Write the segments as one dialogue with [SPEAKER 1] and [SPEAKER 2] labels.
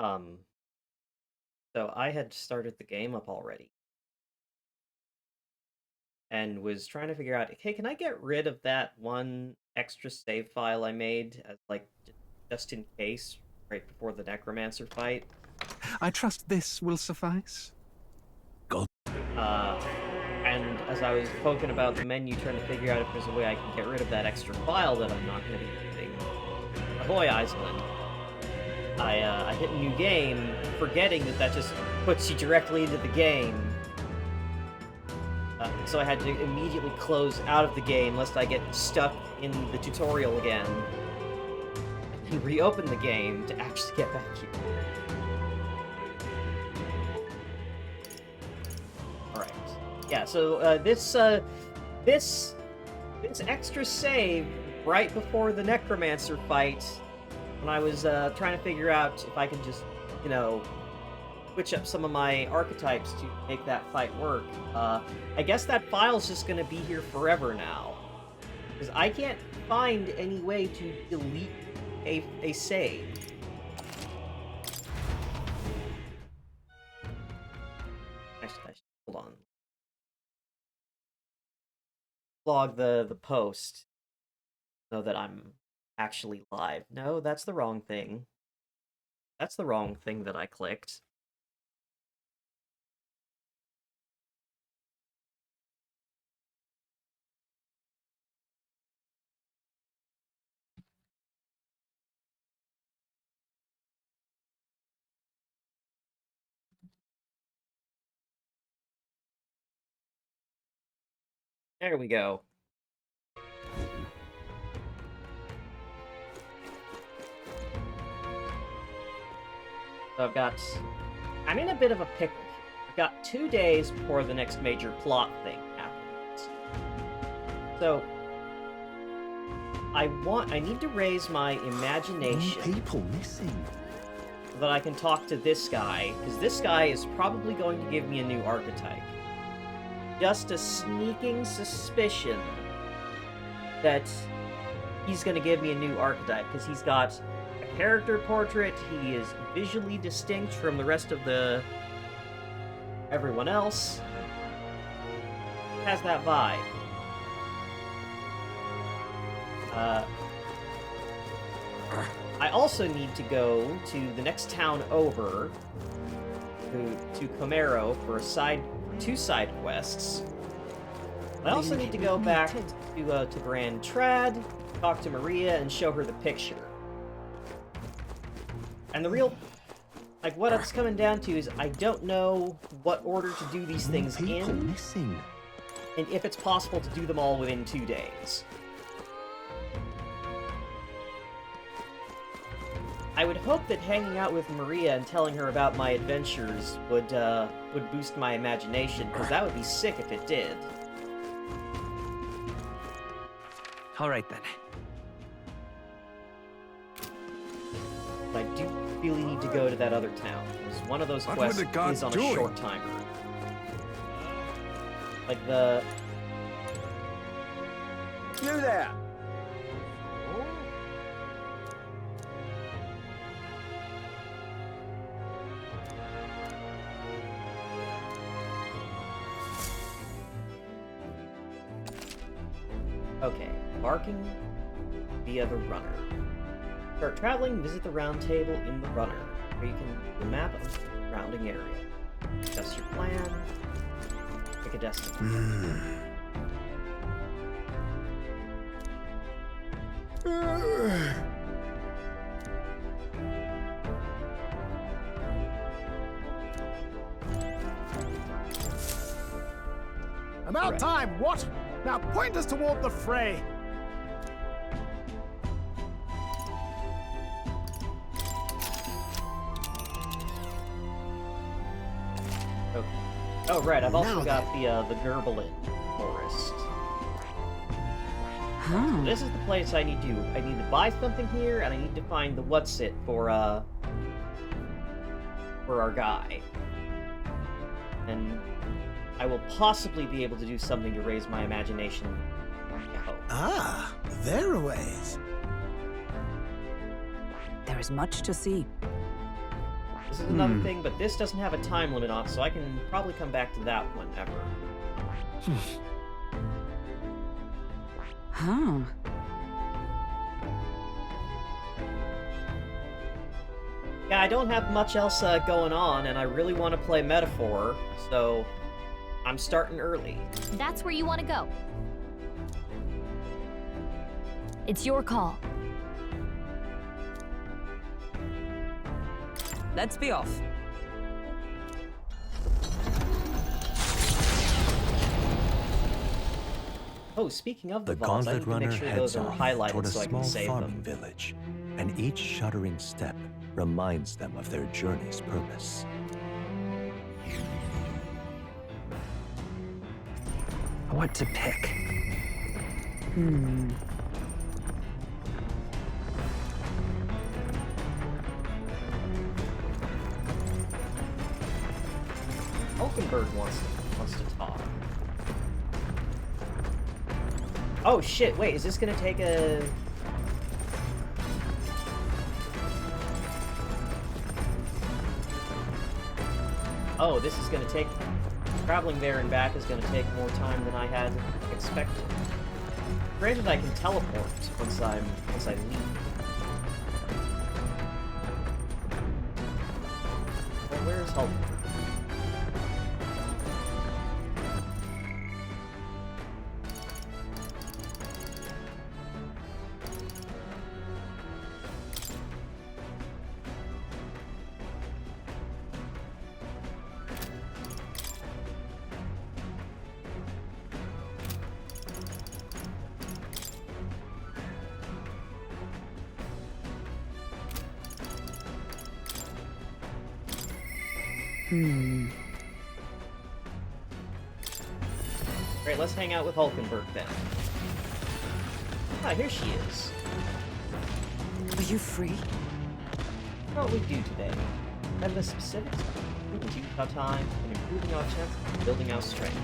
[SPEAKER 1] Um, so I had started the game up already and was trying to figure out, hey, can I get rid of that one extra save file I made as like just in case right before the necromancer fight?
[SPEAKER 2] I trust this will suffice. God.
[SPEAKER 1] And as I was poking about the menu trying to figure out if there's a way I can get rid of that extra file that I'm not going to be using, ahoy, Iceland. I hit new game, forgetting that just puts you directly into the game. So I had to immediately close out of the game lest I get stuck in the tutorial again. And reopen the game to actually get back here. Alright. Yeah, so this extra save right before the necromancer fight, when I was trying to figure out if I can just, switch up some of my archetypes to make that fight work. I guess that file's just gonna be here forever now. Because I can't find any way to delete a save. Hold on. Log the post. So that I'm actually live. No, that's the wrong thing. That's the wrong thing that I clicked. There we go. So I'm in a bit of a pickle here. I've got 2 days before the next major plot thing happens. So, I need to raise my imagination.
[SPEAKER 2] People missing.
[SPEAKER 1] So that I can talk to this guy, because this guy is probably going to give me a new archetype. Just a sneaking suspicion that he's going to give me a new archetype, because he's got a character portrait, he is visually distinct from the rest of everyone else. Has that vibe. I also need to go to the next town over, to Camaro for two side quests. I also need to go back to Grand Trad, talk to Maria, and show her the picture. And the real, what it's coming down to is I don't know what order to do these things in, and if it's possible to do them all within 2 days. I would hope that hanging out with Maria and telling her about my adventures would boost my imagination, because that would be sick if it did.
[SPEAKER 2] All right, then.
[SPEAKER 1] But I do really need to go to that other town, because one of those quests is on a short timer. Like the...
[SPEAKER 3] You there!
[SPEAKER 1] Okay, barking via the runner. Start traveling, visit the round table in the runner, where you can the map of the surrounding area. Adjust your plan, pick a destination.
[SPEAKER 3] About time, what? Now point us toward the fray.
[SPEAKER 1] Okay. Oh right, I've also got the Gerbilin forest. So this is the place I need to. I need to buy something here, and I need to find the what's-it for our guy. And I will possibly be able to do something to raise my imagination. I hope.
[SPEAKER 3] Ah, there are ways.
[SPEAKER 4] There is much to see.
[SPEAKER 1] This is another thing, but this doesn't have a time limit on it, so I can probably come back to that whenever.
[SPEAKER 4] Huh.
[SPEAKER 1] Yeah, I don't have much else going on, and I really want to play Metaphor, so I'm starting early.
[SPEAKER 5] That's where you want to go. It's your call.
[SPEAKER 4] Let's be off.
[SPEAKER 1] Oh, speaking of
[SPEAKER 6] The
[SPEAKER 1] the vaults, I
[SPEAKER 6] Gauntlet
[SPEAKER 1] need to make
[SPEAKER 6] Runner
[SPEAKER 1] sure
[SPEAKER 6] heads
[SPEAKER 1] those are
[SPEAKER 6] off
[SPEAKER 1] highlighted
[SPEAKER 6] toward a
[SPEAKER 1] so I can
[SPEAKER 6] small
[SPEAKER 1] save
[SPEAKER 6] farming
[SPEAKER 1] them.
[SPEAKER 6] village, and each shuddering step reminds them of their journey's purpose.
[SPEAKER 2] What to pick?
[SPEAKER 1] Hulkenberg wants to talk. Oh shit, wait, is this gonna take a... Oh, this is gonna take... Traveling there and back is gonna take more time than I had expected. Granted, I can teleport once I leave. Well, where's Hulkenberg? Great, let's hang out with Hulkenberg then. Ah, here she is.
[SPEAKER 4] Are you free?
[SPEAKER 1] What we do today? And the specifics improving our time and improving our chances of building our strength.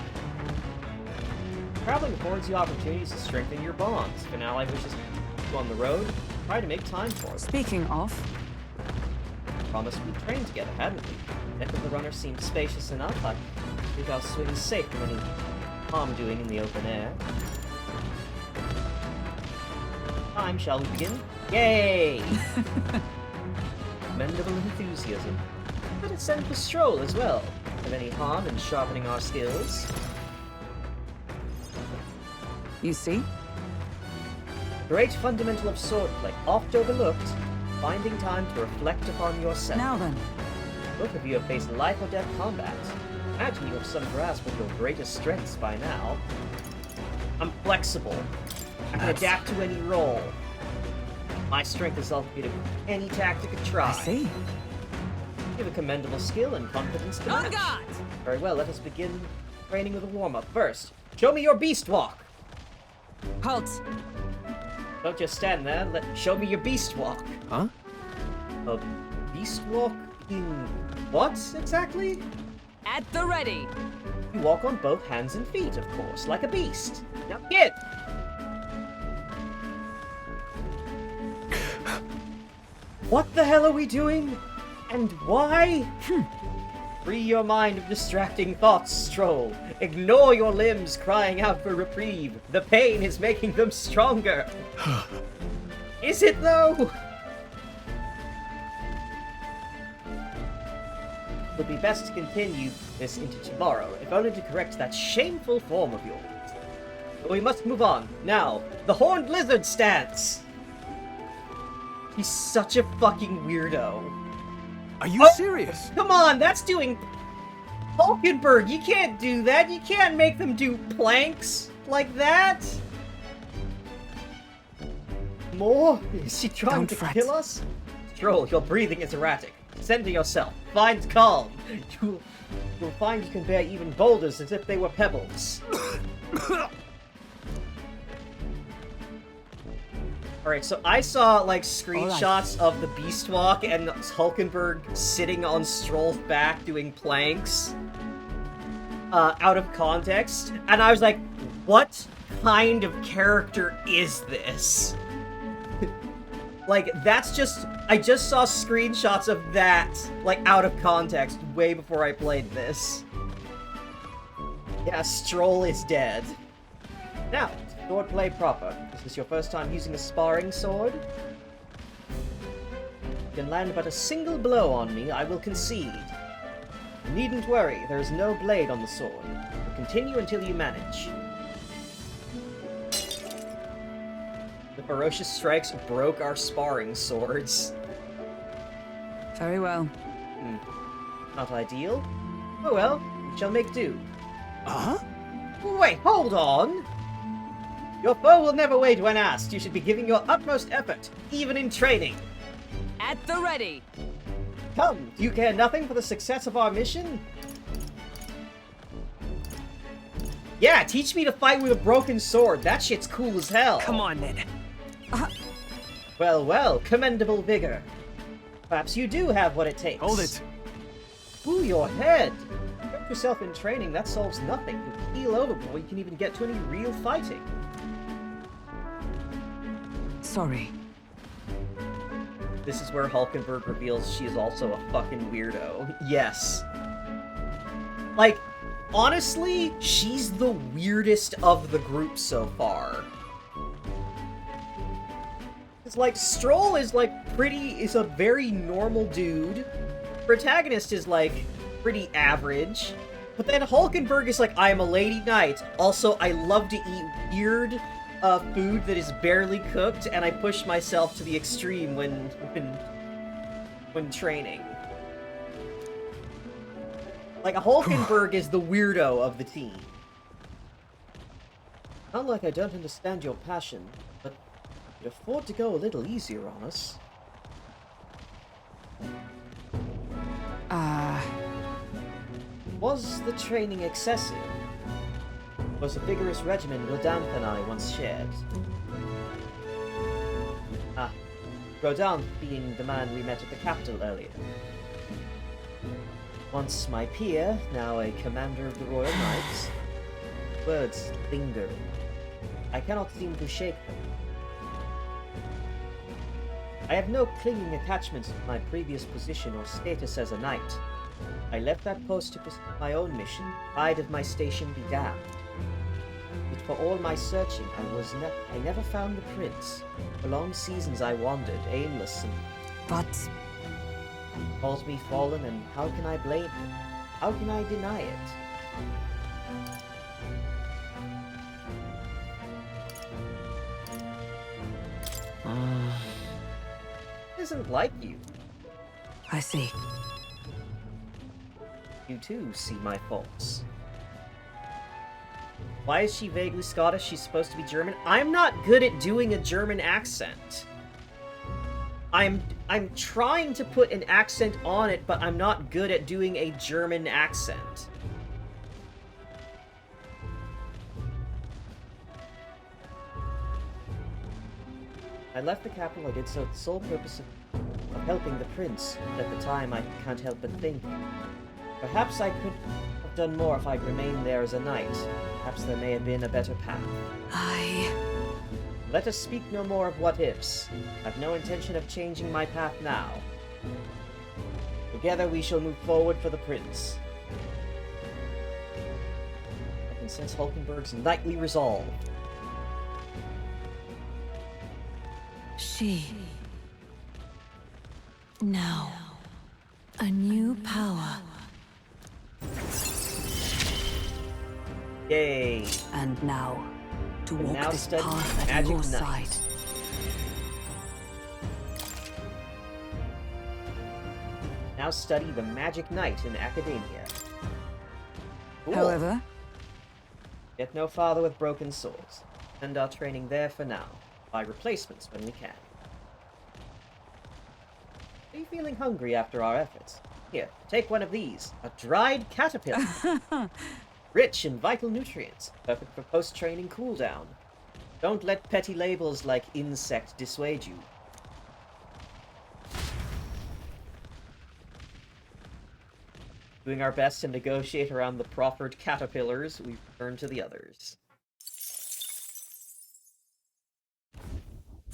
[SPEAKER 1] Traveling affords you opportunities to strengthen your bonds. If an ally wishes to go on the road, try to make time for them.
[SPEAKER 4] Speaking of,
[SPEAKER 1] Promised we'd train together, hadn't we? Deck of the Runner seemed spacious enough. I think our swing is safe from any harm doing in the open air. Time, shall we begin? Yay! Commendable enthusiasm. Let it send for stroll as well. Have any harm in sharpening our skills?
[SPEAKER 4] you see?
[SPEAKER 1] Great fundamental of swordplay, oft overlooked. Finding time to reflect upon yourself.
[SPEAKER 4] Now then,
[SPEAKER 1] Both of you have faced life or death combat. Imagine you have some grasp of your greatest strengths by now. I'm flexible. I can adapt to any role. My strength is ultimate to any tactic I try.
[SPEAKER 4] I see.
[SPEAKER 1] You have a commendable skill and confidence to
[SPEAKER 4] On
[SPEAKER 1] match.
[SPEAKER 4] guard!
[SPEAKER 1] Very well, let us begin training with a warm-up. First, show me your beast walk.
[SPEAKER 4] Halt!
[SPEAKER 1] Don't just stand there. Show me your beast walk.
[SPEAKER 2] Huh?
[SPEAKER 1] A beast walk in what exactly?
[SPEAKER 4] At the ready!
[SPEAKER 1] You walk on both hands and feet, of course, like a beast. Now get! What the hell are we doing? And why? Free your mind of distracting thoughts, Stroll. Ignore your limbs crying out for reprieve. The pain is making them stronger. Is it, though? It would be best to continue this into tomorrow, if only to correct that shameful form of yours. But we must move on. Now, the Horned Lizard stance! He's such a fucking weirdo.
[SPEAKER 2] Are you serious?
[SPEAKER 1] Come on, that's doing... Hulkenberg, you can't do that. You can't make them do planks like that. More? Is she trying
[SPEAKER 4] Don't
[SPEAKER 1] to
[SPEAKER 4] fret.
[SPEAKER 1] kill us? Stroll, your breathing is erratic. Center yourself. Find calm. You'll find you can bear even boulders as if they were pebbles. Alright, so I saw, like, screenshots of the Beast Walk and Hulkenberg sitting on Stroll's back doing planks out of context, and I was like, what kind of character is this? Like, that's just... I just saw screenshots of that, like, out of context way before I played this. Yeah, Stroll is dead. Now, swordplay proper. Is this your first time using a sparring sword? You can land but a single blow on me, I will concede. You needn't worry, there is no blade on the sword. We'll continue until you manage. The ferocious strikes broke our sparring swords.
[SPEAKER 4] Very well.
[SPEAKER 1] Not ideal. Oh well, we shall make do.
[SPEAKER 3] Huh?
[SPEAKER 1] Wait, hold on! Your foe will never wait when asked. You should be giving your utmost effort, even in training.
[SPEAKER 4] At the ready.
[SPEAKER 1] Come, do you care nothing for the success of our mission? Yeah, teach me to fight with a broken sword. That shit's cool as hell.
[SPEAKER 3] Come on, then.
[SPEAKER 1] Well, well, commendable vigor. Perhaps you do have what it takes.
[SPEAKER 3] Hold it.
[SPEAKER 1] Ooh, your head. Put yourself in training, that solves nothing. You keel over before you can even get to any real fighting.
[SPEAKER 4] Sorry.
[SPEAKER 1] This is where Hulkenberg reveals she is also a fucking weirdo. Yes. Like, honestly, she's the weirdest of the group so far. It's like, Stroll is like is a very normal dude. Protagonist is like pretty average. But then Hulkenberg is like, I am a lady knight. Also, I love to eat weird food that is barely cooked, and I push myself to the extreme when training. Like, Hulkenberg is the weirdo of the team. Not like I don't understand your passion, but you'd afford to go a little easier on us. Was the training excessive? Was a vigorous regimen Rodin and I once shared? Rodin being the man we met at the capital earlier. Once my peer, now a commander of the Royal Knights. Words linger. I cannot seem to shake them. I have no clinging attachment to my previous position or status as a knight. I left that post to pursue my own mission, pride of my station be damned. But for all my searching, I never found the prince. For long seasons I wandered, aimless and...
[SPEAKER 4] But...
[SPEAKER 1] Calls me fallen, and how can I blame him? How can I deny it? Isn't like you.
[SPEAKER 4] I see.
[SPEAKER 1] You too see my faults. Why is she vaguely Scottish? She's supposed to be German. I'm not good at doing a German accent. I'm trying to put an accent on it, but I'm not good at doing a German accent. I left the capital. I did so with the sole purpose of helping the prince. But at the time, I can't help but think. Perhaps I could have done more if I'd remained there as a knight. Perhaps there may have been a better path. Let us speak no more of what-ifs. I've no intention of changing my path now. Together we shall move forward for the prince. I can sense Hulkenberg's knightly resolve.
[SPEAKER 7] She. Now. A new power.
[SPEAKER 1] Yay!
[SPEAKER 4] And now, to
[SPEAKER 1] And
[SPEAKER 4] walk
[SPEAKER 1] now
[SPEAKER 4] this
[SPEAKER 1] study
[SPEAKER 4] path at
[SPEAKER 1] Magic
[SPEAKER 4] your
[SPEAKER 1] Knight.
[SPEAKER 4] side.
[SPEAKER 1] Now study the Magic Knight in Academia. Cool.
[SPEAKER 4] However,
[SPEAKER 1] Get no farther with broken swords. End our training there for now. Buy replacements when we can. Are you feeling hungry after our efforts? Here, take one of these. A dried caterpillar. Rich in vital nutrients. Perfect for post-training cooldown. Don't let petty labels like insect dissuade you. Doing our best to negotiate around the proffered caterpillars, we return to the others.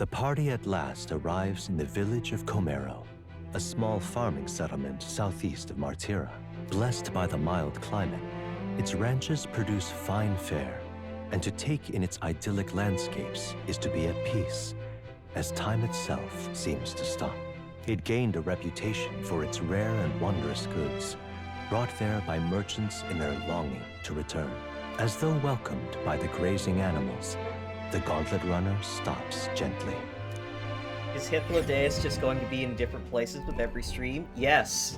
[SPEAKER 6] The party at last arrives in the village of Comero, a small farming settlement southeast of Martira. Blessed by the mild climate, its ranches produce fine fare, and to take in its idyllic landscapes is to be at peace, as time itself seems to stop. It gained a reputation for its rare and wondrous goods, brought there by merchants in their longing to return. As though welcomed by the grazing animals, the gauntlet runner stops gently.
[SPEAKER 1] Is Hythlodaeus just going to be in different places with every stream? Yes.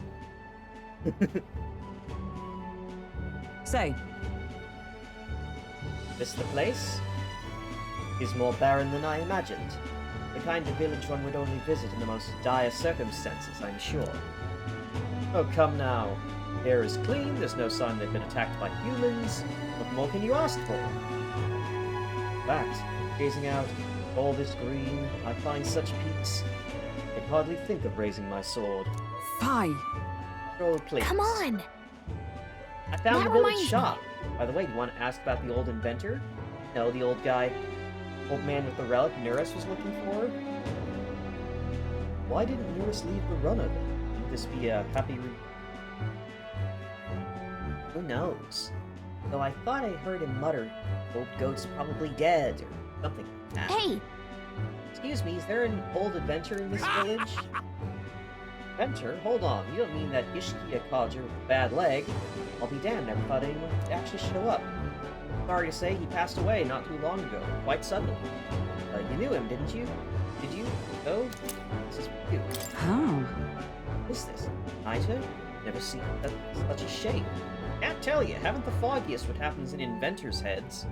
[SPEAKER 4] Say,
[SPEAKER 1] This the place? Is more barren than I imagined. The kind of village one would only visit in the most dire circumstances, I'm sure. Oh, come now. Air is clean, there's no sign they've been attacked by humans. What more can you ask for? In fact, gazing out all this green, I find such peace. I can hardly think of raising my sword.
[SPEAKER 4] fine.
[SPEAKER 1] Oh, please.
[SPEAKER 5] Come on!
[SPEAKER 1] I found
[SPEAKER 5] That
[SPEAKER 1] the village
[SPEAKER 5] reminds me.
[SPEAKER 1] shop. By the way, do you want to ask about the old inventor? No, the old guy, old man with the relic Nuris was looking for? Why didn't Nuris leave the runner then? Would this be a happy Who knows? Though I thought I heard him mutter, old goat's probably dead, or something like that.
[SPEAKER 5] Hey!
[SPEAKER 1] Excuse me, is there an old adventurer in this village? Adventure? Hold on, you don't mean that Ishkia codger with a bad leg? I'll be damned, never thought anyone would actually show up. Sorry to say, he passed away not too long ago, quite suddenly. You knew him, didn't you? Did you? No? This is for you.
[SPEAKER 4] Oh.
[SPEAKER 1] What is this? Niter? Never seen such a shape. Can't tell you, haven't the foggiest what happens in inventors' heads.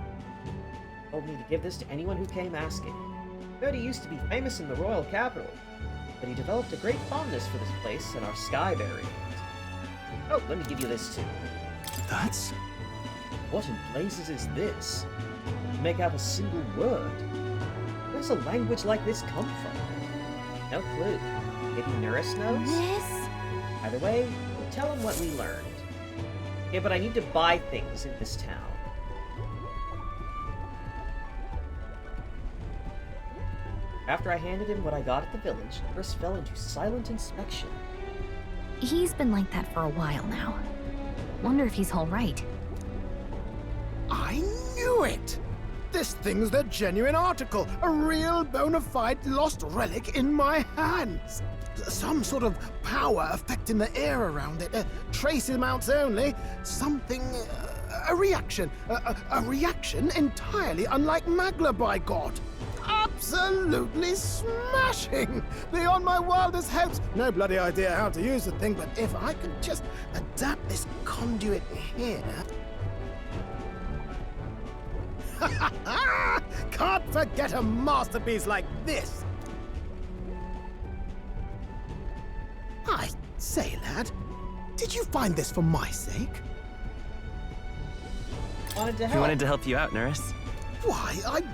[SPEAKER 1] Told me to give this to anyone who came asking. Heard he used to be famous in the royal capital, but he developed a great fondness for this place and our sky variant. Oh, let me give you this too.
[SPEAKER 2] That's...
[SPEAKER 1] What in blazes is this? To make out a single word. Where's a language like this come from? No clue. Maybe Nuris knows?
[SPEAKER 5] This?
[SPEAKER 1] Either way, we'll tell him what we learned. Okay, but I need to buy things in this town. After I handed him what I got at the village, Nuris fell into silent inspection.
[SPEAKER 5] He's been like that for a while now. Wonder if he's alright.
[SPEAKER 3] I knew it! This thing's the genuine article, a real bona fide lost relic in my hands. Some sort of power affecting the air around it, trace amounts only, something, a reaction entirely unlike Magla, by God. Absolutely smashing! Beyond my wildest hopes. No bloody idea how to use the thing, but if I could just adapt this conduit here... Can't forget a masterpiece like this! I say, lad, did you find this for my sake?
[SPEAKER 1] Wanted to
[SPEAKER 8] He
[SPEAKER 1] help.
[SPEAKER 8] wanted to help you out, Nuris.
[SPEAKER 3] Why, I'm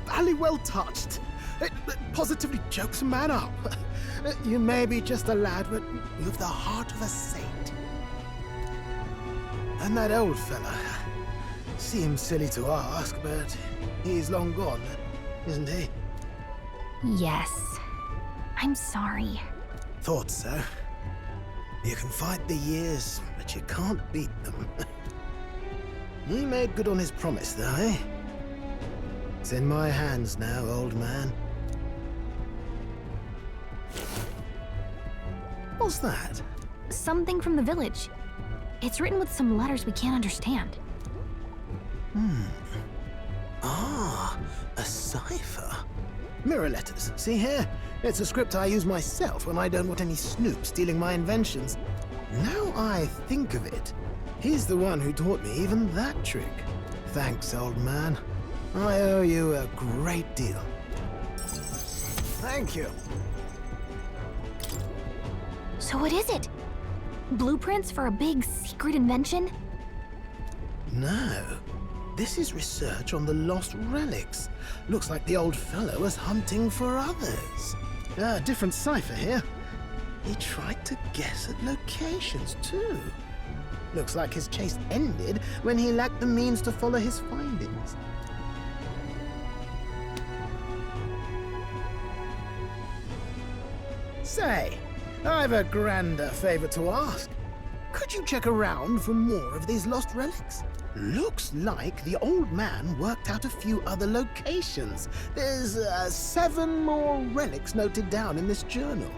[SPEAKER 3] bally well touched. It positively chokes a man up. You may be just a lad, but you've the heart of a saint. And that old fella. Seems silly to ask, but he's long gone, isn't he?
[SPEAKER 5] Yes. I'm sorry.
[SPEAKER 3] Thought so. You can fight the years, but you can't beat them. He made good on his promise, though, eh? It's in my hands now, old man. What's that?
[SPEAKER 5] Something from the village. It's written with some letters we can't understand.
[SPEAKER 3] Ah, a cipher. Mirror letters, see here? It's a script I use myself when I don't want any snoop stealing my inventions. Now I think of it, he's the one who taught me even that trick. Thanks, old man. I owe you a great deal. Thank you.
[SPEAKER 5] So what is it? Blueprints for a big secret invention?
[SPEAKER 3] No. This is research on the lost relics. Looks like the old fellow was hunting for others. Different cipher here. He tried to guess at locations, too. Looks like his chase ended when he lacked the means to follow his findings. Say, I've a grander favor to ask. Could you check around for more of these lost relics? Looks like the old man worked out a few other locations. There's 7 more relics noted down in this journal.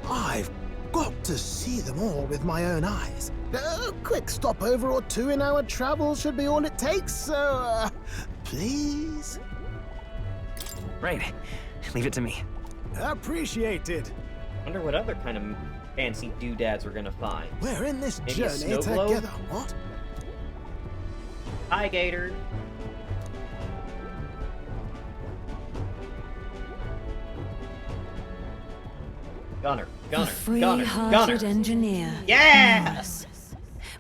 [SPEAKER 3] I've got to see them all with my own eyes. A quick stopover or 2 in our travels should be all it takes, so please?
[SPEAKER 8] Right. Leave it to me.
[SPEAKER 3] Appreciated.
[SPEAKER 1] Wonder what other kind of fancy doodads we're gonna find.
[SPEAKER 3] We're in this
[SPEAKER 1] Maybe a
[SPEAKER 3] journey
[SPEAKER 1] snow globe?
[SPEAKER 3] together, what?
[SPEAKER 1] Hi, Gator. Gunner,
[SPEAKER 7] The
[SPEAKER 1] Gunner,
[SPEAKER 7] free-hearted
[SPEAKER 1] Gunner.
[SPEAKER 7] engineer.
[SPEAKER 1] Yeah!
[SPEAKER 7] Yes.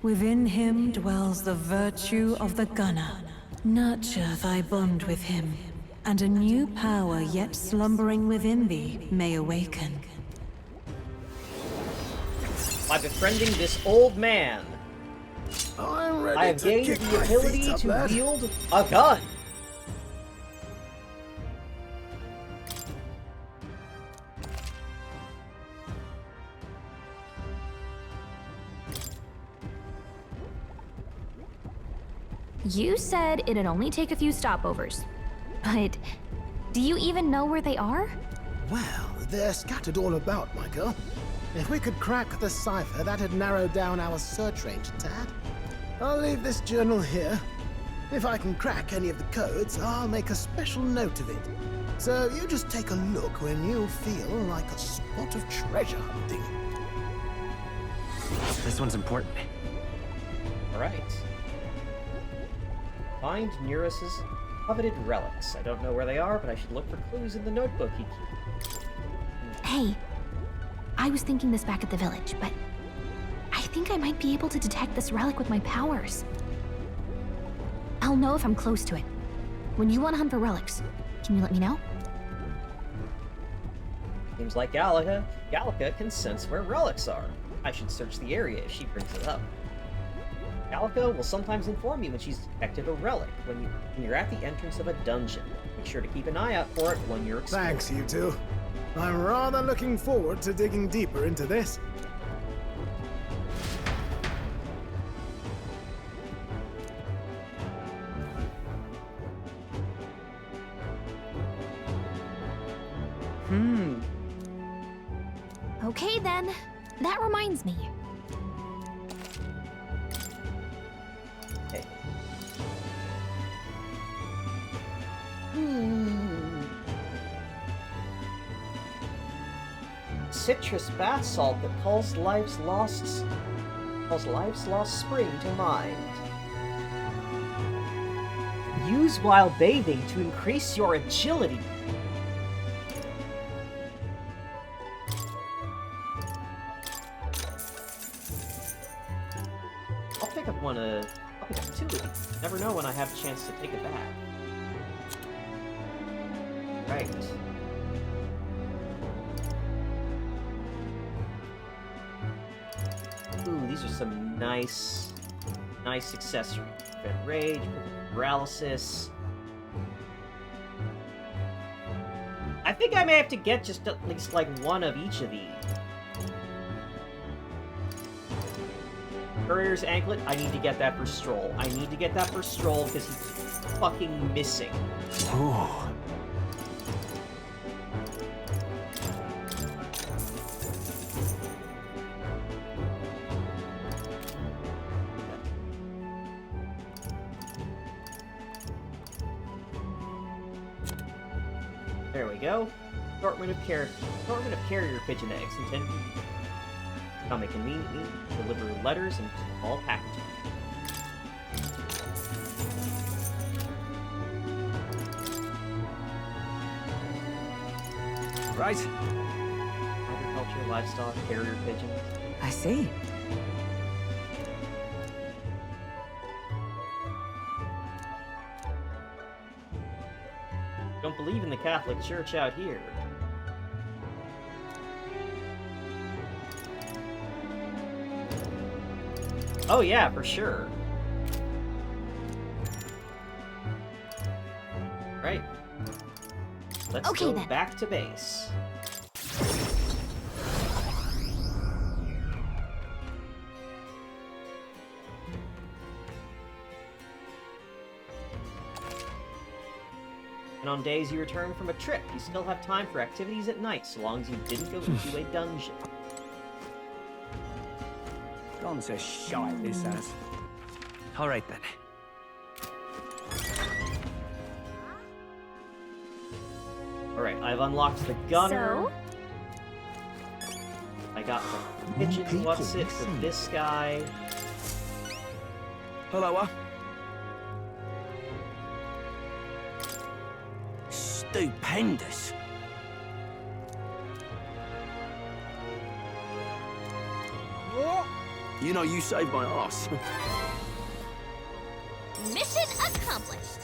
[SPEAKER 7] Within him dwells the virtue of the gunner. Nurture thy bond with him, and a new power yet slumbering within thee may awaken.
[SPEAKER 1] By befriending this old man,
[SPEAKER 3] I'm ready
[SPEAKER 1] I have
[SPEAKER 3] to
[SPEAKER 1] gained
[SPEAKER 3] kick
[SPEAKER 1] the
[SPEAKER 3] my
[SPEAKER 1] ability
[SPEAKER 3] feet up,
[SPEAKER 1] to
[SPEAKER 3] lad.
[SPEAKER 1] wield a gun.
[SPEAKER 5] You said it'd only take a few stopovers. But do you even know where they are?
[SPEAKER 3] Well, they're scattered all about, my girl. If we could crack the cipher, that'd narrow down our search range a tad. I'll leave this journal here. If I can crack any of the codes, I'll make a special note of it. So you just take a look when you feel like a spot of treasure hunting.
[SPEAKER 8] This one's important.
[SPEAKER 1] All right. Find Neurus's coveted relics. I don't know where they are, but I should look for clues in the notebook he keeps.
[SPEAKER 5] Hey, I was thinking this back at the village, but I think I might be able to detect this relic with my powers. I'll know if I'm close to it. When you want to hunt for relics, can you let me know?
[SPEAKER 1] Seems like Gallica can sense where relics are. I should search the area if she brings it up. Gallica will sometimes inform you when she's detected a relic when you're at the entrance of a dungeon. Make sure to keep an eye out for it when you're exploring.
[SPEAKER 3] Thanks, you two. I'm rather looking forward to digging deeper into this.
[SPEAKER 5] Okay then. That reminds me.
[SPEAKER 1] Okay. Citrus bath salt that calls life's lost spring to mind. Use while bathing to increase your agility. I'll pick up two of these. Never know when I have a chance to take a bath. Right. Ooh, these are some nice accessories. Red Rage, Paralysis. I think I may have to get just at least like one of each of these. Courier's Anklet, I need to get that for Stroll. I need to get that for Stroll because he's fucking missing.
[SPEAKER 8] Ooh.
[SPEAKER 1] There we go. Assortment of carrier pigeon eggs intended to come conveniently deliver letters and small packages.
[SPEAKER 8] Right.
[SPEAKER 1] Agriculture, livestock, carrier pigeons.
[SPEAKER 4] I see.
[SPEAKER 1] Don't believe in the Catholic Church out here. Oh yeah, for sure. Right. Let's
[SPEAKER 5] Okay,
[SPEAKER 1] go
[SPEAKER 5] then.
[SPEAKER 1] back to base. on days you return from a trip, you still have time for activities at night, so long as you didn't go into a dungeon.
[SPEAKER 8] Gone to shite, this has. All right, then.
[SPEAKER 1] Alright, I've unlocked the gunner. I got the kitchen what's it for this guy.
[SPEAKER 8] Hello, Stupendous. You know, you saved my ass.
[SPEAKER 5] Mission accomplished.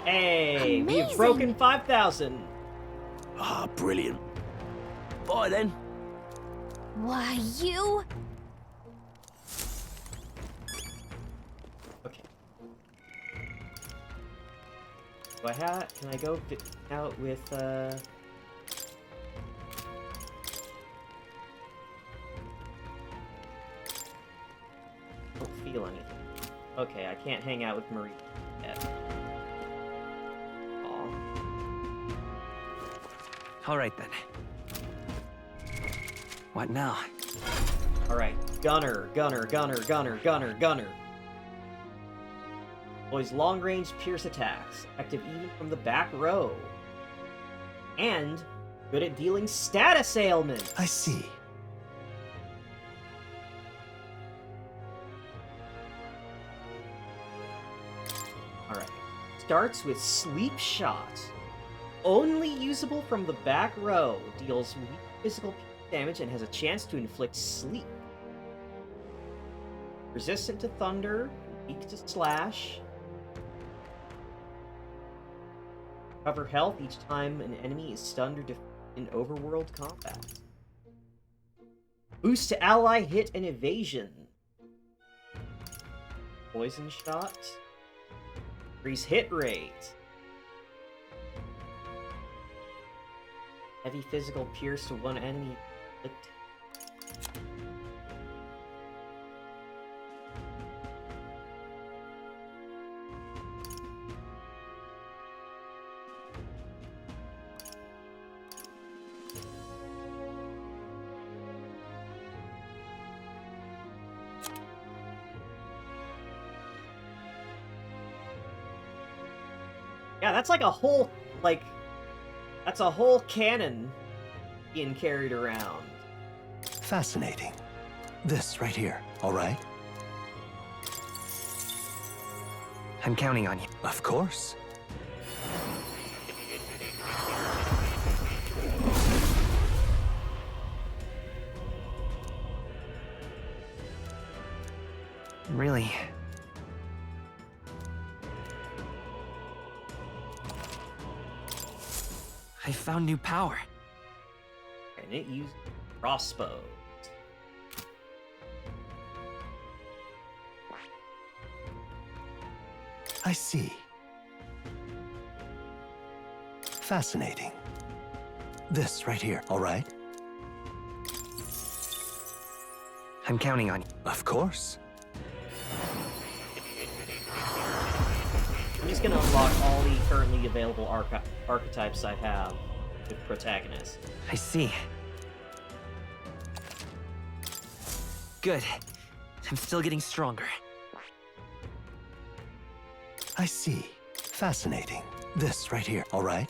[SPEAKER 1] Hey, we have
[SPEAKER 5] Amazing.
[SPEAKER 1] broken 5,000.
[SPEAKER 8] Ah, brilliant. Bye, then.
[SPEAKER 5] Why, you?
[SPEAKER 1] Okay. Do I have? Can I go out with? Don't feel anything. Okay, I can't hang out with Marie yet. Aw.
[SPEAKER 8] All right, then. What now?
[SPEAKER 1] Alright, gunner. Deploys long-range pierce attacks, active even from the back row. And good at dealing status ailments.
[SPEAKER 6] I see.
[SPEAKER 1] Alright. Starts with Sleep Shot. Only usable from the back row. Deals weak physical damage and has a chance to inflict sleep. Resistant to thunder, weak to slash. Recover health each time an enemy is stunned or defeated in overworld combat. Boost to ally hit and evasion. Poison shot. Increase hit rate. Heavy physical pierce to one enemy. Yeah, that's like a whole, that's a whole cannon being carried around.
[SPEAKER 6] Fascinating. This right here, all right?
[SPEAKER 8] I'm counting on you.
[SPEAKER 6] Of course.
[SPEAKER 8] Really? I found new power.
[SPEAKER 1] And it used crossbow.
[SPEAKER 6] I see. Fascinating. This right here, all right?
[SPEAKER 8] I'm counting on you.
[SPEAKER 6] Of course.
[SPEAKER 1] I'm just gonna unlock all the currently available archetypes I have with protagonists.
[SPEAKER 8] I see. Good. I'm still getting stronger.
[SPEAKER 6] I see. Fascinating. This right here, all right?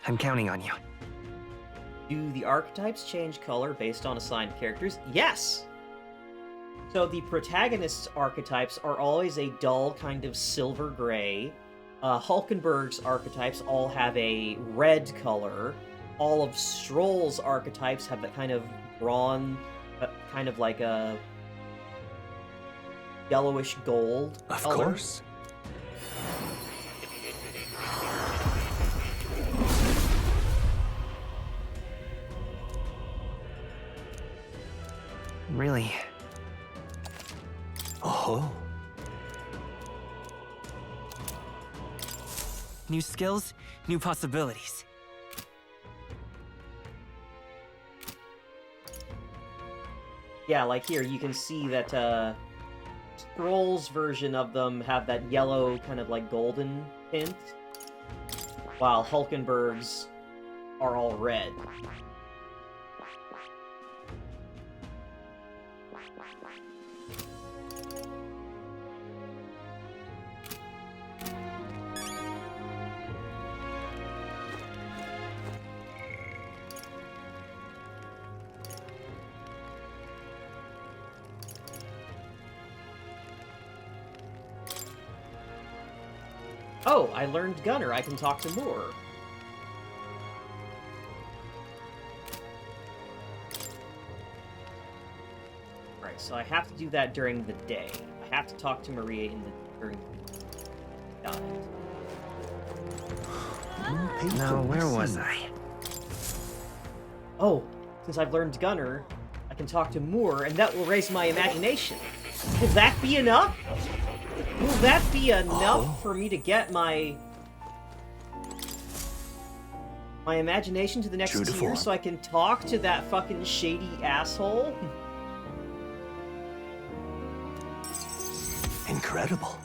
[SPEAKER 8] I'm counting on you.
[SPEAKER 1] Do the archetypes change color based on assigned characters? Yes! So the protagonist's archetypes are always a dull kind of silver gray. Hulkenberg's archetypes all have a red color. All of Stroll's archetypes have that kind of bronze, kind of like a yellowish gold
[SPEAKER 6] Of
[SPEAKER 1] color.
[SPEAKER 6] course.
[SPEAKER 8] Really?
[SPEAKER 6] Oh.
[SPEAKER 8] New skills, new possibilities.
[SPEAKER 1] Yeah, like here, you can see that, Scroll's version of them have that yellow, kind of like golden tint, while Hulkenberg's are all red. Oh, I learned Gunner. I can talk to Moore. Alright, so I have to do that during the day. I have to talk to Maria during the day.
[SPEAKER 8] Now, where was I?
[SPEAKER 1] Oh, since I've learned Gunner, I can talk to Moore, and that will raise my imagination. Will that be enough? Will that be enough for me to get my imagination to the next tier so I can talk to that fucking shady asshole?
[SPEAKER 6] Incredible.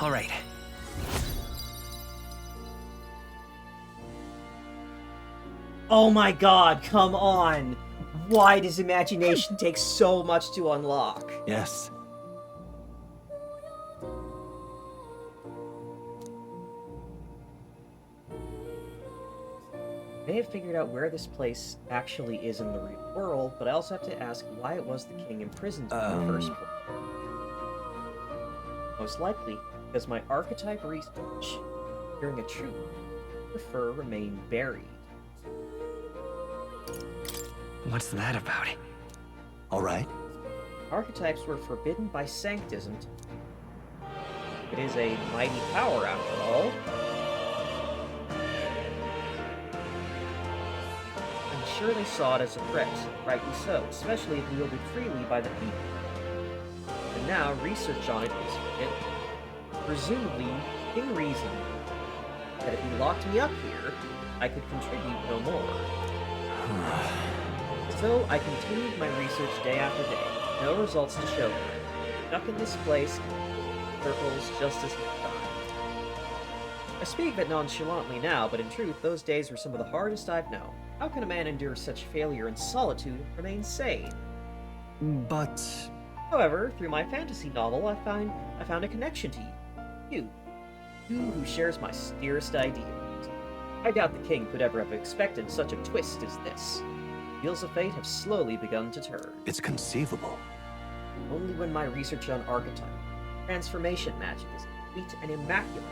[SPEAKER 8] All right.
[SPEAKER 1] Oh my god, come on! Why does imagination take so much to unlock?
[SPEAKER 6] Yes.
[SPEAKER 1] I may have figured out where this place actually is in the real world, but I also have to ask why it was the king imprisoned in the first place. Most likely, because my archetype research during a truth prefer remain buried.
[SPEAKER 8] What's that about?
[SPEAKER 6] All right.
[SPEAKER 1] Archetypes were forbidden by sanctism. It is a mighty power, after all. I'm sure they saw it as a threat, rightly so, especially if wielded freely by the people. And now, research on it is forbidden. Presumably, in reason that if you locked me up here, I could contribute no more. So, I continued my research day after day. No results to show for it. Stuck in this place, circles just as time. I speak of it nonchalantly now, but in truth, those days were some of the hardest I've known. How can a man endure such failure and solitude and remain sane?
[SPEAKER 6] But...
[SPEAKER 1] However, through my fantasy novel, I found a connection to you. You who shares my dearest ideas. I doubt the king could ever have expected such a twist as this. Wheels of fate have slowly begun to turn.
[SPEAKER 6] it's conceivable.
[SPEAKER 1] Only when my research on archetype, transformation magic is complete and immaculate.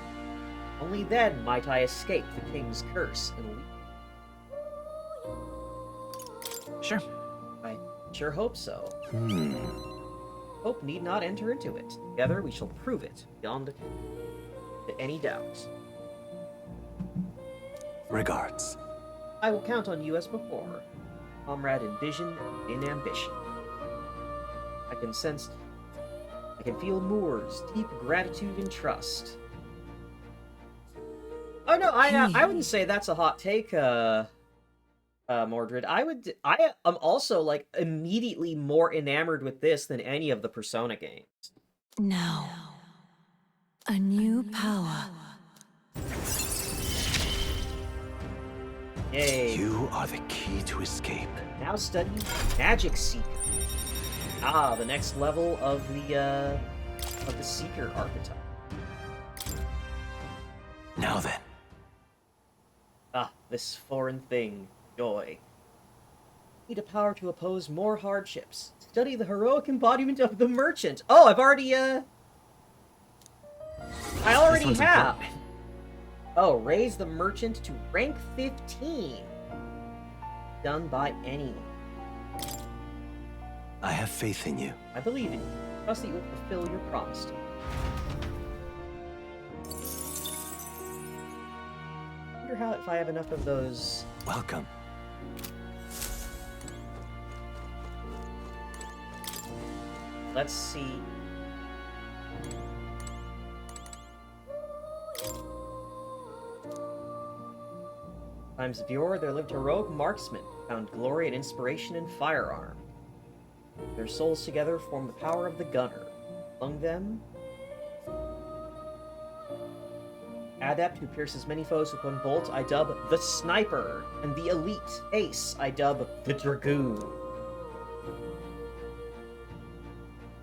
[SPEAKER 1] Only then might I escape the king's curse and leave.
[SPEAKER 8] Sure.
[SPEAKER 1] I sure hope so.
[SPEAKER 6] Hmm.
[SPEAKER 1] Hope need not enter into it. Together we shall prove it beyond any doubt.
[SPEAKER 6] Regards.
[SPEAKER 1] I will count on you as before, comrade in vision and in ambition. I can feel Moore's deep gratitude and trust. Oh no, I wouldn't say that's a hot take, Mordred. I am also like immediately more enamored with this than any of the Persona games.
[SPEAKER 7] Now, a new power.
[SPEAKER 1] Yay!
[SPEAKER 6] You are the key to escape.
[SPEAKER 1] Now study Magic Seeker. Ah, the next level of the Seeker archetype.
[SPEAKER 6] Now then.
[SPEAKER 1] Ah, this foreign thing, joy. Need a power to oppose more hardships. Study the heroic embodiment of the merchant. Oh, I already
[SPEAKER 8] This one's
[SPEAKER 1] have.
[SPEAKER 8] important.
[SPEAKER 1] Oh, raise the merchant to rank 15. Done by anyone.
[SPEAKER 6] I have faith in you.
[SPEAKER 1] I believe in you. Trust that you will fulfill your promise to me. I wonder if I have enough of those.
[SPEAKER 6] Welcome.
[SPEAKER 1] Let's see. Times of yore, there lived heroic marksmen, Found glory and inspiration in firearm. Their souls together form the power of the gunner. Among them, adept who pierces many foes with one bolt, I dub the sniper, and the elite ace, I dub the dragoon.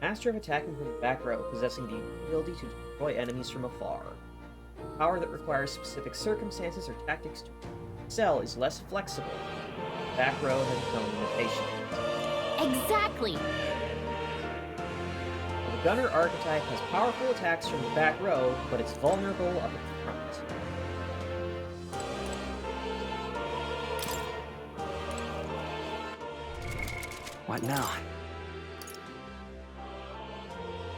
[SPEAKER 1] Master of attacking from the back row, possessing the ability to destroy enemies from afar. Power that requires specific circumstances or tactics to excel is less flexible. The back row has its own limitations.
[SPEAKER 5] Exactly!
[SPEAKER 1] The gunner archetype has powerful attacks from the back row, but it's vulnerable up at the front.
[SPEAKER 8] What now?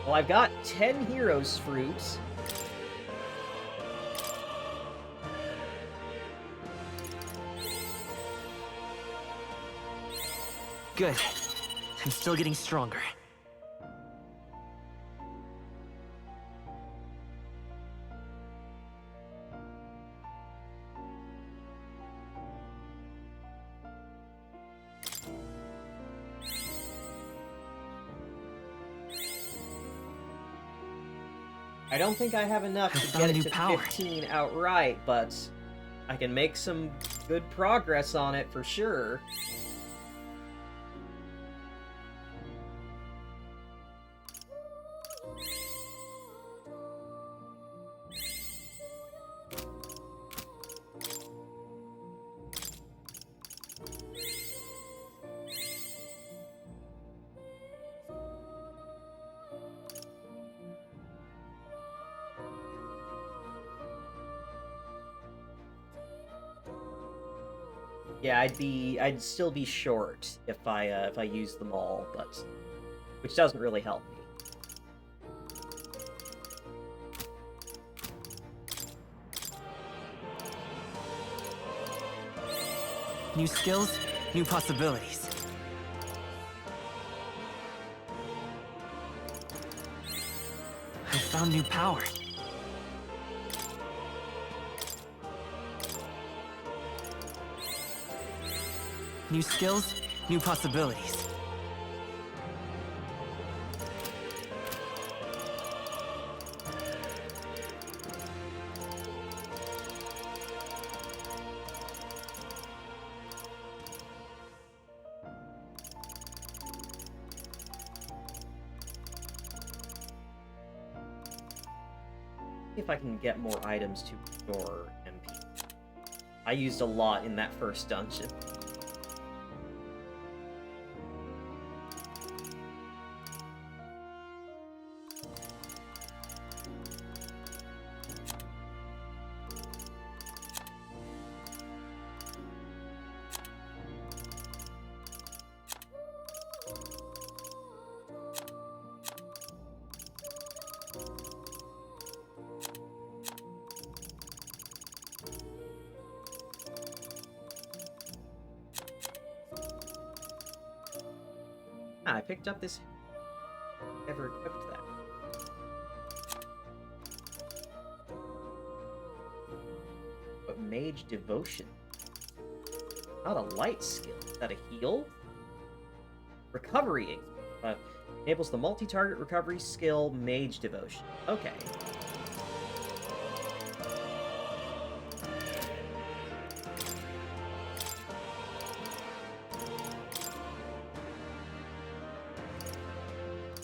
[SPEAKER 1] Well, I've got 10 heroes fruits.
[SPEAKER 8] Good. I'm still getting stronger.
[SPEAKER 1] I don't think I have enough
[SPEAKER 8] I
[SPEAKER 1] to
[SPEAKER 8] found
[SPEAKER 1] get it
[SPEAKER 8] new
[SPEAKER 1] to
[SPEAKER 8] power.
[SPEAKER 1] 15 outright, but I can make some good progress on it for sure. Yeah, I'd still be short if I used them all, but which doesn't really help me.
[SPEAKER 8] New skills, new possibilities. I found new power. New skills, new possibilities.
[SPEAKER 1] See if I can get more items to restore MP. I used a lot in that first dungeon. I picked up this. Never equipped that. But Mage Devotion. Not a light skill. Is that a heal? Recovery. Enables the multi-target recovery skill Mage Devotion. Okay.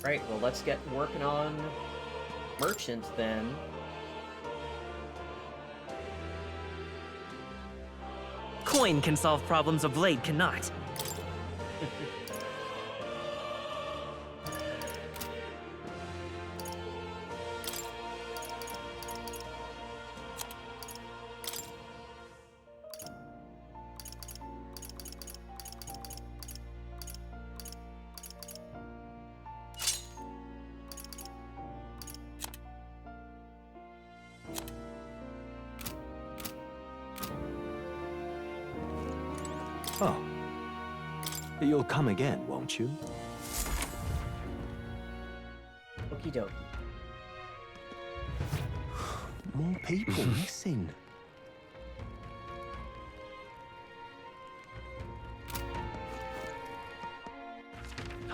[SPEAKER 1] Right, well, let's get working on Merchant then.
[SPEAKER 8] Coin can solve problems a blade cannot.
[SPEAKER 6] Oh. You'll come again, won't you?
[SPEAKER 1] Okie dokie.
[SPEAKER 6] More people missing.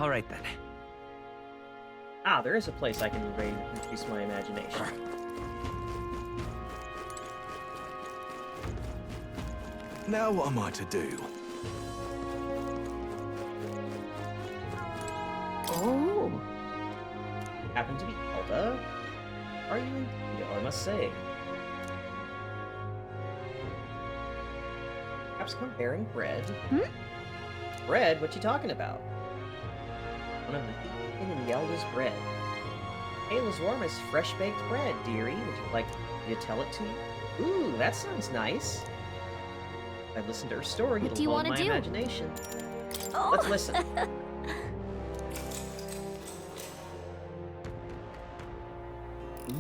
[SPEAKER 8] All right then.
[SPEAKER 1] Ah, there is a place I can increase my imagination.
[SPEAKER 9] Now what am I to do?
[SPEAKER 5] Oh.
[SPEAKER 1] Happen to be Elda? Are you in? I must say. Perhaps come bearing bread. Bread? What you talking about? One of the heaping in the Elda's bread. Ayla's warm as fresh-baked bread, dearie. Would you like me to tell it to you? Ooh, that sounds nice. If I listen to her story,
[SPEAKER 5] What do
[SPEAKER 1] it'll
[SPEAKER 5] you
[SPEAKER 1] hold
[SPEAKER 5] wanna
[SPEAKER 1] my
[SPEAKER 5] do?
[SPEAKER 1] imagination.
[SPEAKER 5] Oh.
[SPEAKER 1] Let's listen.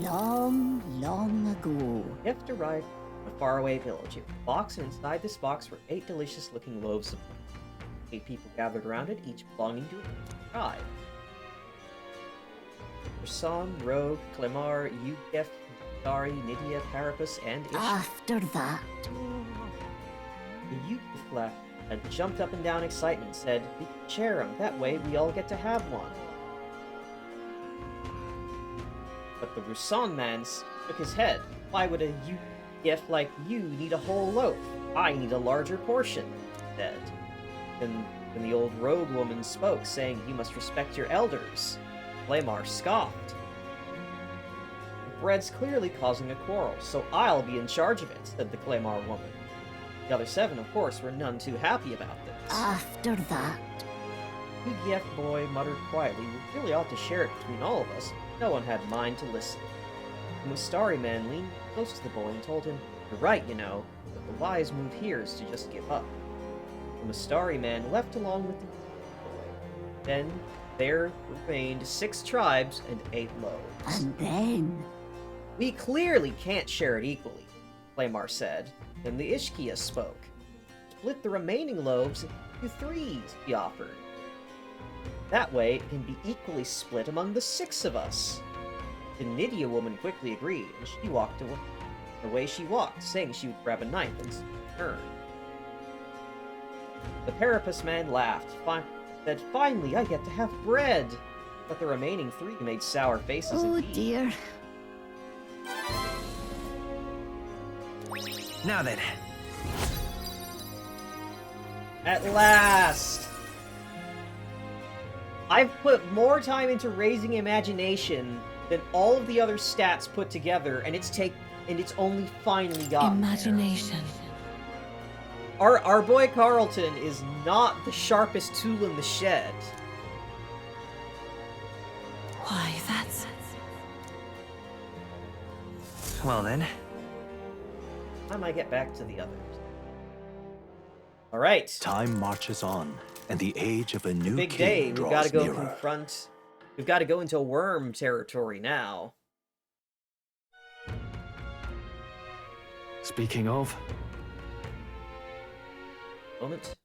[SPEAKER 10] Long, long ago.
[SPEAKER 1] Gift arrived from a faraway village. It was a box, and inside this box were 8 delicious-looking loaves of bread. 8 people gathered around it, each belonging to a tribe. Rasan, Rogue, Clemar, Yugef, Dari, Nydia, Parapus, and Ish.
[SPEAKER 10] After that,
[SPEAKER 1] The Yugef had jumped up and down in excitement and said, "We can share 'em. That way we all get to have one." But the Rusan man shook his head. "Why would a Yugef like you need a whole loaf? I need a larger portion," he said. Then the old rogue woman spoke, saying, "You must respect your elders." Clemar scoffed. "The bread's clearly causing a quarrel, so I'll be in charge of it," said the Clemar woman. The other 7, of course, were none too happy about this.
[SPEAKER 10] after that,
[SPEAKER 1] The Yef boy muttered quietly, "We really ought to share it between all of us." No one had mind to listen. The Mustari man leaned close to the boy and told him, "You're right, you know, but the wise move here is to just give up." The Mustari man left along with the boy. Then there remained 6 tribes and 8 loaves.
[SPEAKER 10] and then,
[SPEAKER 1] "We clearly can't share it equally," Clemar said. Then the Ishkia spoke. "Split the remaining loaves into 3s, he offered. That way it can be equally split among the 6 of us." The Nydia woman quickly agreed, and she walked away. Away she walked, saying she would grab a knife and return. The Parapus man laughed, said, "Finally, I get to have bread!" But the remaining 3 made sour faces
[SPEAKER 10] oh
[SPEAKER 1] indeed.
[SPEAKER 10] dear,
[SPEAKER 8] Now then.
[SPEAKER 1] At last! I've put more time into raising imagination than all of the other stats put together, and it's only finally gotten there.
[SPEAKER 7] Imagination.
[SPEAKER 1] Our boy Carlton is not the sharpest tool in the shed.
[SPEAKER 7] Why, that's...
[SPEAKER 8] Well then.
[SPEAKER 1] Time I get back to the others. Alright.
[SPEAKER 6] Time marches on, and the age of a new
[SPEAKER 1] Big
[SPEAKER 6] king
[SPEAKER 1] day. We've
[SPEAKER 6] draws
[SPEAKER 1] got to go
[SPEAKER 6] nearer.
[SPEAKER 1] confront... We've got to go into worm territory now.
[SPEAKER 9] Speaking of,
[SPEAKER 1] Moment.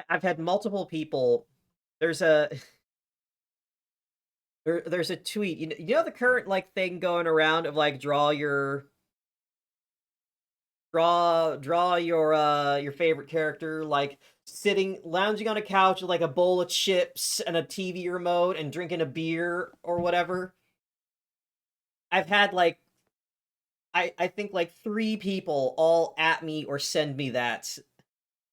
[SPEAKER 1] I've had multiple people. There's a there's a tweet. You know the current like thing going around of like draw your favorite character like sitting lounging on a couch with like a bowl of chips and a TV remote and drinking a beer or whatever. I've had like I think like 3 people all at me or send me that.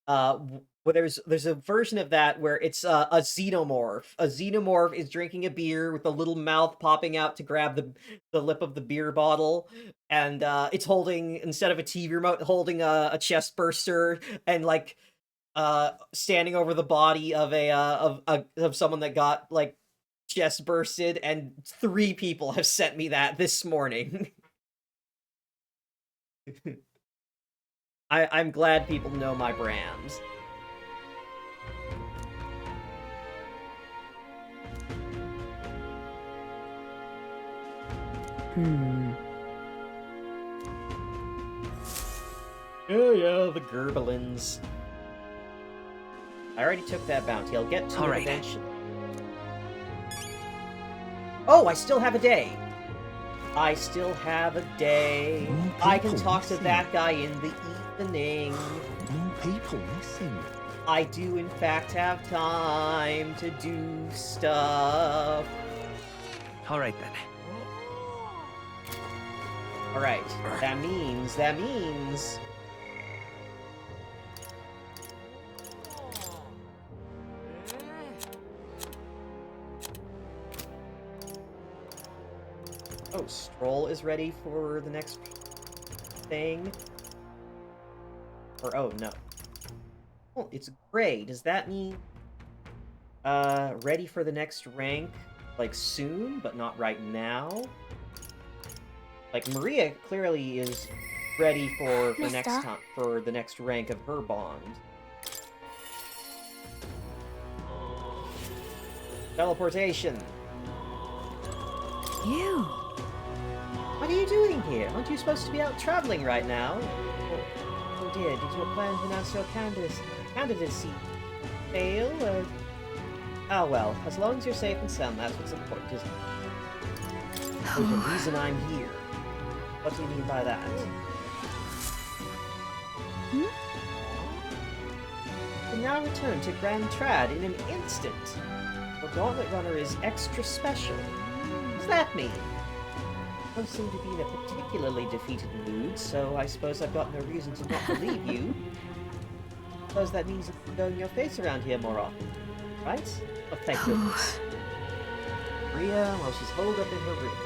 [SPEAKER 1] Well, there's a version of that where it's a xenomorph. A xenomorph is drinking a beer with a little mouth popping out to grab the lip of the beer bottle, and it's holding, instead of a TV remote, holding a chest burster and like standing over the body of of someone that got like chest bursted. And 3 people have sent me that this morning. I'm glad people know my brand. Yeah, the Gerbilins. I already took that bounty. I'll get to
[SPEAKER 8] All
[SPEAKER 1] it
[SPEAKER 8] right.
[SPEAKER 1] eventually. Oh, I still have a day. I still have a day.
[SPEAKER 3] More
[SPEAKER 1] I can
[SPEAKER 3] people
[SPEAKER 1] talk to
[SPEAKER 3] missing.
[SPEAKER 1] that guy in the evening.
[SPEAKER 3] More people missing.
[SPEAKER 1] I do, in fact, have time to do stuff.
[SPEAKER 8] All right then.
[SPEAKER 1] Alright, that means... Oh, Stroll is ready for the next thing. Or, oh, no. Oh, it's gray. Does that mean... ready for the next rank, like, soon, but not right now? Like, Maria clearly is ready for the next time, for the next rank of her bond. Teleportation.
[SPEAKER 5] You.
[SPEAKER 1] What are you doing here? Aren't you supposed to be out traveling right now? Oh dear, did your plan to announce your candidacy fail? Oh well, as long as you're safe and sound, that's what's important, isn't it? There's a reason I'm here. What do you mean by that? You can now return to Grand Trad in an instant. The Gauntlet Runner is extra special. What does that mean? You don't seem to be in a particularly defeated mood, so I suppose I've got no reason to not believe you. I suppose that means you can go in your face around here more often, right? Oh, thank goodness. Maria, while she's holed up in her room,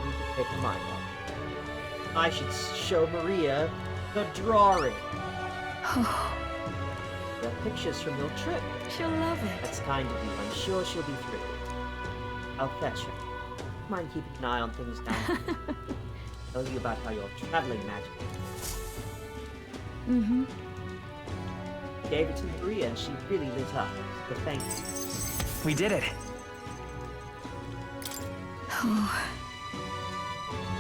[SPEAKER 1] we can take her mind off. I should show Maria the drawing. The pictures from your trip.
[SPEAKER 5] She'll love it.
[SPEAKER 1] That's kind of you. I'm sure she'll be thrilled. I'll fetch her. Mind keeping an eye on things down here. Tell you about how your traveling magic is.
[SPEAKER 5] Mm-hmm.
[SPEAKER 1] Gave it to Maria and she really lit up. So thank you.
[SPEAKER 8] We did it.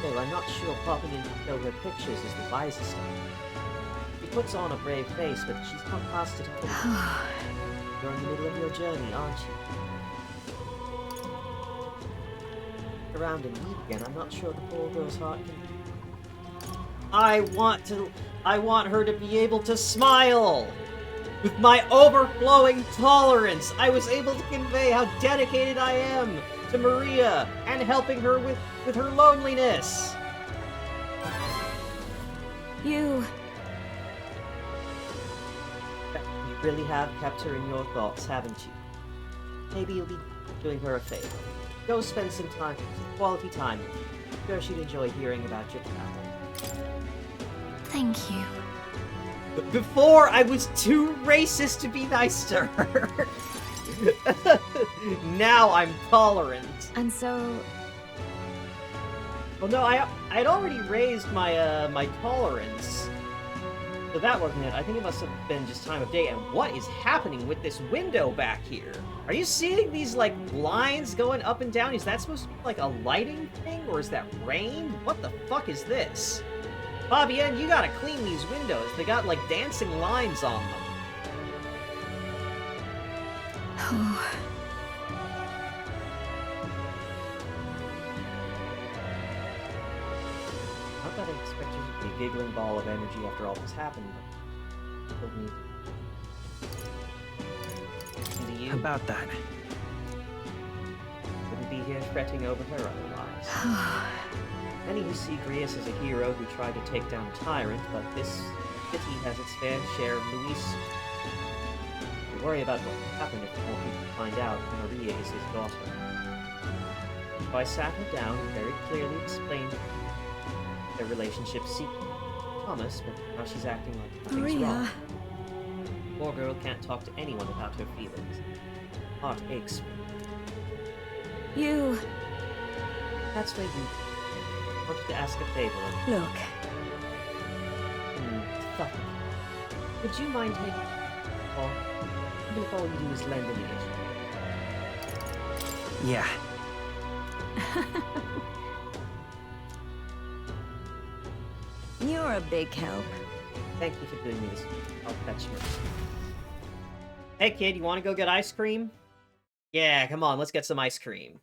[SPEAKER 1] Well, I'm not sure popping in to show her pictures is the wisest thing. She puts on a brave face, but she's not past it all. You're in the middle of your journey, aren't you? Around and meet again, I'm not sure the poor girl's heart can... I want her to be able to smile! With my overflowing tolerance, I was able to convey how dedicated I am to Maria and helping her with her loneliness.
[SPEAKER 5] You.
[SPEAKER 1] You really have kept her in your thoughts, haven't you? Maybe you'll be doing her a favor. Go spend some quality time with her. I'm sure she'd enjoy hearing about your travel.
[SPEAKER 5] Thank you.
[SPEAKER 1] But before, I was too racist to be nice to her. Now I'm tolerant.
[SPEAKER 5] And so...
[SPEAKER 1] Well, no, I'd already raised my my tolerance, so that wasn't it. I think it must have been just time of day. And what is happening with this window back here? Are you seeing these like lines going up and down? Is that supposed to be like a lighting thing, or is that rain? What the fuck is this? Fabienne, you gotta clean these windows. They got like dancing lines on them. Not that I expect you to be a giggling ball of energy after all this happened, but... And to you,
[SPEAKER 8] About that.
[SPEAKER 1] wouldn't be here fretting over her otherwise. Many who see Grius as a hero who tried to take down a tyrant, but this city has its fair share of Luis. We worry about what will happen if more people find out Maria is his daughter. So I sat her down and very clearly explained their relationship secret. Promise, but now she's acting like nothing's
[SPEAKER 5] Maria.
[SPEAKER 1] wrong. The poor girl can't talk to anyone about her feelings. Heart aches for her.
[SPEAKER 5] You.
[SPEAKER 1] That's where you... I wanted to ask a favor.
[SPEAKER 5] Look.
[SPEAKER 1] Fuck it. Would you mind taking... Or even if all you do is lend an ear?
[SPEAKER 8] Yeah.
[SPEAKER 5] You're a big help.
[SPEAKER 1] Thank you for doing this. I'll fetch her. Hey kid, you want to go get ice cream? Yeah, come on, let's get some ice cream.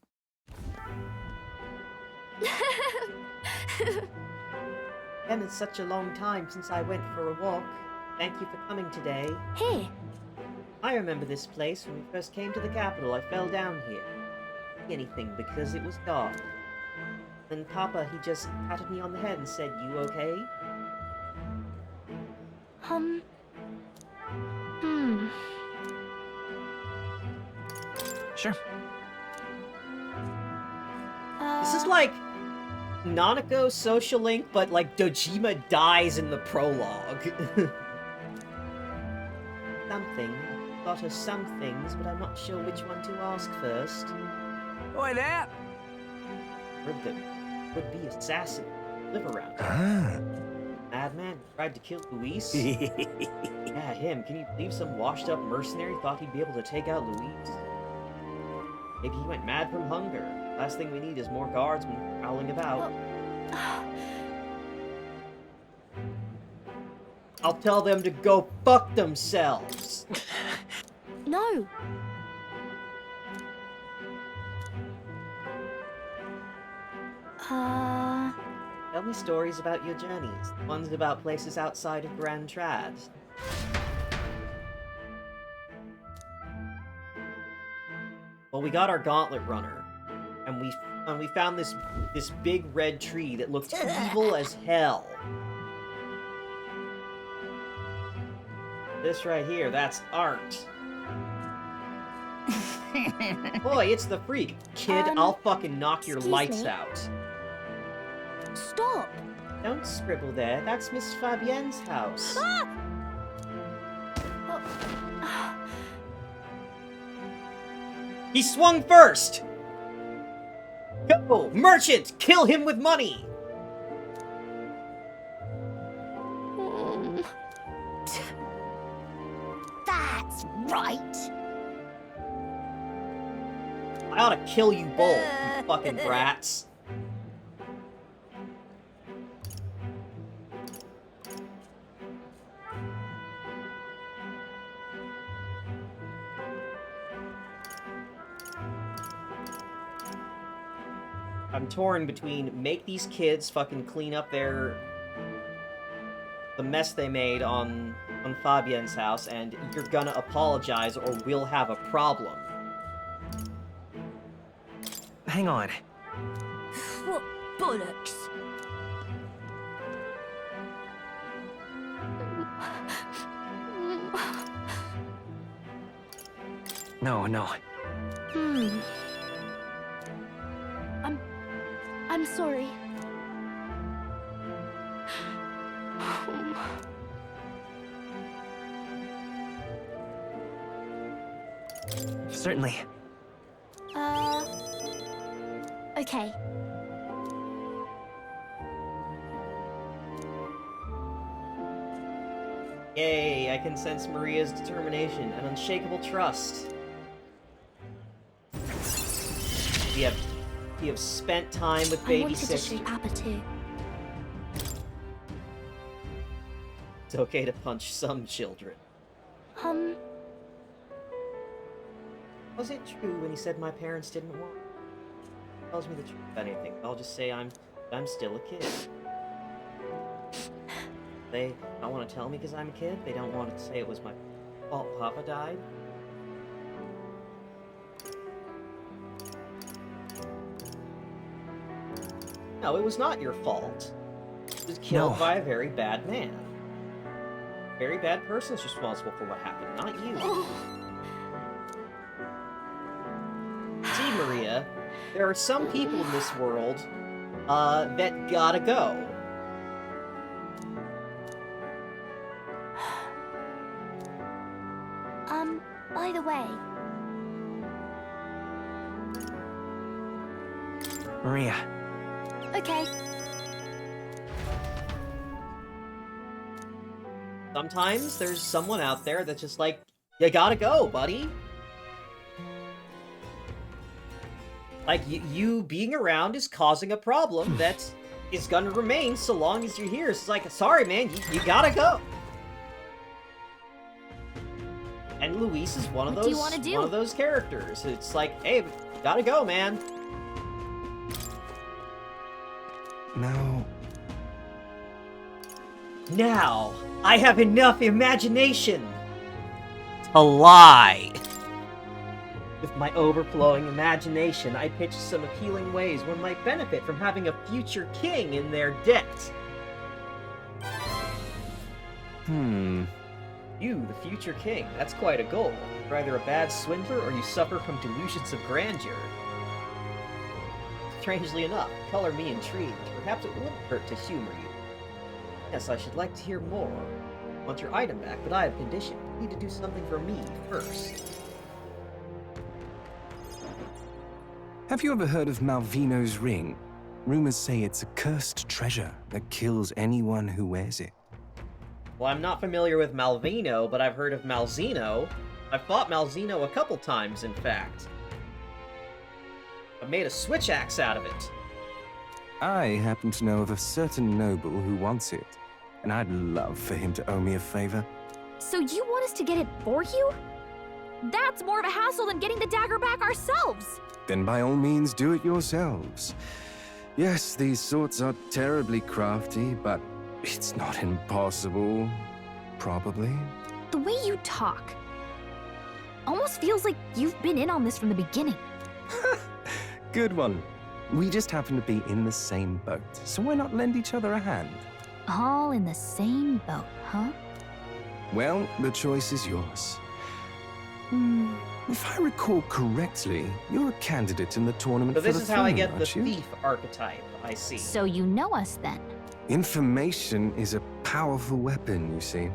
[SPEAKER 1] And it's such a long time since I went for a walk. Thank you for coming today.
[SPEAKER 5] Hey,
[SPEAKER 1] I remember this place when we first came to the capital. I fell down here. Anything because it was dark. Then Papa, he just patted me on the head and said, "You okay?"
[SPEAKER 8] Sure.
[SPEAKER 1] This is like Nanako Social Link, but like Dojima dies in the prologue. Something. Thought of some things, but I'm not sure which one to ask first.
[SPEAKER 8] Oi there!
[SPEAKER 1] Heard that would-be assassin live around here.
[SPEAKER 9] Ah.
[SPEAKER 1] Madman tried to kill Luis. Yeah, him. Can you believe some washed-up mercenary thought he'd be able to take out Luis? Maybe he went mad from hunger. Last thing we need is more guardsmen prowling about. I'll tell them to go fuck themselves.
[SPEAKER 5] no.
[SPEAKER 1] Tell me stories about your journeys. Ones about places outside of Grand Trad. Well, we got our gauntlet runner, and we found this big red tree that looked evil as hell. This right here, that's art. Boy, it's the freak. Kid, I'll fucking knock your lights out.
[SPEAKER 5] Stop!
[SPEAKER 1] Don't scribble there. That's Miss Fabienne's house. He swung first! Go! Merchant! Kill him with money!
[SPEAKER 10] That's right.
[SPEAKER 1] I ought to kill you both, you fucking brats. I'm torn between make these kids fucking clean up the mess they made on Fabienne's house, and you're gonna apologize or we'll have a problem.
[SPEAKER 8] Hang on.
[SPEAKER 5] What bollocks?
[SPEAKER 8] No.
[SPEAKER 5] I'm sorry.
[SPEAKER 8] Certainly.
[SPEAKER 5] Okay.
[SPEAKER 1] Yay, I can sense Maria's determination and unshakable trust. We have spent time with baby
[SPEAKER 5] I wanted to
[SPEAKER 1] sister.
[SPEAKER 5] show Papa too.
[SPEAKER 1] It's okay to punch some children. Was it true when he said my parents didn't want me? He tells me the truth about anything. I'll just say I'm still a kid. They don't want to tell me because I'm a kid. They don't want to say it was my fault Papa died. No, it was not your fault. He was killed by a very bad man. A very bad person is responsible for what happened, not you. See, Maria, there are some people in this world that gotta go.
[SPEAKER 5] By the way,
[SPEAKER 8] Maria.
[SPEAKER 5] okay.
[SPEAKER 1] Sometimes there's someone out there that's just like, you gotta go, buddy. Like, you being around is causing a problem that is gonna remain so long as you're here. It's like, sorry, man, you gotta go. And Luis is one of
[SPEAKER 5] What do you wanna do?
[SPEAKER 1] those characters. It's like, hey, gotta go, man.
[SPEAKER 9] Now,
[SPEAKER 1] Now, I have enough imagination to lie. With my overflowing imagination, I pitched some appealing ways one might benefit from having a future king in their debt. You, the future king, that's quite a goal. You're either a bad swindler or you suffer from delusions of grandeur. Strangely enough, color me intrigued. Perhaps it wouldn't hurt to humor you. Yes, I should like to hear more. I want your item back, but I have a condition. You need to do something for me first.
[SPEAKER 8] Have you ever heard of Malvino's ring? Rumors say it's a cursed treasure that kills anyone who wears it.
[SPEAKER 1] Well, I'm not familiar with Malvino, but I've heard of Malzeno. I've fought Malzeno a couple times, in fact. I've made a switch axe out of it.
[SPEAKER 8] I happen to know of a certain noble who wants it, and I'd love for him to owe me a favor.
[SPEAKER 5] So you want us to get it for you? That's more of a hassle than getting the dagger back ourselves.
[SPEAKER 8] Then by all means do it yourselves. Yes, these swords are terribly crafty, but it's not impossible. Probably.
[SPEAKER 5] The way you talk almost feels like you've been in on this from the beginning.
[SPEAKER 8] Good one. We just happen to be in the same boat, so why not lend each other a hand?
[SPEAKER 5] All in the same boat, huh?
[SPEAKER 8] Well, the choice is yours. If I recall correctly, you're a candidate in the tournament
[SPEAKER 1] So
[SPEAKER 8] for
[SPEAKER 1] this
[SPEAKER 8] the
[SPEAKER 1] is how I
[SPEAKER 8] throne,
[SPEAKER 1] get the
[SPEAKER 8] aren't you?
[SPEAKER 1] thief archetype, I see.
[SPEAKER 5] So you know us then.
[SPEAKER 8] Information is a powerful weapon, you see.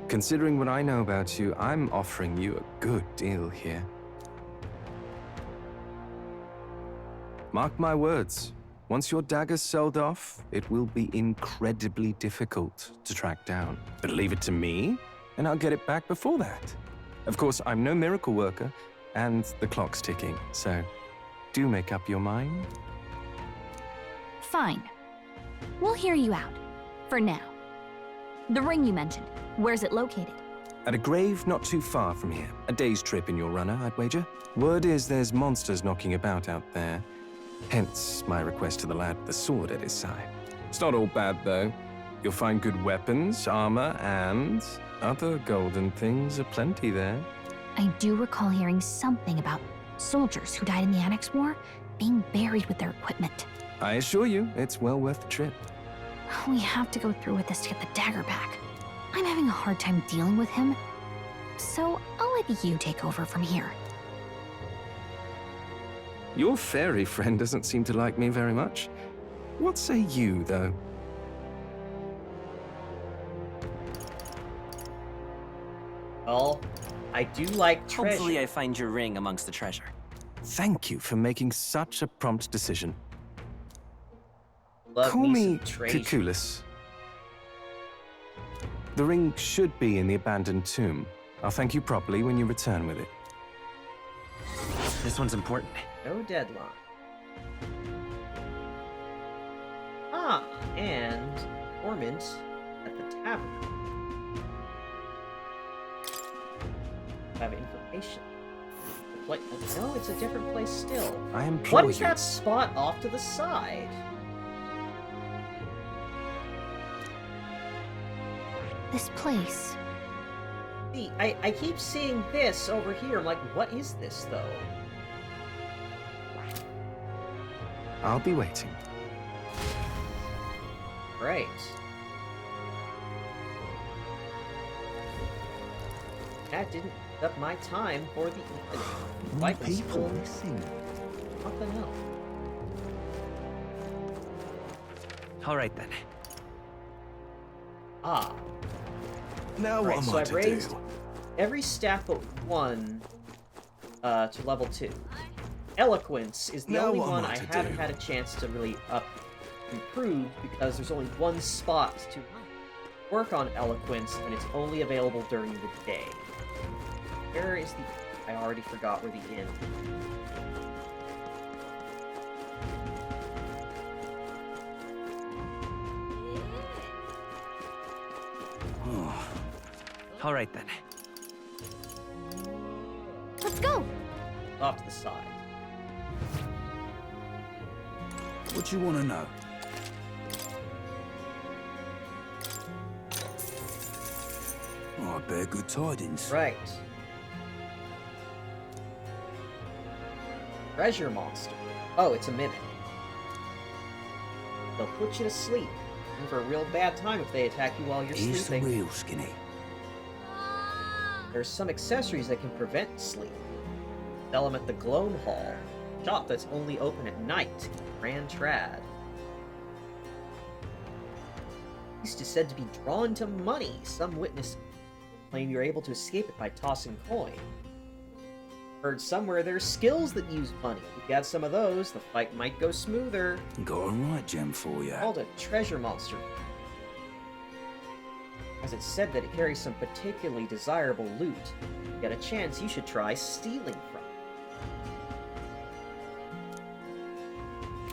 [SPEAKER 8] Considering what I know about you, I'm offering you a good deal here. Mark my words, once your dagger's sold off, it will be incredibly difficult to track down. But leave it to me, and I'll get it back before that. Of course, I'm no miracle worker, and the clock's ticking, so do make up your mind.
[SPEAKER 5] Fine. We'll hear you out. For now. The ring you mentioned, where's it located?
[SPEAKER 8] At a grave not too far from here. A day's trip in your runner, I'd wager. Word is there's monsters knocking about out there. Hence my request to the lad with the sword at his side. It's not all bad, though. You'll find good weapons, armor, and other golden things aplenty there.
[SPEAKER 5] I do recall hearing something about soldiers who died in the Annex War being buried with their equipment.
[SPEAKER 8] I assure you, it's well worth the trip.
[SPEAKER 5] We have to go through with this to get the dagger back. I'm having a hard time dealing with him, so I'll let you take over from here.
[SPEAKER 8] Your fairy friend doesn't seem to like me very much. What say you, though?
[SPEAKER 1] Well, I do like treasure.
[SPEAKER 11] Hopefully I find your ring amongst the treasure.
[SPEAKER 8] Thank you for making such a prompt decision.
[SPEAKER 1] Love
[SPEAKER 8] Call me
[SPEAKER 1] some treasure.
[SPEAKER 8] Cuculus. The ring should be in the abandoned tomb. I'll thank you properly when you return with it.
[SPEAKER 11] This one's important.
[SPEAKER 1] No deadline. Ah, and ornament at the tavern. I have information. No, it's a different place still.
[SPEAKER 8] I implore
[SPEAKER 1] What is
[SPEAKER 8] you.
[SPEAKER 1] that spot off to the side?
[SPEAKER 5] This place.
[SPEAKER 1] See, I keep seeing this over here. I'm like, what is this, though?
[SPEAKER 8] I'll be waiting.
[SPEAKER 1] Great. That didn't eat up my time for the evening. Life is full.
[SPEAKER 8] missing.
[SPEAKER 1] Nothing else.
[SPEAKER 11] All right then.
[SPEAKER 1] Ah.
[SPEAKER 9] Now
[SPEAKER 1] Right,
[SPEAKER 9] what am
[SPEAKER 1] so
[SPEAKER 9] I
[SPEAKER 1] I've
[SPEAKER 9] to
[SPEAKER 1] raised
[SPEAKER 9] do?
[SPEAKER 1] every staff but one to level 2. Eloquence is the
[SPEAKER 9] Now
[SPEAKER 1] only
[SPEAKER 9] what am
[SPEAKER 1] one
[SPEAKER 9] I
[SPEAKER 1] I
[SPEAKER 9] to
[SPEAKER 1] haven't
[SPEAKER 9] do?
[SPEAKER 1] had a chance to really improve because there's only one spot to work on eloquence and it's only available during the day. Where is the... I already forgot where the inn.
[SPEAKER 11] All right then.
[SPEAKER 5] Let's go!
[SPEAKER 1] Off to the side.
[SPEAKER 9] What do you want to know? Oh, I bear good tidings.
[SPEAKER 1] Right. Treasure monster. Oh, it's a mimic. They'll put you to sleep. In for a real bad time if they attack you while you're
[SPEAKER 9] Here's the
[SPEAKER 1] sleeping.
[SPEAKER 9] real skinny.
[SPEAKER 1] There's some accessories that can prevent sleep. Sell them at the Gloam Hall, shop that's only open at night. Grand Trad. Beast is said to be drawn to money. Some witnesses claim you're able to escape it by tossing coin. Heard somewhere there's skills that use money. If you got some of those, the fight might go smoother.
[SPEAKER 9] Got a right gem for you.
[SPEAKER 1] Called a treasure monster. As it's said that it carries some particularly desirable loot. If you get a chance, you should try stealing from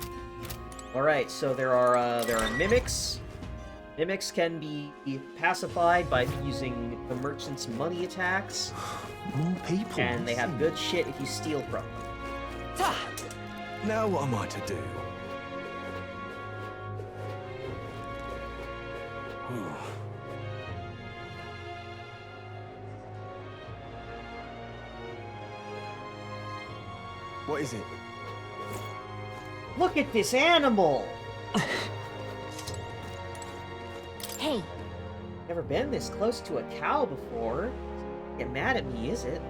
[SPEAKER 1] it. Alright, so there are mimics. Mimics can be pacified by using the merchant's money attacks.
[SPEAKER 9] More people.
[SPEAKER 1] And they have good shit if you steal from them.
[SPEAKER 9] Now what am I to do?
[SPEAKER 12] What is it?
[SPEAKER 1] Look at this animal!
[SPEAKER 5] Hey,
[SPEAKER 1] Never been this close to a cow before. Get mad at me, is it?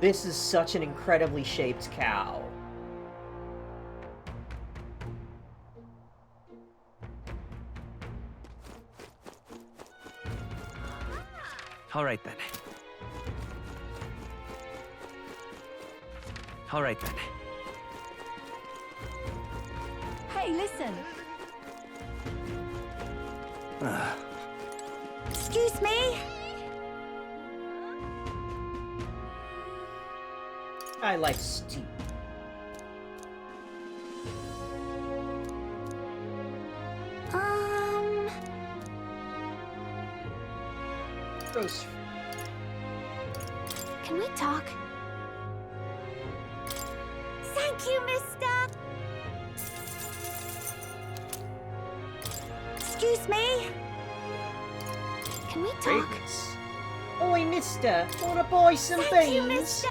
[SPEAKER 1] This is such an incredibly shaped cow.
[SPEAKER 11] All right then. All right then.
[SPEAKER 4] Hey, listen.
[SPEAKER 10] Excuse me?
[SPEAKER 1] I like stew. Roast.
[SPEAKER 5] can we talk?
[SPEAKER 10] Thank you, mister. Excuse me?
[SPEAKER 5] Can we talk?
[SPEAKER 1] Greatness. Oi, mister, wanna buy some
[SPEAKER 10] Thank you,
[SPEAKER 1] beans?
[SPEAKER 10] mister.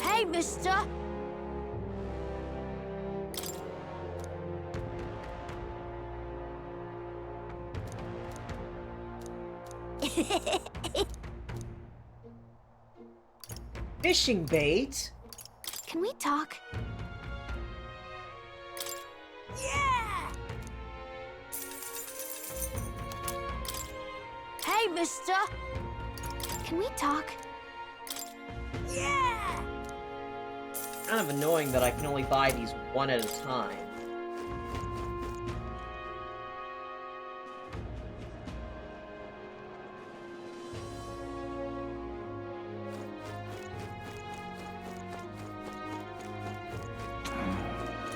[SPEAKER 10] Hey, mister.
[SPEAKER 1] Fishing bait?
[SPEAKER 5] Can we talk?
[SPEAKER 10] Yeah! Hey, mister.
[SPEAKER 5] Can we talk?
[SPEAKER 10] Yeah!
[SPEAKER 1] Kind of annoying that I can only buy these one at a time.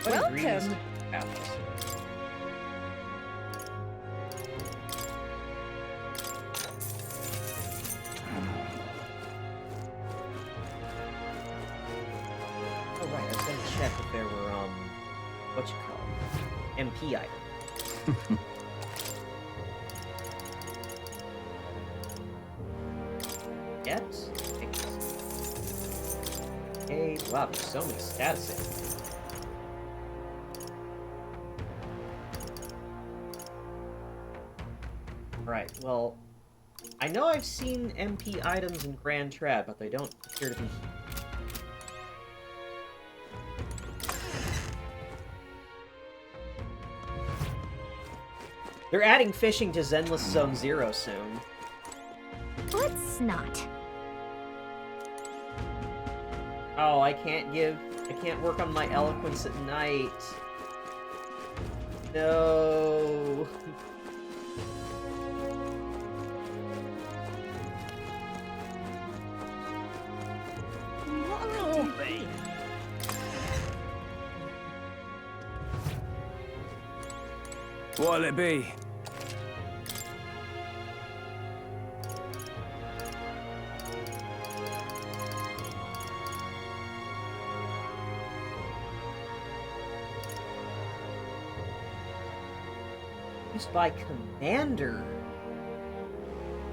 [SPEAKER 1] What ingredients
[SPEAKER 4] Welcome.
[SPEAKER 1] do you have? Oh right, I was gonna check if there were what you call them? MP items. Yet? Hey, wow, there's so many statuses. Right, well, I know I've seen MP items in Grand Trad, but they don't appear to be here. They're adding fishing to Zenless Zone 0 soon.
[SPEAKER 5] Let's not.
[SPEAKER 1] Oh, I can't work on my eloquence at night. No.
[SPEAKER 10] What am I doing?
[SPEAKER 8] What'll it be?
[SPEAKER 1] Used by Commander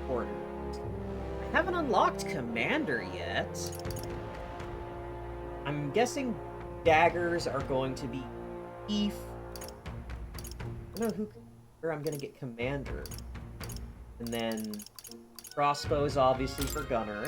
[SPEAKER 1] orders. I haven't unlocked Commander yet. I'm guessing daggers are going to be Thief. I don't know where I'm gonna get Commander. And then crossbows obviously for Gunner.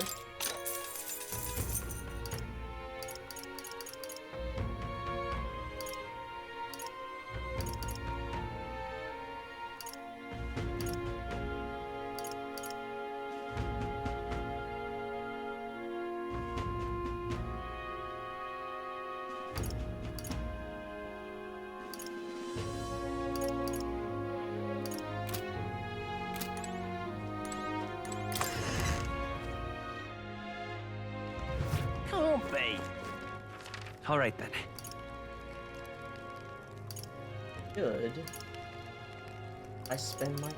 [SPEAKER 11] Can't be. All right then.
[SPEAKER 1] Should I spend my...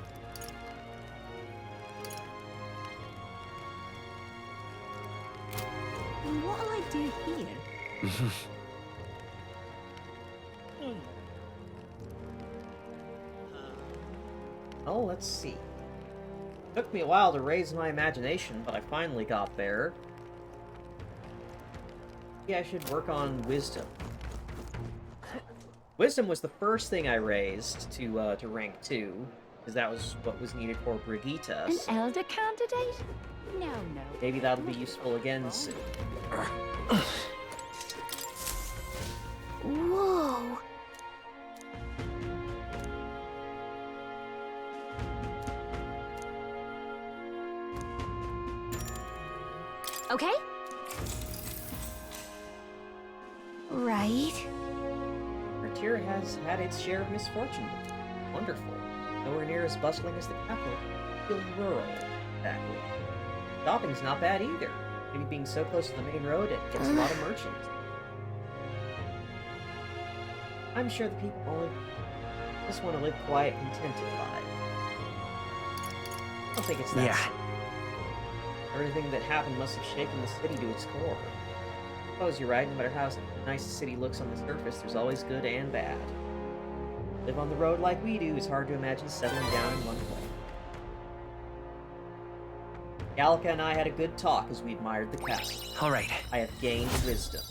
[SPEAKER 4] What'll I do here?
[SPEAKER 1] Oh, let's see. Took me a while to raise my imagination, but I finally got there. Yeah, I should work on wisdom. Wisdom was the first thing I raised to rank 2, because that was what was needed for Brigitte.
[SPEAKER 4] An elder candidate? No.
[SPEAKER 1] Maybe that'll be useful again soon.
[SPEAKER 5] Whoa. Okay. Right.
[SPEAKER 1] Martyr has had its share of misfortune. Wonderful. Nowhere near as bustling as the capital. Feel rural, exactly. Shopping's not bad either. Maybe being so close to the main road, it gets a lot of merchants. I'm sure the people only just want to live quiet, contented lives. I don't think it's that simple. Everything that happened must have shaken the city to its core. I suppose you're right, no matter how nice the city looks on the surface, there's always good and bad. Live on the road like we do, it's hard to imagine settling down in one place. Galka and I had a good talk as we admired the castle.
[SPEAKER 11] All right.
[SPEAKER 1] I have gained wisdom.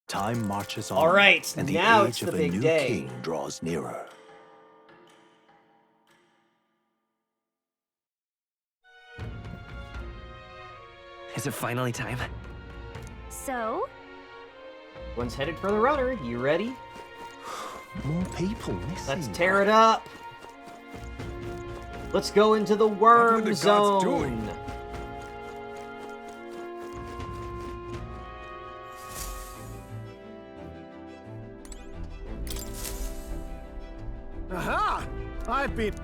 [SPEAKER 6] Time marches on.
[SPEAKER 1] All right,
[SPEAKER 6] and the
[SPEAKER 1] now
[SPEAKER 6] age
[SPEAKER 1] it's the
[SPEAKER 6] of a
[SPEAKER 1] big
[SPEAKER 6] new
[SPEAKER 1] day.
[SPEAKER 6] king draws nearer.
[SPEAKER 11] Is it finally time?
[SPEAKER 4] So?
[SPEAKER 1] Everyone's headed for the runner. You ready?
[SPEAKER 9] More people missing.
[SPEAKER 1] Let's tear it up. Let's go into the worm
[SPEAKER 9] the gods
[SPEAKER 1] zone.
[SPEAKER 9] doing?
[SPEAKER 3] Aha! I've been...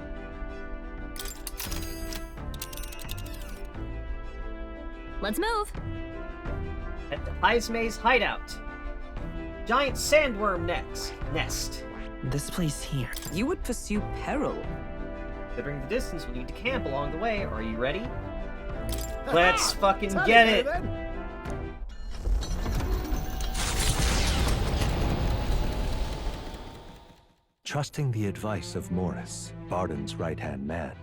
[SPEAKER 5] Let's move.
[SPEAKER 1] At the Heismay's hideout. Giant sandworm nest.
[SPEAKER 11] This place here.
[SPEAKER 7] You would pursue peril.
[SPEAKER 1] Considering the distance, we need to camp along the way. Are you ready? Let's fucking
[SPEAKER 3] Tally
[SPEAKER 1] get
[SPEAKER 3] ho,
[SPEAKER 1] it.
[SPEAKER 3] then.
[SPEAKER 6] Trusting the advice of Morris, Barden's right-hand man,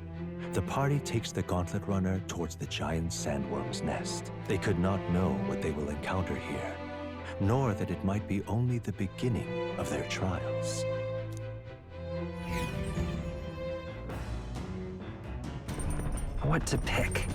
[SPEAKER 6] the party takes the gauntlet runner towards the giant sandworm's nest. They could not know what they will encounter here, nor that it might be only the beginning of their trials.
[SPEAKER 11] What to pick?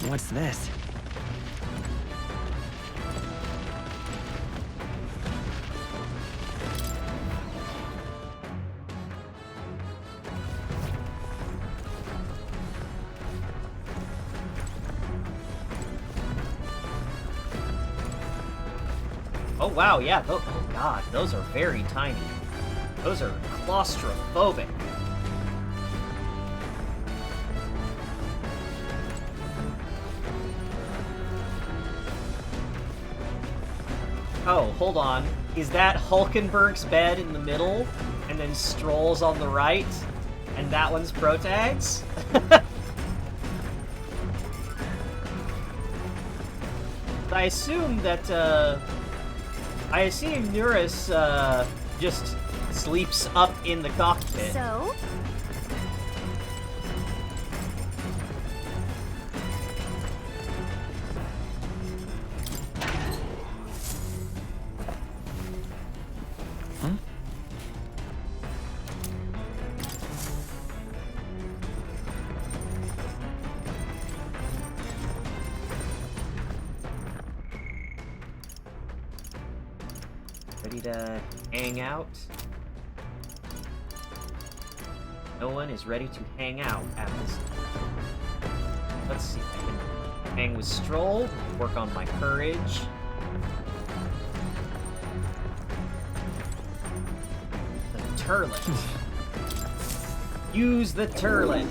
[SPEAKER 11] What's this?
[SPEAKER 1] Oh wow, yeah. Oh god, those are very tiny. Those are claustrophobic. Oh, hold on. Is that Hulkenberg's bed in the middle, and then Stroll's on the right, and that one's Protags? I assume that, I assume Nuris, just sleeps up in the cockpit.
[SPEAKER 4] So?
[SPEAKER 1] Ready to hang out? No one is ready to hang out at this time. Let's see if I can hang with Stroll, work on my courage. The turlet. Use the turlet.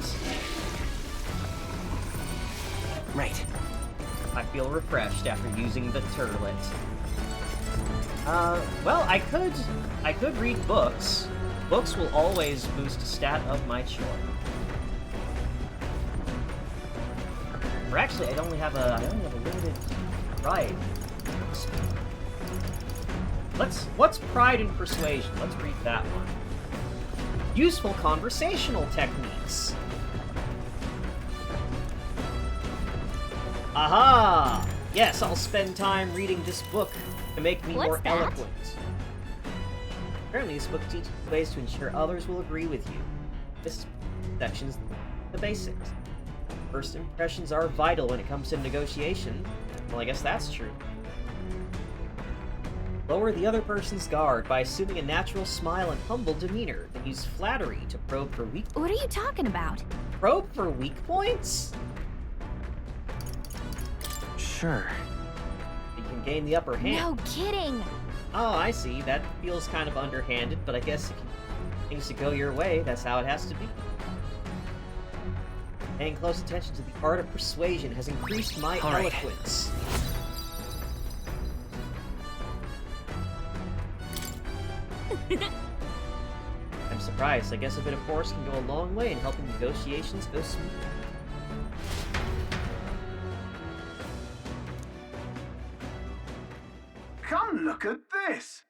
[SPEAKER 11] Right.
[SPEAKER 1] I feel refreshed after using the turlet. Well, I could read books. Books will always boost a stat of my choice. Or actually, I only have a limited pride. What's pride and persuasion? Let's read that one. Useful conversational techniques. Aha! Yes, I'll spend time reading this book to make me more eloquent. Apparently, this book teaches ways to ensure others will agree with you. This section's the basics. First impressions are vital when it comes to negotiation. Well, I guess that's true. Lower the other person's guard by assuming a natural smile and humble demeanor, then use flattery to probe for weak points.
[SPEAKER 5] What are you talking about?
[SPEAKER 1] Probe for weak points?
[SPEAKER 11] Sure.
[SPEAKER 1] You can gain the upper hand.
[SPEAKER 5] No kidding!
[SPEAKER 1] Oh, I see. That feels kind of underhanded, but I guess if things to go your way, that's how it has to be. Paying close attention to the art of persuasion has increased my eloquence. I'm surprised. I guess a bit of force can go a long way in helping negotiations go smoothly.
[SPEAKER 2] Come look at this!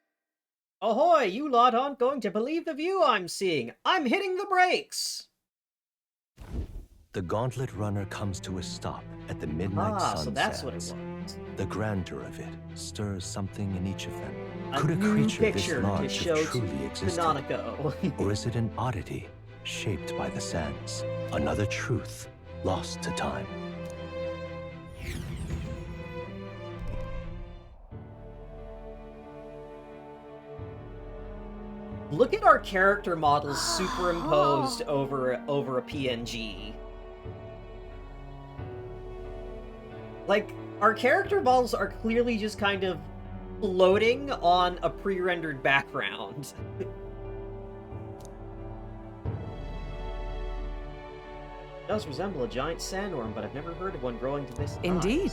[SPEAKER 1] Ahoy! You lot aren't going to believe the view I'm seeing! I'm hitting the brakes!
[SPEAKER 6] The gauntlet runner comes to a stop at the midnight sun
[SPEAKER 1] so that's what it
[SPEAKER 6] sands.
[SPEAKER 1] was.
[SPEAKER 6] The grandeur of it stirs something in each of them.
[SPEAKER 1] A
[SPEAKER 6] Could a
[SPEAKER 1] new
[SPEAKER 6] creature this
[SPEAKER 1] picture to
[SPEAKER 6] large
[SPEAKER 1] show
[SPEAKER 6] have
[SPEAKER 1] to
[SPEAKER 6] truly existed?
[SPEAKER 1] Canonico.
[SPEAKER 6] Or is it an oddity shaped by the sands? Another truth lost to time.
[SPEAKER 1] Look at our character models superimposed over a PNG. Like, our character models are clearly just kind of floating on a pre-rendered background. It does resemble a giant sandworm, but I've never heard of one growing to this size.
[SPEAKER 7] Indeed.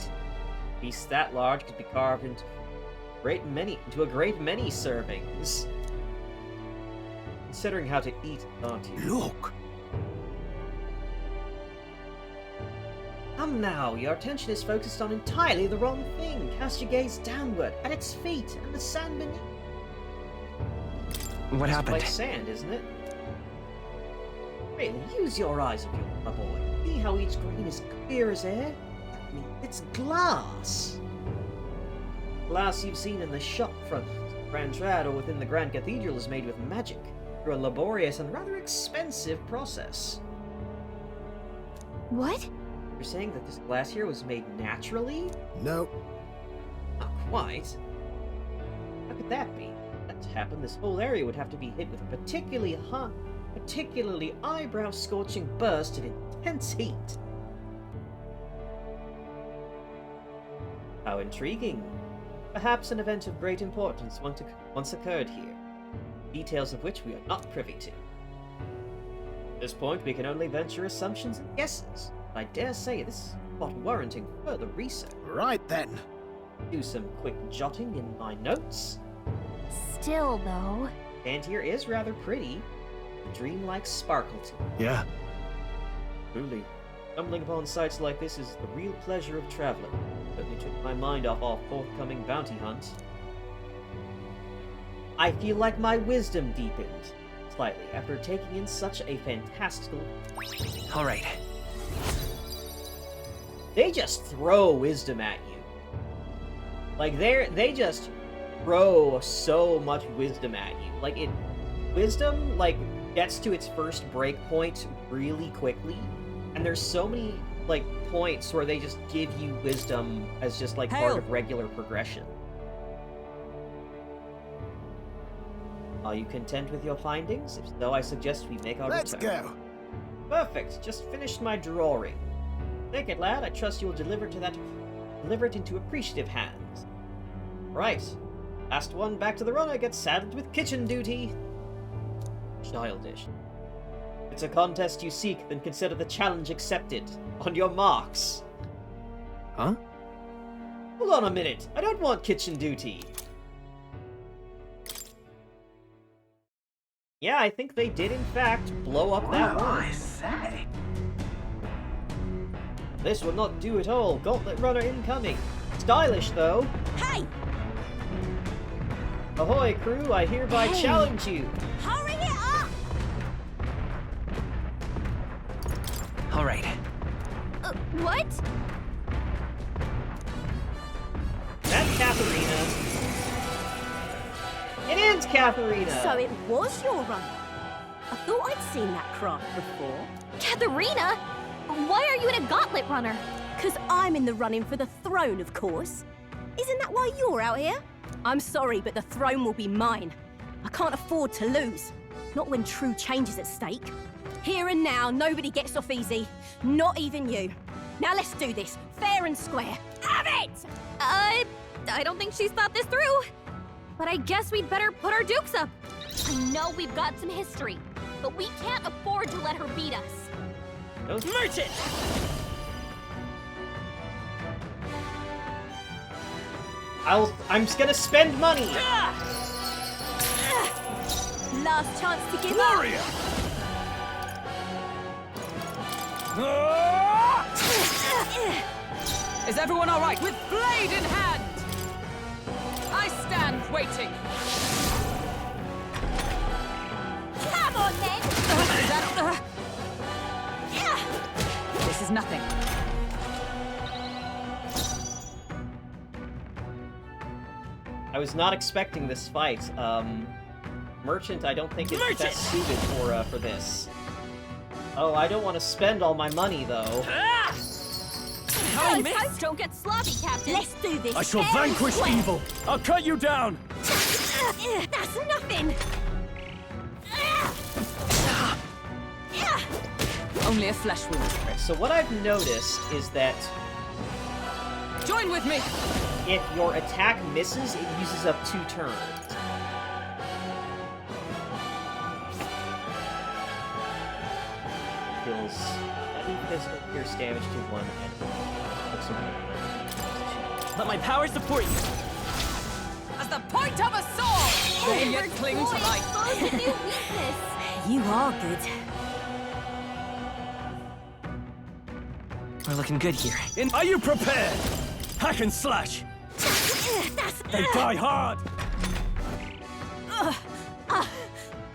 [SPEAKER 1] Beasts that large could be carved into a great many servings. Considering how to eat, aren't you?
[SPEAKER 3] Look!
[SPEAKER 1] Come now, your attention is focused on entirely the wrong thing. Cast your gaze downward, at its feet, and the sand beneath.
[SPEAKER 11] What happened?
[SPEAKER 1] It's like sand, isn't it? Really, use your eyes of yours, my boy. See how each grain is clear as air? I mean, it's glass. Glass you've seen in the shop front Grand Trad or within the Grand Cathedral is made with magic, through a laborious and rather expensive process.
[SPEAKER 5] What?
[SPEAKER 1] You're saying that this glass here was made naturally?
[SPEAKER 3] No.
[SPEAKER 1] Not quite. How could that be? For that to happen, this whole area would have to be hit with a particularly eyebrow-scorching burst of intense heat. How intriguing. Perhaps an event of great importance once occurred here, details of which we are not privy to. At this point, we can only venture assumptions and guesses. I dare say this is not warranting further research.
[SPEAKER 3] Right then.
[SPEAKER 1] Do some quick jotting in my notes.
[SPEAKER 4] Still, though.
[SPEAKER 1] And here is rather pretty. Dreamlike sparkle to it.
[SPEAKER 3] Yeah.
[SPEAKER 1] Truly, stumbling upon sights like this is the real pleasure of traveling. Certainly took my mind off our forthcoming bounty hunt. I feel like my wisdom deepened slightly after taking in such a fantastical...
[SPEAKER 11] All right.
[SPEAKER 1] They just throw wisdom at you. Like, they just throw so much wisdom at you. Like, wisdom, like, gets to its first break point really quickly, and there's so many, like, points where they just give you wisdom as just, like, part of regular progression. Are you content with your findings? If so, I suggest we make our
[SPEAKER 3] Let's
[SPEAKER 1] return.
[SPEAKER 3] go.
[SPEAKER 1] Perfect. Just finished my drawing. Take it, lad. I trust you will deliver it into appreciative hands. Right. Last one back to the runner gets saddled with kitchen duty. Childish. If it's a contest you seek, then consider the challenge accepted. On your marks.
[SPEAKER 8] Huh?
[SPEAKER 1] Hold on a minute. I don't want kitchen duty. Yeah, I think they did in fact blow up that one.
[SPEAKER 11] I say?
[SPEAKER 1] This will not do at all. Gauntlet runner incoming. Stylish, though.
[SPEAKER 10] Hey!
[SPEAKER 1] Ahoy, crew, I hereby challenge you.
[SPEAKER 10] Hurry it up!
[SPEAKER 11] All right.
[SPEAKER 4] What?
[SPEAKER 1] That's Katharina. It is Katharina!
[SPEAKER 10] So it was your runner. I thought I'd seen that craft before.
[SPEAKER 4] Katharina? Why are you in a gauntlet runner?
[SPEAKER 10] 'Cause I'm in the running for the throne, of course. Isn't that why you're out here? I'm sorry, but the throne will be mine. I can't afford to lose. Not when true change is at stake. Here and now, nobody gets off easy. Not even you. Now let's do this, fair and square. Have it!
[SPEAKER 4] I don't think she's thought this through. But I guess we'd better put our dukes up. I know we've got some history, but we can't afford to let her beat us.
[SPEAKER 1] Merchant! I'm just gonna spend money!
[SPEAKER 10] Last chance to give
[SPEAKER 8] Warrior!
[SPEAKER 12] Is everyone all right? With blade in hand! I stand waiting.
[SPEAKER 10] Come on, then!
[SPEAKER 12] This is nothing.
[SPEAKER 1] I was not expecting this fight. Merchant, I don't think is best suited for this. Oh, I don't want to spend all my money, though.
[SPEAKER 4] Don't get sloppy, Captain.
[SPEAKER 10] Let's do this.
[SPEAKER 9] I shall
[SPEAKER 10] fair and
[SPEAKER 9] vanquish
[SPEAKER 10] square.
[SPEAKER 9] evil. I'll cut you down.
[SPEAKER 10] That's nothing.
[SPEAKER 12] Only a flesh wound.
[SPEAKER 1] Right, so what I've noticed is that
[SPEAKER 12] Join with me.
[SPEAKER 1] if your attack misses, it uses up 2 turns. Deals heavy physical pierce damage to one enemy.
[SPEAKER 11] Let my power support you.
[SPEAKER 12] As the point of a sword, they yet cling to life.
[SPEAKER 4] Expose a new weakness.
[SPEAKER 10] You are good.
[SPEAKER 11] We're looking good here.
[SPEAKER 9] Are you prepared? Hack and slash. They die hard.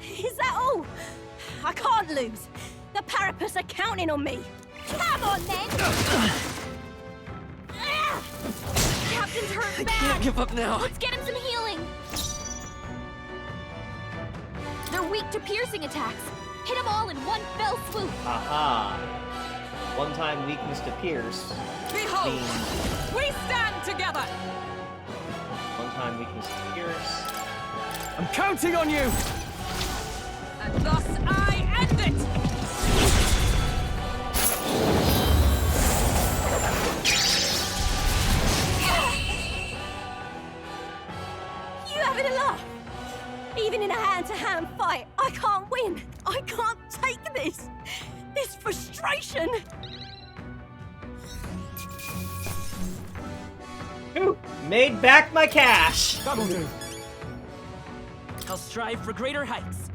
[SPEAKER 10] Is that all? I can't lose. The Parapus are counting on me. Come on, then.
[SPEAKER 4] Captain's hurt
[SPEAKER 11] I
[SPEAKER 4] bad.
[SPEAKER 11] can't give up now.
[SPEAKER 4] Let's get him some healing. They're weak to piercing attacks. Hit them all in one fell swoop.
[SPEAKER 1] Aha. One-time weakness to pierce.
[SPEAKER 12] Behold,
[SPEAKER 1] means
[SPEAKER 12] we stand together.
[SPEAKER 1] one-time weakness to pierce.
[SPEAKER 9] I'm counting on you.
[SPEAKER 12] And thus I end it.
[SPEAKER 10] You having a laugh? Even in a hand-to-hand fight, I can't win. I can't take this. This frustration.
[SPEAKER 1] Who Woo! Made back my cash!
[SPEAKER 9] That'll do.
[SPEAKER 11] I'll strive for greater heights.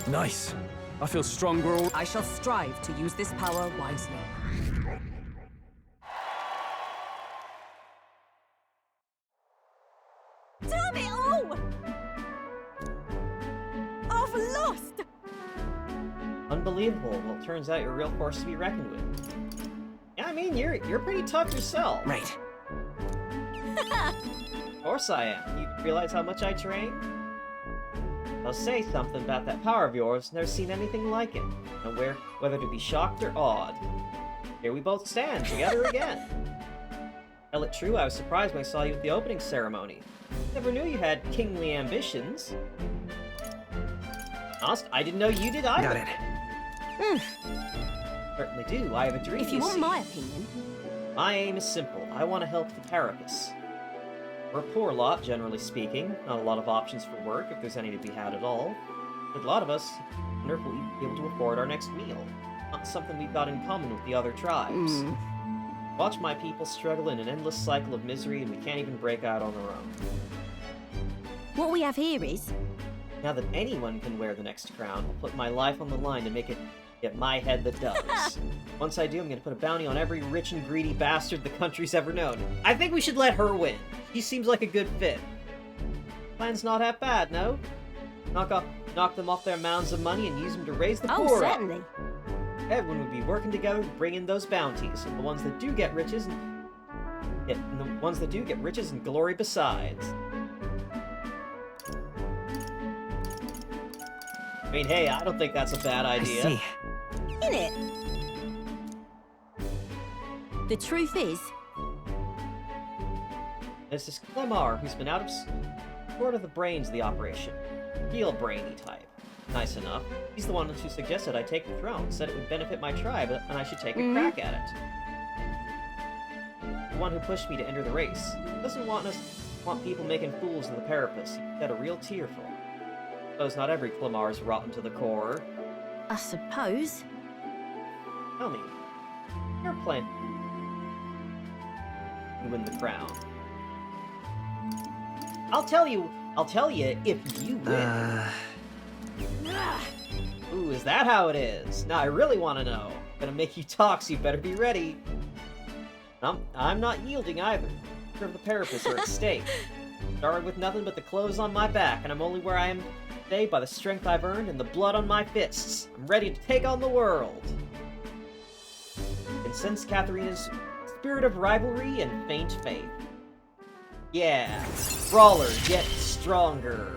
[SPEAKER 9] Nice. I feel stronger all...
[SPEAKER 12] I shall strive to use this power wisely.
[SPEAKER 10] Damn it all! I've lost!
[SPEAKER 1] Unbelievable. Well, it turns out you're a real force to be reckoned with. Yeah, I mean, you're pretty tough yourself.
[SPEAKER 11] Right.
[SPEAKER 1] Of course I am. You realize how much I train? I'll say something about that power of yours. Never seen anything like it. And whether to be shocked or awed. Here we both stand, together again. Tell it true, I was surprised when I saw you at the opening ceremony. Never knew you had kingly ambitions. Honest, I didn't know you did either.
[SPEAKER 11] Got it.
[SPEAKER 1] Certainly do. I have a dream.
[SPEAKER 10] If you want my opinion.
[SPEAKER 1] My aim is simple. I want to help the Carapace. We're a poor lot, generally speaking. Not a lot of options for work, if there's any to be had at all. But a lot of us wonder if we'll be able to afford our next meal. Not something we've got in common with the other tribes. Watch my people struggle in an endless cycle of misery, and we can't even break out on our own.
[SPEAKER 10] What we have here is...
[SPEAKER 1] Now that anyone can wear the next crown, I'll put my life on the line to make it get my head that does. Once I do, I'm gonna put a bounty on every rich and greedy bastard the country's ever known. I think we should let her win. She seems like a good fit. Plan's not half bad, no? Knock them off their mounds of money and use them to raise the poor up.
[SPEAKER 10] certainly.
[SPEAKER 1] Everyone would be working together to bring in those bounties, and the ones that do get riches, and glory besides. I mean, hey, I don't think that's a bad idea.
[SPEAKER 11] I see.
[SPEAKER 10] Innit? The truth is...
[SPEAKER 1] There's this Clemar who's been out of sort of the brains of the operation. Real brainy type. Nice enough. He's the one who suggested I take the throne, said it would benefit my tribe, and I should take a crack at it. The one who pushed me to enter the race. Doesn't want people making fools of the Carapace. He got a real tearful. Suppose not every Clemar is rotten to the core.
[SPEAKER 10] I suppose.
[SPEAKER 1] Tell me, your plan to win the crown. I'll tell you if you win. Ooh, is that how it is? Now I really want to know. Gonna make you talk, so you better be ready. I'm not yielding either. The Carapace are at stake. Started with nothing but the clothes on my back, and I'm only where I am today by the strength I've earned and the blood on my fists. I'm ready to take on the world. And sense Katharina's spirit of rivalry and faint faith. Yeah, brawler, get stronger.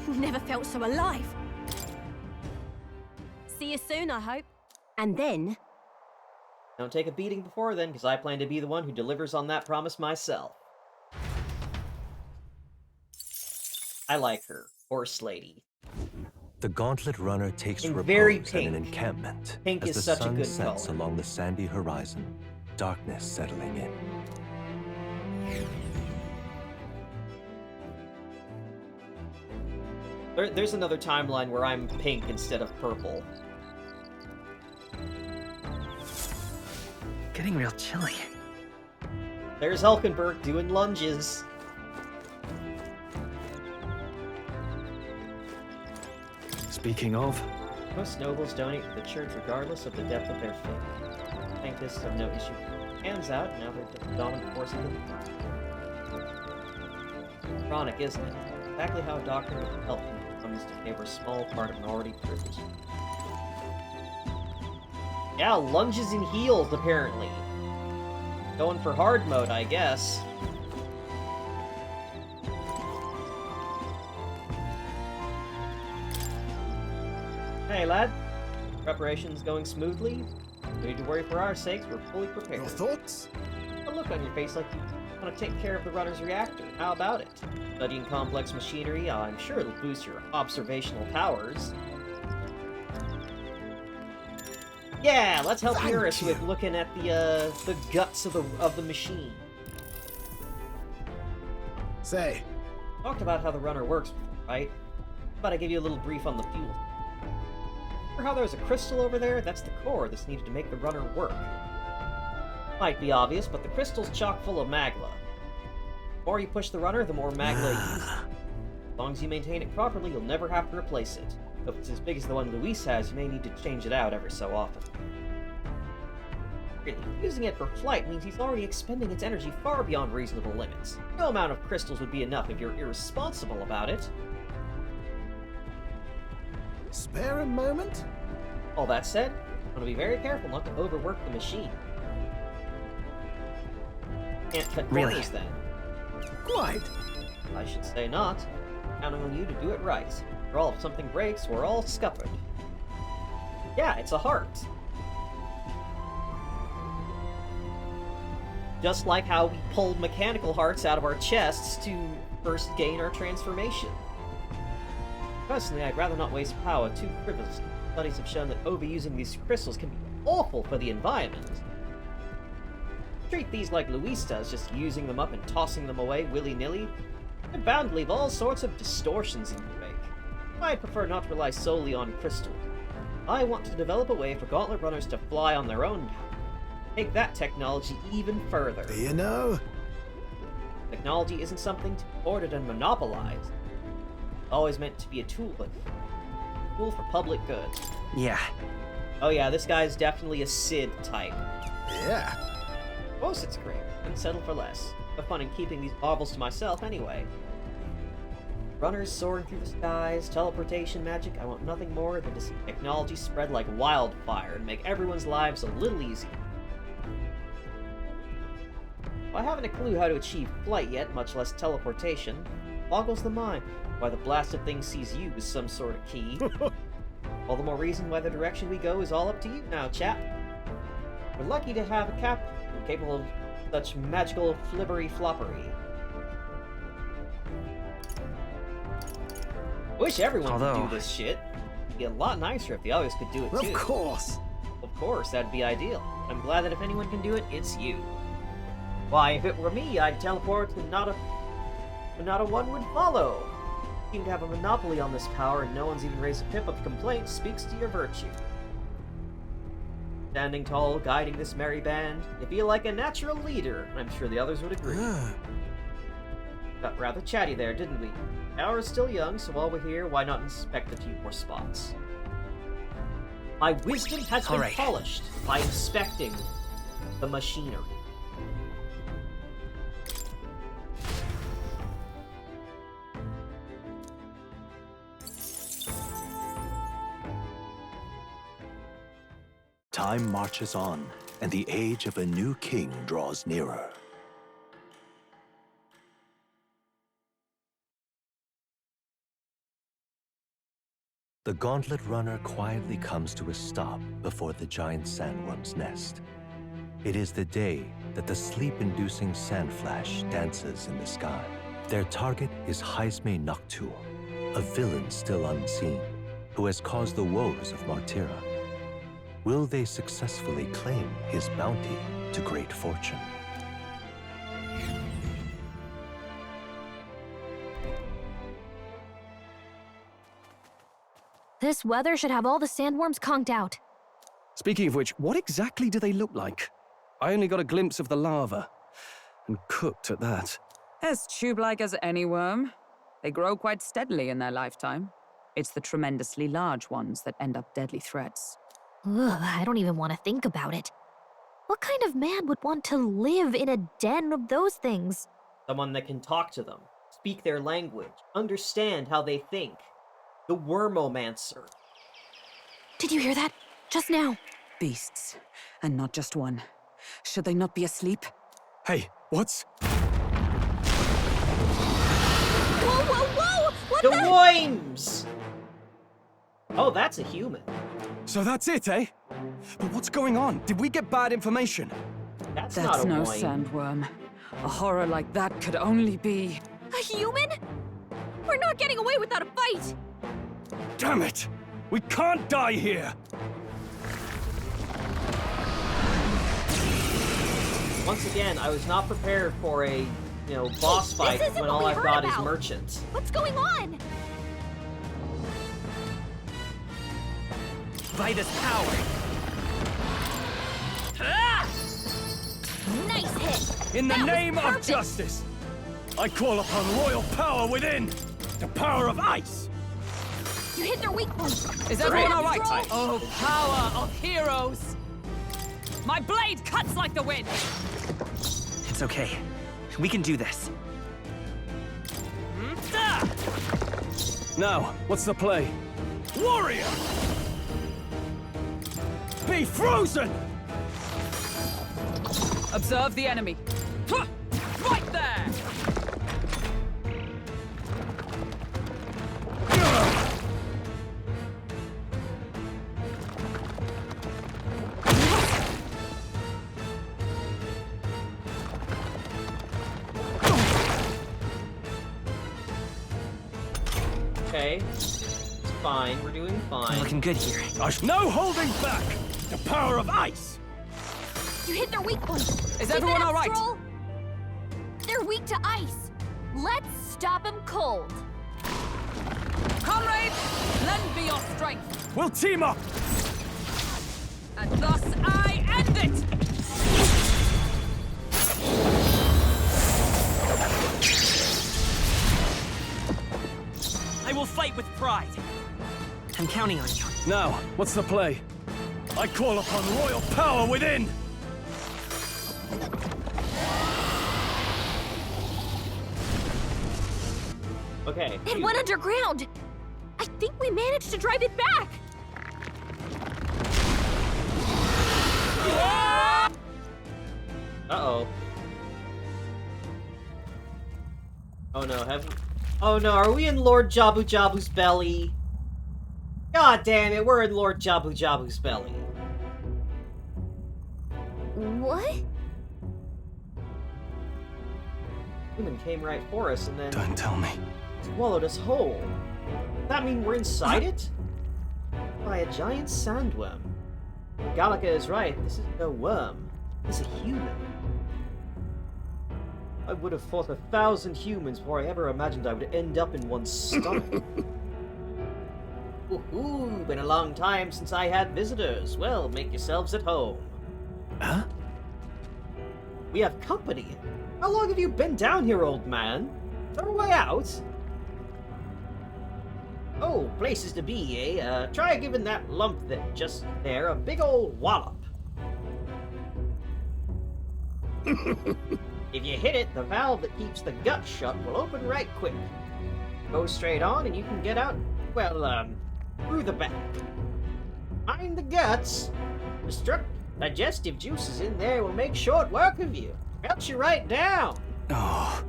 [SPEAKER 10] Never felt so alive. See you soon, I hope. And then...
[SPEAKER 1] Don't take a beating before then, because I plan to be the one who delivers on that promise myself. I like her. Horse lady.
[SPEAKER 6] The Gauntlet Runner takes
[SPEAKER 1] And
[SPEAKER 6] repose
[SPEAKER 1] very
[SPEAKER 6] at
[SPEAKER 1] pink.
[SPEAKER 6] an encampment
[SPEAKER 1] Pink
[SPEAKER 6] as
[SPEAKER 1] is
[SPEAKER 6] the
[SPEAKER 1] such a
[SPEAKER 6] sun
[SPEAKER 1] good
[SPEAKER 6] sets
[SPEAKER 1] color.
[SPEAKER 6] along the sandy horizon, darkness settling in.
[SPEAKER 1] There's another timeline where I'm pink instead of purple.
[SPEAKER 11] Getting real chilly.
[SPEAKER 1] There's Hulkenberg doing lunges.
[SPEAKER 9] Speaking of,
[SPEAKER 1] Most nobles donate to the church regardless of the depth of their faith. I think this is of no issue. Hands out, now they're the dominant force of the... Ironic, isn't it? Exactly how a doctrine would help them comes to favor a small part of minority privilege. Yeah, lunges and heels, apparently. Going for hard mode, I guess. Hey, lad. Preparations going smoothly? No need to worry for our sakes, we're fully prepared.
[SPEAKER 3] Your thoughts?
[SPEAKER 1] A look on your face like you want to take care of the runner's reactor. How about it? Studying complex machinery, I'm sure it'll boost your observational powers. Yeah, let's help Eurus with looking at the guts of the machine.
[SPEAKER 3] Say,
[SPEAKER 1] Talked about how the runner works, right? How about I give you a little brief on the fuel? Remember how there's a crystal over there? That's the core that's needed to make the runner work. Might be obvious, but the crystal's chock full of magma. The more you push the runner, the more magma you use. As long as you maintain it properly, you'll never have to replace it. If it's as big as the one Luis has, you may need to change it out every so often. Really, using it for flight means he's already expending its energy far beyond reasonable limits. No amount of crystals would be enough if you're irresponsible about it.
[SPEAKER 3] Spare a moment?
[SPEAKER 1] All that said, I'm going to be very careful not to overwork the machine. Can't cut corners then.
[SPEAKER 3] Quite.
[SPEAKER 1] I should say not. Counting on you to do it right. After all, if something breaks, we're all scuppered. Yeah, it's a heart. Just like how we pulled mechanical hearts out of our chests to first gain our transformation. Personally, I'd rather not waste power too frivolously. Studies have shown that overusing these crystals can be awful for the environment. Treat these like Luis does, just using them up and tossing them away willy-nilly. They're bound to leave all sorts of distortions in your wake. I'd prefer not to rely solely on crystals. I want to develop a way for Gauntlet runners to fly on their own power. Take that technology even further.
[SPEAKER 3] You know?
[SPEAKER 1] Technology isn't something to be hoarded and monopolized. It's always meant to be a tool for public good.
[SPEAKER 8] Yeah.
[SPEAKER 1] Oh yeah, this guy's definitely a Sid type.
[SPEAKER 3] Yeah.
[SPEAKER 1] Of course it's great. Couldn't settle for less. No fun in keeping these marvels to myself anyway. Runners soaring through the skies, teleportation magic, I want nothing more than to see technology spread like wildfire and make everyone's lives a little easier. I haven't a clue how to achieve flight yet, much less teleportation. Boggles the mind why the blasted thing sees you as some sort of key. All the more reason why the direction we go is all up to you now, chap. We're lucky to have a captain capable of such magical flibbery-floppery. Wish everyone could do this shit. It'd be a lot nicer if the others could do it too.
[SPEAKER 3] Of course.
[SPEAKER 1] Of course, that'd be ideal. I'm glad that if anyone can do it, it's you. Why, if it were me, I'd teleport and not a one would follow. You seem to have a monopoly on this power, and no one's even raised a pip of complaint speaks to your virtue. Standing tall, guiding this merry band, you feel like a natural leader, and I'm sure the others would agree. Got rather chatty there, didn't we? The hour is still young, so while we're here, why not inspect a few more spots? My wisdom has been polished by inspecting the machinery.
[SPEAKER 6] Time marches on, and the age of a new king draws nearer. The Gauntlet Runner quietly comes to a stop before the giant sandworm's nest. It is the day that the sleep-inducing sand flash dances in the sky. Their target is Jaime Noctul, a villain still unseen, who has caused the woes of Martira. Will they successfully claim his bounty to great fortune?
[SPEAKER 4] This weather should have all the sandworms conked out.
[SPEAKER 8] Speaking of which, what exactly do they look like? I only got a glimpse of the lava. And cooked at that.
[SPEAKER 12] As tube-like as any worm. They grow quite steadily in their lifetime. It's the tremendously large ones that end up deadly threats.
[SPEAKER 4] Ugh, I don't even want to think about it. What kind of man would want to live in a den of those things?
[SPEAKER 1] Someone that can talk to them, speak their language, understand how they think. The Wormomancer.
[SPEAKER 4] Did you hear that? Just now.
[SPEAKER 12] Beasts. And not just one. Should they not be asleep?
[SPEAKER 8] Hey, what's...
[SPEAKER 4] Whoa, whoa, whoa! What
[SPEAKER 1] the Worms! Oh, that's a human.
[SPEAKER 8] So that's it, eh? But what's going on? Did we get bad information?
[SPEAKER 1] That's
[SPEAKER 12] no
[SPEAKER 1] Worm.
[SPEAKER 12] sandworm. A horror like that could only be...
[SPEAKER 4] A human? We're not getting away without a fight!
[SPEAKER 8] Damn it! We can't die here!
[SPEAKER 1] Once again, I was not prepared for a, boss fight when all I've got is merchants.
[SPEAKER 4] What's going on?
[SPEAKER 11] by this power.
[SPEAKER 4] Nice hit!
[SPEAKER 9] In the
[SPEAKER 4] That was
[SPEAKER 9] name of
[SPEAKER 4] perfect.
[SPEAKER 9] justice, I call upon royal power within, the power of ice.
[SPEAKER 4] You hit their weak point.
[SPEAKER 12] Is everyone all right?
[SPEAKER 4] Control.
[SPEAKER 11] Oh, power of heroes!
[SPEAKER 12] My blade cuts like the wind!
[SPEAKER 11] It's okay. We can do this.
[SPEAKER 9] Now, what's the play? Warrior! Be frozen!
[SPEAKER 12] Observe the enemy. Right there!
[SPEAKER 1] Okay. It's fine. We're doing fine.
[SPEAKER 11] Looking good here.
[SPEAKER 9] No holding back! The power of ice!
[SPEAKER 4] You hit their weak point.
[SPEAKER 12] Is
[SPEAKER 4] Keep
[SPEAKER 12] everyone
[SPEAKER 4] it up,
[SPEAKER 12] all right?
[SPEAKER 4] Stroll. They're weak to ice. Let's stop them cold.
[SPEAKER 12] Comrades, lend me your strength,
[SPEAKER 9] We'll team up!
[SPEAKER 12] and thus I end it!
[SPEAKER 11] I will fight with pride. I'm counting on you.
[SPEAKER 9] Now, what's the play? I call upon royal power within!
[SPEAKER 1] Okay.
[SPEAKER 4] It went underground. I think we managed to drive it back.
[SPEAKER 1] Uh-oh. Oh no, haven't... Oh no, are we in Lord Jabu Jabu's belly? God damn it, we're in Lord Jabu Jabu's belly.
[SPEAKER 4] What?
[SPEAKER 1] Human came right for us and then
[SPEAKER 8] Don't tell me.
[SPEAKER 1] swallowed us whole. Does that mean we're inside it? By a giant sandworm. Gallica is right, this is no worm. This is a human. I would have fought 1,000 humans before I ever imagined I would end up in one's stomach. Ooh, been a long time since I had visitors. Well, make yourselves at home.
[SPEAKER 8] Huh?
[SPEAKER 1] We have company. How long have you been down here, old man? Is there a way out? Oh, places to be, eh? Try giving that lump that just there a big old wallop. If you hit it, the valve that keeps the gut shut will open right quick. Go straight on and you can get out, well, through the back. Mind the guts. The digestive juices in there will make short work of you. Melt you right down.
[SPEAKER 8] Oh.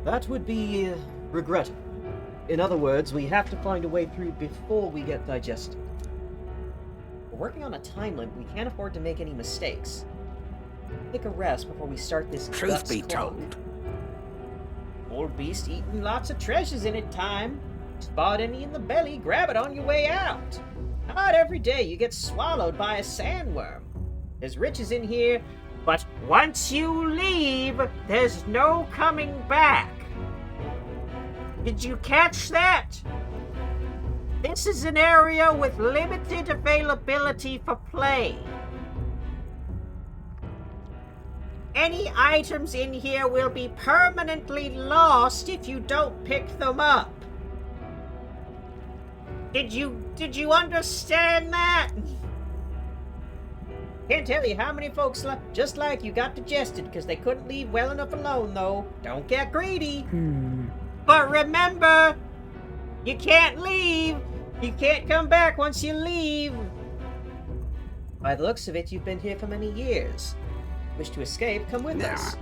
[SPEAKER 1] That would be regrettable. In other words, we have to find a way through before we get digested. We're working on a time limit. We can't afford to make any mistakes. Take a rest before we start this.
[SPEAKER 11] Truth be told.
[SPEAKER 1] Old beast eating lots of treasures in it time. Spot any in the belly, grab it on your way out. Not every day you get swallowed by a sandworm. There's riches in here, but once you leave, there's no coming back. Did you catch that? This is an area with limited availability for play. Any items in here will be permanently lost if you don't pick them up. Did you understand that? Can't tell you how many folks just like you got digested because they couldn't leave well enough alone, though. Don't get greedy. But remember, you can't leave. You can't come back once you leave. By the looks of it, you've been here for many years. Wish to escape, come with us.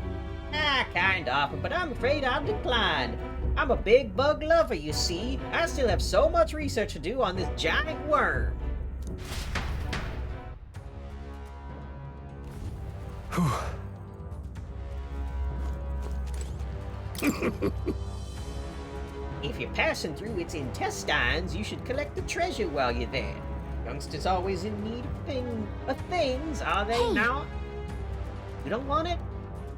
[SPEAKER 1] Kind of, but I'm afraid I'll decline. I'm a big bug lover, you see. I still have so much research to do on this giant worm. If you're passing through its intestines, you should collect the treasure while you're there. Youngsters always in need of things, are they not? You don't want it?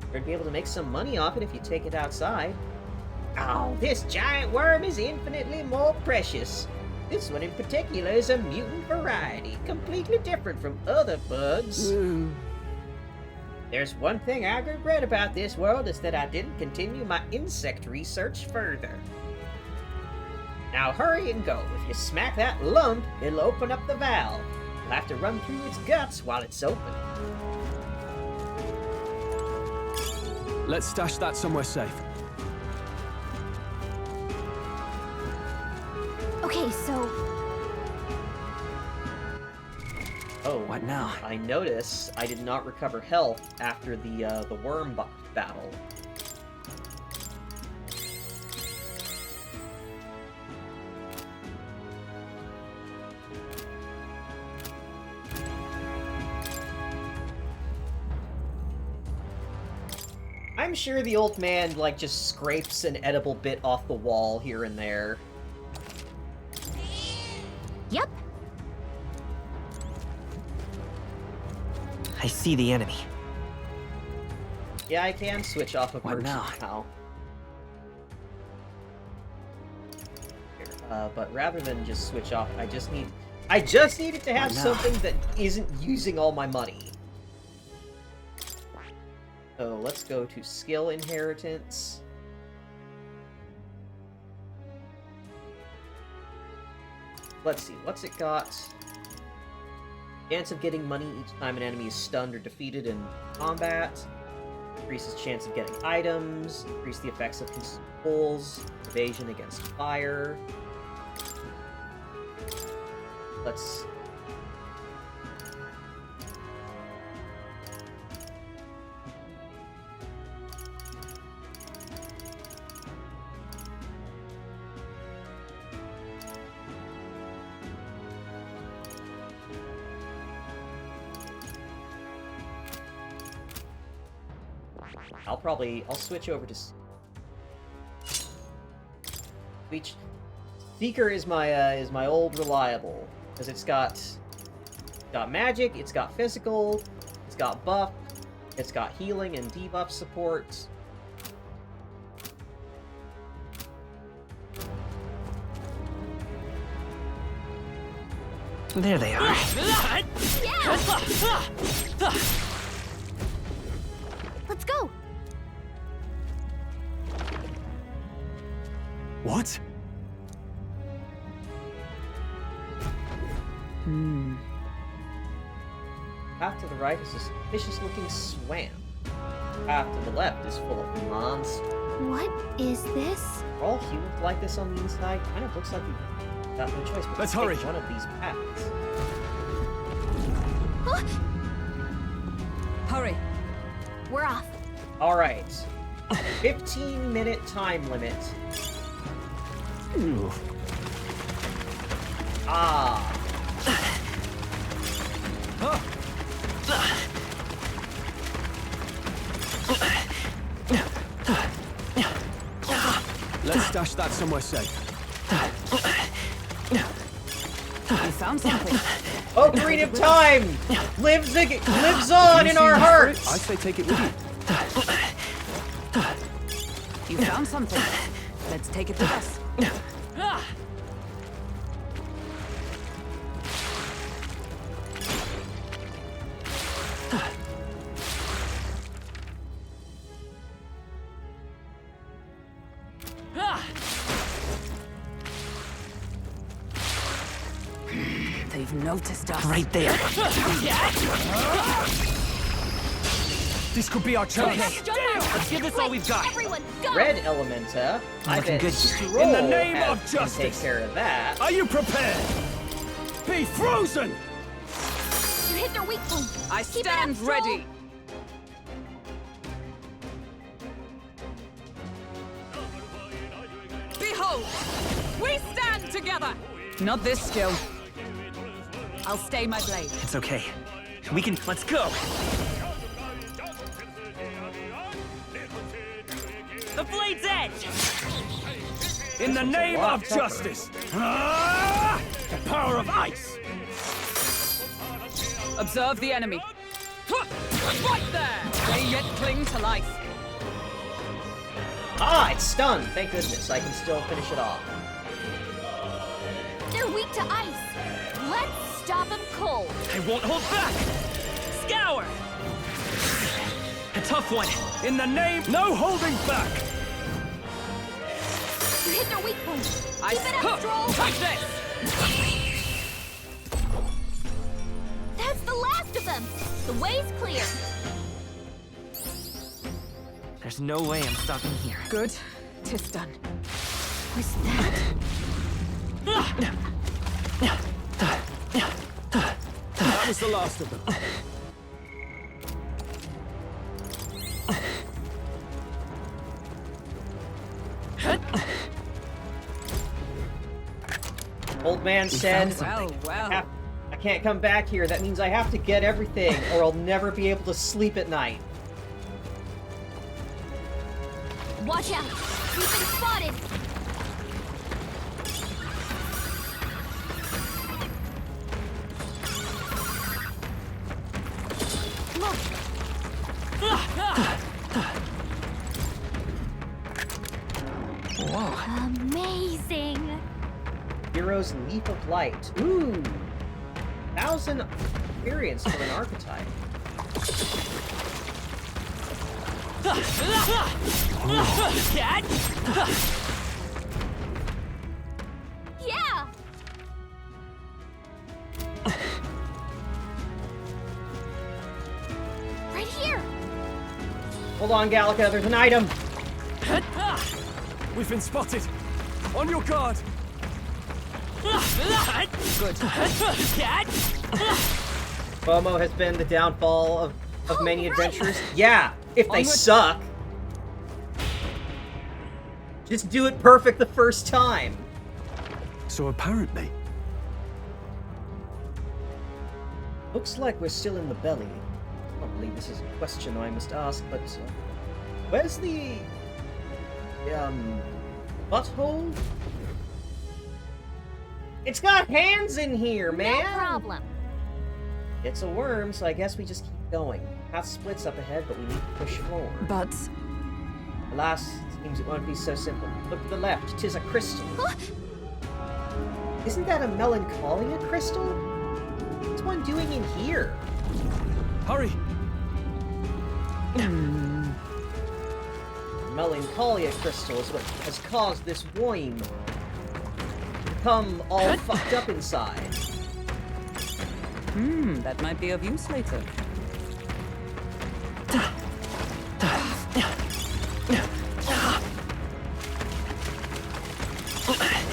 [SPEAKER 1] You're gonna be able to make some money off it if you take it outside. Oh, this giant worm is infinitely more precious. This one in particular is a mutant variety, completely different from other bugs. There's one thing I regret about this world is that I didn't continue my insect research further. Now hurry and go. If you smack that lump, it'll open up the valve. You'll have to run through its guts while it's open.
[SPEAKER 9] Let's stash that somewhere safe.
[SPEAKER 5] Okay, so
[SPEAKER 1] Oh,
[SPEAKER 9] What now?
[SPEAKER 1] I notice I did not recover health after the worm battle. I'm sure the old man, like, just scrapes an edible bit off the wall here and there.
[SPEAKER 5] yep.
[SPEAKER 11] I see the enemy.
[SPEAKER 1] Yeah, I can switch off of
[SPEAKER 11] What
[SPEAKER 1] merchant
[SPEAKER 11] now?
[SPEAKER 1] Here, but rather than just switch off, I just needed to have
[SPEAKER 11] What now?
[SPEAKER 1] something that isn't using all my money. So let's go to skill inheritance. Let's see, what's it got? Chance of getting money each time an enemy is stunned or defeated in combat. Increases chance of getting items. Increase the effects of consumables. Evasion against fire. Let's... I'll switch over to Seeker is my old reliable, because it's got magic, it's got physical, it's got buff, it's got healing and debuff support.
[SPEAKER 11] There they are.
[SPEAKER 5] Let's go.
[SPEAKER 9] What?
[SPEAKER 1] Path to the right is a suspicious-looking swamp. Path to the left is full of monsters.
[SPEAKER 5] What is this?
[SPEAKER 1] Are all humans like this on the inside? Kind of looks like we've got no choice but
[SPEAKER 9] Let's
[SPEAKER 1] to
[SPEAKER 9] hurry.
[SPEAKER 1] take one of these paths.
[SPEAKER 12] Hurry.
[SPEAKER 5] We're off.
[SPEAKER 1] Alright. 15-minute time limit.
[SPEAKER 9] Ooh.
[SPEAKER 1] Ah.
[SPEAKER 9] Let's stash that somewhere safe.
[SPEAKER 12] You found something.
[SPEAKER 1] Ocarina of Time lives on in our hearts.
[SPEAKER 9] I say take it with you.
[SPEAKER 12] You found something. Let's take it with us. They've noticed us.
[SPEAKER 11] Right there.
[SPEAKER 9] This could be our chance.
[SPEAKER 11] Let's give this all we've got.
[SPEAKER 10] Everyone, go!
[SPEAKER 1] Red Elementa. I
[SPEAKER 11] Looking
[SPEAKER 1] bet
[SPEAKER 11] good.
[SPEAKER 1] Stroll
[SPEAKER 9] In the name
[SPEAKER 1] has-
[SPEAKER 9] of
[SPEAKER 1] can take
[SPEAKER 9] justice.
[SPEAKER 1] care of that.
[SPEAKER 9] Are you prepared? Be frozen!
[SPEAKER 10] You hit their weak point.
[SPEAKER 12] I
[SPEAKER 10] Keep it up,
[SPEAKER 12] stand
[SPEAKER 10] Stroll.
[SPEAKER 12] ready. Behold, we stand together. Not this skill. I'll stay my blade.
[SPEAKER 11] It's okay. We can. Let's go. The blade's edge.
[SPEAKER 9] In the name
[SPEAKER 1] lot
[SPEAKER 9] of
[SPEAKER 1] tougher.
[SPEAKER 9] justice! Ah! The power of ice!
[SPEAKER 12] Observe the enemy. Right there! They yet cling to life.
[SPEAKER 1] Ah, it's stunned. Thank goodness. I can still finish it off.
[SPEAKER 10] Their weak
[SPEAKER 4] to ice. Let's stop him cold.
[SPEAKER 11] I won't hold back! Scour! A tough one. In the name... No holding back!
[SPEAKER 4] You hit their weak point.
[SPEAKER 12] I
[SPEAKER 4] Keep it up, Stroll.
[SPEAKER 11] Take this!
[SPEAKER 4] That's the last of them. The way's clear.
[SPEAKER 11] There's no way I'm stopping here.
[SPEAKER 12] Good. 'Tis done.
[SPEAKER 4] Was that?
[SPEAKER 9] That was the last of them.
[SPEAKER 1] Old man said,
[SPEAKER 12] Well.
[SPEAKER 1] I can't come back here. That means I have to get everything, or I'll never be able to sleep at night.
[SPEAKER 4] Watch out. We've been spotted. Amazing.
[SPEAKER 1] Hero's Leap of Light. Ooh! 1,000 experience for an archetype.
[SPEAKER 11] Cat!
[SPEAKER 4] Yeah. Right here.
[SPEAKER 1] Hold on, Gallica, there's an item!
[SPEAKER 9] We've been spotted. On your guard.
[SPEAKER 11] Good. Cat!
[SPEAKER 1] FOMO has been the downfall of many adventurers. Yeah, if they suck. Just do it perfect the first time.
[SPEAKER 2] So apparently,
[SPEAKER 1] Looks like we're still in the belly. I don't believe this is a question I must ask, but where's the butthole? It's got hands in here, man.
[SPEAKER 4] No problem.
[SPEAKER 1] It's a worm, so I guess we just keep going. Path splits up ahead, but we need to push forward.
[SPEAKER 12] But
[SPEAKER 1] Alas, it seems it won't be so simple. Look to the left, 'tis a crystal. Isn't that a melancholia crystal? What's one doing in here?
[SPEAKER 9] Hurry!
[SPEAKER 1] Melancholia crystal is what has caused this worm to become all fucked up inside.
[SPEAKER 12] that might be of use later.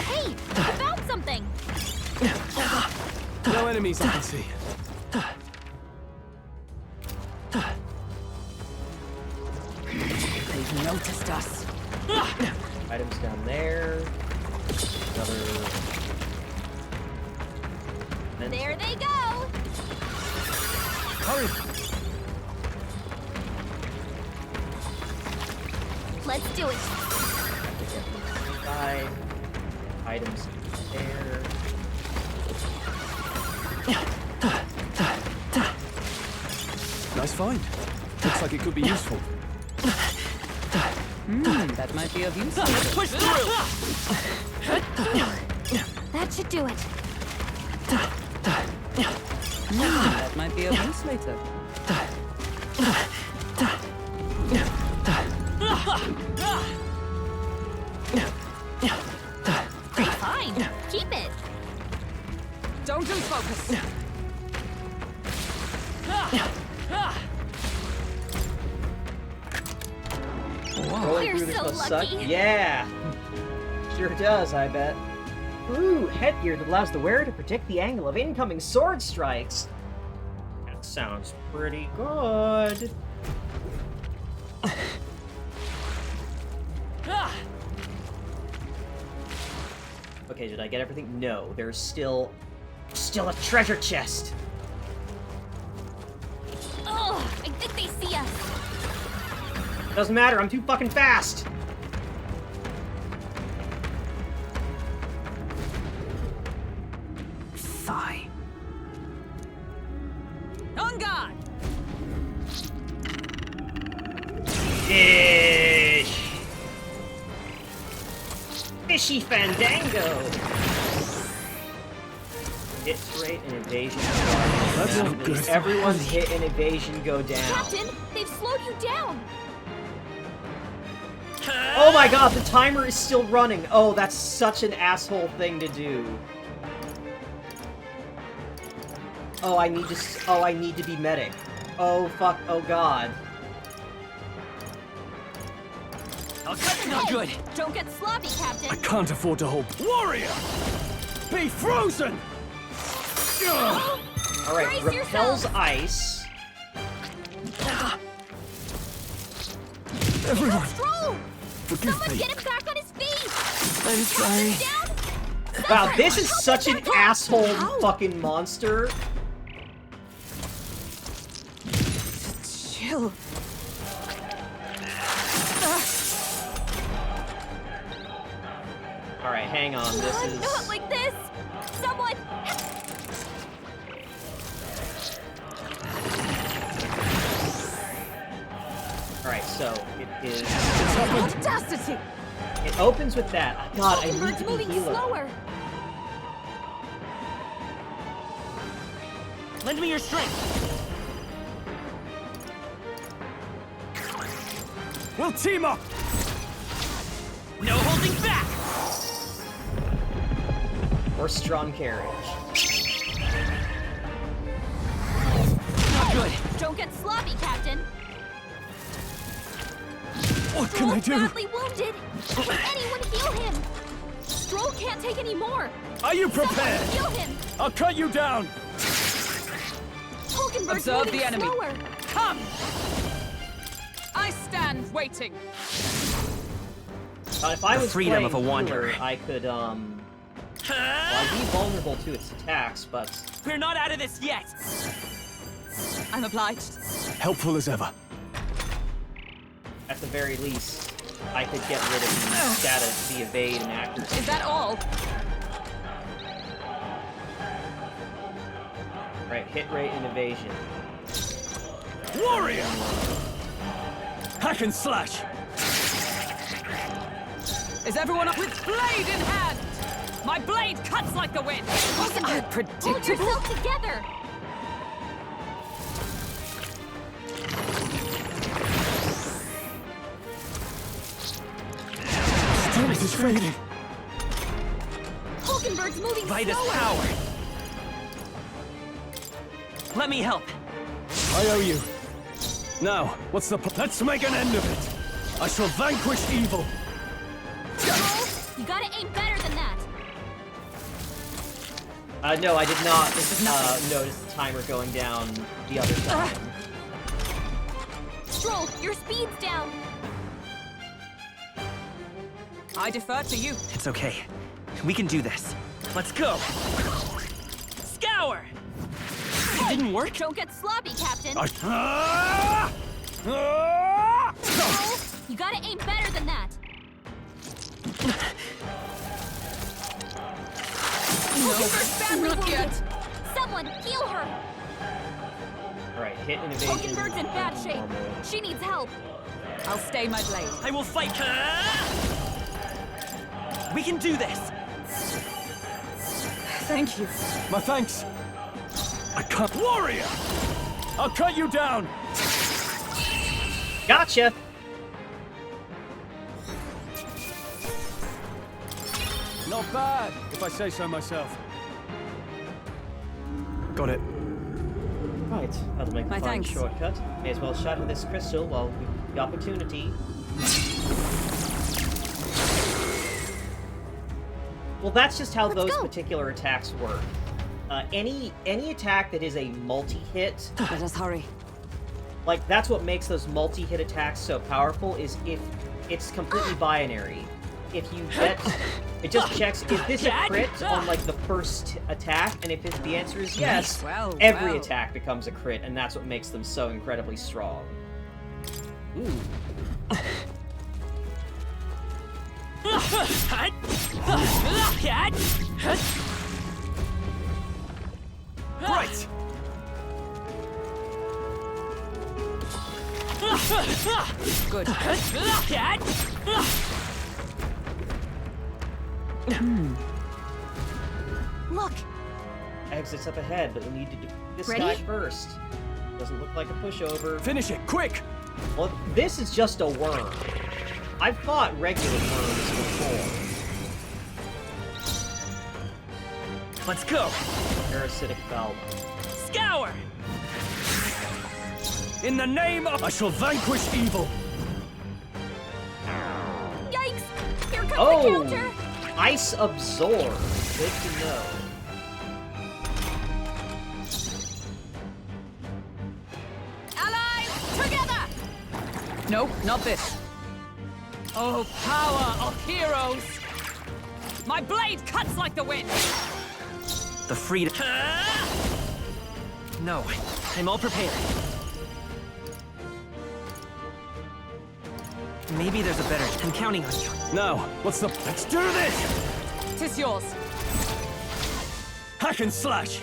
[SPEAKER 4] Hey, I found something.
[SPEAKER 9] No enemies I can see.
[SPEAKER 12] They've noticed us.
[SPEAKER 1] Items down there. Another.
[SPEAKER 4] There they go.
[SPEAKER 9] Hurry!
[SPEAKER 4] Let's do it.
[SPEAKER 1] Side. Items there.
[SPEAKER 9] Nice find. Looks like it could be useful.
[SPEAKER 12] That might be of use.
[SPEAKER 11] Let's push through!
[SPEAKER 4] That should do it.
[SPEAKER 12] That might be of use later.
[SPEAKER 4] Fine. Keep it.
[SPEAKER 12] Don't lose focus.
[SPEAKER 1] Rolling
[SPEAKER 4] We're
[SPEAKER 1] through this
[SPEAKER 4] so
[SPEAKER 1] must
[SPEAKER 4] lucky.
[SPEAKER 1] suck. Yeah! Sure does, I bet. Ooh, headgear that allows the wearer to predict the angle of incoming sword strikes. That sounds pretty good. Okay, did I get everything? No, there's still a treasure chest.
[SPEAKER 4] Oh, I think they see us.
[SPEAKER 1] Doesn't matter, I'm too fucking fast.
[SPEAKER 12] Fine. On guard!
[SPEAKER 1] Fish! Fishy Fandango! Hit rate and evasion.
[SPEAKER 9] That's not good.
[SPEAKER 1] Everyone's hit and evasion go down.
[SPEAKER 4] Captain, they've slowed you down.
[SPEAKER 1] Oh my god, the timer is still running. Oh, that's such an asshole thing to do. Oh, I need to be medic. Oh fuck, oh god.
[SPEAKER 11] Not good.
[SPEAKER 4] Don't get sloppy, Captain.
[SPEAKER 9] I can't afford to hold. Warrior! Be frozen!
[SPEAKER 1] Alright,
[SPEAKER 4] Brace
[SPEAKER 1] repels
[SPEAKER 4] yourself.
[SPEAKER 1] ice.
[SPEAKER 9] Everyone,
[SPEAKER 4] Stroll!
[SPEAKER 9] forgive
[SPEAKER 4] Someone
[SPEAKER 9] me.
[SPEAKER 4] get him back on his feet!
[SPEAKER 9] I'm sorry.
[SPEAKER 4] Down!
[SPEAKER 1] Wow, this is such an asshole fucking monster.
[SPEAKER 10] Chill.
[SPEAKER 1] Alright, hang on, this is...
[SPEAKER 4] Not like this! Someone!
[SPEAKER 1] Alright, so, it is...
[SPEAKER 10] Audacity!
[SPEAKER 1] It opens with that. God, I need
[SPEAKER 4] Bird's
[SPEAKER 1] to be
[SPEAKER 4] moving
[SPEAKER 1] healer.
[SPEAKER 4] slower.
[SPEAKER 11] Lend me your strength.
[SPEAKER 9] We'll team up!
[SPEAKER 11] No holding back.
[SPEAKER 1] Or strong carriage.
[SPEAKER 11] Not good.
[SPEAKER 4] Don't get sloppy, Captain.
[SPEAKER 9] What can I
[SPEAKER 4] Stroll's
[SPEAKER 9] do?
[SPEAKER 4] badly wounded. Can anyone heal him? Stroll can't take any more.
[SPEAKER 9] Are you
[SPEAKER 4] Someone
[SPEAKER 9] prepared?
[SPEAKER 4] heal him.
[SPEAKER 9] I'll cut you down!
[SPEAKER 4] Hulkenberg's
[SPEAKER 12] Observe
[SPEAKER 4] moving
[SPEAKER 12] the enemy.
[SPEAKER 4] slower.
[SPEAKER 12] Come! I stand waiting.
[SPEAKER 1] If I was
[SPEAKER 11] freedom
[SPEAKER 1] playing
[SPEAKER 11] of a wanderer.
[SPEAKER 1] healer, I could, well, I'd be vulnerable to its attacks, but...
[SPEAKER 11] We're not out of this yet.
[SPEAKER 12] I'm obliged.
[SPEAKER 9] Helpful as ever.
[SPEAKER 1] At the very least, I could get rid of the status, the evade, and accuracy.
[SPEAKER 12] Is that all?
[SPEAKER 1] Right, hit rate and evasion.
[SPEAKER 9] Warrior! Hack and slash!
[SPEAKER 12] Is everyone up with blade in hand? My blade cuts like the wind. Wasn't it
[SPEAKER 4] Hold
[SPEAKER 12] predictable?
[SPEAKER 4] yourself together.
[SPEAKER 9] Strength is fading.
[SPEAKER 4] Hulkenberg's moving
[SPEAKER 11] Vitus
[SPEAKER 4] slower.
[SPEAKER 11] power. Let me help.
[SPEAKER 9] I owe you. Now, what's the let's make an end of it. I shall vanquish evil.
[SPEAKER 4] Stroll, you gotta aim better than that.
[SPEAKER 1] No, I did not notice the timer going down the other side.
[SPEAKER 4] Stroll, your speed's down.
[SPEAKER 12] I defer to you.
[SPEAKER 11] It's okay. We can do this. Let's go. Scour. It didn't work.
[SPEAKER 4] Don't get sloppy, Captain. Stroll, you gotta aim better than that. Hulkenberg's badly
[SPEAKER 12] not
[SPEAKER 4] wounded.
[SPEAKER 12] yet.
[SPEAKER 4] Someone heal her.
[SPEAKER 1] Alright, hit and evasion.
[SPEAKER 4] Hulkenberg's in bad shape.
[SPEAKER 1] normal.
[SPEAKER 4] She needs help.
[SPEAKER 12] I'll stay my blade.
[SPEAKER 11] I will fight. We can do this.
[SPEAKER 12] Thank you.
[SPEAKER 9] My thanks. I can't. Warrior! I'll cut you down!
[SPEAKER 1] Gotcha!
[SPEAKER 9] Not bad, if I say so myself. Got it.
[SPEAKER 1] Right, that'll make
[SPEAKER 12] My
[SPEAKER 1] a fine
[SPEAKER 12] thanks.
[SPEAKER 1] shortcut. May as well shatter this crystal while we've the opportunity. Well, that's just how those particular attacks work. Any attack that is a multi-hit,
[SPEAKER 12] Let us hurry.
[SPEAKER 1] like that's what makes those multi-hit attacks so powerful. Is if it's completely binary. If you get, it just checks is this a crit on like the first attack, and if the answer is yes,
[SPEAKER 12] Well,
[SPEAKER 1] every
[SPEAKER 12] well.
[SPEAKER 1] attack becomes a crit, and that's what makes them so incredibly strong. Ooh.
[SPEAKER 9] Right!
[SPEAKER 12] Good.
[SPEAKER 10] Look,
[SPEAKER 1] exits up ahead, but we need to do this
[SPEAKER 5] Ready?
[SPEAKER 1] guy first. Doesn't look like a pushover.
[SPEAKER 9] Finish it, quick!
[SPEAKER 1] Well, this is just a worm. I've fought regular worms before.
[SPEAKER 11] Let's go!
[SPEAKER 1] Parasitic valve.
[SPEAKER 11] Scour! In the name of... I shall vanquish evil!
[SPEAKER 4] Yikes! Here comes the
[SPEAKER 1] Oh!
[SPEAKER 4] counter!
[SPEAKER 1] Ice absorb. Good to know.
[SPEAKER 4] Allies, together!
[SPEAKER 12] No, not this.
[SPEAKER 11] Oh, power of heroes!
[SPEAKER 12] My blade cuts like the wind!
[SPEAKER 11] The freedom... No, I'm all prepared. Maybe there's a better... I'm counting on you.
[SPEAKER 9] Now, what's the... Let's do this!
[SPEAKER 12] Tis yours.
[SPEAKER 9] Hack and slash!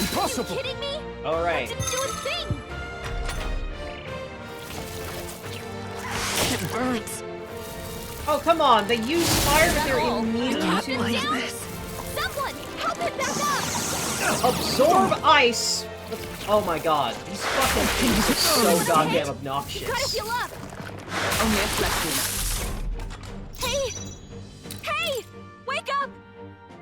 [SPEAKER 9] Impossible!
[SPEAKER 4] Are you kidding me?
[SPEAKER 1] Alright.
[SPEAKER 4] That didn't do a thing!
[SPEAKER 11] It burns.
[SPEAKER 1] Oh, come on. They use fire, but they're
[SPEAKER 4] all?
[SPEAKER 1] immune
[SPEAKER 4] Captain
[SPEAKER 1] to
[SPEAKER 4] down? Someone, help him back up!
[SPEAKER 1] absorb ice. Oh my god. These fucking things are so goddamn
[SPEAKER 4] You gotta
[SPEAKER 1] obnoxious.
[SPEAKER 4] heal up!
[SPEAKER 12] Only a flesh wound.
[SPEAKER 4] Hey! Hey! Wake up!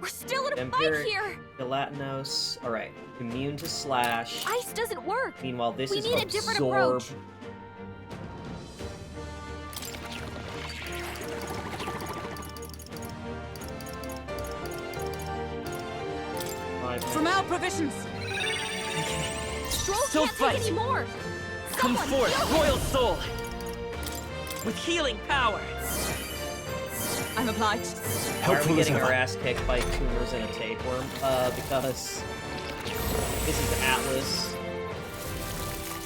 [SPEAKER 4] We're still in a fight
[SPEAKER 1] Vampiric,
[SPEAKER 4] here!
[SPEAKER 1] Gelatinos. Alright. Immune to slash.
[SPEAKER 4] Ice doesn't work!
[SPEAKER 1] Meanwhile, this
[SPEAKER 4] We
[SPEAKER 1] is
[SPEAKER 4] need a
[SPEAKER 1] absorb.
[SPEAKER 4] different approach.
[SPEAKER 12] From our provisions!
[SPEAKER 4] Stroll
[SPEAKER 11] Still
[SPEAKER 4] can't
[SPEAKER 11] fight.
[SPEAKER 4] take any more!
[SPEAKER 11] Come
[SPEAKER 4] Someone
[SPEAKER 11] forth,
[SPEAKER 4] heal him.
[SPEAKER 11] royal soul! With healing power!
[SPEAKER 12] I'm obliged.
[SPEAKER 1] Why are we
[SPEAKER 9] Helpful as
[SPEAKER 1] getting our
[SPEAKER 9] ever.
[SPEAKER 1] ass kicked by tumors and a tapeworm? Because this is Atlas.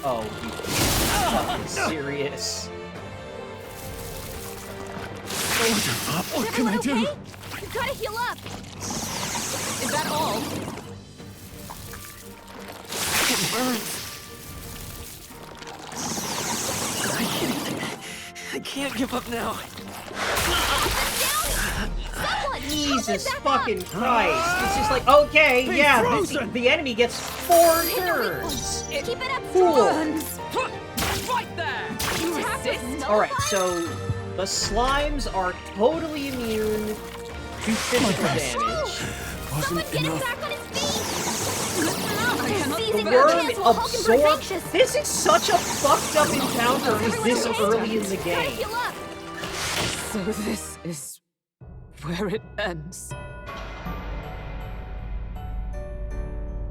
[SPEAKER 1] Oh, you fucking serious?
[SPEAKER 9] What can I do?
[SPEAKER 4] Okay? You gotta heal up!
[SPEAKER 12] Is that all?
[SPEAKER 11] It burns! I can't give up now.
[SPEAKER 4] Someone!
[SPEAKER 1] Jesus
[SPEAKER 4] help him back
[SPEAKER 1] fucking
[SPEAKER 4] up.
[SPEAKER 1] Christ! It's just like, okay,
[SPEAKER 9] Be
[SPEAKER 1] yeah,
[SPEAKER 9] frozen!
[SPEAKER 1] the enemy gets 4 turns!
[SPEAKER 4] Keep it up,
[SPEAKER 1] Fools!
[SPEAKER 12] Right there!
[SPEAKER 4] You resist?
[SPEAKER 1] Alright, so the slimes are totally immune to physical damage.
[SPEAKER 4] Someone get him back on his feet! Seizing
[SPEAKER 1] The
[SPEAKER 4] our
[SPEAKER 1] worm
[SPEAKER 4] chance will Hulken prove
[SPEAKER 1] absorbs.
[SPEAKER 4] anxious.
[SPEAKER 1] This is such a fucked up encounter is this
[SPEAKER 4] Everyone
[SPEAKER 1] early in the
[SPEAKER 4] Gotta
[SPEAKER 1] game.
[SPEAKER 4] heal up!
[SPEAKER 12] So this is where it ends.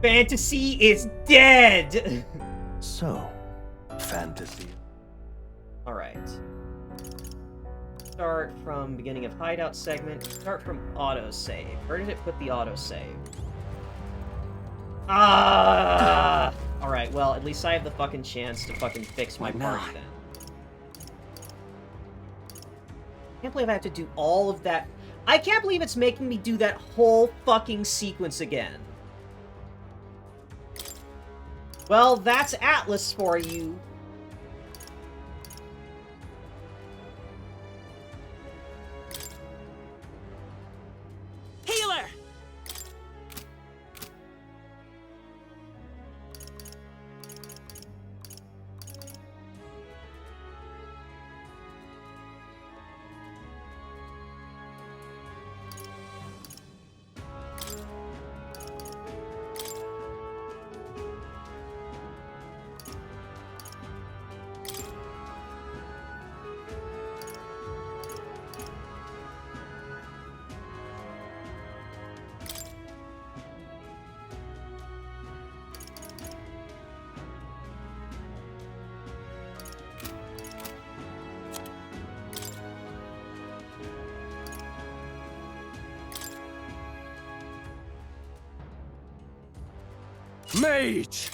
[SPEAKER 1] Fantasy is dead!
[SPEAKER 6] So, fantasy.
[SPEAKER 1] Alright. Start from beginning of hideout segment. Start from autosave. Where did it put the autosave? Ah! Alright, well, at least I have the fucking chance to fucking fix my
[SPEAKER 11] What now?
[SPEAKER 1] party then. Can't believe I have to do all of that. I can't believe it's making me do that whole fucking sequence again. Well, that's Atlas for you.
[SPEAKER 11] Healer!
[SPEAKER 9] Mage!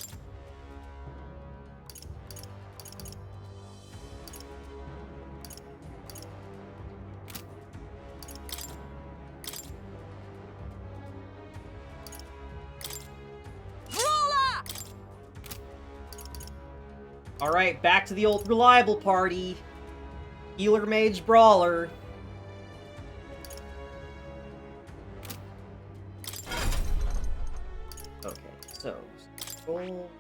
[SPEAKER 1] Alright, back to the old reliable party. Healer, mage, brawler. roll.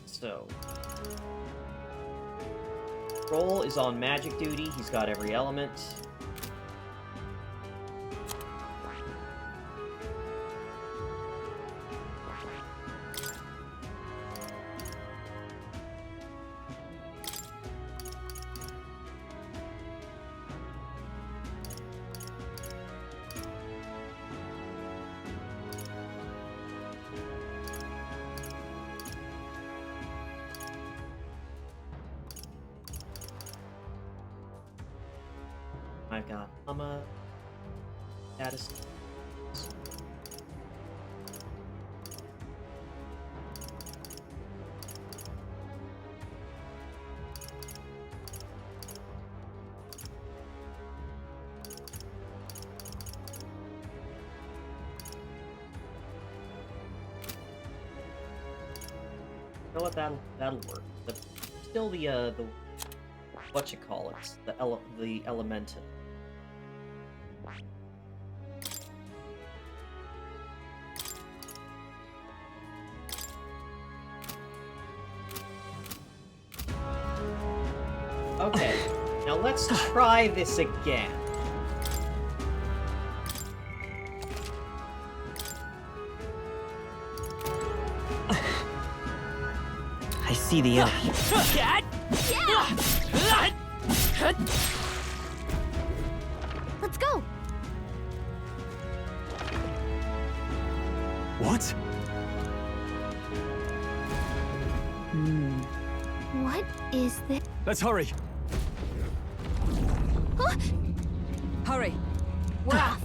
[SPEAKER 1] So, Roll is on magic duty. He's got every element. I've got Hama, status. You know what? That'll work. Still the what you call it? The elemental. Okay, now let's try this again.
[SPEAKER 13] I see the enemy.
[SPEAKER 4] Let's go.
[SPEAKER 9] What?
[SPEAKER 4] What is this?
[SPEAKER 9] Let's hurry.
[SPEAKER 4] Huh?
[SPEAKER 12] Hurry.
[SPEAKER 4] We're off.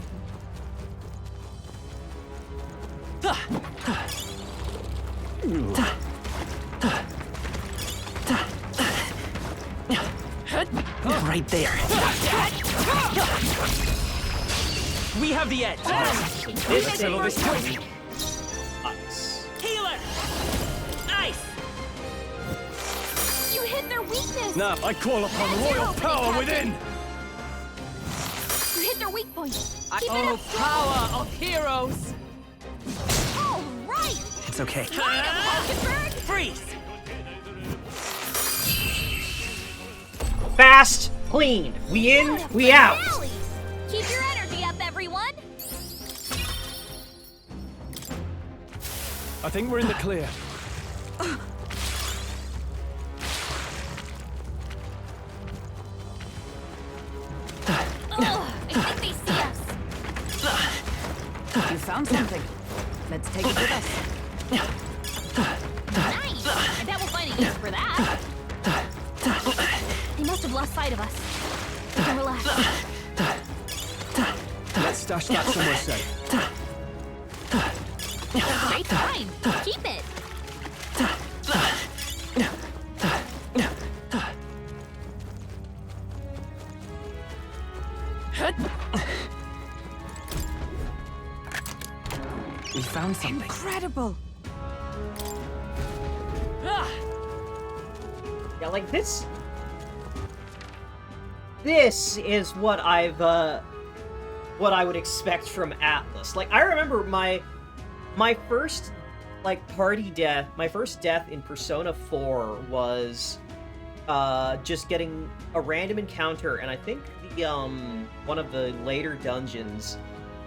[SPEAKER 13] Right there.
[SPEAKER 11] We have the edge.
[SPEAKER 1] This
[SPEAKER 11] Settle this quick.
[SPEAKER 1] Ice.
[SPEAKER 11] Healer. Ice.
[SPEAKER 4] You hit their weakness.
[SPEAKER 9] Now I call upon royal power within.
[SPEAKER 4] You hit their weak point. Keep it
[SPEAKER 11] Oh,
[SPEAKER 4] up.
[SPEAKER 11] power of heroes.
[SPEAKER 4] All right.
[SPEAKER 13] It's okay.
[SPEAKER 4] Line up, Hulkenberg.
[SPEAKER 11] Freeze.
[SPEAKER 1] Fast, clean. We in, we out.
[SPEAKER 4] Finale. Keep your energy up, everyone.
[SPEAKER 9] I think we're in the clear.
[SPEAKER 4] I think they see us.
[SPEAKER 12] You found something. Let's take it with us.
[SPEAKER 4] Nice. I bet we'll find a use for that. They must have lost sight of us. We can relax.
[SPEAKER 9] Let's stash that somewhere safe.
[SPEAKER 4] Okay, fine. Keep it.
[SPEAKER 13] We found something.
[SPEAKER 12] Incredible.
[SPEAKER 1] Yeah, like this. This is what what I would expect from Atlas. Like, I remember my first, like, party death, my first death in Persona 4 was, just getting a random encounter, and I think the, one of the later dungeons,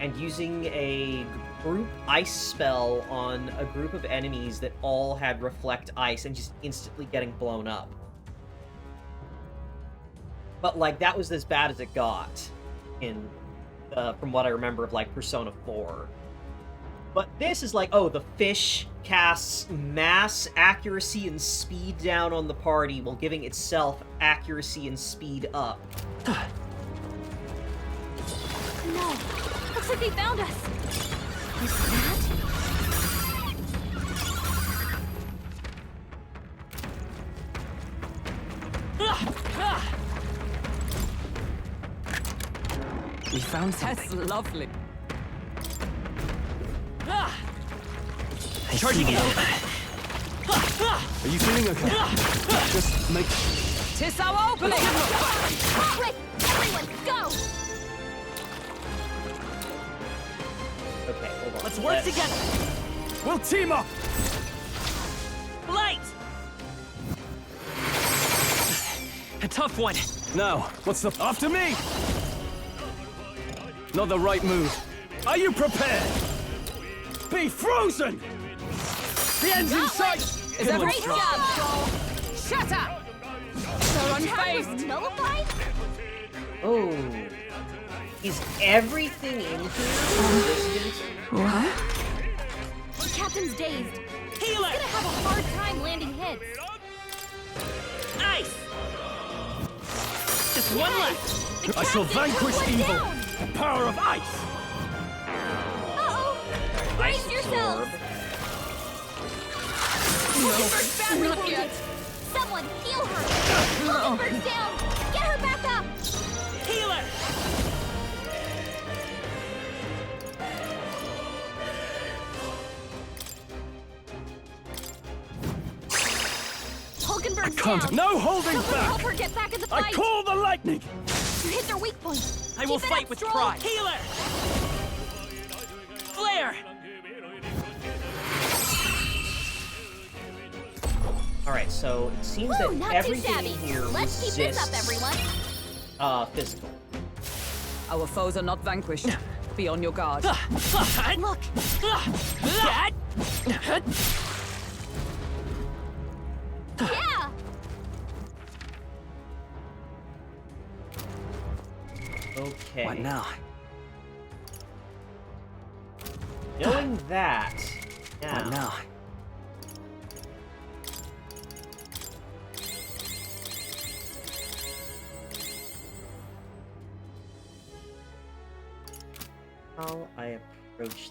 [SPEAKER 1] and using a group ice spell on a group of enemies that all had reflect ice, and just instantly getting blown up. But, like, that was as bad as it got in, from what I remember of, like, Persona 4. But this is like, oh, the fish casts mass accuracy and speed down on the party while giving itself accuracy and speed up.
[SPEAKER 4] No. Looks like they found us. Is that?
[SPEAKER 13] We found something.
[SPEAKER 12] That's lovely.
[SPEAKER 13] I see the enemy.
[SPEAKER 9] Are you feeling okay? Just make
[SPEAKER 12] 'Tis our opening!
[SPEAKER 4] Rick, everyone, go!
[SPEAKER 1] Okay, hold on.
[SPEAKER 11] Let's work together!
[SPEAKER 9] We'll team up!
[SPEAKER 11] Light! A tough one.
[SPEAKER 9] Now, what's the... After me! Not the right move. Are you prepared? Be frozen! The end's in sight!
[SPEAKER 12] Is that great job, Troll? Shut up! So unfazed!
[SPEAKER 4] Nullified?
[SPEAKER 1] Oh. Is everything in here resistant?
[SPEAKER 7] What?
[SPEAKER 4] The captain's dazed.
[SPEAKER 11] Healer!
[SPEAKER 4] He's gonna have a hard time landing hits.
[SPEAKER 11] Ice! Just one left!
[SPEAKER 4] The
[SPEAKER 9] I shall
[SPEAKER 4] captain
[SPEAKER 9] vanquish
[SPEAKER 4] took one
[SPEAKER 9] evil!
[SPEAKER 4] down.
[SPEAKER 9] The power of ice!
[SPEAKER 4] Uh-oh! Brace yourselves! Hulkenberg's badly wounded! Someone heal her! Hulkenberg's down! Get her back up!
[SPEAKER 11] Healer!
[SPEAKER 4] Hulkenberg's
[SPEAKER 9] Can't.
[SPEAKER 4] down!
[SPEAKER 9] No holding
[SPEAKER 4] Someone
[SPEAKER 9] back!
[SPEAKER 4] help her get back in the
[SPEAKER 9] I
[SPEAKER 4] fight!
[SPEAKER 9] call the lightning!
[SPEAKER 4] You hit their weak point!
[SPEAKER 11] I will
[SPEAKER 4] Keep it
[SPEAKER 11] fight
[SPEAKER 4] up,
[SPEAKER 11] with
[SPEAKER 4] Stroll.
[SPEAKER 11] pride! Healer! Flare!
[SPEAKER 1] Alright, so it seems
[SPEAKER 4] Woo,
[SPEAKER 1] that
[SPEAKER 4] not too
[SPEAKER 1] everything
[SPEAKER 4] shabby.
[SPEAKER 1] in here
[SPEAKER 4] Let's keep this up,
[SPEAKER 1] resists,
[SPEAKER 4] everyone.
[SPEAKER 1] physical.
[SPEAKER 12] Our foes are not vanquished. Be on your guard.
[SPEAKER 11] Look!
[SPEAKER 4] Yeah!
[SPEAKER 1] Okay.
[SPEAKER 13] What now?
[SPEAKER 1] Knowing that,
[SPEAKER 13] What now?
[SPEAKER 1] how I approach.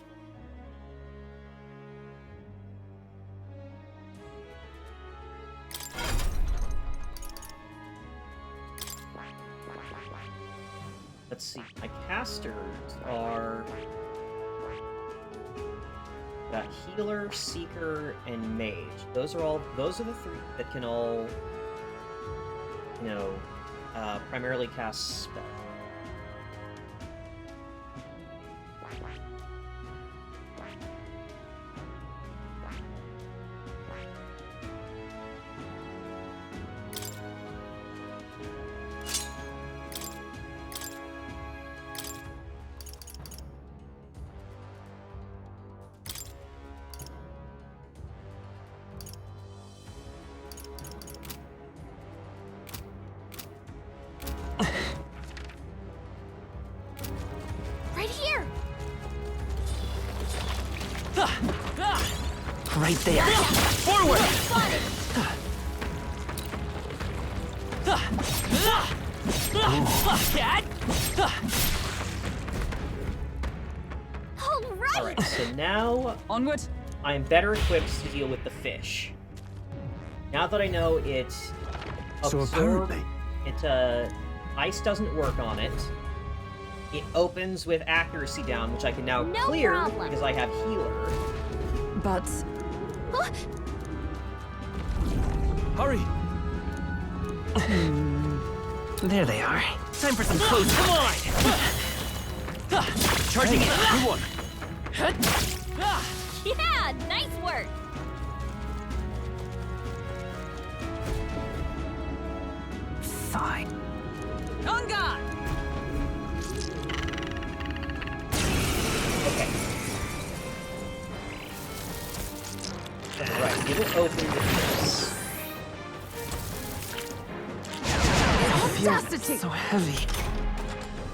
[SPEAKER 1] Let's see. My casters are got healer, seeker, and mage. Those are the three that can all, primarily cast spells.
[SPEAKER 4] Right here!
[SPEAKER 13] Right there.
[SPEAKER 11] Forward!
[SPEAKER 1] Alright, so now
[SPEAKER 12] Onward.
[SPEAKER 1] I am better equipped to deal with the fish. Now that I know it
[SPEAKER 3] So
[SPEAKER 1] absorb,
[SPEAKER 3] apparently-
[SPEAKER 1] ice doesn't work on it. It opens with accuracy down, which I can now
[SPEAKER 4] No
[SPEAKER 1] clear
[SPEAKER 4] problem.
[SPEAKER 1] because I have healer.
[SPEAKER 12] But
[SPEAKER 9] Hurry!
[SPEAKER 13] There they are.
[SPEAKER 11] Time for some close. Come on! Charging in.
[SPEAKER 9] Good one!
[SPEAKER 4] Yeah, nice work!
[SPEAKER 13] Fine.
[SPEAKER 12] on guard.
[SPEAKER 1] Okay. Alright, it'll open with this.
[SPEAKER 13] Feels so heavy.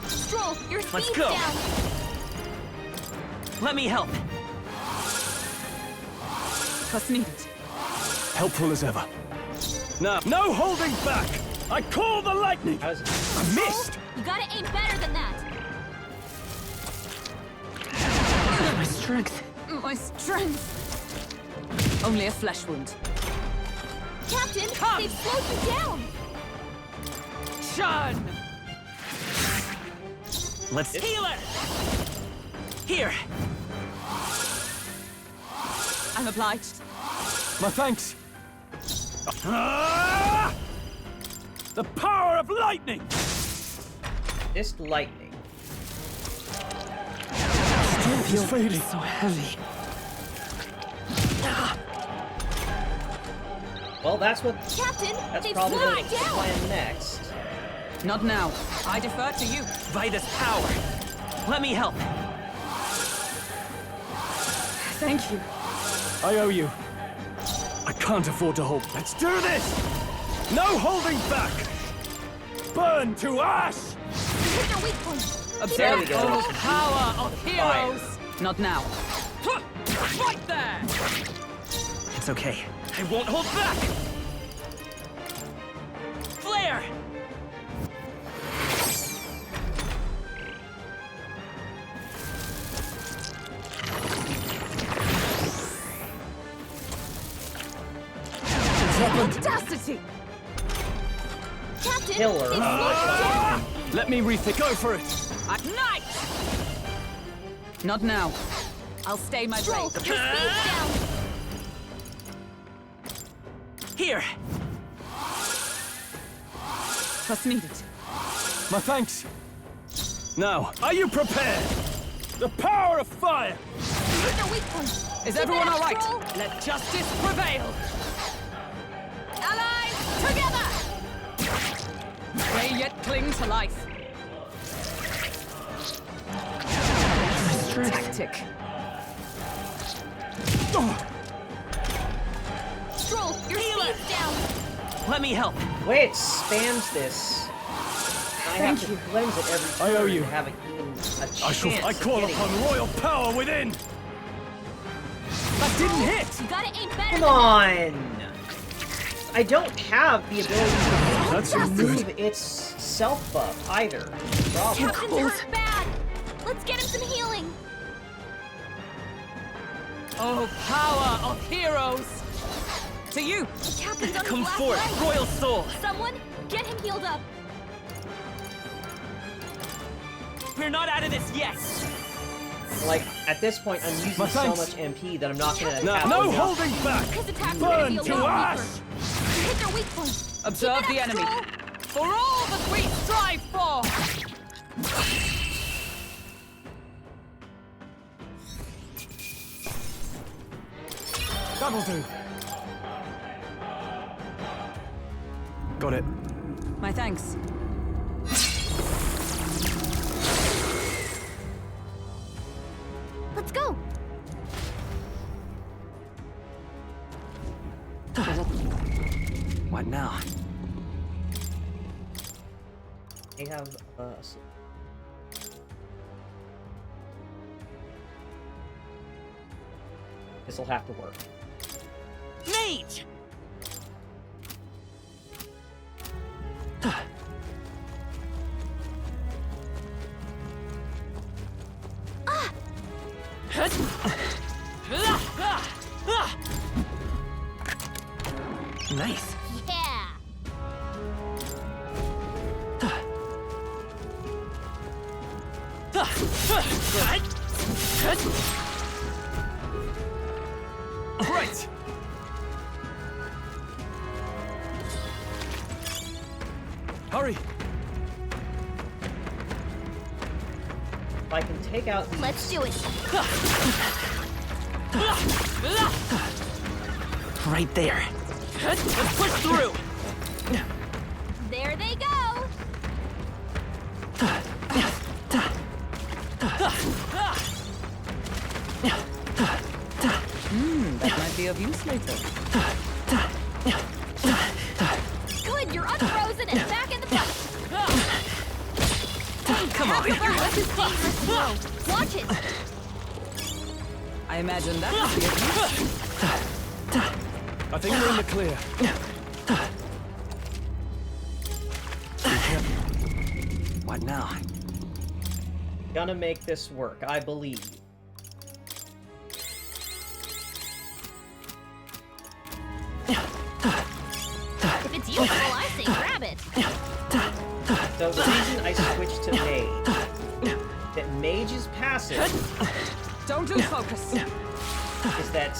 [SPEAKER 4] Stroll, your
[SPEAKER 11] Let's
[SPEAKER 4] speed's
[SPEAKER 11] go.
[SPEAKER 4] down!
[SPEAKER 11] Let me help.
[SPEAKER 12] Trust needed.
[SPEAKER 9] Helpful as ever. Now, no holding back! I call the lightning!
[SPEAKER 1] How's it?
[SPEAKER 9] I missed!
[SPEAKER 4] You gotta aim better than that!
[SPEAKER 13] My strength.
[SPEAKER 12] My strength. Only a flesh wound.
[SPEAKER 4] Captain,
[SPEAKER 11] Come.
[SPEAKER 4] they've slowed you down!
[SPEAKER 11] Shun! Let's healer! Here!
[SPEAKER 12] I'm obliged.
[SPEAKER 9] My thanks! Ah! The power of lightning!
[SPEAKER 1] Just lightning.
[SPEAKER 9] Strength is fading.
[SPEAKER 13] So heavy.
[SPEAKER 1] Well, that's what.
[SPEAKER 4] Captain,
[SPEAKER 1] That's
[SPEAKER 4] they've
[SPEAKER 1] probably
[SPEAKER 4] slowed
[SPEAKER 1] the
[SPEAKER 4] it down.
[SPEAKER 1] plan next.
[SPEAKER 12] Not now. I defer to you.
[SPEAKER 11] By this power. Let me help.
[SPEAKER 12] Thank you.
[SPEAKER 9] I owe you. I can't afford to hold. Let's do this! No holding back! Burn to ash!
[SPEAKER 4] Hit their weak point.
[SPEAKER 1] There we
[SPEAKER 12] Observe
[SPEAKER 1] go.
[SPEAKER 12] the power of heroes. Not now. Right there.
[SPEAKER 11] It's okay. I won't hold back! Flare!
[SPEAKER 12] Audacity!
[SPEAKER 4] Captain,
[SPEAKER 1] Killer.
[SPEAKER 4] they've slowed it down.
[SPEAKER 9] Let me rethink. Go for it!
[SPEAKER 12] Ignite! Not now. I'll stay my
[SPEAKER 4] Stroll,
[SPEAKER 12] blade.
[SPEAKER 4] your speed's down.
[SPEAKER 11] Here!
[SPEAKER 12] Trust needed.
[SPEAKER 9] My thanks. Now, are you prepared? The power of fire!
[SPEAKER 4] Hit their weak point.
[SPEAKER 12] Is
[SPEAKER 4] Keep
[SPEAKER 12] everyone
[SPEAKER 4] it up,
[SPEAKER 12] all right?
[SPEAKER 4] Stroll.
[SPEAKER 12] Let justice prevail.
[SPEAKER 4] Allies, together!
[SPEAKER 12] They yet cling to life. Tactic.
[SPEAKER 4] Stroll, your speed's down.
[SPEAKER 11] Let me help.
[SPEAKER 1] The way it spams this, I have to cleanse it every turn
[SPEAKER 9] I owe you.
[SPEAKER 1] to have it even a chance.
[SPEAKER 9] I call
[SPEAKER 1] of getting
[SPEAKER 9] upon
[SPEAKER 1] it.
[SPEAKER 9] royal power within! That didn't hit!
[SPEAKER 4] You gotta aim better
[SPEAKER 1] Come
[SPEAKER 4] than
[SPEAKER 1] on! I don't have the ability
[SPEAKER 9] That's
[SPEAKER 1] to
[SPEAKER 9] so
[SPEAKER 1] remove
[SPEAKER 9] good.
[SPEAKER 1] its self-buff either. Problem.
[SPEAKER 4] Captain's hurt bad. Let's get him some healing.
[SPEAKER 12] Oh, power of heroes! To you!
[SPEAKER 4] The captain's on his
[SPEAKER 11] Come
[SPEAKER 4] last
[SPEAKER 11] forth,
[SPEAKER 4] leg.
[SPEAKER 11] royal soul!
[SPEAKER 4] Someone, get him healed up.
[SPEAKER 11] We're not out of this yet!
[SPEAKER 1] Like, at this point, I'm using
[SPEAKER 9] My
[SPEAKER 1] so
[SPEAKER 9] thanks.
[SPEAKER 1] much MP that I'm not gonna
[SPEAKER 9] No,
[SPEAKER 1] have
[SPEAKER 9] no
[SPEAKER 1] enough.
[SPEAKER 9] holding back!
[SPEAKER 4] His attacks are
[SPEAKER 9] Burn
[SPEAKER 4] gonna be a
[SPEAKER 9] to
[SPEAKER 4] lot
[SPEAKER 9] ash!
[SPEAKER 4] weaker. Hit their weak point.
[SPEAKER 12] Observe
[SPEAKER 4] Keep it
[SPEAKER 12] the
[SPEAKER 4] up,
[SPEAKER 12] enemy.
[SPEAKER 4] Stroll.
[SPEAKER 12] For all that we strive for!
[SPEAKER 9] That'll do. Got it.
[SPEAKER 12] My thanks.
[SPEAKER 4] Let's go.
[SPEAKER 11] What now?
[SPEAKER 1] They have this'll have to work.
[SPEAKER 11] Mage! Nice.
[SPEAKER 4] Yeah.
[SPEAKER 9] Right! Hurry!
[SPEAKER 1] If I can take out these...
[SPEAKER 4] Let's do it.
[SPEAKER 11] Right there. Let's push through!
[SPEAKER 4] There they go.
[SPEAKER 12] That might be of use later.
[SPEAKER 4] Good, you're unfrozen and back in the fight.
[SPEAKER 11] Come on.
[SPEAKER 4] Your weapon's dangerous to know. Watch it.
[SPEAKER 12] I imagine that would be of use.
[SPEAKER 9] I think we're in the clear.
[SPEAKER 11] What now?
[SPEAKER 1] Gonna make this work, I believe.
[SPEAKER 4] If it's useful, I say grab it.
[SPEAKER 1] So the reason I switched to Mage, that Mage's passive
[SPEAKER 12] Don't lose focus.
[SPEAKER 1] is that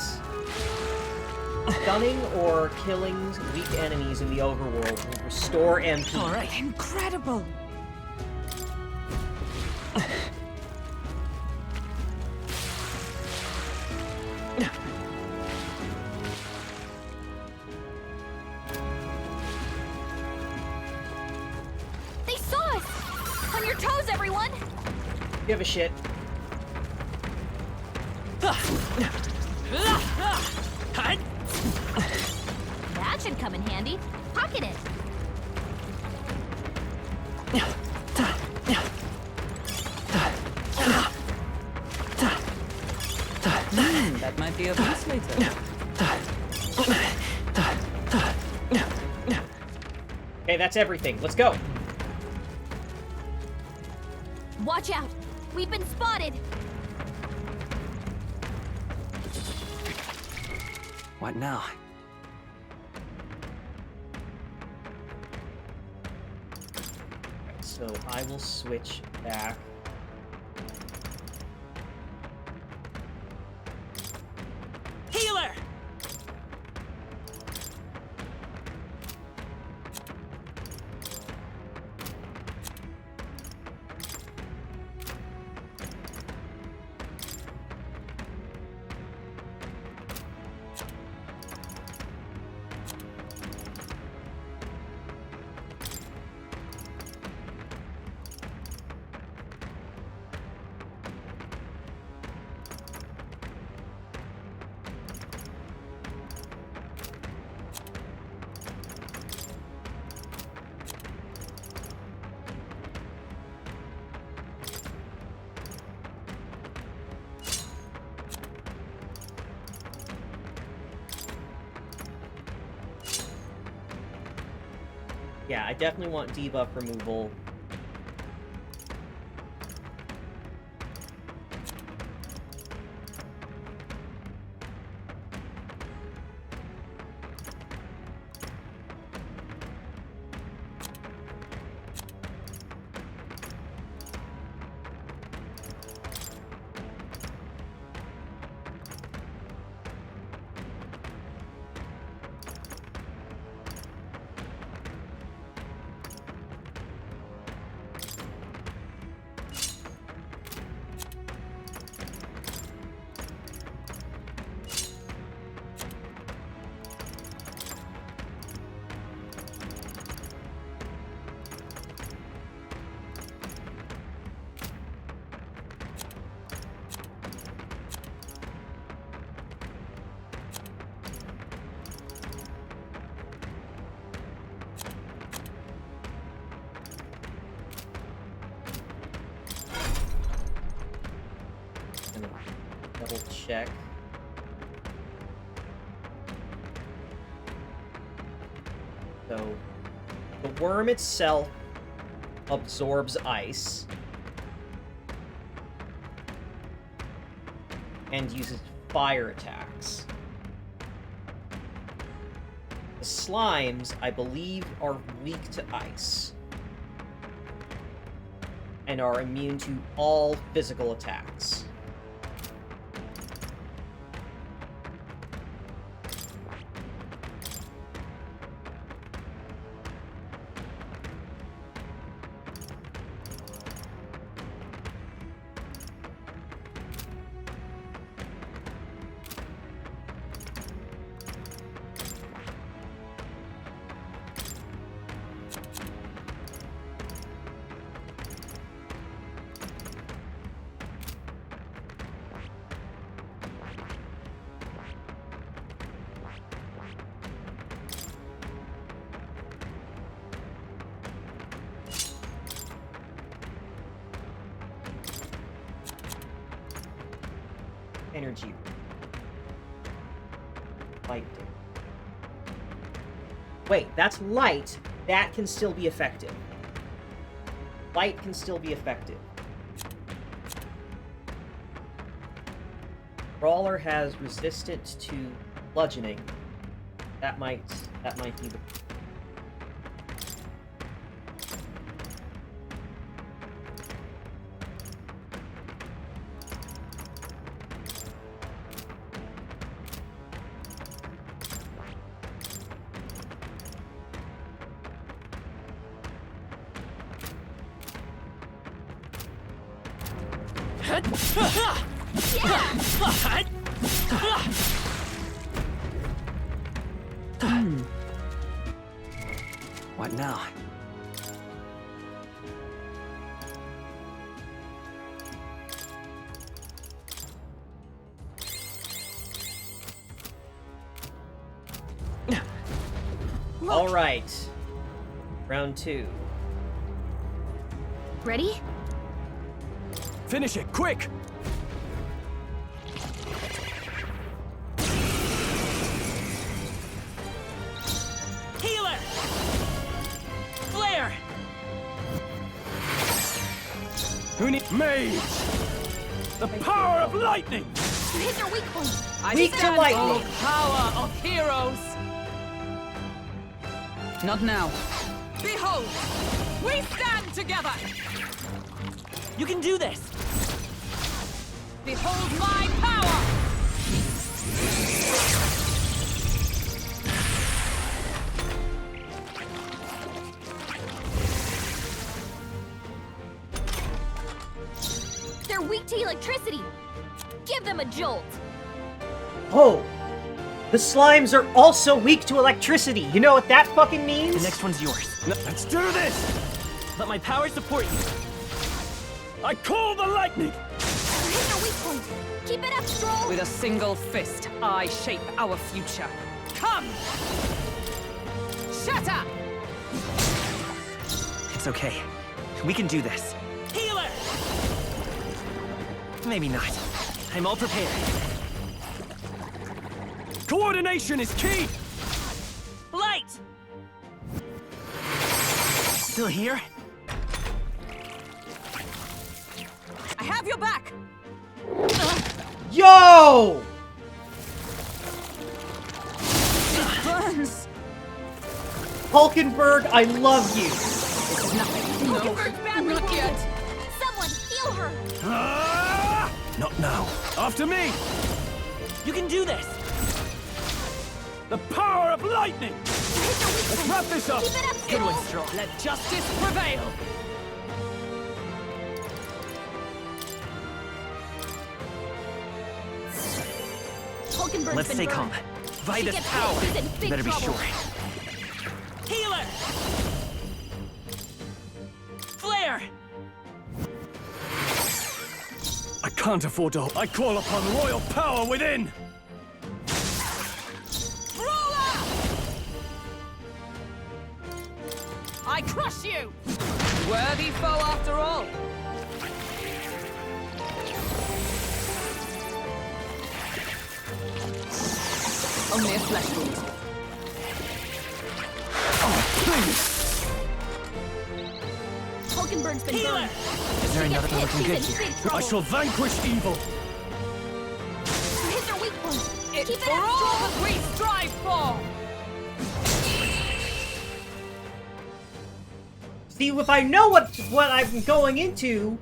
[SPEAKER 1] Stunning or killing weak enemies in the overworld will restore MP.
[SPEAKER 13] All right.
[SPEAKER 12] Incredible!
[SPEAKER 4] They saw us! On your toes, everyone!
[SPEAKER 1] Give a shit.
[SPEAKER 4] That should come in handy. Pocket it.
[SPEAKER 12] That might be of use later.
[SPEAKER 1] Okay, that's everything. Let's go.
[SPEAKER 4] Watch out! We've been spotted!
[SPEAKER 13] What now?
[SPEAKER 1] So I will switch back.
[SPEAKER 11] Healer!
[SPEAKER 1] Yeah, I definitely want debuff removal. Double check. So, the worm itself absorbs ice and uses fire attacks. The slimes, I believe, are weak to ice and are immune to all physical attacks. Energy. Light. Wait, that's light. That can still be effective. Light can still be effective. Brawler has resistance to bludgeoning. That might be the...
[SPEAKER 13] What now?
[SPEAKER 1] All right. Round 2.
[SPEAKER 4] Ready?
[SPEAKER 9] Finish it, quick!
[SPEAKER 11] Healer! Flare!
[SPEAKER 9] Who needs mage? The power of lightning!
[SPEAKER 4] You hit their weak point.
[SPEAKER 12] I
[SPEAKER 1] Weak to
[SPEAKER 12] stand
[SPEAKER 1] lightning.
[SPEAKER 12] for the power of heroes. Not now. Behold, we stand together.
[SPEAKER 11] You can do this!
[SPEAKER 12] Behold my power.
[SPEAKER 4] They're weak to electricity. Give them a jolt.
[SPEAKER 1] Oh! The slimes are also weak to electricity. You know what that fucking means?
[SPEAKER 11] The next one's yours.
[SPEAKER 9] Let's do this!
[SPEAKER 11] Let my power support you.
[SPEAKER 9] I call the lightning!
[SPEAKER 4] You hit their weak point. Keep it up, Stroll.
[SPEAKER 12] With a single fist, I shape our future. Come! Shatter!
[SPEAKER 11] It's okay. We can do this. Healer! Maybe not. I'm all prepared.
[SPEAKER 9] Coordination is key!
[SPEAKER 11] Light! Still here?
[SPEAKER 12] I have your back.
[SPEAKER 1] Yo!
[SPEAKER 12] It burns.
[SPEAKER 1] Hulkenberg, I love you.
[SPEAKER 4] Hulkenberg's badly
[SPEAKER 12] not
[SPEAKER 4] wounded.
[SPEAKER 12] yet.
[SPEAKER 4] Someone heal her.
[SPEAKER 9] Ah!
[SPEAKER 11] Not now.
[SPEAKER 9] After me!
[SPEAKER 11] You can do this!
[SPEAKER 9] The power of lightning! Let's wrap this up!
[SPEAKER 4] Keep it up,
[SPEAKER 11] Good
[SPEAKER 4] Stroll.
[SPEAKER 11] one, Stroll.
[SPEAKER 12] Let justice prevail.
[SPEAKER 4] Hulkenberg's
[SPEAKER 11] Let's
[SPEAKER 4] been
[SPEAKER 11] stay
[SPEAKER 4] burned.
[SPEAKER 11] calm. By
[SPEAKER 4] She
[SPEAKER 11] this
[SPEAKER 4] gets
[SPEAKER 11] power!
[SPEAKER 4] hit, she's in big
[SPEAKER 11] Better be
[SPEAKER 4] trouble.
[SPEAKER 11] sure. Healer! Flare!
[SPEAKER 9] I can't afford to... I call upon royal power within!
[SPEAKER 12] Brawler! I crush you. Worthy foe after all. Only a flesh wound.
[SPEAKER 4] Hulkenberg's been
[SPEAKER 11] Healer!
[SPEAKER 4] burned.
[SPEAKER 11] Is there
[SPEAKER 4] She
[SPEAKER 11] another
[SPEAKER 4] gets
[SPEAKER 11] one looking
[SPEAKER 4] hit,
[SPEAKER 11] good
[SPEAKER 4] she's in
[SPEAKER 11] here?
[SPEAKER 4] big trouble.
[SPEAKER 9] I shall vanquish evil!
[SPEAKER 4] You hit their weak point.
[SPEAKER 12] It's
[SPEAKER 4] Keep it
[SPEAKER 12] for
[SPEAKER 4] up,
[SPEAKER 12] all
[SPEAKER 4] Stroll.
[SPEAKER 12] that we strive for.
[SPEAKER 1] See, if I know what I'm going into,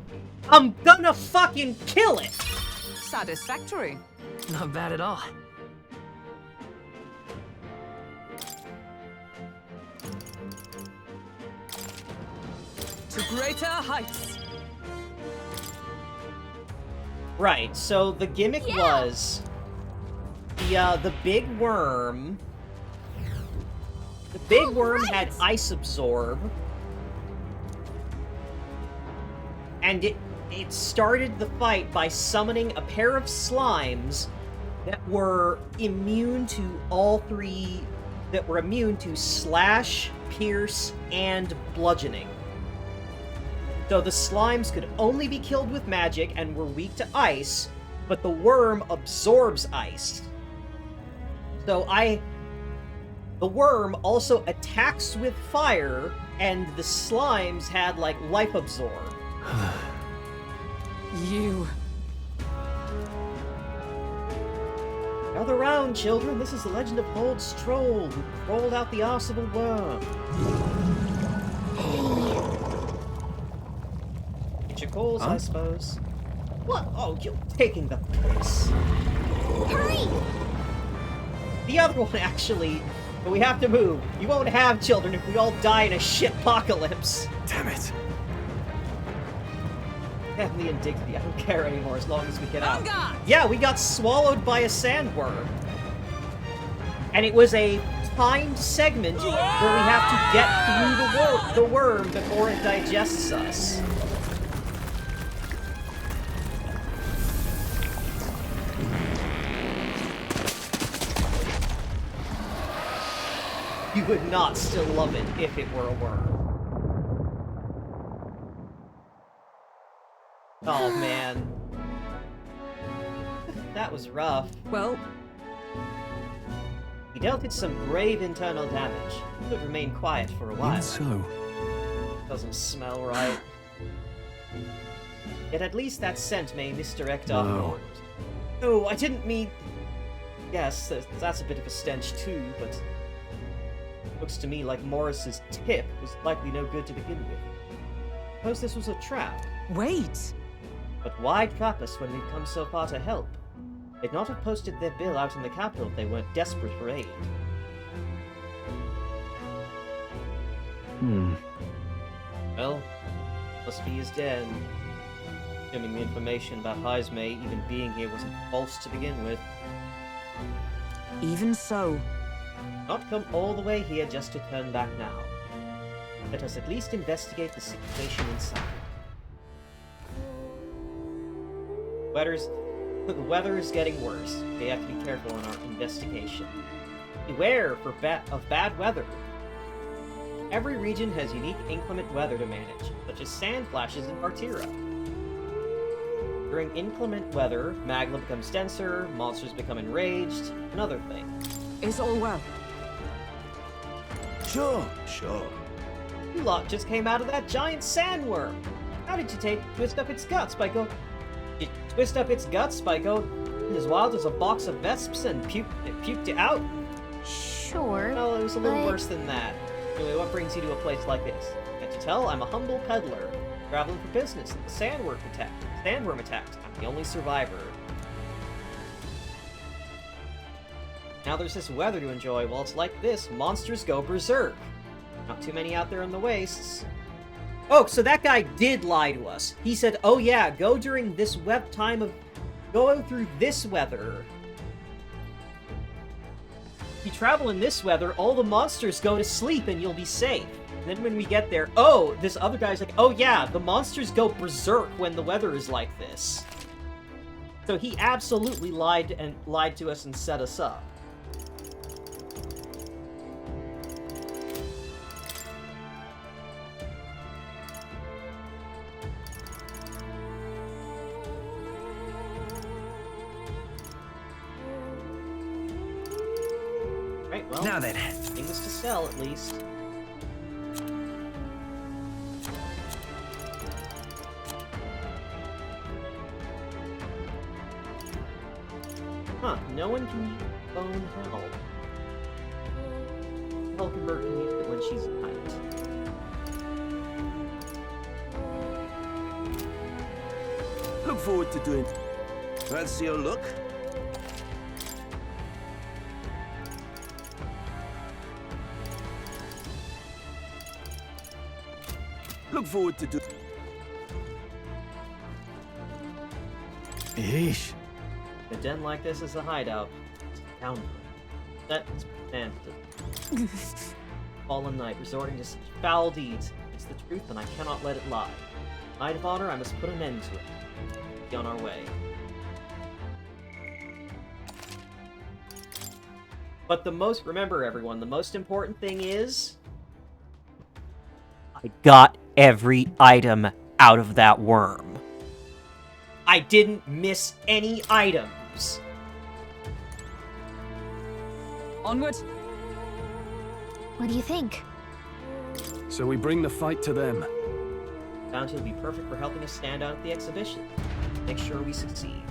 [SPEAKER 1] I'm gonna fucking kill it.
[SPEAKER 12] Satisfactory.
[SPEAKER 11] Not bad at all.
[SPEAKER 12] To greater heights.
[SPEAKER 1] Right, so the gimmick was the big worm. The big worm had ice absorb. And it started the fight by summoning a pair of slimes that were immune to all three, that were immune to slash, pierce, and bludgeoning. So the slimes could only be killed with magic and were weak to ice, but the worm absorbs ice. So the worm also attacks with fire, and the slimes had, like, life absorb.
[SPEAKER 12] You.
[SPEAKER 1] Gather round, children. This is the legend of Old Stroll, who rolled out the arse of a worm. Get your calls, I suppose. What? Oh, you're taking the piss.
[SPEAKER 4] Hurry!
[SPEAKER 1] The other one, actually. But we have to move. You won't have children if we all die in a shit apocalypse.
[SPEAKER 9] Damn it.
[SPEAKER 1] family and dignity. I don't care anymore as long as we get out.
[SPEAKER 12] God!
[SPEAKER 1] Yeah, we got swallowed by a sandworm. And it was a timed segment where we have to get through the worm before it digests us. You would not still love it if it were a worm. Oh man. That was rough.
[SPEAKER 12] Well,
[SPEAKER 1] We dealt it some grave internal damage. Could remain quiet for a while.
[SPEAKER 8] Even so,
[SPEAKER 1] Doesn't smell right. Yet at least that scent may misdirect our thought. Oh, I didn't mean... Yes, that's a bit of a stench too, but... Looks to me like Morris's tip was likely no good to begin with. Suppose this was a trap.
[SPEAKER 12] wait!
[SPEAKER 1] But why trap us when we've come so far to help? They'd not have posted their bill out in the capital if they weren't desperate for aid. Well, must be his den. Assuming the information about Heisme even being here wasn't false to begin with.
[SPEAKER 12] Even so,
[SPEAKER 1] Not come all the way here just to turn back now. Let us at least investigate the situation inside. The weather is getting worse. We have to be careful in our investigation. Beware of bad weather. Every region has unique inclement weather to manage, such as sand flashes in Martira. During inclement weather, magma becomes denser, monsters become enraged, and other things.
[SPEAKER 12] is all well.
[SPEAKER 3] Sure.
[SPEAKER 1] You lot just came out of that giant sandworm. How did you twist up its guts by going as wild as a box of vesps and puked it out?
[SPEAKER 5] Sure.
[SPEAKER 1] No, it was a little
[SPEAKER 5] but-
[SPEAKER 1] worse than that. Anyway, what brings you to a place like this? Can't you tell? I'm a humble peddler, traveling for business, and the sandworm attacked. I'm the only survivor. Now there's this weather to enjoy. While it's like this, monsters go berserk. Not too many out there in the wastes. Oh, so that guy did lie to us. He said, oh yeah, go during this go through this weather. If you travel in this weather, all the monsters go to sleep and you'll be safe. And then when we get there, oh, this other guy's like, oh yeah, the monsters go berserk when the weather is like this. So he absolutely lied to us and set us up. Right, well,
[SPEAKER 9] Now then.
[SPEAKER 1] things to sell at least. Huh, no one can use bone hell. Hulkenberg can use it when she's hyped.
[SPEAKER 14] Look forward to doing. Fancy your look? Look forward to do.
[SPEAKER 3] Eesh.
[SPEAKER 1] A den like this is a hideout. Down. That is fantastic. Fallen knight resorting to such foul deeds. It's the truth, and I cannot let it lie. Knight of honor, I must put an end to it. Be on our way. But remember everyone, the most important thing is... I got every item out of that worm. I didn't miss any items.
[SPEAKER 12] Onward.
[SPEAKER 5] What do you think?
[SPEAKER 9] So we bring the fight to them.
[SPEAKER 1] Bounty will be perfect for helping us stand out at the exhibition. Make sure we succeed.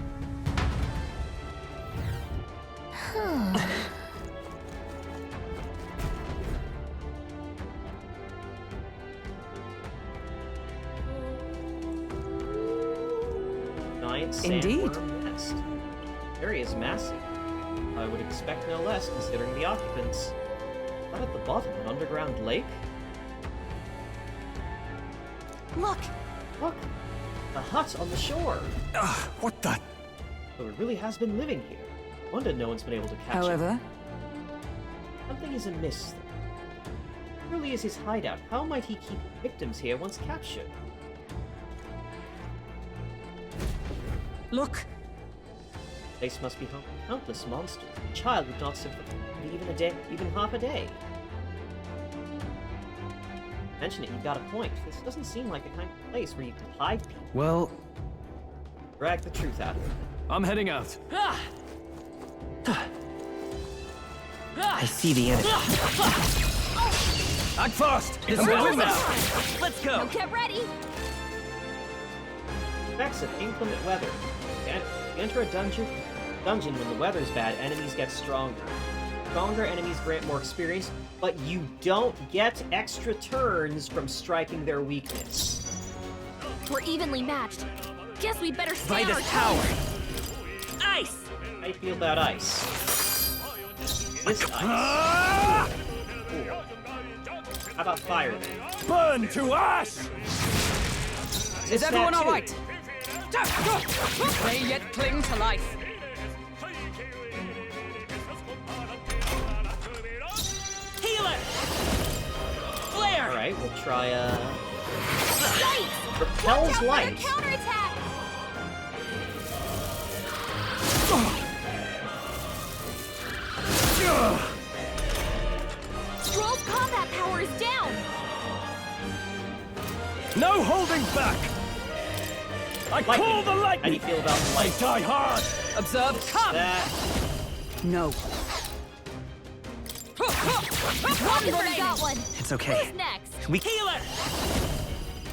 [SPEAKER 1] Giant
[SPEAKER 12] Indeed.
[SPEAKER 1] sandworm nest. The area is massive. I would expect no less considering the occupants. Not at the bottom, an underground lake?
[SPEAKER 5] Look!
[SPEAKER 1] Look! A hut on the shore.
[SPEAKER 9] What the?
[SPEAKER 1] So it really has been living here. Wonder no one's been able to catch it.
[SPEAKER 12] However,
[SPEAKER 1] Something is amiss. Surely is his hideout. How might he keep victims here once captured?
[SPEAKER 12] look,
[SPEAKER 1] The place must be home to countless monsters. A child would not survive even half a day. Mention it, you've got a point. This doesn't seem like the kind of place where you can hide people.
[SPEAKER 9] Well,
[SPEAKER 1] Drag the truth out of it.
[SPEAKER 9] I'm heading out.
[SPEAKER 13] I see the enemy.
[SPEAKER 9] Act fast!
[SPEAKER 11] This
[SPEAKER 9] I'm
[SPEAKER 11] will
[SPEAKER 9] going now!
[SPEAKER 11] Let's
[SPEAKER 4] Now
[SPEAKER 11] go!
[SPEAKER 4] get ready!
[SPEAKER 1] Effects of inclement weather. You enter a dungeon when the weather's bad, enemies get stronger. Stronger enemies grant more experience, but you don't get extra turns from striking their weakness.
[SPEAKER 4] We're evenly matched. Guess we'd better stay
[SPEAKER 11] By
[SPEAKER 4] on our
[SPEAKER 11] this tower!
[SPEAKER 4] toes.
[SPEAKER 11] Ice!
[SPEAKER 1] How do you feel about ice? This ice. Cool. How about fire then?
[SPEAKER 9] Burn to ash!
[SPEAKER 12] is everyone
[SPEAKER 1] tattoo.
[SPEAKER 12] all right? They yet cling to life.
[SPEAKER 11] Healer! Flare!
[SPEAKER 1] Alright, we'll try
[SPEAKER 4] Yikes!
[SPEAKER 1] Repels
[SPEAKER 4] Watch out
[SPEAKER 1] light.
[SPEAKER 4] for their counterattack! Stroll's combat power is down!
[SPEAKER 9] No holding back! I call the
[SPEAKER 1] How do you
[SPEAKER 9] lightning!
[SPEAKER 1] feel about
[SPEAKER 9] I
[SPEAKER 1] light?
[SPEAKER 9] die hard!
[SPEAKER 12] Observe, come!
[SPEAKER 1] That
[SPEAKER 12] No.
[SPEAKER 4] One already got one!
[SPEAKER 13] It's okay.
[SPEAKER 4] Who's next?
[SPEAKER 13] We
[SPEAKER 11] Healer!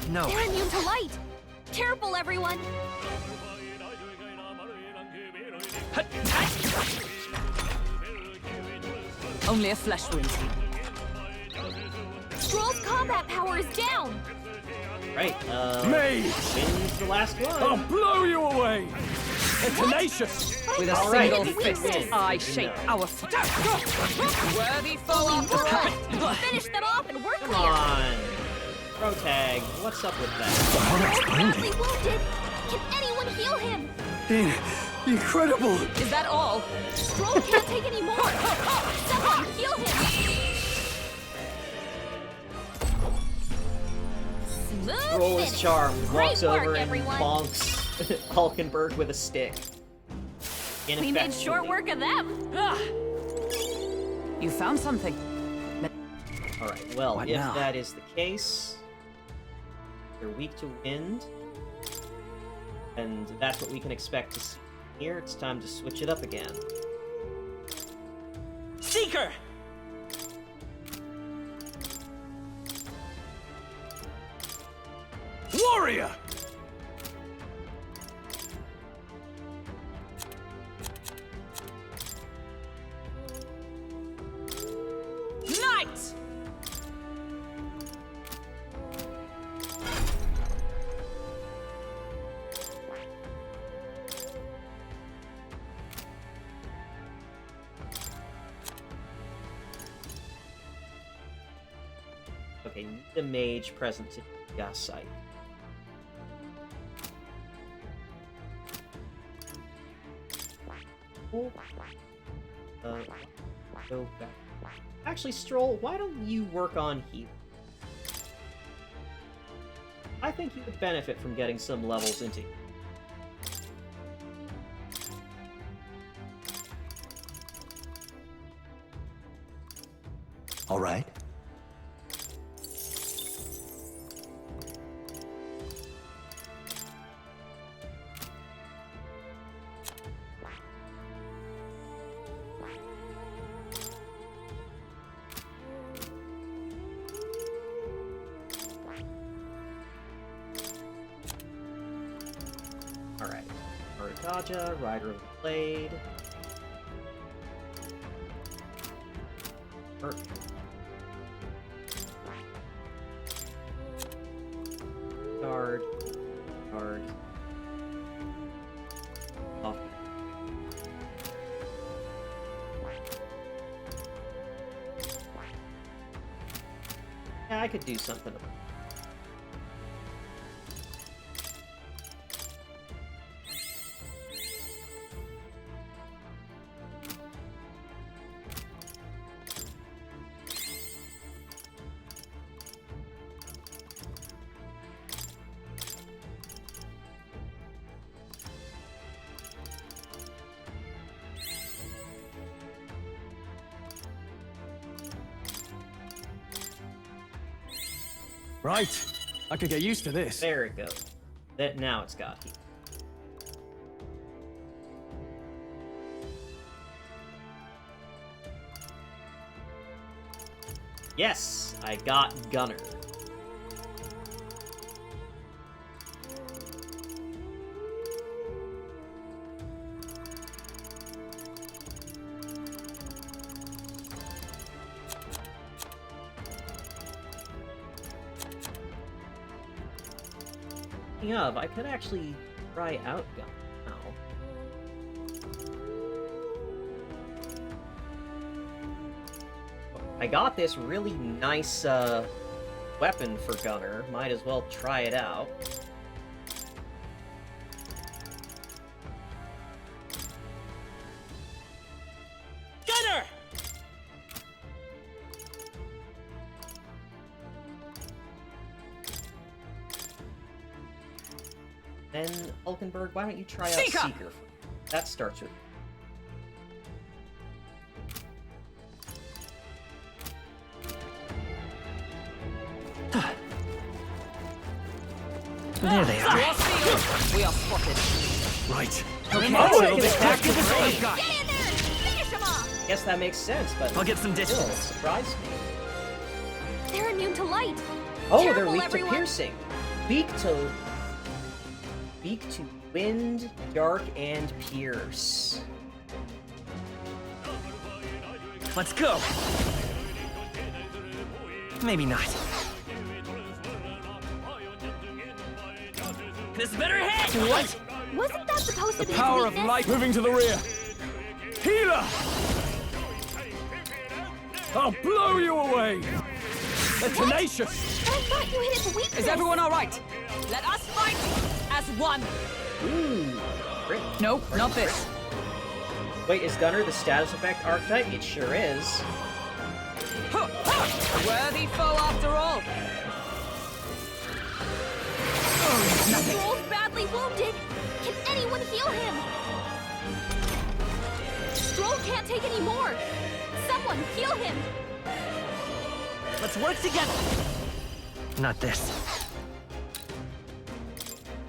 [SPEAKER 13] no.
[SPEAKER 4] They're immune to light! Careful, everyone!
[SPEAKER 12] Only a flesh wound.
[SPEAKER 4] Stroll's combat power is down!
[SPEAKER 1] right.
[SPEAKER 9] Mage!
[SPEAKER 1] Wins the last
[SPEAKER 9] I'll
[SPEAKER 1] one.
[SPEAKER 9] blow you away! They're tenacious!
[SPEAKER 12] With a
[SPEAKER 1] All right,
[SPEAKER 12] single
[SPEAKER 1] you
[SPEAKER 12] fist,
[SPEAKER 1] win.
[SPEAKER 12] I shape our fate. Worthy foe
[SPEAKER 4] Only
[SPEAKER 12] of
[SPEAKER 4] one left! Finish them off and we're
[SPEAKER 1] Come
[SPEAKER 4] clear!
[SPEAKER 1] on. Pro tag. What's up with that?
[SPEAKER 4] Stroll's badly wounded! Can anyone heal him?
[SPEAKER 9] Incredible!
[SPEAKER 12] Is that all?
[SPEAKER 4] Stroll can't take any more! Someone heal him! Smooth
[SPEAKER 1] Roll his
[SPEAKER 4] finish.
[SPEAKER 1] charm.
[SPEAKER 4] Great
[SPEAKER 1] Walks
[SPEAKER 4] work,
[SPEAKER 1] over and
[SPEAKER 4] everyone.
[SPEAKER 1] bonks Hulkenberg with a stick.
[SPEAKER 4] We made short work of them!
[SPEAKER 12] You found something.
[SPEAKER 1] Alright, well,
[SPEAKER 13] What
[SPEAKER 1] if
[SPEAKER 13] now?
[SPEAKER 1] that is the case, they're weak to wind, and that's what we can expect to see here. It's time to switch it up again.
[SPEAKER 11] Seeker!
[SPEAKER 9] Warrior!
[SPEAKER 11] Knight!
[SPEAKER 1] Okay, need a mage present to gas site. Go back. Actually, Stroll, why don't you work on heal? I think you would benefit from getting some levels into you.
[SPEAKER 6] All right.
[SPEAKER 1] Alright. Arikaja, Rider of the Blade. Berg. Guard. Guard. Off. Yeah, I could do something.
[SPEAKER 9] Right. I could get used to this.
[SPEAKER 1] There it goes. That now it's got heat. Yes, I got Gunner. Speaking of, I could actually try out Gunner now. I got this really nice weapon for Gunner. Might as well try it out.
[SPEAKER 11] Gunner!
[SPEAKER 1] Then, Hulkenberg, why don't you try out
[SPEAKER 11] Seeker!
[SPEAKER 1] Seeker? That starts with...
[SPEAKER 13] There they are.
[SPEAKER 12] We are spotted.
[SPEAKER 9] Right.
[SPEAKER 11] Okay,
[SPEAKER 1] Oh,
[SPEAKER 11] so
[SPEAKER 1] it's
[SPEAKER 11] back to the
[SPEAKER 1] back to
[SPEAKER 11] same
[SPEAKER 1] the
[SPEAKER 11] guy.
[SPEAKER 4] Get in there and finish him off!
[SPEAKER 1] Guess that makes sense, but...
[SPEAKER 13] I'll get some
[SPEAKER 1] still,
[SPEAKER 13] distance.
[SPEAKER 1] surprised me.
[SPEAKER 4] They're immune to light.
[SPEAKER 1] Oh, they're
[SPEAKER 4] Careful,
[SPEAKER 1] weak
[SPEAKER 4] everyone.
[SPEAKER 1] to piercing. Weak to wind, dark, and pierce.
[SPEAKER 13] Let's go. Maybe not. This better hit! What?
[SPEAKER 4] Wasn't that supposed to be
[SPEAKER 9] Power
[SPEAKER 4] his
[SPEAKER 9] of
[SPEAKER 4] weakness?
[SPEAKER 9] light moving to the rear. Healer! I'll blow you away! They're tenacious!
[SPEAKER 4] I thought you hit his weakness.
[SPEAKER 12] Is everyone all right? Let us fight as one.
[SPEAKER 1] Ooh. Great.
[SPEAKER 12] Nope, not this.
[SPEAKER 1] Wait, is Gunner the status effect archetype? It sure is.
[SPEAKER 12] Huh, huh. Worthy foe after all.
[SPEAKER 4] Stroll's badly wounded. Can anyone heal him? Stroll can't take any more. Someone heal him.
[SPEAKER 13] Let's work together. Not this.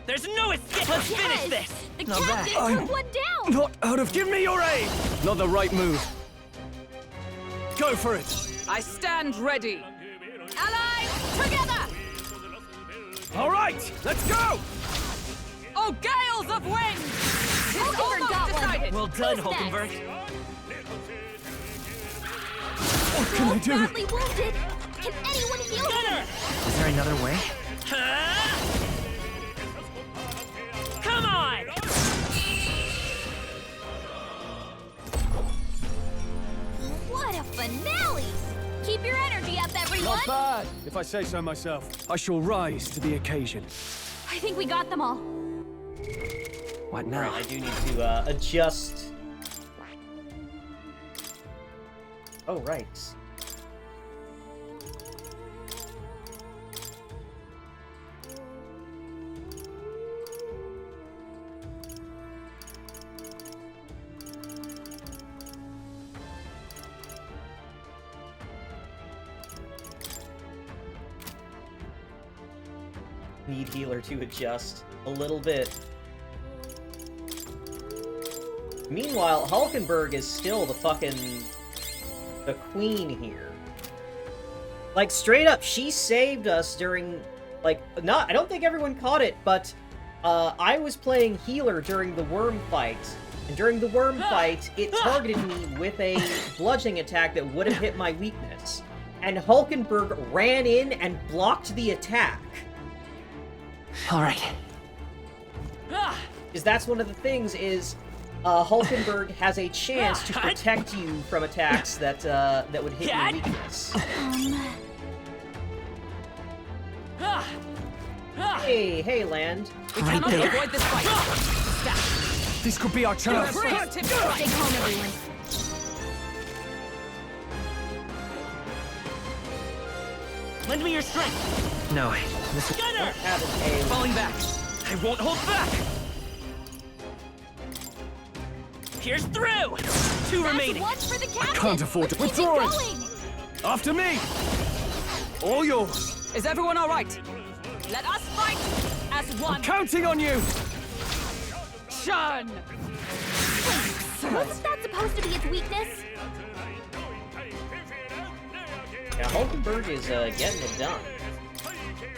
[SPEAKER 13] There's no escape. Let's finish this.
[SPEAKER 4] The
[SPEAKER 13] Not bad.
[SPEAKER 4] captain took one down.
[SPEAKER 9] Not out of... Give me your aid! Not the right move. Go for it.
[SPEAKER 12] I stand ready.
[SPEAKER 4] Allies, together.
[SPEAKER 9] All right, let's go!
[SPEAKER 12] Oh, gales of wind! It's
[SPEAKER 4] Hulkenberg got
[SPEAKER 12] almost
[SPEAKER 4] one.
[SPEAKER 12] decided.
[SPEAKER 13] Well done,
[SPEAKER 4] Who's
[SPEAKER 13] Hulkenberg.
[SPEAKER 9] What can I
[SPEAKER 4] Stroll's
[SPEAKER 9] do?
[SPEAKER 4] badly wounded. Can anyone heal him?
[SPEAKER 13] Is there another way? Come on!
[SPEAKER 4] What a finale! Keep your energy up, everyone.
[SPEAKER 9] Not bad, if I say so myself. I shall rise to the occasion.
[SPEAKER 4] I think we got them all.
[SPEAKER 13] What now?
[SPEAKER 1] Alright, I do need to adjust. Oh, right. Need healer to adjust a little bit. Meanwhile, Hulkenberg is still the queen here. Like, straight up, she saved us during, like, I don't think everyone caught it, but, I was playing healer during the worm fight, and during the worm fight, it targeted me with a bludgeoning attack that would have hit my weakness. And Hulkenberg ran in and blocked the attack.
[SPEAKER 13] All right.
[SPEAKER 1] Because that's one of the things is, Hulkenberg has a chance to protect you from attacks that would hit your weakness. Hey, Land.
[SPEAKER 12] We
[SPEAKER 13] Right
[SPEAKER 12] cannot
[SPEAKER 13] there.
[SPEAKER 12] avoid this fight.
[SPEAKER 9] This could be our chance.
[SPEAKER 4] Stay calm, everyone.
[SPEAKER 13] Lend me your strength. No, this is
[SPEAKER 11] Gunner!
[SPEAKER 13] falling back. I won't hold back. Pierce through. Two
[SPEAKER 4] That's
[SPEAKER 13] remaining.
[SPEAKER 4] one for the captain.
[SPEAKER 9] Can't afford to
[SPEAKER 4] Let's keep
[SPEAKER 9] withdraw
[SPEAKER 4] it
[SPEAKER 9] it.
[SPEAKER 4] going.
[SPEAKER 9] After me. All yours.
[SPEAKER 12] Is everyone all right? Let us fight as one.
[SPEAKER 9] I'm counting on you!
[SPEAKER 12] Shun!
[SPEAKER 4] Wasn't that supposed to be its weakness?
[SPEAKER 1] Yeah, Hulken Berg is getting it done.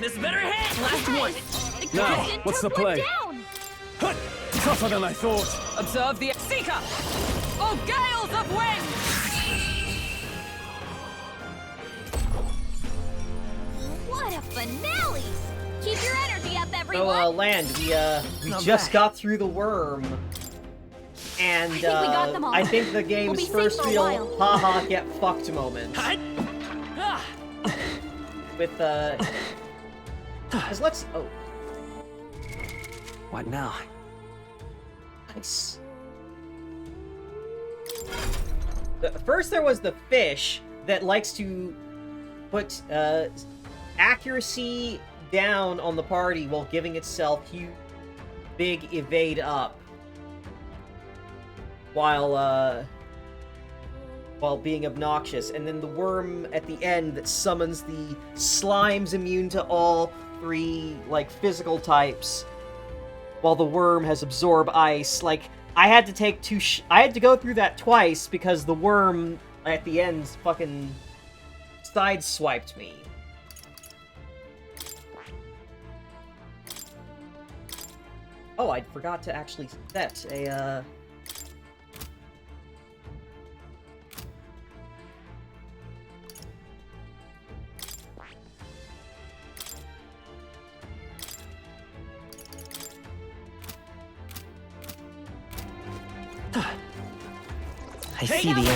[SPEAKER 13] This better hit! Last one!
[SPEAKER 4] The
[SPEAKER 9] Now,
[SPEAKER 4] captain
[SPEAKER 9] what's
[SPEAKER 4] took
[SPEAKER 9] the
[SPEAKER 4] one
[SPEAKER 9] play?
[SPEAKER 4] down.
[SPEAKER 9] Hut! Tougher than I thought.
[SPEAKER 12] Observe the Seeker! Oh, gales of wind!
[SPEAKER 4] What a finale! Keep your energy up,
[SPEAKER 1] So,
[SPEAKER 4] everyone!
[SPEAKER 1] Land, we
[SPEAKER 3] Not
[SPEAKER 1] just
[SPEAKER 3] bad.
[SPEAKER 1] got through the worm. And,
[SPEAKER 4] I think we got them all.
[SPEAKER 1] I think the game's
[SPEAKER 4] We'll be safe
[SPEAKER 1] first
[SPEAKER 4] for a
[SPEAKER 1] real
[SPEAKER 4] while.
[SPEAKER 1] haha get fucked moment.
[SPEAKER 13] Ah,
[SPEAKER 1] With, cause let's, oh,
[SPEAKER 13] what now?
[SPEAKER 1] nice. First there was the fish that likes to put, accuracy down on the party while giving itself huge, big evade up. While being obnoxious, and then the worm at the end that summons the slimes immune to all 3, like, physical types, while the worm has absorbed ice. Like, I had to take I had to go through that twice because the worm at the end fucking sideswiped me. Oh, I forgot to actually set a,
[SPEAKER 13] I see the enemy.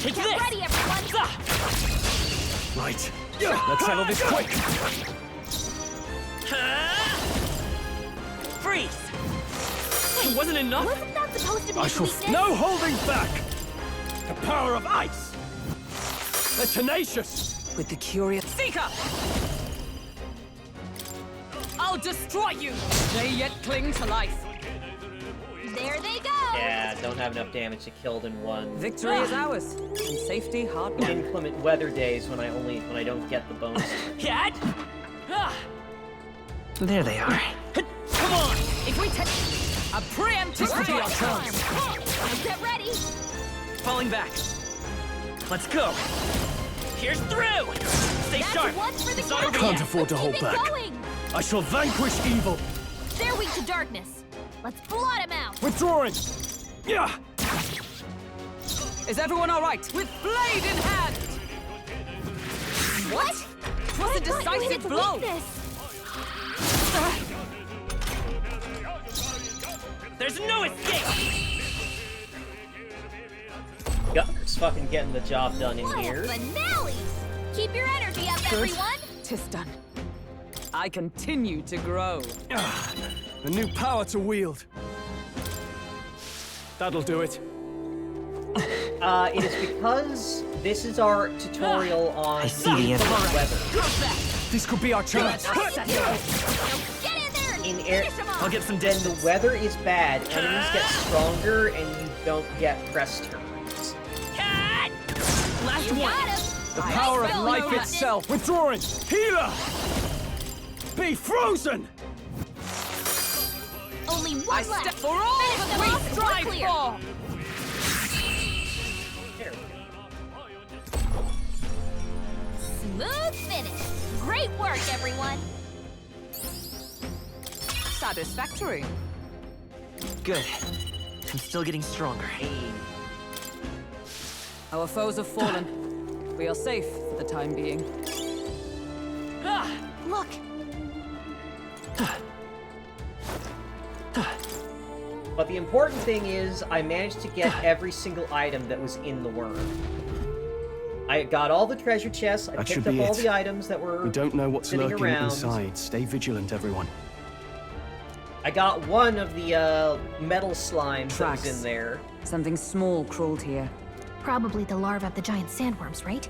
[SPEAKER 13] Take
[SPEAKER 4] Get
[SPEAKER 13] this!
[SPEAKER 4] ready, everyone!
[SPEAKER 9] Right. Let's settle this quick.
[SPEAKER 13] Freeze! It wasn't enough?
[SPEAKER 4] Wasn't that supposed to be
[SPEAKER 9] I
[SPEAKER 4] its
[SPEAKER 9] shall...
[SPEAKER 4] weakness?
[SPEAKER 9] No holding back! The power of ice! They're tenacious!
[SPEAKER 12] With the curious Seeker! I'll destroy you! They yet cling to life.
[SPEAKER 4] There they go!
[SPEAKER 1] yeah, don't have enough damage to kill in one.
[SPEAKER 12] Victory is ours, and safety hard won.
[SPEAKER 1] Inclement weather days when I don't get the bonus.
[SPEAKER 13] Cat? Ah,
[SPEAKER 3] There they are.
[SPEAKER 13] come on!
[SPEAKER 12] If we take a preemptive
[SPEAKER 4] Right.
[SPEAKER 12] to our terms.
[SPEAKER 4] Now get ready!
[SPEAKER 13] Falling back. Let's go. Here's through! Stay
[SPEAKER 4] That's
[SPEAKER 13] sharp!
[SPEAKER 4] one for the
[SPEAKER 13] It's not
[SPEAKER 4] captain!
[SPEAKER 13] over
[SPEAKER 9] Can't
[SPEAKER 13] yet.
[SPEAKER 9] afford to hold
[SPEAKER 4] Keep it
[SPEAKER 9] back.
[SPEAKER 4] going!
[SPEAKER 9] I shall vanquish evil.
[SPEAKER 4] They're weak to darkness. Let's blot him out!
[SPEAKER 9] Withdrawing! Yeah!
[SPEAKER 12] Is everyone all right? With blade in hand!
[SPEAKER 4] What?
[SPEAKER 12] Twas a
[SPEAKER 4] I thought you hit
[SPEAKER 12] decisive
[SPEAKER 4] its
[SPEAKER 12] blow.
[SPEAKER 4] weakness.
[SPEAKER 13] There's no escape!
[SPEAKER 1] Gunner's fucking getting the job done in
[SPEAKER 4] What
[SPEAKER 1] here.
[SPEAKER 4] a finale! Keep your energy up, everyone!
[SPEAKER 12] Tis done. I continue to grow.
[SPEAKER 9] A new power to wield. That'll do it.
[SPEAKER 1] It is because this is our tutorial on
[SPEAKER 13] I see the enemy.
[SPEAKER 1] weather.
[SPEAKER 9] This could be our chance.
[SPEAKER 4] Now get in there and
[SPEAKER 1] In air,
[SPEAKER 4] finish him off!
[SPEAKER 13] I'll get some
[SPEAKER 1] then
[SPEAKER 13] distance.
[SPEAKER 1] the weather is bad. Enemies get stronger, and you don't get press turns.
[SPEAKER 13] Cat! Last
[SPEAKER 4] You
[SPEAKER 13] one!
[SPEAKER 4] got him!
[SPEAKER 9] The
[SPEAKER 4] Nice
[SPEAKER 9] power of
[SPEAKER 4] going,
[SPEAKER 9] life
[SPEAKER 4] Captain.
[SPEAKER 9] itself. Withdrawing. Healer! Be frozen!
[SPEAKER 4] Only
[SPEAKER 12] I
[SPEAKER 4] one left!
[SPEAKER 12] step for all
[SPEAKER 4] Finish
[SPEAKER 12] that
[SPEAKER 4] them
[SPEAKER 12] we
[SPEAKER 4] off and we're
[SPEAKER 12] strive
[SPEAKER 4] clear.
[SPEAKER 12] for!
[SPEAKER 1] There we go.
[SPEAKER 4] Smooth finish! Great work, everyone!
[SPEAKER 12] Satisfactory.
[SPEAKER 13] Good. I'm still getting stronger.
[SPEAKER 12] Our foes have fallen. We are safe for the time being.
[SPEAKER 13] Ah!
[SPEAKER 4] Look!
[SPEAKER 1] But the important thing is, I managed to get every single item that was in the worm. I got all the treasure chests, I
[SPEAKER 9] That should
[SPEAKER 1] picked up
[SPEAKER 9] be
[SPEAKER 1] all
[SPEAKER 9] it.
[SPEAKER 1] the items that were
[SPEAKER 9] We don't know what's
[SPEAKER 1] sitting
[SPEAKER 9] lurking
[SPEAKER 1] around.
[SPEAKER 9] inside. Stay vigilant, everyone.
[SPEAKER 1] I got one of the metal slimes that was
[SPEAKER 12] Tracks.
[SPEAKER 1] in there.
[SPEAKER 12] Something small crawled here.
[SPEAKER 5] Probably the larvae of the giant sandworms, right?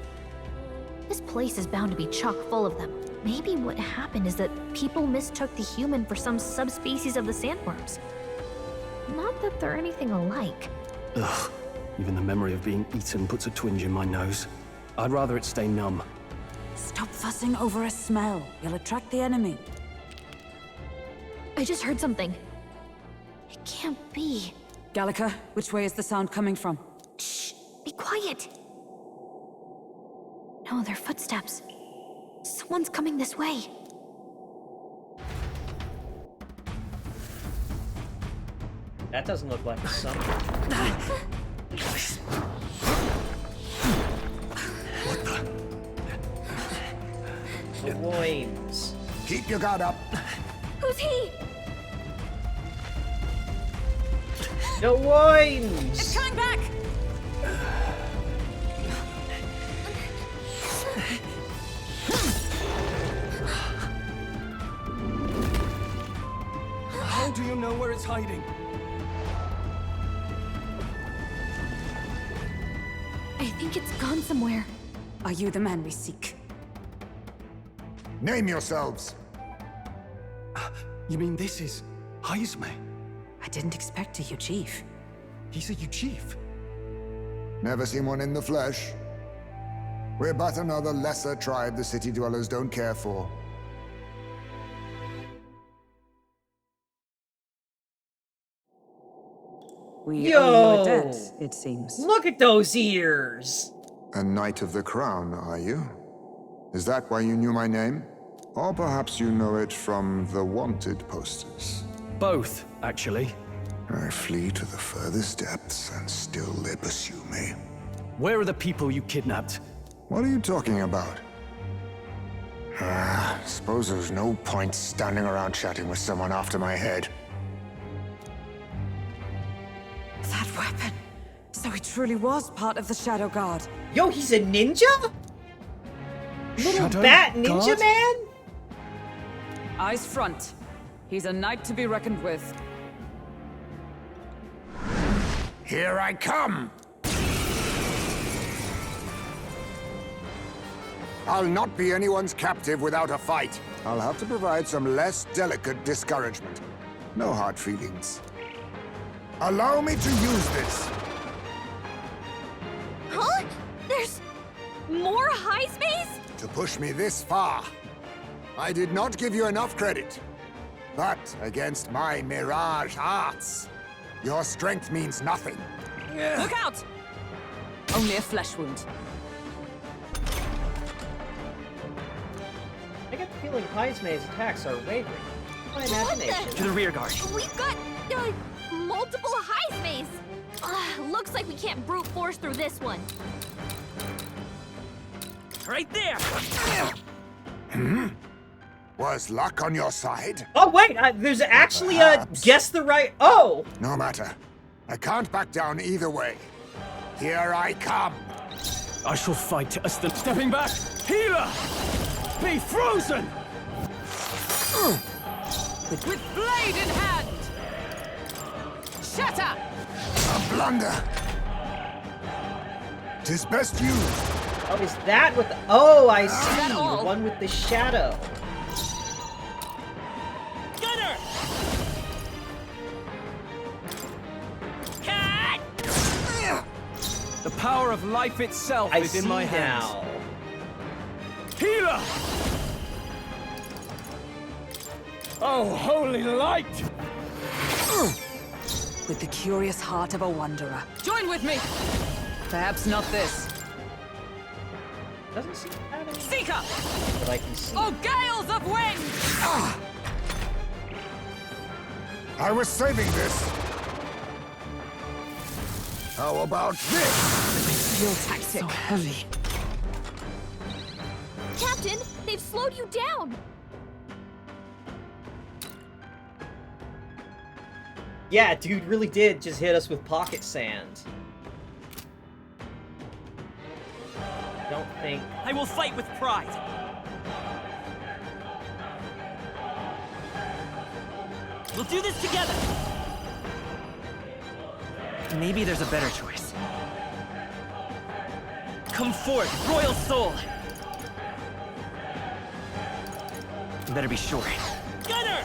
[SPEAKER 5] This place is bound to be chock full of them. Maybe what happened is that people mistook the human for some subspecies of the sandworms. Not that they're anything alike.
[SPEAKER 9] Ugh. Even the memory of being eaten puts a twinge in my nose. I'd rather it stay numb.
[SPEAKER 7] Stop fussing over a smell. You'll attract the enemy.
[SPEAKER 5] I just heard something. It can't be.
[SPEAKER 7] Gallica, which way is the sound coming from?
[SPEAKER 5] Shh! Be quiet! No, they're footsteps. Someone's coming this way.
[SPEAKER 1] That doesn't look like a summer.
[SPEAKER 15] What the?
[SPEAKER 1] The loins.
[SPEAKER 15] Keep your guard up.
[SPEAKER 5] Who's he?
[SPEAKER 1] The loins!
[SPEAKER 7] It's coming back!
[SPEAKER 9] How do you know where it's hiding?
[SPEAKER 5] I think it's gone somewhere.
[SPEAKER 7] Are you the man we seek?
[SPEAKER 15] Name yourselves.
[SPEAKER 9] You mean this is Heisme?
[SPEAKER 7] I didn't expect a Chief.
[SPEAKER 9] He's a chief.
[SPEAKER 15] Never seen one in the flesh. We're but another lesser tribe the city dwellers don't care for.
[SPEAKER 7] We
[SPEAKER 1] Yo!
[SPEAKER 7] owe you a debt, it seems.
[SPEAKER 1] Look at those ears!
[SPEAKER 15] A Knight of the Crown, are you? Is that why you knew my name? Or perhaps you know it from the wanted posters?
[SPEAKER 9] Both, actually.
[SPEAKER 15] I flee to the furthest depths, and still they pursue me.
[SPEAKER 9] Where are the people you kidnapped?
[SPEAKER 15] What are you talking about? Suppose there's no point standing around chatting with someone after my head.
[SPEAKER 7] That weapon! So he truly was part of the Shadow Guard.
[SPEAKER 1] Yo, he's a ninja? Little
[SPEAKER 9] Shadow
[SPEAKER 1] bat ninja
[SPEAKER 9] Guard?
[SPEAKER 1] man?
[SPEAKER 12] Eyes front. He's a knight to be reckoned with.
[SPEAKER 15] Here I come! I'll not be anyone's captive without a fight. I'll have to provide some less delicate discouragement. No hard feelings. Allow me to use this.
[SPEAKER 4] Huh? There's more high space?
[SPEAKER 15] To push me this far. I did not give you enough credit. But against my mirage arts, your strength means nothing.
[SPEAKER 12] Look out! Only a flesh wound.
[SPEAKER 1] I get the feeling Heisme's attacks are wavering. My imagination.
[SPEAKER 11] To the rear guard.
[SPEAKER 4] We've got multiple high space. Looks like we can't brute force through this one.
[SPEAKER 11] Right there!
[SPEAKER 15] Was luck on your side?
[SPEAKER 1] Oh wait, there's actually a guess the right. Oh!
[SPEAKER 15] No matter. I can't back down either way. Here I come.
[SPEAKER 9] I shall fight as the stepping back. Healer! Be frozen!
[SPEAKER 12] With blade in hand! Shatter!
[SPEAKER 15] A blunder. 'Tis best used.
[SPEAKER 1] Oh, is that what the... Oh, I see.
[SPEAKER 12] that
[SPEAKER 1] The
[SPEAKER 12] all?
[SPEAKER 1] one with the shadow.
[SPEAKER 11] Gunner! Cat!
[SPEAKER 9] The power of life itself
[SPEAKER 1] I
[SPEAKER 9] is
[SPEAKER 1] see
[SPEAKER 9] in my hands.
[SPEAKER 1] now.
[SPEAKER 9] Healer! Oh, holy light!
[SPEAKER 7] With the curious heart of a wanderer.
[SPEAKER 12] Join with me! Perhaps not this.
[SPEAKER 1] Doesn't seem to have any
[SPEAKER 12] Seeker!
[SPEAKER 1] that I can see.
[SPEAKER 12] Oh, gales of wind!
[SPEAKER 15] I was saving this. How about this?
[SPEAKER 7] Real tactic. So heavy.
[SPEAKER 4] Captain, they've slowed you down.
[SPEAKER 1] Yeah, dude really did just hit us with pocket sand. Don't think...
[SPEAKER 11] I will fight with pride. We'll do this together. Maybe there's a better choice. Come forth, royal soul. You better be sure. Gunner!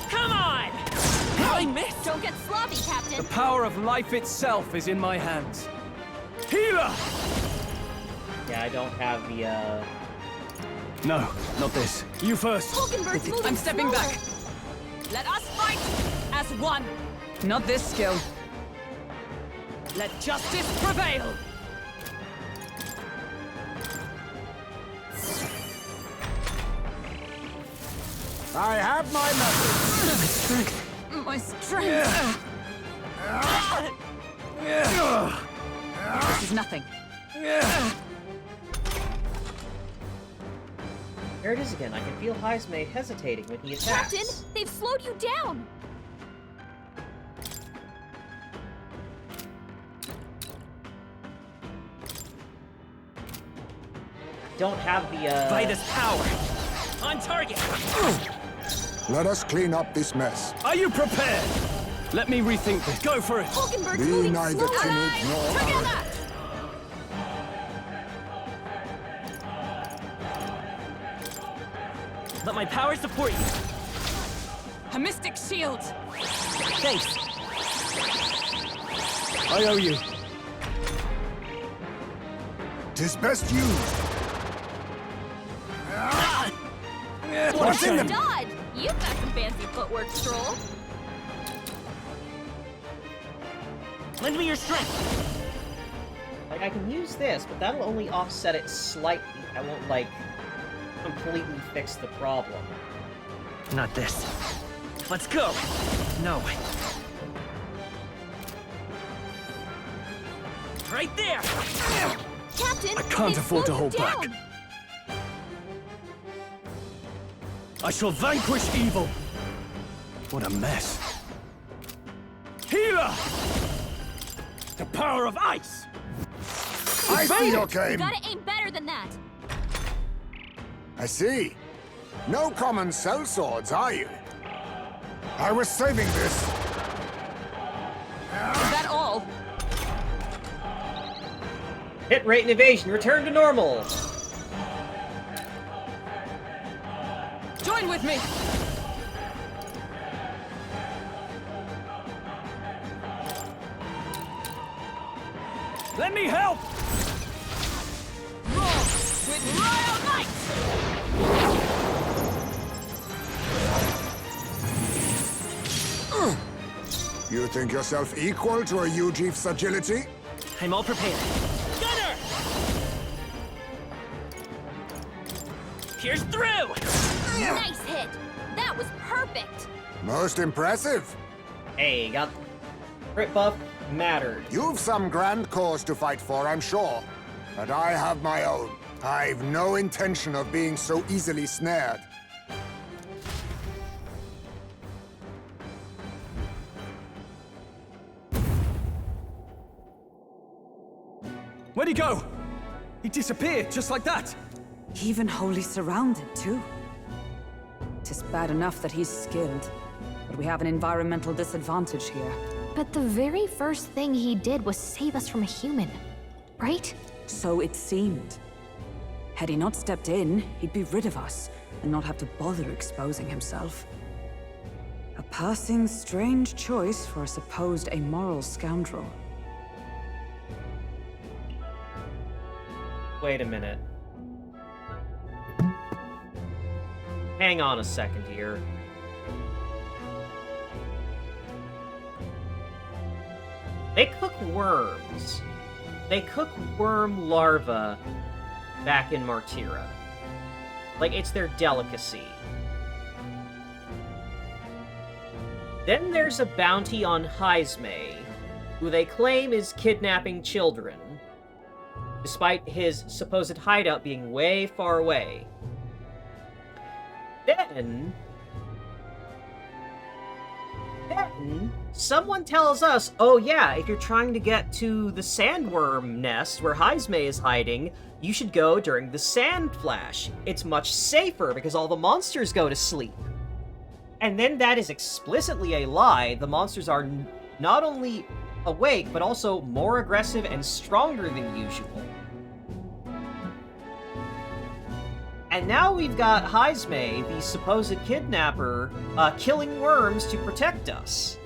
[SPEAKER 11] Come on! I missed!
[SPEAKER 4] Don't get sloppy, Captain.
[SPEAKER 9] The power of life itself is in my hands. Healer!
[SPEAKER 1] Yeah, I don't have the,
[SPEAKER 9] No, not this. You first.
[SPEAKER 10] Hulkenberg's moving
[SPEAKER 12] I'm stepping
[SPEAKER 10] slower.
[SPEAKER 12] back. Let us fight as one. Not this skill. Let justice prevail.
[SPEAKER 15] I have my method.
[SPEAKER 12] My strength. This is nothing.
[SPEAKER 1] There it is again. I can feel Heismay hesitating when he attacks.
[SPEAKER 4] Captain, they've slowed you down.
[SPEAKER 1] Don't have the,
[SPEAKER 11] By this power. On target.
[SPEAKER 15] Let us clean up this mess.
[SPEAKER 9] Are you prepared? Let me rethink this. Go for it.
[SPEAKER 10] Hulkenberg's
[SPEAKER 15] Be
[SPEAKER 10] moving
[SPEAKER 15] neither
[SPEAKER 10] slower.
[SPEAKER 15] timid nor arrogant.
[SPEAKER 4] Together.
[SPEAKER 11] Let my power support you.
[SPEAKER 12] A mystic shield.
[SPEAKER 11] Thanks.
[SPEAKER 9] I owe you.
[SPEAKER 15] Tis best used.
[SPEAKER 9] What's in them?
[SPEAKER 4] Dodd, you've got some fancy footwork, Stroll.
[SPEAKER 11] Lend me your strength.
[SPEAKER 1] Like, I can use this, but that'll only offset it slightly. I won't, like, completely fix the problem.
[SPEAKER 11] Not this. Let's go. No. Right there.
[SPEAKER 4] Captain,
[SPEAKER 9] I can't
[SPEAKER 4] they've
[SPEAKER 9] afford to
[SPEAKER 4] slowed
[SPEAKER 9] hold
[SPEAKER 4] you
[SPEAKER 9] back.
[SPEAKER 4] down.
[SPEAKER 9] I shall vanquish evil. What a mess. Healer! The power of ice!
[SPEAKER 15] I see your
[SPEAKER 4] You
[SPEAKER 15] game.
[SPEAKER 4] gotta aim better than that.
[SPEAKER 15] I see. No common sellswords, are you? I was saving this.
[SPEAKER 12] Is that all?
[SPEAKER 1] Hit rate and evasion, return to normal!
[SPEAKER 12] Join with me.
[SPEAKER 9] Let me help!
[SPEAKER 12] Roar with royal might.
[SPEAKER 15] You think yourself equal to a Ujief's agility?
[SPEAKER 11] I'm all prepared. Gunner! Pierce through!
[SPEAKER 4] Nice hit. That was perfect.
[SPEAKER 15] Most impressive.
[SPEAKER 1] Hey, got crit buff mattered.
[SPEAKER 15] You've some grand cause to fight for, I'm sure. But I have my own. I've no intention of being so easily snared.
[SPEAKER 9] Where'd he go? He disappeared just like that.
[SPEAKER 12] Even wholly surrounded, too. Tis bad enough that he's skilled, but we have an environmental disadvantage here.
[SPEAKER 5] But the very first thing he did was save us from a human, right?
[SPEAKER 12] So it seemed. Had he not stepped in, he'd be rid of us, and not have to bother exposing himself. A passing strange choice for a supposed amoral scoundrel.
[SPEAKER 1] Wait a minute. Hang on a second here. They cook worms. They cook worm larvae back in Martira. Like, it's their delicacy. Then there's a bounty on Heismay, who they claim is kidnapping children, despite his supposed hideout being way far away. Then someone tells us, oh yeah, if you're trying to get to the sandworm nest where Heismay is hiding, you should go during the sand flash. It's much safer because all the monsters go to sleep. And then that is explicitly a lie. The monsters are not only awake, but also more aggressive and stronger than usual. And now we've got Heismay, the supposed kidnapper, killing worms to protect us.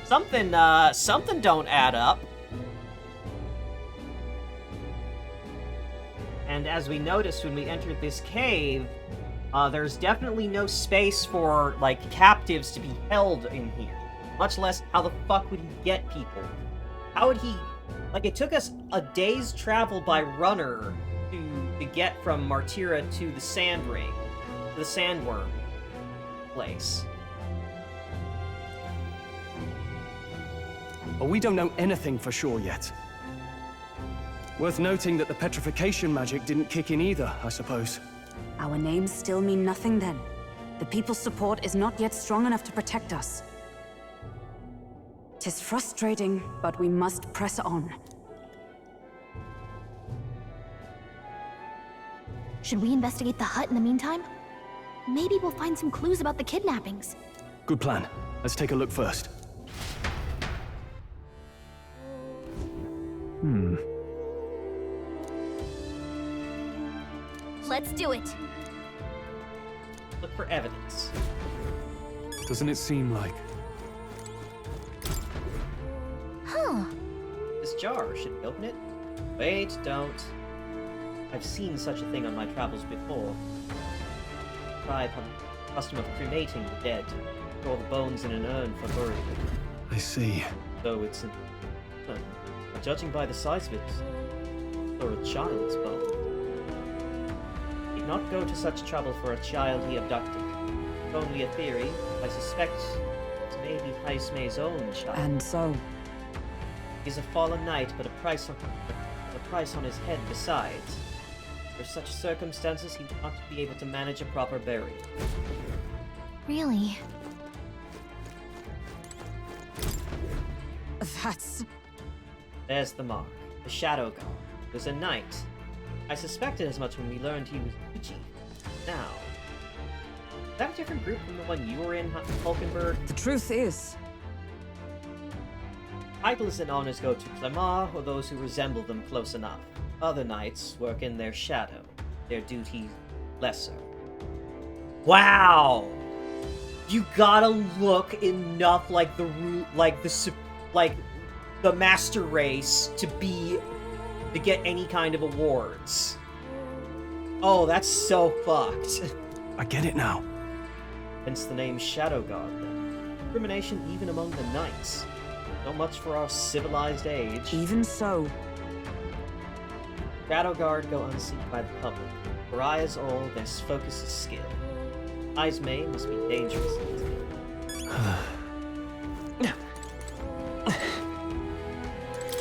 [SPEAKER 1] Something don't add up. And as we noticed when we entered this cave, there's definitely no space for, like, captives to be held in here. Much less, how the fuck would he get people? How would he... Like, it took us a day's travel by runner to get from Martira to the Sand Ring, to the Sandworm place.
[SPEAKER 9] But we don't know anything for sure yet. Worth noting that the petrification magic didn't kick in either, I suppose.
[SPEAKER 12] Our names still mean nothing then. The people's support is not yet strong enough to protect us. 'Tis frustrating, but we must press on.
[SPEAKER 5] Should we investigate the hut in the meantime? Maybe we'll find some clues about the kidnappings.
[SPEAKER 9] Good plan. Let's take a look first.
[SPEAKER 4] Let's do it.
[SPEAKER 1] Look for evidence.
[SPEAKER 9] Doesn't it seem like...
[SPEAKER 5] Huh.
[SPEAKER 1] This jar, should we open it? Wait, don't. I've seen such a thing on my travels before. Tribe had the custom of cremating the dead, store the bones in an urn for burial.
[SPEAKER 9] I see.
[SPEAKER 1] Though it's an urn, but judging by the size of it, or a child's bone. He'd not go to such trouble for a child he abducted. It's only a theory. I suspect it may be Haisme's own child.
[SPEAKER 12] And so?
[SPEAKER 1] He's a fallen knight, but a price on his head besides. For such circumstances, he would not be able to manage a proper burial.
[SPEAKER 5] Really?
[SPEAKER 12] That's...
[SPEAKER 1] There's the mark. The Shadow God. He was a knight. I suspected as much when we learned he was Uchi. Now... Is that a different group from the one you were in, Hulkenberg?
[SPEAKER 12] The truth is...
[SPEAKER 1] Titles and honors go to Clemar or those who resemble them close enough. Other knights work in their shadow, their duty lesser. Wow! You gotta look enough like the master race to get any kind of awards. Oh, that's so fucked.
[SPEAKER 9] I get it now.
[SPEAKER 1] Hence the name Shadow God, then. Discrimination even among the knights. Not much for our civilized age.
[SPEAKER 12] Even so.
[SPEAKER 1] Shadow Guard go unseen by the public. For eyes all, their focus is skill. Haisme must be dangerous.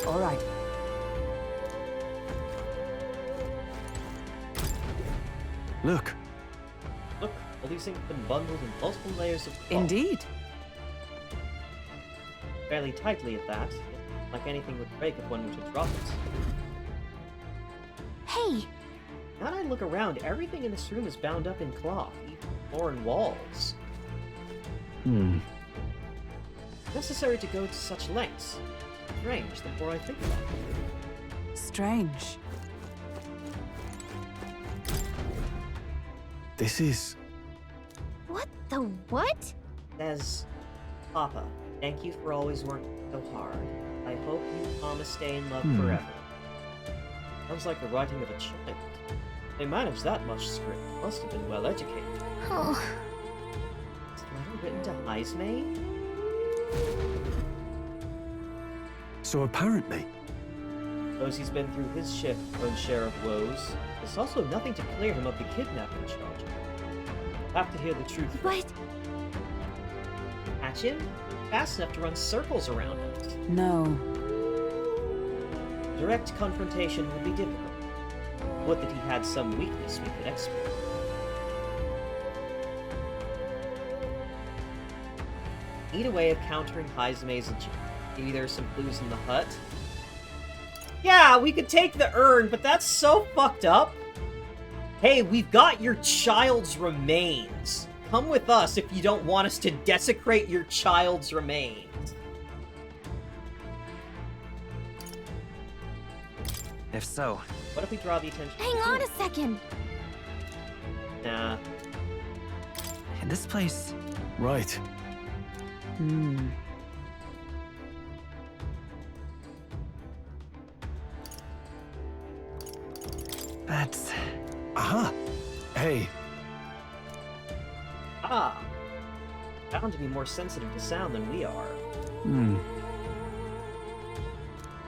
[SPEAKER 12] All right.
[SPEAKER 9] Look.
[SPEAKER 1] Look, all these things have been bundled in multiple layers of cloth.
[SPEAKER 12] Indeed.
[SPEAKER 1] Fairly tightly at that. Like anything would break if one were to drop it.
[SPEAKER 5] Hey!
[SPEAKER 1] Now that I look around, everything in this room is bound up in cloth, even floor and walls. Necessary to go to such lengths. Strange, the more I think about it.
[SPEAKER 12] Strange.
[SPEAKER 9] This is...
[SPEAKER 4] What the what?
[SPEAKER 1] Says, Papa, thank you for always working so hard. I hope you and Mama stay in love forever. Sounds like the writing of a child. They managed that much script. Must have been well educated.
[SPEAKER 5] Oh.
[SPEAKER 1] Is the letter written to Haisme?
[SPEAKER 9] So apparently...
[SPEAKER 1] Knows he's been through his own share of woes. There's also nothing to clear him of the kidnapping charge. Have to hear the truth.
[SPEAKER 4] What?
[SPEAKER 1] Catch him? Fast enough to run circles around us.
[SPEAKER 12] No.
[SPEAKER 1] Direct confrontation would be difficult. Would that he had some weakness we could exploit. Need a way of countering Haisme's agenda. Maybe there's some clues in the hut. Yeah, we could take the urn, but that's so fucked up. Hey, we've got your child's remains. Come with us if you don't want us to desecrate your child's remains.
[SPEAKER 13] If so...
[SPEAKER 1] What if we draw the attention?
[SPEAKER 4] Hang on a second!
[SPEAKER 1] Nah.
[SPEAKER 13] This place...
[SPEAKER 9] Right. That's... Aha! Hey.
[SPEAKER 1] Ah. Bound to be more sensitive to sound than we are.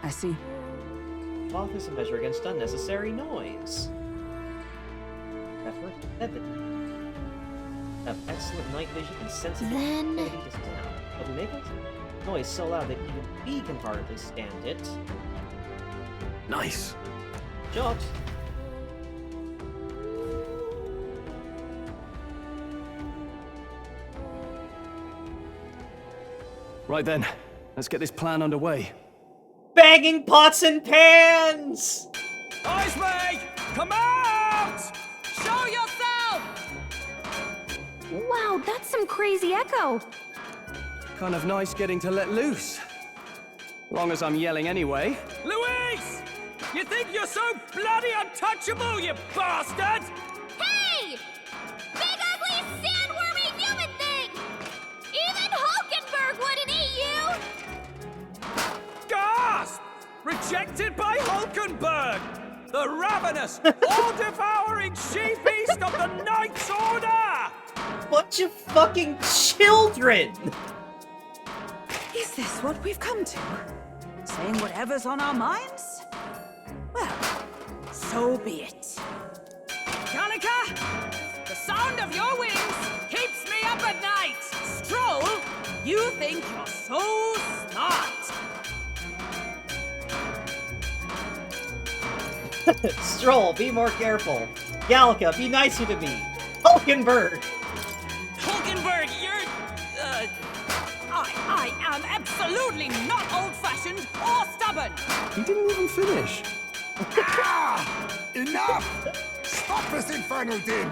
[SPEAKER 12] I see.
[SPEAKER 1] Cloth is a measure against unnecessary noise. Effort evident. Have excellent night vision and sensitivity to sound. But we make it noise so loud that even we can hardly stand it.
[SPEAKER 9] Nice.
[SPEAKER 1] Shot.
[SPEAKER 9] Right then, let's get this plan underway.
[SPEAKER 1] Banging pots and pans!
[SPEAKER 11] Ice May! Come out! Show yourself!
[SPEAKER 5] Wow, that's some crazy echo.
[SPEAKER 9] Kind of nice getting to let loose. Long as I'm yelling anyway.
[SPEAKER 11] Louise! You think you're so bloody untouchable, you bastard?
[SPEAKER 4] Hey! Big ugly sandwormy human thing! Even Hulkenberg wouldn't eat you!
[SPEAKER 11] Gasp! Rejected by Hulkenberg! The ravenous, all-devouring she-beast of the Knight's Order!
[SPEAKER 1] Bunch of fucking children!
[SPEAKER 12] Is this what we've come to? Saying whatever's on our minds? Well, so be it.
[SPEAKER 11] Gallica, the sound of your wings keeps me up at night. Stroll, you think you're so smart.
[SPEAKER 1] Stroll, be more careful. Gallica, be nicer to me. Hulkenberg!
[SPEAKER 11] Hulkenberg, you're... I am absolutely not old-fashioned or stubborn.
[SPEAKER 8] He didn't even finish.
[SPEAKER 15] Ah! Enough! Stop this infernal din!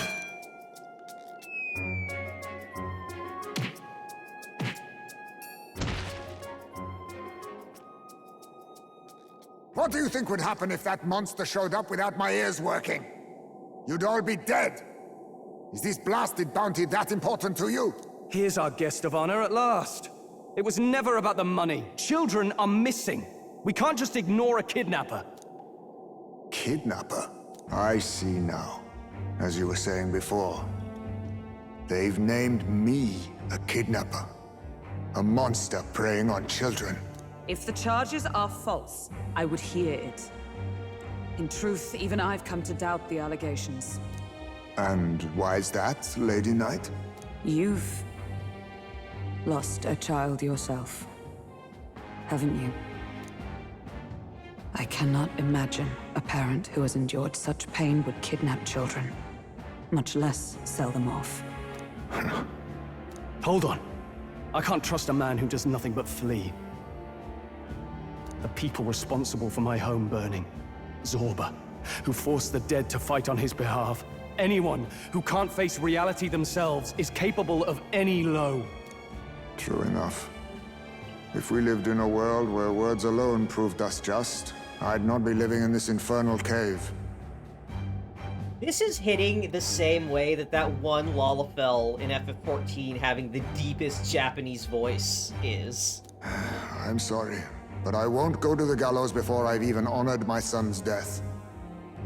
[SPEAKER 15] What do you think would happen if that monster showed up without my ears working? You'd all be dead. Is this blasted bounty that important to you?
[SPEAKER 8] Here's our guest of honor at last. It was never about the money. Children are missing. We can't just ignore a kidnapper.
[SPEAKER 15] Kidnapper? I see now. As you were saying before, they've named me a kidnapper. A monster preying on children.
[SPEAKER 12] If the charges are false, I would hear it. In truth, even I've come to doubt the allegations.
[SPEAKER 15] And why is that, Lady Knight?
[SPEAKER 12] You've lost a child yourself, haven't you? I cannot imagine a parent who has endured such pain would kidnap children, much less sell them off.
[SPEAKER 9] Hold on. I can't trust a man who does nothing but flee. The people responsible for my home burning. Zorba, who forced the dead to fight on his behalf. Anyone who can't face reality themselves is capable of any low.
[SPEAKER 15] True enough. If we lived in a world where words alone proved us just, I'd not be living in this infernal cave.
[SPEAKER 1] This is hitting the same way that that one Lalafell in FF14 having the deepest Japanese voice is.
[SPEAKER 15] I'm sorry, but I won't go to the gallows before I've even honored my son's death.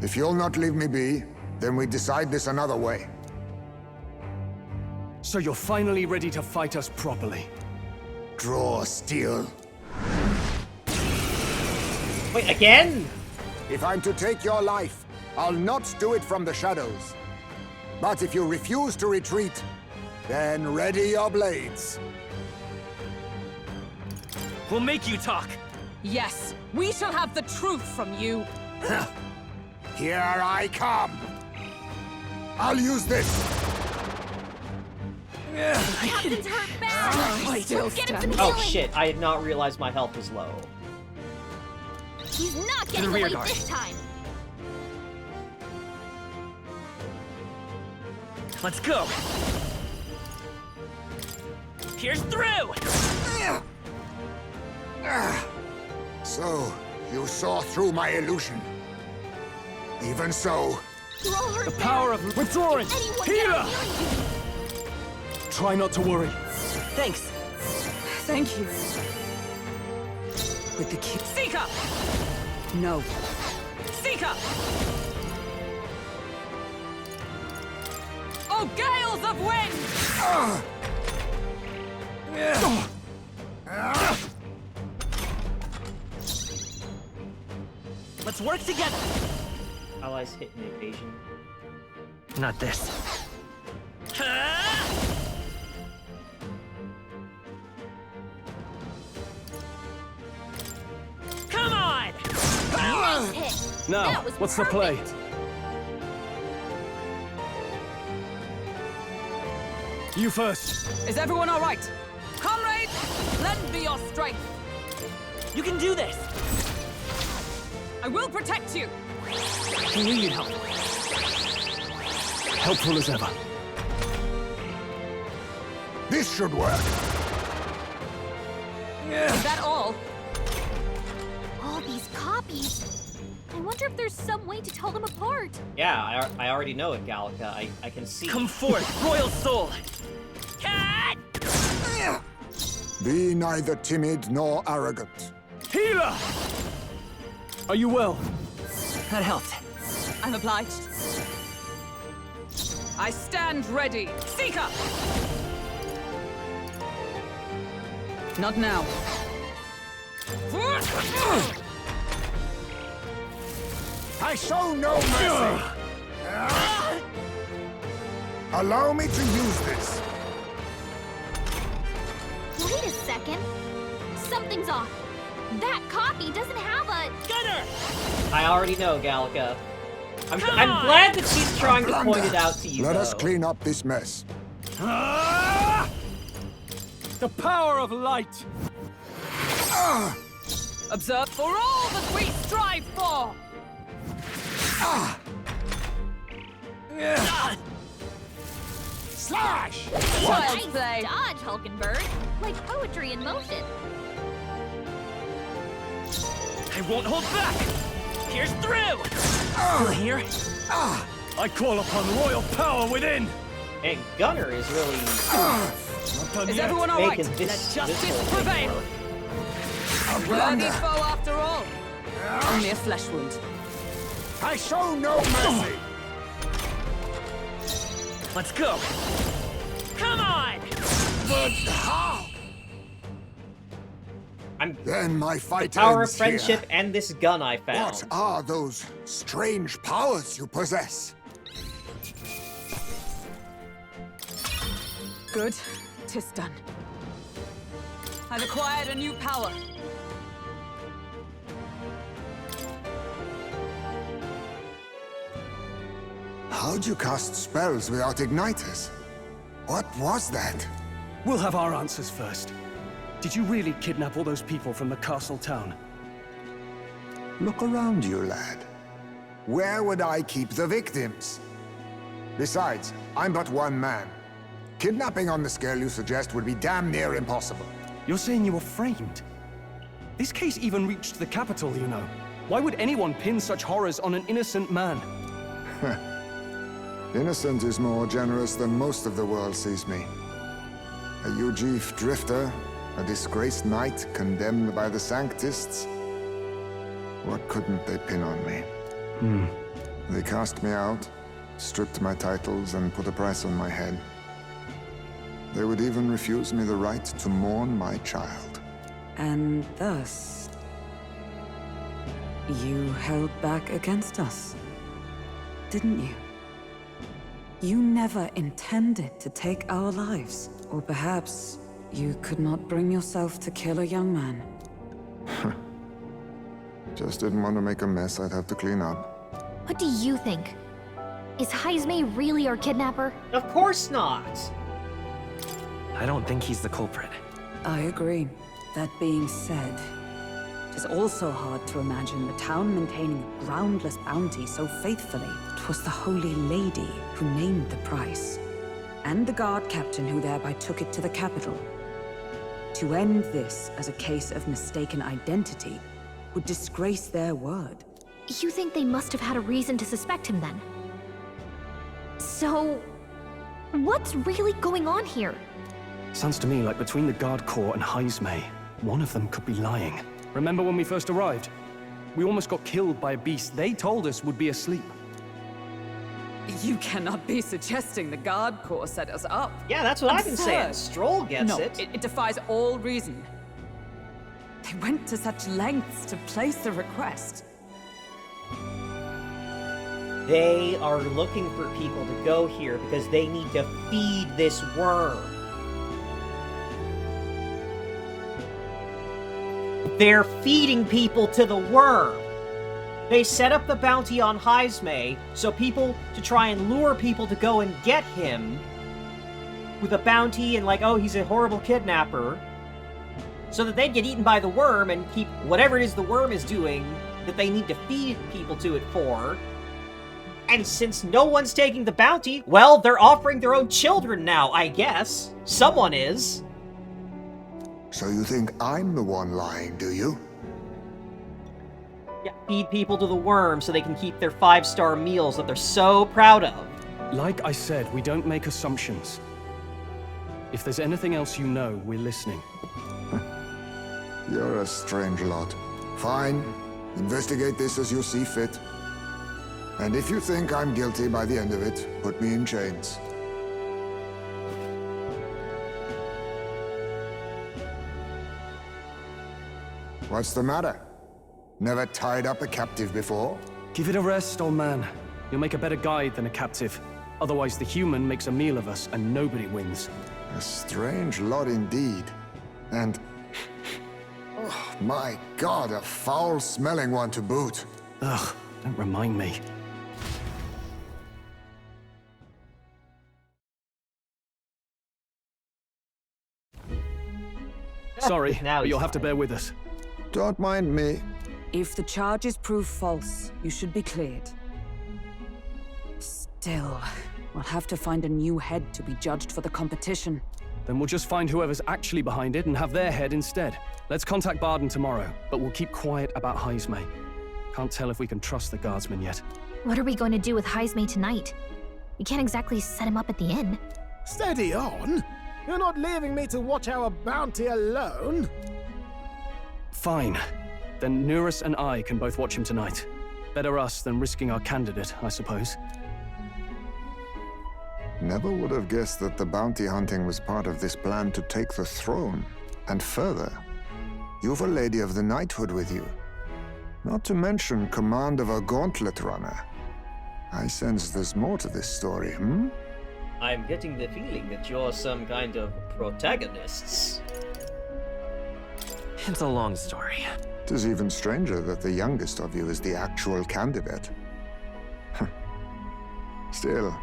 [SPEAKER 15] If you'll not leave me be, then we decide this another way.
[SPEAKER 9] So you're finally ready to fight us properly?
[SPEAKER 15] Draw steel.
[SPEAKER 1] Wait, again?
[SPEAKER 15] If I'm to take your life, I'll not do it from the shadows. But if you refuse to retreat, then ready your blades.
[SPEAKER 11] We'll make you talk.
[SPEAKER 12] Yes, we shall have the truth from you.
[SPEAKER 15] Here I come. I'll use this.
[SPEAKER 4] Captain's hurt bad! Get him some
[SPEAKER 1] Oh
[SPEAKER 4] healing!
[SPEAKER 1] shit, I had not realized my health was low.
[SPEAKER 4] He's not getting
[SPEAKER 11] rear
[SPEAKER 4] away
[SPEAKER 11] guard.
[SPEAKER 4] this time!
[SPEAKER 11] Let's go. Pierce through!
[SPEAKER 15] So, you saw through my illusion. Even so,
[SPEAKER 4] You all hurt
[SPEAKER 9] The
[SPEAKER 4] bad.
[SPEAKER 9] power of withdrawing!
[SPEAKER 4] Anyone
[SPEAKER 9] Healer!
[SPEAKER 4] get healing?
[SPEAKER 9] Try not to worry.
[SPEAKER 11] Thanks.
[SPEAKER 12] Thank you. With the kid.
[SPEAKER 11] Seek up!
[SPEAKER 12] No.
[SPEAKER 11] Seek up! blow gales of wind!
[SPEAKER 13] Let's work together!
[SPEAKER 1] Allies hit an evasion.
[SPEAKER 13] Not this. Come on!
[SPEAKER 4] Nice hit.
[SPEAKER 9] Now,
[SPEAKER 4] That was
[SPEAKER 9] what's the play?
[SPEAKER 4] perfect.
[SPEAKER 9] You first.
[SPEAKER 11] Is everyone all right? Comrades, lend me your strength.
[SPEAKER 13] You can do this!
[SPEAKER 11] I will protect you.
[SPEAKER 13] We need help.
[SPEAKER 9] Helpful as ever.
[SPEAKER 15] This should work.
[SPEAKER 11] Is that all?
[SPEAKER 4] All these copies. I wonder if there's some way to tell them apart.
[SPEAKER 1] Yeah, I already know it, Gallica. I can see.
[SPEAKER 13] Come forth, royal soul! Cat!
[SPEAKER 15] Be neither timid nor arrogant.
[SPEAKER 9] Healer! Are you well?
[SPEAKER 13] That helped.
[SPEAKER 11] I'm obliged. I stand ready. Seeker! Not now.
[SPEAKER 15] I show no mercy. Allow me to use this.
[SPEAKER 4] Wait a second. Something's off. That copy doesn't have a...
[SPEAKER 13] Gunner!
[SPEAKER 1] I already know, Gallica. I'm glad that she's trying to point it out to you,
[SPEAKER 15] Let
[SPEAKER 1] though.
[SPEAKER 15] us clean up this mess.
[SPEAKER 9] The power of light!
[SPEAKER 11] Observe for all that we strive for!
[SPEAKER 15] Slash!
[SPEAKER 11] Child's
[SPEAKER 4] Nice
[SPEAKER 11] play!
[SPEAKER 4] dodge, Hulkenberg. Like poetry in motion.
[SPEAKER 13] I won't hold back! Here's through! Still here?
[SPEAKER 9] I call upon royal power within!
[SPEAKER 1] And Gunner is really
[SPEAKER 9] Not done
[SPEAKER 11] Is
[SPEAKER 9] yet.
[SPEAKER 11] everyone all right?
[SPEAKER 1] making
[SPEAKER 11] Let
[SPEAKER 1] this
[SPEAKER 11] justice
[SPEAKER 1] whole thing
[SPEAKER 11] prevail!
[SPEAKER 1] work.
[SPEAKER 11] A worthy foe after all. Only a flesh wound.
[SPEAKER 15] I show no mercy.
[SPEAKER 13] Let's go! Come on!
[SPEAKER 15] But how? Then my fight
[SPEAKER 1] Power of
[SPEAKER 15] ends
[SPEAKER 1] friendship
[SPEAKER 15] here.
[SPEAKER 1] and this gun I found.
[SPEAKER 15] What are those strange powers you possess?
[SPEAKER 11] Good. 'Tis done. I've acquired a new power.
[SPEAKER 15] How'd you cast spells without igniters? What was that?
[SPEAKER 9] We'll have our answers first. Did you really kidnap all those people from the castle town?
[SPEAKER 15] Look around you, lad. Where would I keep the victims? Besides, I'm but one man. Kidnapping on the scale you suggest would be damn near impossible.
[SPEAKER 9] You're saying you were framed? This case even reached the capital, you know. Why would anyone pin such horrors on an innocent man?
[SPEAKER 15] Innocent is more generous than most of the world sees me. A Ujif drifter, a disgraced knight condemned by the Sanctists. What couldn't they pin on me? They cast me out, stripped my titles, and put a price on my head. They would even refuse me the right to mourn my child.
[SPEAKER 12] And thus, you held back against us, didn't you? You never intended to take our lives. Or perhaps you could not bring yourself to kill a young man.
[SPEAKER 15] Just didn't want to make a mess I'd have to clean up.
[SPEAKER 4] What do you think? Is Heismay really our kidnapper?
[SPEAKER 1] Of course not.
[SPEAKER 13] I don't think he's the culprit.
[SPEAKER 12] I agree. That being said, it is also hard to imagine the town maintaining a groundless bounty so faithfully. 'Twas the Holy Lady who named the price, and the guard captain who thereby took it to the capital. To end this as a case of mistaken identity would disgrace their word.
[SPEAKER 4] You think they must have had a reason to suspect him then? So, what's really going on here?
[SPEAKER 9] Sounds to me like between the Guard Corps and Heismay, one of them could be lying. Remember when we first arrived? We almost got killed by a beast they told us would be asleep.
[SPEAKER 12] You cannot be suggesting the guard corps set us up.
[SPEAKER 1] Yeah, that's what I've been saying.
[SPEAKER 12] Absurd.
[SPEAKER 1] Stroll gets
[SPEAKER 12] No,
[SPEAKER 1] it.
[SPEAKER 12] it defies all reason. They went to such lengths to place the request.
[SPEAKER 1] They are looking for people to go here because they need to feed this worm. They're feeding people to the worm. They set up the bounty on Heismay so people to try and lure people to go and get him with a bounty and like, oh, he's a horrible kidnapper, so that they'd get eaten by the worm and keep whatever it is the worm is doing that they need to feed people to it for. And since no one's taking the bounty, well, they're offering their own children now, I guess. Someone is.
[SPEAKER 15] So you think I'm the one lying, do you?
[SPEAKER 1] Yeah, feed people to the worm so they can keep their 5-star meals that they're so proud of.
[SPEAKER 9] Like I said, we don't make assumptions. If there's anything else you know, we're listening.
[SPEAKER 15] You're a strange lot. Fine. Investigate this as you see fit. And if you think I'm guilty by the end of it, put me in chains. What's the matter? Never tied up a captive before?
[SPEAKER 9] Give it a rest, old man. You'll make a better guide than a captive. Otherwise, the human makes a meal of us, and nobody wins.
[SPEAKER 15] A strange lot indeed. And... oh, my God, a foul-smelling one to boot.
[SPEAKER 9] Ugh, don't remind me. Sorry, but you'll have to bear with us.
[SPEAKER 15] Don't mind me.
[SPEAKER 12] If the charges prove false, you should be cleared. Still, we'll have to find a new head to be judged for the competition.
[SPEAKER 9] Then we'll just find whoever's actually behind it and have their head instead. Let's contact Barden tomorrow, but we'll keep quiet about Heismay. Can't tell if we can trust the guardsman yet.
[SPEAKER 5] What are we going to do with Heismay tonight? We can't exactly set him up at the inn.
[SPEAKER 3] Steady on! You're not leaving me to watch our bounty alone!
[SPEAKER 9] Fine. Then Nurus and I can both watch him tonight. Better us than risking our candidate, I suppose.
[SPEAKER 15] Never would have guessed that the bounty hunting was part of this plan to take the throne. And further, you've a lady of the knighthood with you. Not to mention command of a gauntlet runner. I sense there's more to this story, hmm?
[SPEAKER 1] I'm getting the feeling that you're some kind of protagonists.
[SPEAKER 13] It's a long story.
[SPEAKER 15] It is even stranger that the youngest of you is the actual candidate. Still,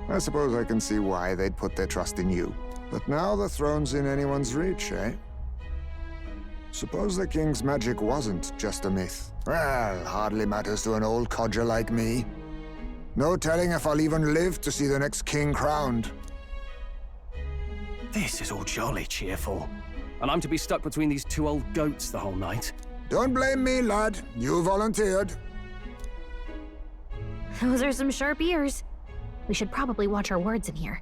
[SPEAKER 15] I suppose I can see why they'd put their trust in you. But now the throne's in anyone's reach, eh? Suppose the king's magic wasn't just a myth. Well, hardly matters to an old codger like me. No telling if I'll even live to see the next king crowned.
[SPEAKER 9] This is all jolly cheerful. And I'm to be stuck between these two old goats the whole night.
[SPEAKER 15] Don't blame me, lad. You volunteered.
[SPEAKER 5] Those are some sharp ears. We should probably watch our words in here.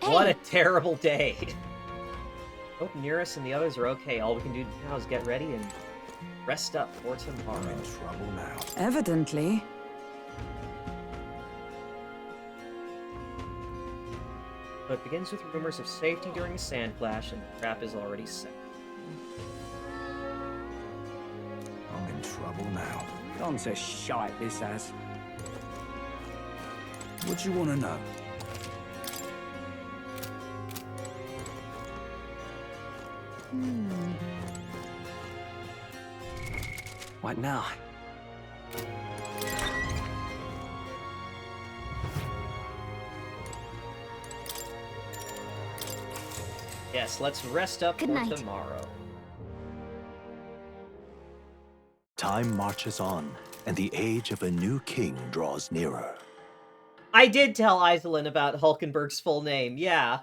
[SPEAKER 1] What a terrible day. Hope Nurus and the others are okay. All we can do now is get ready and rest up for tomorrow.
[SPEAKER 14] I'm in trouble now.
[SPEAKER 12] Evidently.
[SPEAKER 1] So it begins with rumors of safety during the sand flash, and the trap is already set.
[SPEAKER 14] I'm in trouble now.
[SPEAKER 13] Gone to shite, this has.
[SPEAKER 14] What do you want to know?
[SPEAKER 13] What now?
[SPEAKER 1] Yes, let's rest up
[SPEAKER 5] Good
[SPEAKER 1] for
[SPEAKER 5] night.
[SPEAKER 1] tomorrow.
[SPEAKER 6] Time marches on, and the age of a new king draws nearer.
[SPEAKER 1] I did tell Iselin about Hulkenberg's full name, yeah.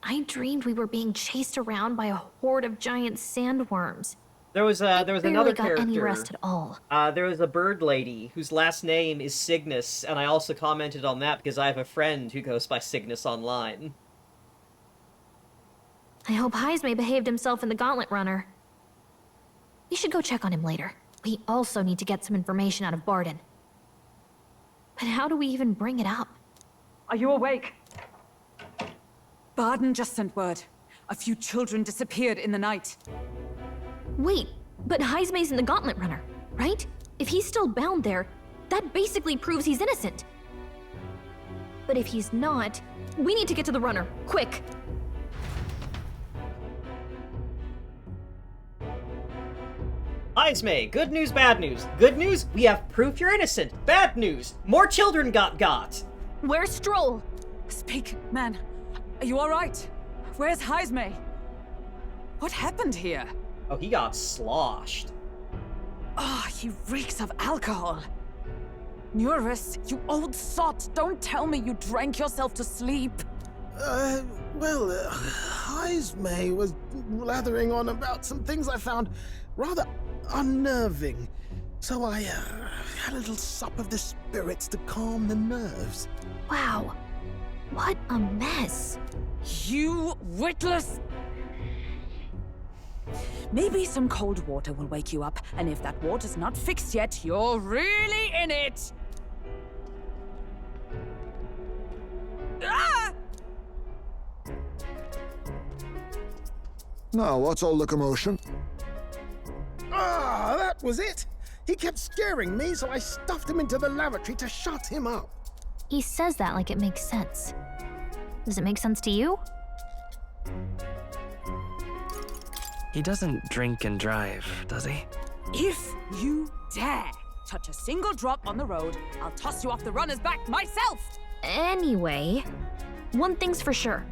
[SPEAKER 5] I dreamed we were being chased around by a horde of giant sandworms.
[SPEAKER 1] There was another
[SPEAKER 5] got
[SPEAKER 1] character.
[SPEAKER 5] any rest at all.
[SPEAKER 1] There was a bird lady whose last name is Cygnus, and I also commented on that because I have a friend who goes by Cygnus online.
[SPEAKER 5] I hope Heismay behaved himself in the Gauntlet Runner. We should go check on him later. We also need to get some information out of Barden. But how do we even bring it up?
[SPEAKER 12] Are you awake? Barden just sent word. A few children disappeared in the night.
[SPEAKER 5] Wait, but Heismay's in the Gauntlet Runner, right? If he's still bound there, that basically proves he's innocent. But if he's not, we need to get to the runner, quick!
[SPEAKER 1] Heismay, good news, bad news. Good news, we have proof you're innocent. Bad news, more children got.
[SPEAKER 4] Where's Stroll?
[SPEAKER 12] Speak, man. Are you alright? Where's Heismay? What happened here?
[SPEAKER 1] Oh, he got sloshed.
[SPEAKER 12] Oh, he reeks of alcohol. Neurus, you old sot, don't tell me you drank yourself to sleep.
[SPEAKER 3] Heismay was blathering on about some things I found rather unnerving. So I had a little sup of the spirits to calm the nerves.
[SPEAKER 5] Wow, what a mess.
[SPEAKER 12] You witless... Maybe some cold water will wake you up, and if that water's not fixed yet, you're really in it! Ah!
[SPEAKER 15] Now, what's all the commotion?
[SPEAKER 3] Ah, that was it! He kept scaring me, so I stuffed him into the lavatory to shut him up.
[SPEAKER 5] He says that like it makes sense. Does it make sense to you?
[SPEAKER 13] He doesn't drink and drive, does he?
[SPEAKER 12] If you dare touch a single drop on the road, I'll toss you off the runner's back myself!
[SPEAKER 5] Anyway, one thing's for sure.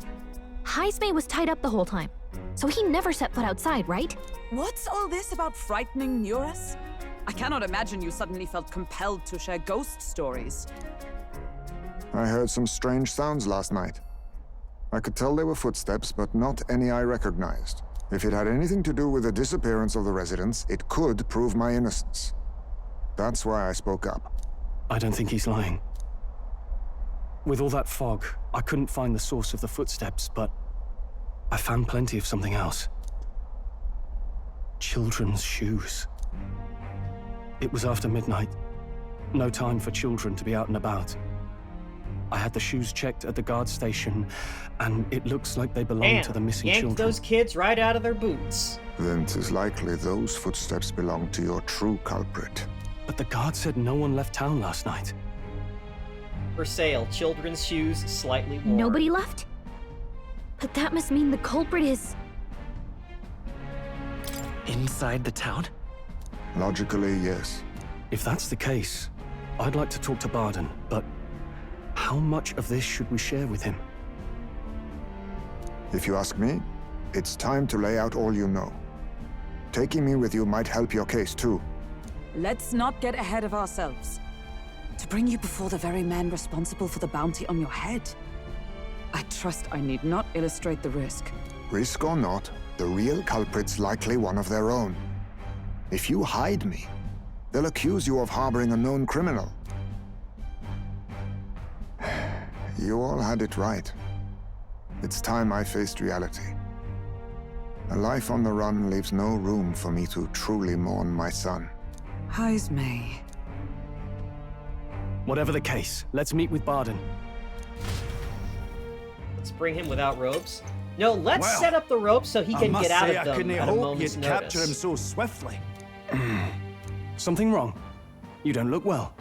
[SPEAKER 5] Heismay was tied up the whole time, so he never set foot outside, right?
[SPEAKER 12] What's all this about frightening Neurus? I cannot imagine you suddenly felt compelled to share ghost stories.
[SPEAKER 15] I heard some strange sounds last night. I could tell they were footsteps, but not any I recognized. If it had anything to do with the disappearance of the residents, it could prove my innocence. That's why I spoke up.
[SPEAKER 9] I don't think he's lying. With all that fog, I couldn't find the source of the footsteps, but I found plenty of something else. Children's shoes. It was after midnight. No time for children to be out and about. I had the shoes checked at the guard station, and it looks like they belong to the missing
[SPEAKER 1] yanked
[SPEAKER 9] children.
[SPEAKER 1] Those kids right out of their boots.
[SPEAKER 15] Then 'tis likely those footsteps belong to your true culprit.
[SPEAKER 9] But the guard said no one left town last night.
[SPEAKER 1] For sale, children's shoes, slightly worn.
[SPEAKER 5] Nobody left? But that must mean the culprit is...
[SPEAKER 13] Inside the town?
[SPEAKER 15] Logically, yes.
[SPEAKER 9] If that's the case, I'd like to talk to Barden, but how much of this should we share with him?
[SPEAKER 15] If you ask me, it's time to lay out all you know. Taking me with you might help your case, too.
[SPEAKER 12] Let's not get ahead of ourselves. To bring you before the very man responsible for the bounty on your head, I trust I need not illustrate the risk.
[SPEAKER 15] Risk or not, the real culprit's likely one of their own. If you hide me, they'll accuse you of harboring a known criminal. You all had it right. It's time I faced reality. A life on the run leaves no room for me to truly mourn my son.
[SPEAKER 12] Heismay.
[SPEAKER 9] Whatever the case, let's meet with Barden.
[SPEAKER 1] Let's bring him without ropes. No, let's set up the ropes so he can get out of them
[SPEAKER 16] I couldn't
[SPEAKER 1] at a
[SPEAKER 16] hope
[SPEAKER 1] moment's
[SPEAKER 16] you'd
[SPEAKER 1] notice.
[SPEAKER 16] capture him so swiftly.
[SPEAKER 9] Something wrong? You don't look well.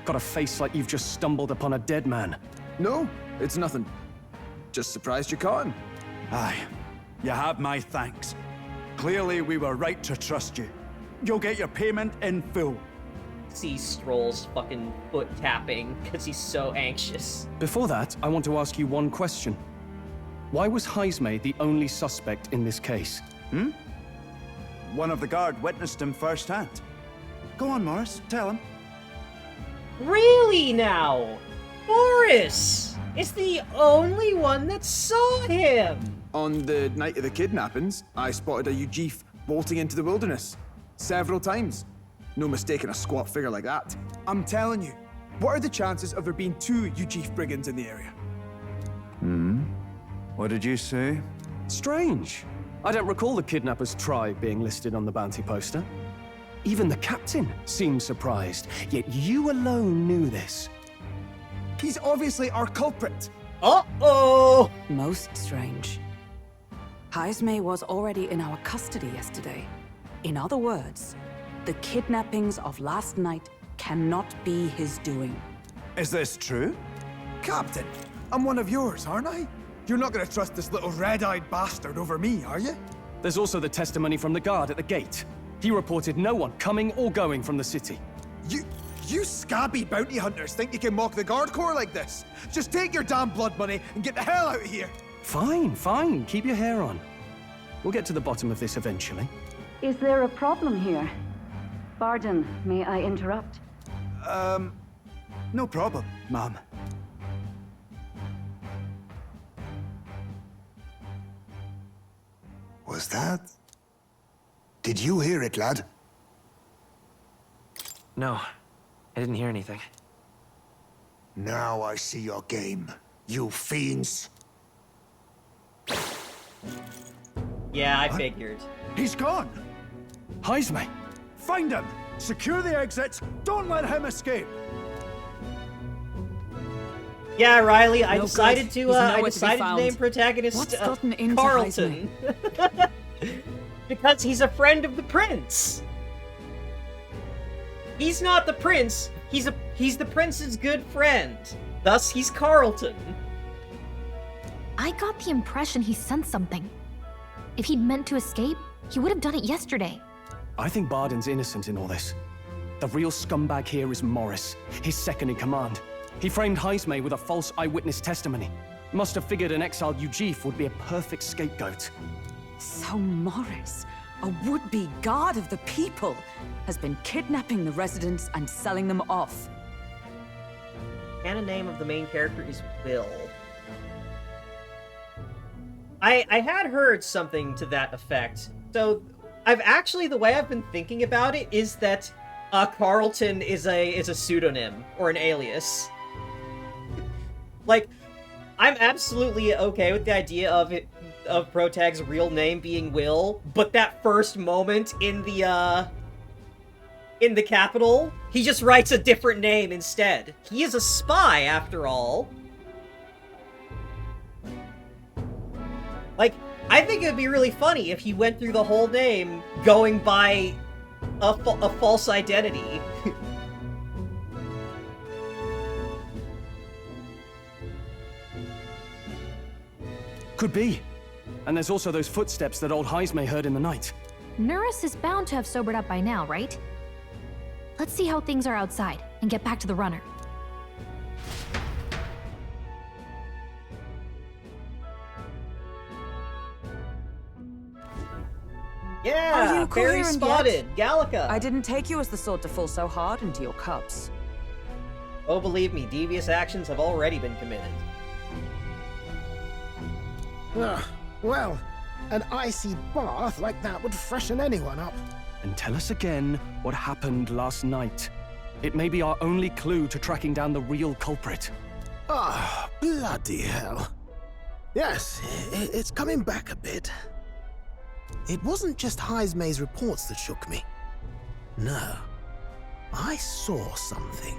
[SPEAKER 9] Got a face like you've just stumbled upon a dead man.
[SPEAKER 17] No, it's nothing. Just surprised you caught him.
[SPEAKER 16] Aye, you have my thanks. Clearly we were right to trust you. You'll get your payment in full.
[SPEAKER 1] See Stroll's fucking foot tapping because he's so anxious.
[SPEAKER 9] Before that, I want to ask you one question. Why was Heismay the only suspect in this case?
[SPEAKER 16] One of the guard witnessed him firsthand. Go on, Morris, tell him.
[SPEAKER 1] Really now? Morris is the only one that saw him.
[SPEAKER 17] On the night of the kidnappings, I spotted a Ujif bolting into the wilderness. Several times. No mistaking a squat figure like that. I'm telling you, what are the chances of there being 2 Ujif brigands in the area?
[SPEAKER 16] What did you say?
[SPEAKER 9] Strange. I don't recall the kidnapper's tribe being listed on the bounty poster. Even the captain seemed surprised, yet you alone knew this.
[SPEAKER 17] He's obviously our culprit.
[SPEAKER 1] Uh-oh!
[SPEAKER 12] Most strange. Heismay was already in our custody yesterday. In other words, the kidnappings of last night cannot be his doing.
[SPEAKER 16] Is this true?
[SPEAKER 17] Captain, I'm one of yours, aren't I? You're not gonna trust this little red-eyed bastard over me, are you?
[SPEAKER 9] There's also the testimony from the guard at the gate. He reported no one coming or going from the city.
[SPEAKER 17] You scabby bounty hunters think you can mock the Guard Corps like this? Just take your damn blood money and get the hell out of here!
[SPEAKER 9] Fine, fine. Keep your hair on. We'll get to the bottom of this eventually.
[SPEAKER 18] Is there a problem here? Pardon, may I interrupt?
[SPEAKER 16] No problem, ma'am.
[SPEAKER 15] Was that? Did you hear it, lad?
[SPEAKER 13] No, I didn't hear anything.
[SPEAKER 15] Now I see your game, you fiends.
[SPEAKER 1] Yeah, I figured.
[SPEAKER 16] He's gone!
[SPEAKER 9] Heismay!
[SPEAKER 16] Find him! Secure the exits! Don't let him escape!
[SPEAKER 1] Yeah, Riley, I
[SPEAKER 12] No
[SPEAKER 1] decided
[SPEAKER 12] good.
[SPEAKER 1] to
[SPEAKER 12] He's
[SPEAKER 1] I
[SPEAKER 12] nowhere to be
[SPEAKER 1] decided to
[SPEAKER 12] found.
[SPEAKER 1] name protagonist
[SPEAKER 12] What's gotten into
[SPEAKER 1] Carlton. Because he's a friend of the prince. He's not the prince, he's the prince's good friend. Thus he's Carlton.
[SPEAKER 5] I got the impression he sensed something. If he'd meant to escape, he would have done it yesterday.
[SPEAKER 9] I think Barden's innocent in all this. The real scumbag here is Morris, his second in command. He framed Heismay with a false eyewitness testimony. Must have figured an exiled Ujif would be a perfect scapegoat.
[SPEAKER 12] So Morris, a would-be guard of the people, has been kidnapping the residents and selling them off.
[SPEAKER 1] Canon name of the main character is Will. I had heard something to that effect. So the way I've been thinking about it is that Carlton is a pseudonym or an alias. Like, I'm absolutely okay with the idea of Protag's real name being Will, but that first moment in the capital, he just writes a different name instead. He is a spy, after all. Like, I think it would be really funny if he went through the whole name going by a false identity.
[SPEAKER 9] Could be. And there's also those footsteps that old Heismay heard in the night.
[SPEAKER 5] Nurus is bound to have sobered up by now, right? Let's see how things are outside, and get back to the runner.
[SPEAKER 12] Are
[SPEAKER 1] Yeah,
[SPEAKER 12] you
[SPEAKER 1] very
[SPEAKER 12] coherent
[SPEAKER 1] spotted.
[SPEAKER 12] yet?
[SPEAKER 1] Gallica.
[SPEAKER 12] I didn't take you as the sort to fall so hard into your cups.
[SPEAKER 1] Oh, believe me, devious actions have already been committed.
[SPEAKER 3] Well, an icy bath like that would freshen anyone up.
[SPEAKER 9] And tell us again what happened last night. It may be our only clue to tracking down the real culprit.
[SPEAKER 3] Ah, bloody hell. Yes, it's coming back a bit. It wasn't just Heismay's reports that shook me. No, I saw something.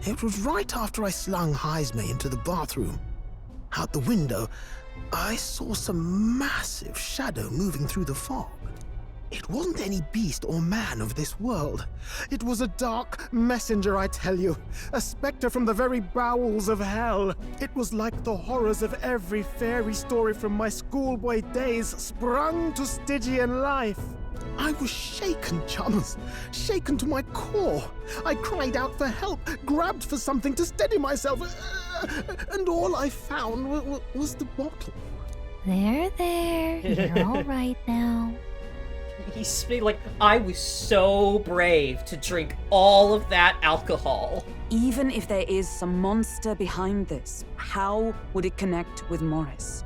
[SPEAKER 3] It was right after I slung Heismay into the bathroom. Out the window, I saw some massive shadow moving through the fog. It wasn't any beast or man of this world. It was a dark messenger, I tell you. A specter from the very bowels of hell. It was like the horrors of every fairy story from my schoolboy days sprung to Stygian life. I was shaken, chums. Shaken to my core. I cried out for help, grabbed for something to steady myself, and all I found was the bottle.
[SPEAKER 5] There. You're all right now.
[SPEAKER 1] He's speaking like, I was so brave to drink all of that alcohol.
[SPEAKER 12] Even if there is some monster behind this, how would it connect with Morris?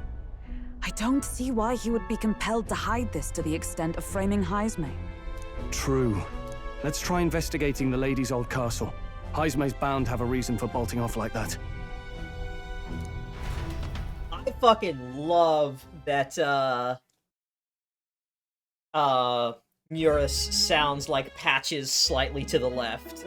[SPEAKER 12] I don't see why he would be compelled to hide this to the extent of framing Heismay.
[SPEAKER 9] True. Let's try investigating the lady's old castle. Heismay's bound to have a reason for bolting off like that.
[SPEAKER 1] I fucking love that Muris sounds like Patches slightly to the left.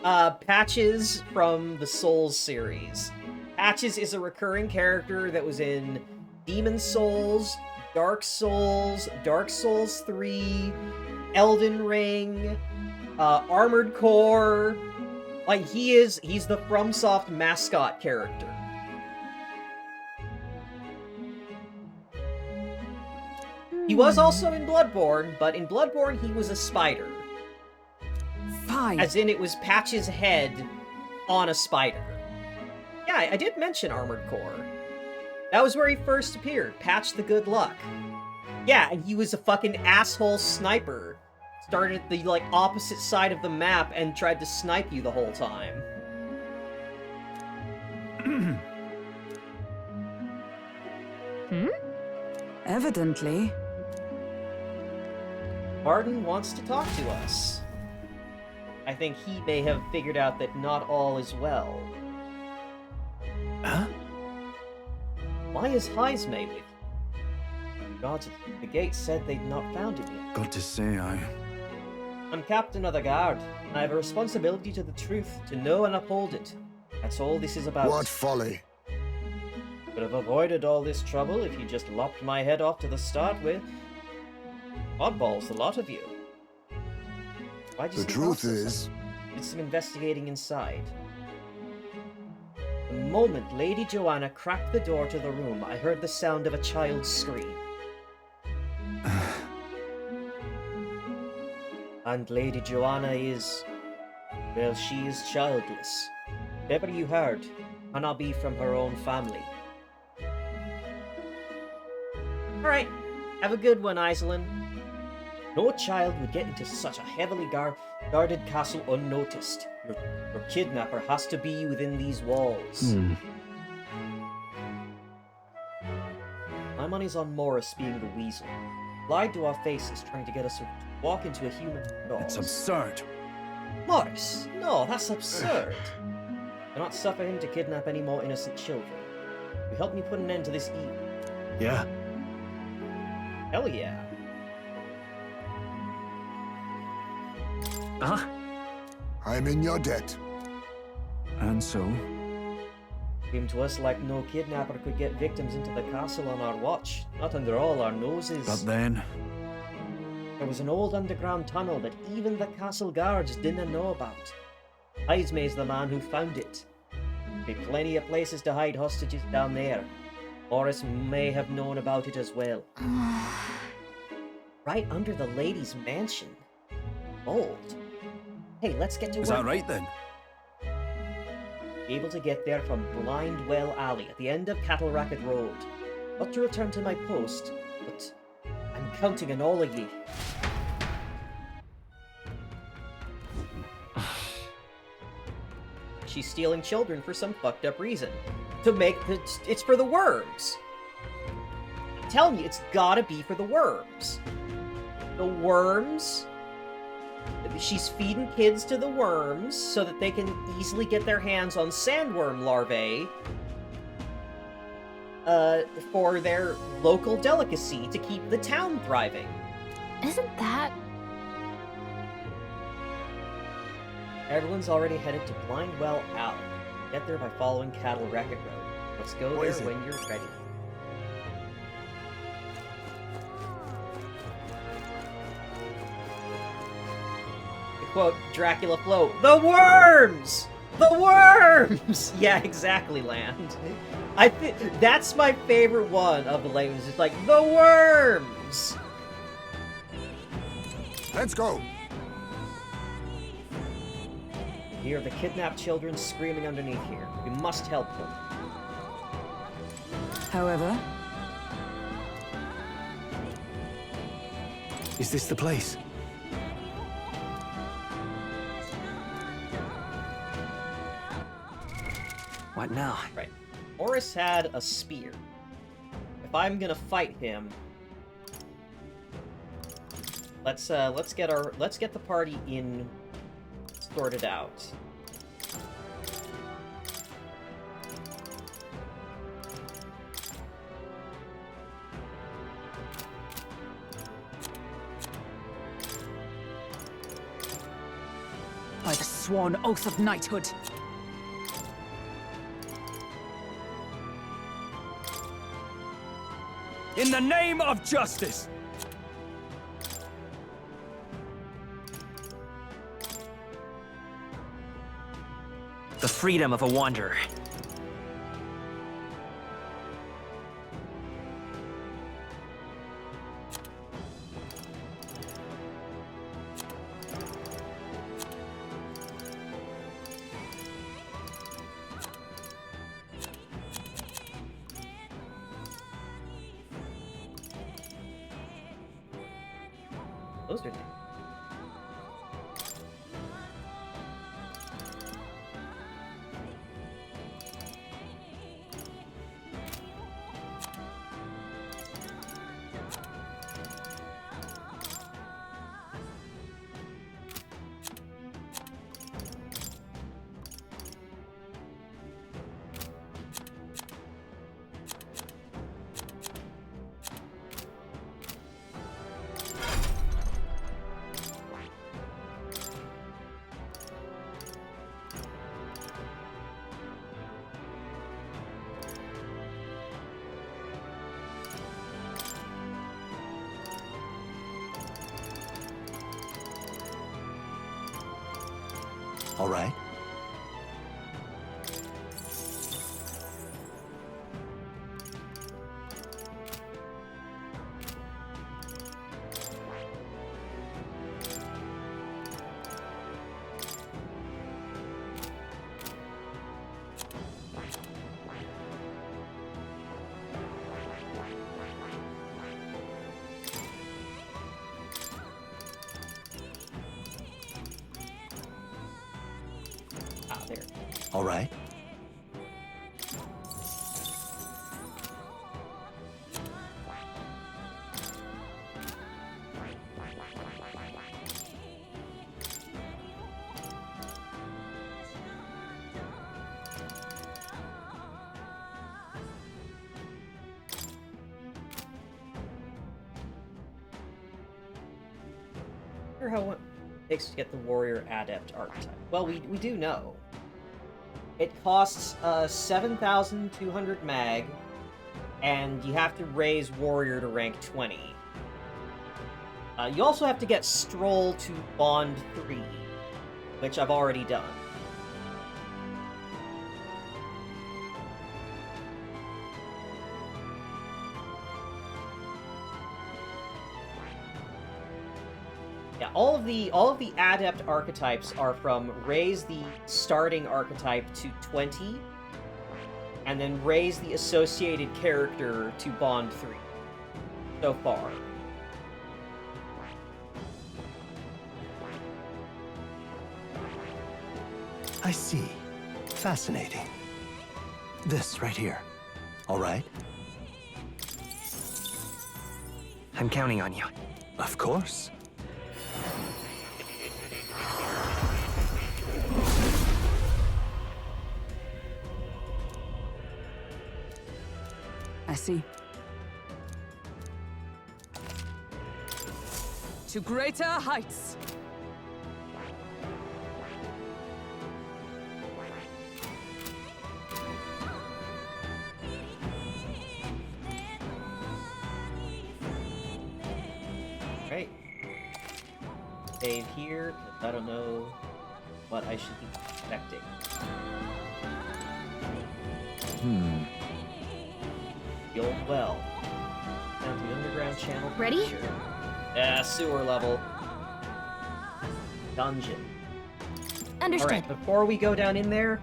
[SPEAKER 1] Patches from the Souls series. Patches is a recurring character that was in Demon Souls, Dark Souls, Dark Souls 3, Elden Ring, Armored Core. Like, he's the FromSoft mascot character. He was also in Bloodborne, but in Bloodborne he was a spider.
[SPEAKER 12] Fine.
[SPEAKER 1] As in, it was Patch's head on a spider. Yeah, I did mention Armored Core. That was where he first appeared, Patch the Good Luck. Yeah, and he was a fucking asshole sniper. Started at the, like, opposite side of the map and tried to snipe you the whole time.
[SPEAKER 12] Evidently.
[SPEAKER 1] Martin wants to talk to us. I think he may have figured out that not all is well.
[SPEAKER 16] Huh?
[SPEAKER 1] Why is Heisme with you? Guards at the gate said they'd not found him yet.
[SPEAKER 16] Got to say,
[SPEAKER 1] I'm captain of the guard, and I have a responsibility to the truth, to know and uphold it. That's all this is about.
[SPEAKER 15] What folly!
[SPEAKER 1] Could have avoided all this trouble if you just lopped my head off to the start with. Oddballs, the lot of you. Why'd you
[SPEAKER 15] The
[SPEAKER 1] sneak
[SPEAKER 15] truth
[SPEAKER 1] off so
[SPEAKER 15] is...
[SPEAKER 1] suddenly? Did some investigating inside. The moment Lady Joanna cracked the door to the room, I heard the sound of a child's scream. And Lady Joanna is... well, she is childless. Whatever you heard cannot be from her own family. Alright, have a good one, Iselin. No child would get into such a heavily guarded castle unnoticed. Your kidnapper has to be within these walls. My money's on Morris being the weasel. Lied to our faces trying to get us to walk into a human dog.
[SPEAKER 16] It's absurd.
[SPEAKER 1] Morris! No, that's absurd. Do not suffer him to kidnap any more innocent children. You help me put an end to this evil.
[SPEAKER 16] Yeah.
[SPEAKER 1] Hell yeah.
[SPEAKER 16] Huh?
[SPEAKER 15] I'm in your debt.
[SPEAKER 16] And so?
[SPEAKER 1] Seemed to us like no kidnapper could get victims into the castle on our watch, not under all our noses.
[SPEAKER 16] But then...
[SPEAKER 1] there was an old underground tunnel that even the castle guards didn't know about. Heisme's the man who found it. There'd be plenty of places to hide hostages down there. Morris may have known about it as well. Right under the lady's mansion. Bold. Hey, let's get to work.
[SPEAKER 16] Is that right then?
[SPEAKER 1] Able to get there from Blind Well Alley at the end of Cattle Racket Road. Not to return to my post, but I'm counting on all of you. She's stealing children for some fucked up reason. To make it's for the worms. I'm telling you, it's gotta be for the worms. The worms. She's feeding kids to the worms so that they can easily get their hands on sandworm larvae for their local delicacy to keep the town thriving.
[SPEAKER 5] Isn't that...
[SPEAKER 1] Everyone's already headed to Blind Well Alley. Get there by following Cattle Racket Road. Let's go there when you're ready. Quote Dracula Flow, the worms! The worms! Yeah, exactly, Land. I think that's my favorite one of the late ones. It's like, the worms!
[SPEAKER 15] Let's go!
[SPEAKER 1] Hear the kidnapped children screaming underneath here. We must help them.
[SPEAKER 12] However...
[SPEAKER 9] Is this the place? What now?
[SPEAKER 1] Right. Morris had a spear. If I'm gonna fight him, let's get the party in sorted out.
[SPEAKER 12] sworn oath of knighthood.
[SPEAKER 13] In the name of justice! The freedom of a wanderer.
[SPEAKER 1] Those are things.
[SPEAKER 6] All right.
[SPEAKER 1] There.
[SPEAKER 6] All right.
[SPEAKER 1] I wonder how long it takes to get the warrior adept archetype. Well, we do know. It costs 7,200 mag, and you have to raise warrior to rank 20. You also have to get Stroll to Bond 3, which I've already done. Yeah, all of the adept archetypes are from raise the starting archetype to 20, and then raise the associated character to Bond 3. So far.
[SPEAKER 6] I see. Fascinating. This right here. All right?
[SPEAKER 13] I'm counting on you.
[SPEAKER 6] Of course.
[SPEAKER 12] I see.
[SPEAKER 11] To greater heights.
[SPEAKER 1] Right. Save here, 'cause I don't know what I should be expecting. The old well. Down to the underground channel.
[SPEAKER 5] Ready?
[SPEAKER 1] Sure. Yeah, sewer level. Dungeon.
[SPEAKER 5] Understood.
[SPEAKER 1] Alright, before we go down in there,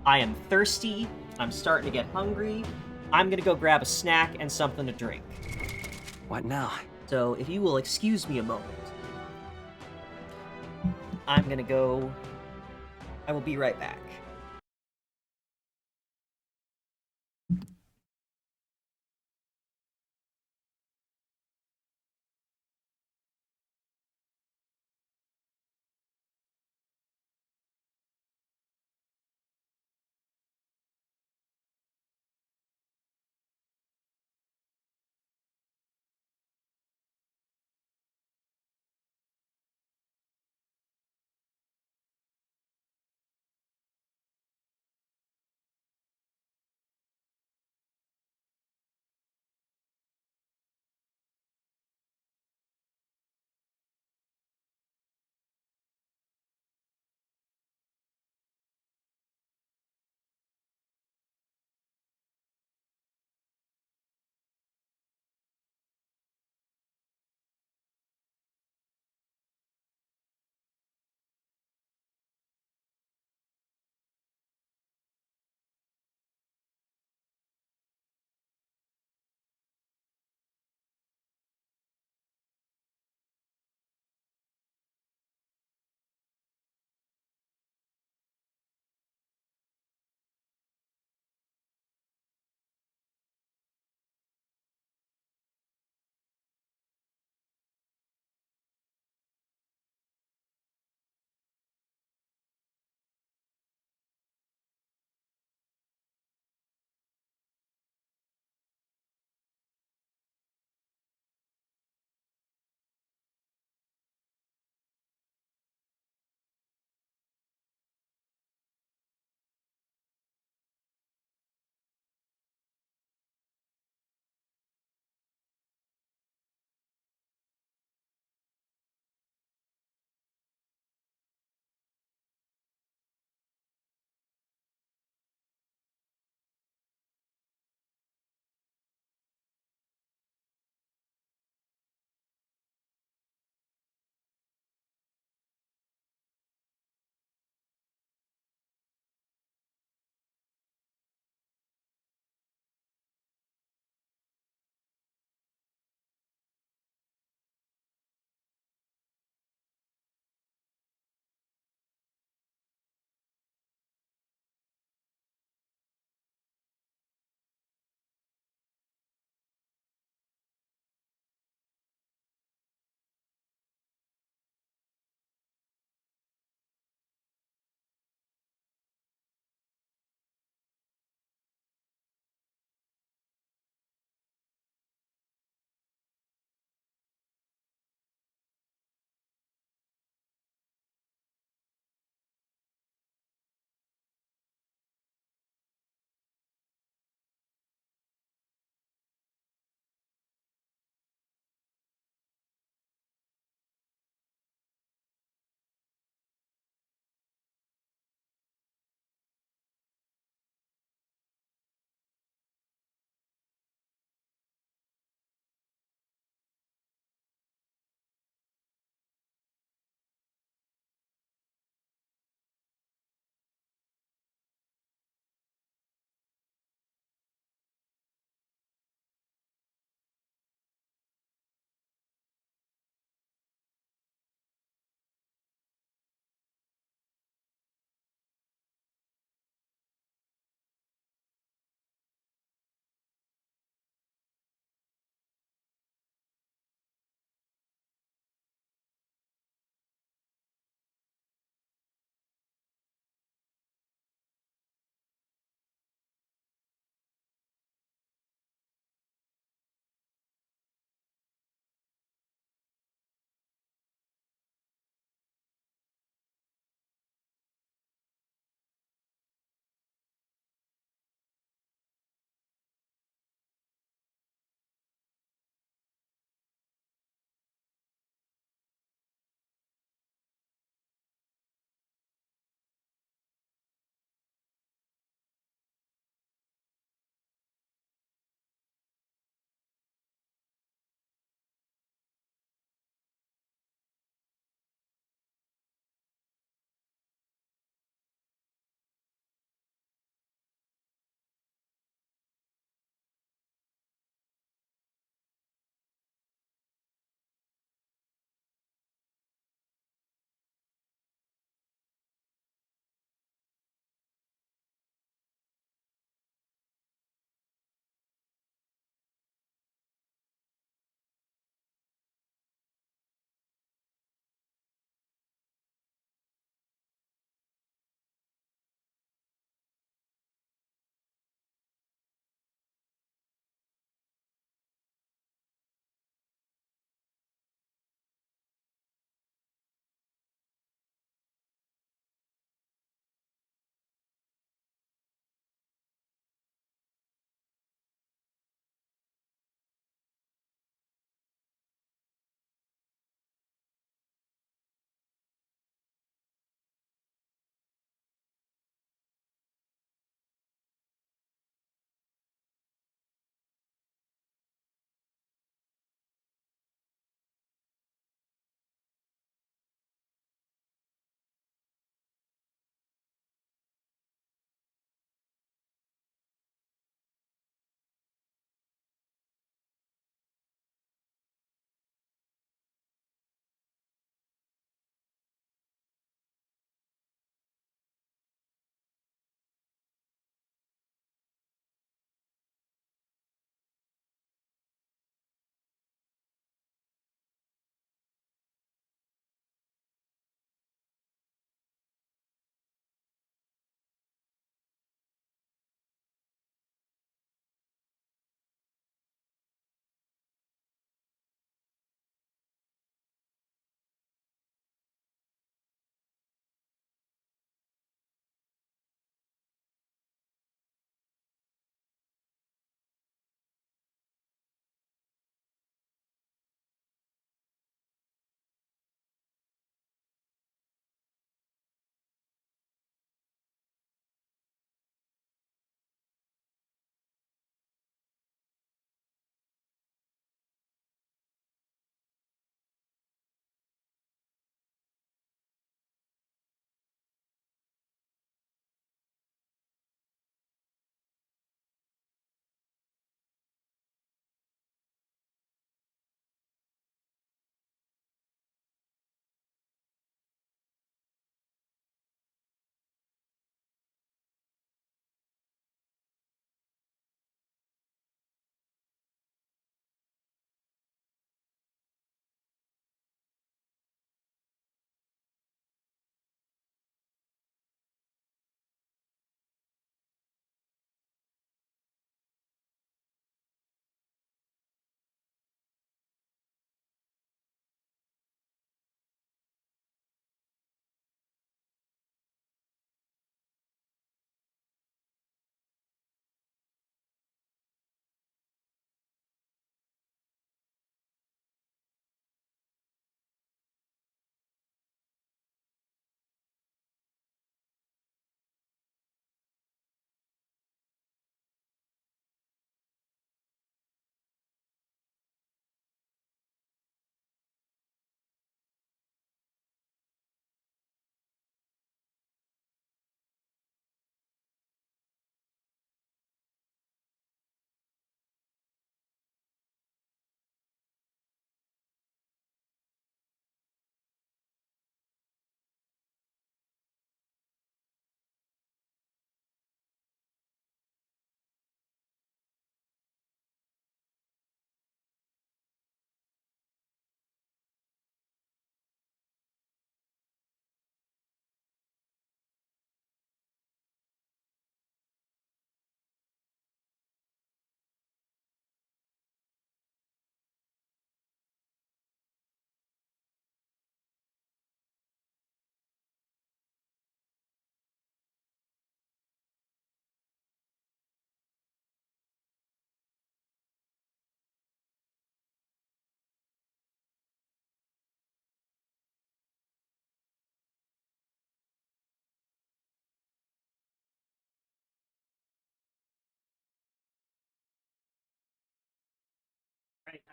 [SPEAKER 1] I am thirsty, I'm starting to get hungry, I'm gonna go grab a snack and something to drink.
[SPEAKER 13] What now?
[SPEAKER 1] So, if you will excuse me a moment, I'm gonna go... I will be right back.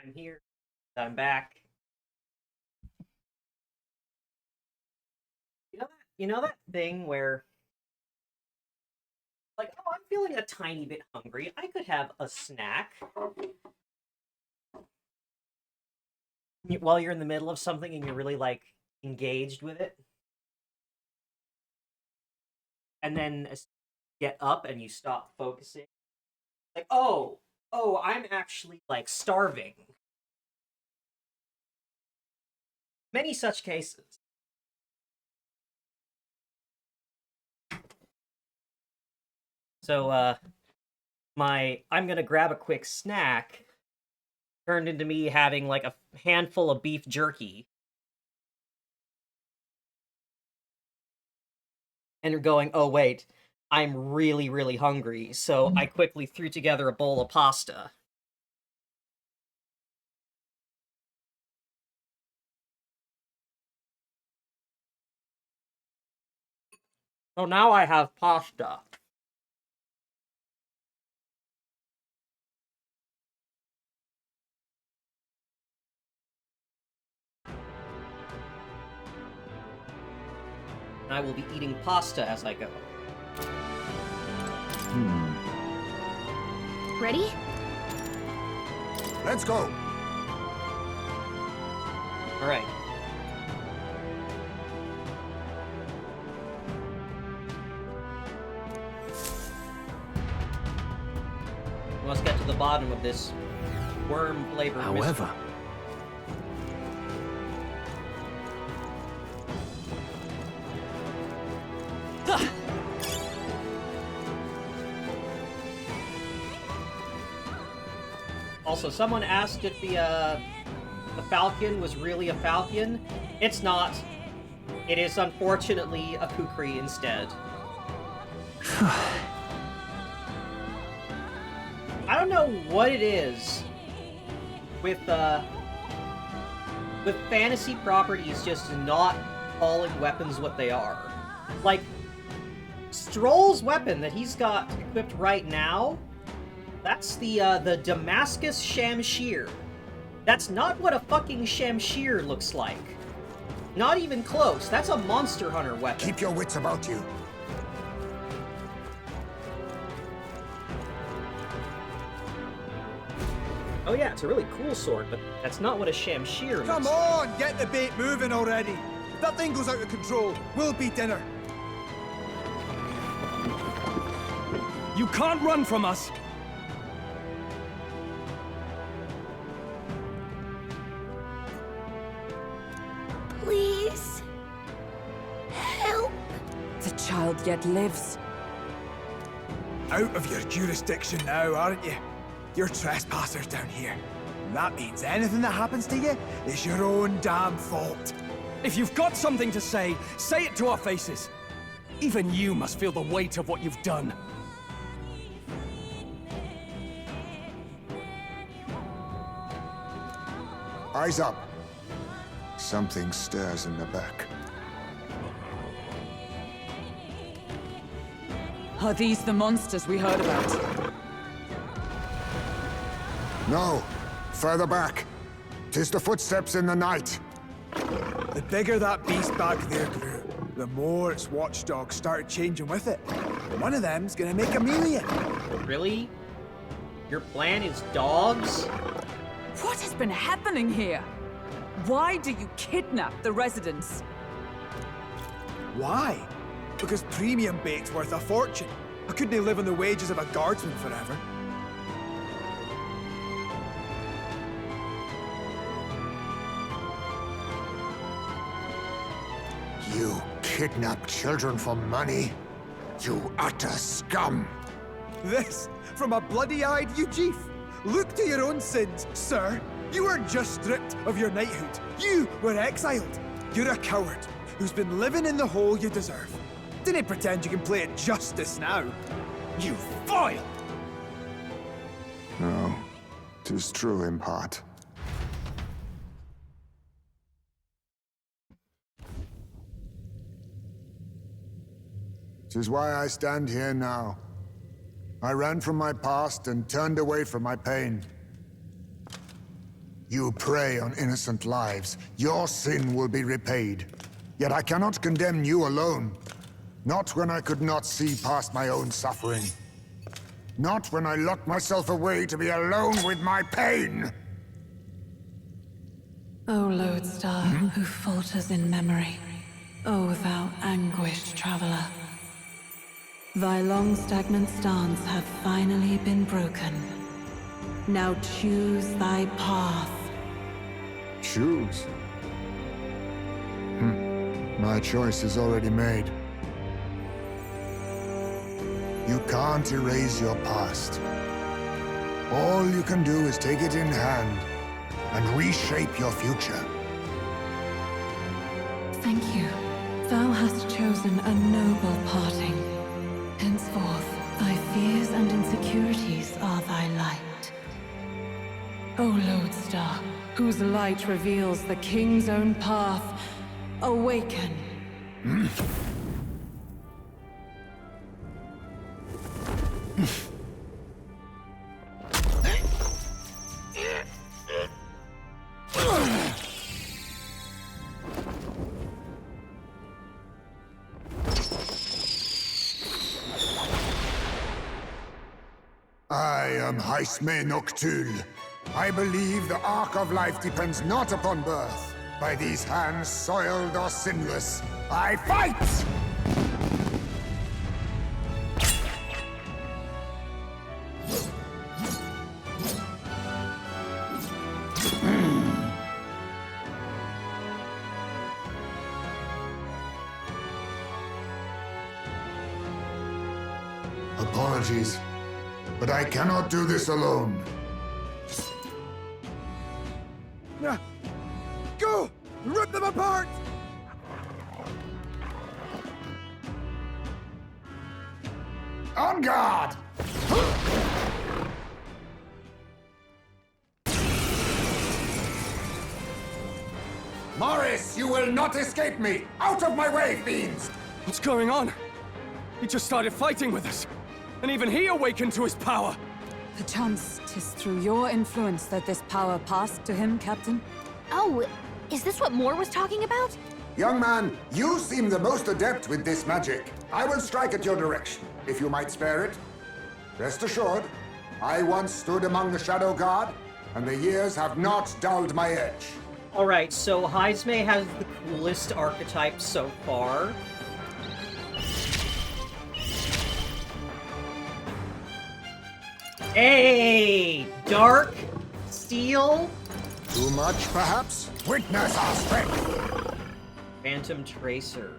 [SPEAKER 1] I'm here. I'm back. You know that thing where, like, oh, I'm feeling a tiny bit hungry. I could have a snack. While you're in the middle of something and you're really, like, engaged with it. And then get up and you stop focusing. Like, oh, I'm actually, like, starving. Many such cases. So, I'm gonna grab a quick snack turned into me having, like, a handful of beef jerky. And you're going, oh, wait, I'm really, really hungry, so I quickly threw together a bowl of pasta. So now I have pasta. And I will be eating pasta as I go.
[SPEAKER 4] Ready?
[SPEAKER 15] Let's go.
[SPEAKER 1] All right. Let's get to the bottom of this worm-flavored
[SPEAKER 17] However...
[SPEAKER 1] mystery. Also, someone asked if the falcon was really a falcon. It's not. It is unfortunately a kukri instead. I don't know what it is with fantasy properties just not calling weapons what they are. Like, Stroll's weapon that he's got equipped right now, that's the Damascus Shamshir. That's not what a fucking Shamshir looks like. Not even close. That's a Monster Hunter weapon.
[SPEAKER 15] Keep your wits about you.
[SPEAKER 1] Oh yeah, it's a really cool sword, but that's not what a Shamshir looks
[SPEAKER 17] Come
[SPEAKER 1] like.
[SPEAKER 17] on, get the bait moving already. If that thing goes out of control, we'll be dinner.
[SPEAKER 9] You can't run from us!
[SPEAKER 5] Please. Help.
[SPEAKER 12] The child yet lives.
[SPEAKER 17] Out of your jurisdiction now, aren't you? You're trespassers down here. And that means anything that happens to you is your own damn fault.
[SPEAKER 9] If you've got something to say it to our faces. Even you must feel the weight of what you've done.
[SPEAKER 15] Eyes up. Something stirs in the back.
[SPEAKER 12] Are these the monsters we heard about?
[SPEAKER 15] No. Further back. 'Tis the footsteps in the night.
[SPEAKER 17] The bigger that beast back there grew, the more its watchdogs started changing with it. One of them's gonna make a meal of you.
[SPEAKER 1] Really? Your plan is dogs?
[SPEAKER 12] What has been happening here? Why do you kidnap the residents?
[SPEAKER 17] Why? Because premium bait's worth a fortune. I couldn't live on the wages of a guardsman forever.
[SPEAKER 15] You kidnap children for money? You utter scum!
[SPEAKER 17] This from a bloody-eyed Ujif. Look to your own sins, sir. You were just stripped of your knighthood. You were exiled. You're a coward who's been living in the hole you deserve. Didn't pretend you can play at justice now. You foil!
[SPEAKER 15] No, 'tis true in part. Tis why I stand here now. I ran from my past and turned away from my pain. You prey on innocent lives. Your sin will be repaid. Yet I cannot condemn you alone. Not when I could not see past my own suffering. Not when I locked myself away to be alone with my pain!
[SPEAKER 7] O Lodestar, who falters in memory, O thou anguished traveler. Thy long stagnant stance hath finally been broken. Now choose thy path.
[SPEAKER 15] Choose? My choice is already made. You can't erase your past. All you can do is take it in hand and reshape your future.
[SPEAKER 7] Thank you. Thou hast chosen a noble parting. Henceforth, thy fears and insecurities are thy light. O Lodestar, whose light reveals the king's own path, awaken.
[SPEAKER 15] I am Haisme Noctul. I believe the arc of life depends not upon birth. By these hands, soiled or sinless, I fight! Apologies, but I cannot do this alone.
[SPEAKER 17] Go! Rip them apart!
[SPEAKER 15] On guard! Morris, you will not escape me! Out of my way, fiends!
[SPEAKER 9] What's going on? He just started fighting with us. And even he awakened to his power!
[SPEAKER 12] Perchance 'tis through your influence that this power passed to him, Captain?
[SPEAKER 4] Oh, is this what Moore was talking about?
[SPEAKER 15] Young man, you seem the most adept with this magic. I will strike at your direction, if you might spare it. Rest assured, I once stood among the Shadow Guard, and the years have not dulled my edge.
[SPEAKER 1] Alright, so Haisme has the coolest archetype so far. Hey! Dark? Steel?
[SPEAKER 15] Too much, perhaps? Witness our strength!
[SPEAKER 1] Phantom Tracer.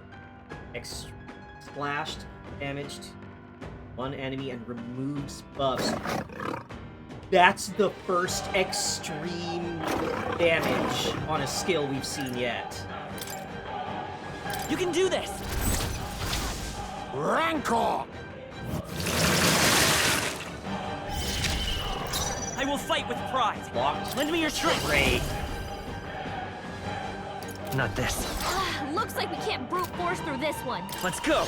[SPEAKER 1] Splashed damage to one enemy and removes buffs. That's the first extreme damage on a skill we've seen yet.
[SPEAKER 13] You can do this!
[SPEAKER 15] Rancor!
[SPEAKER 13] I will fight with pride.
[SPEAKER 1] Locked.
[SPEAKER 13] Lend me your strength.
[SPEAKER 1] Great.
[SPEAKER 13] Not this.
[SPEAKER 4] Looks like we can't brute force through this one.
[SPEAKER 13] Let's go.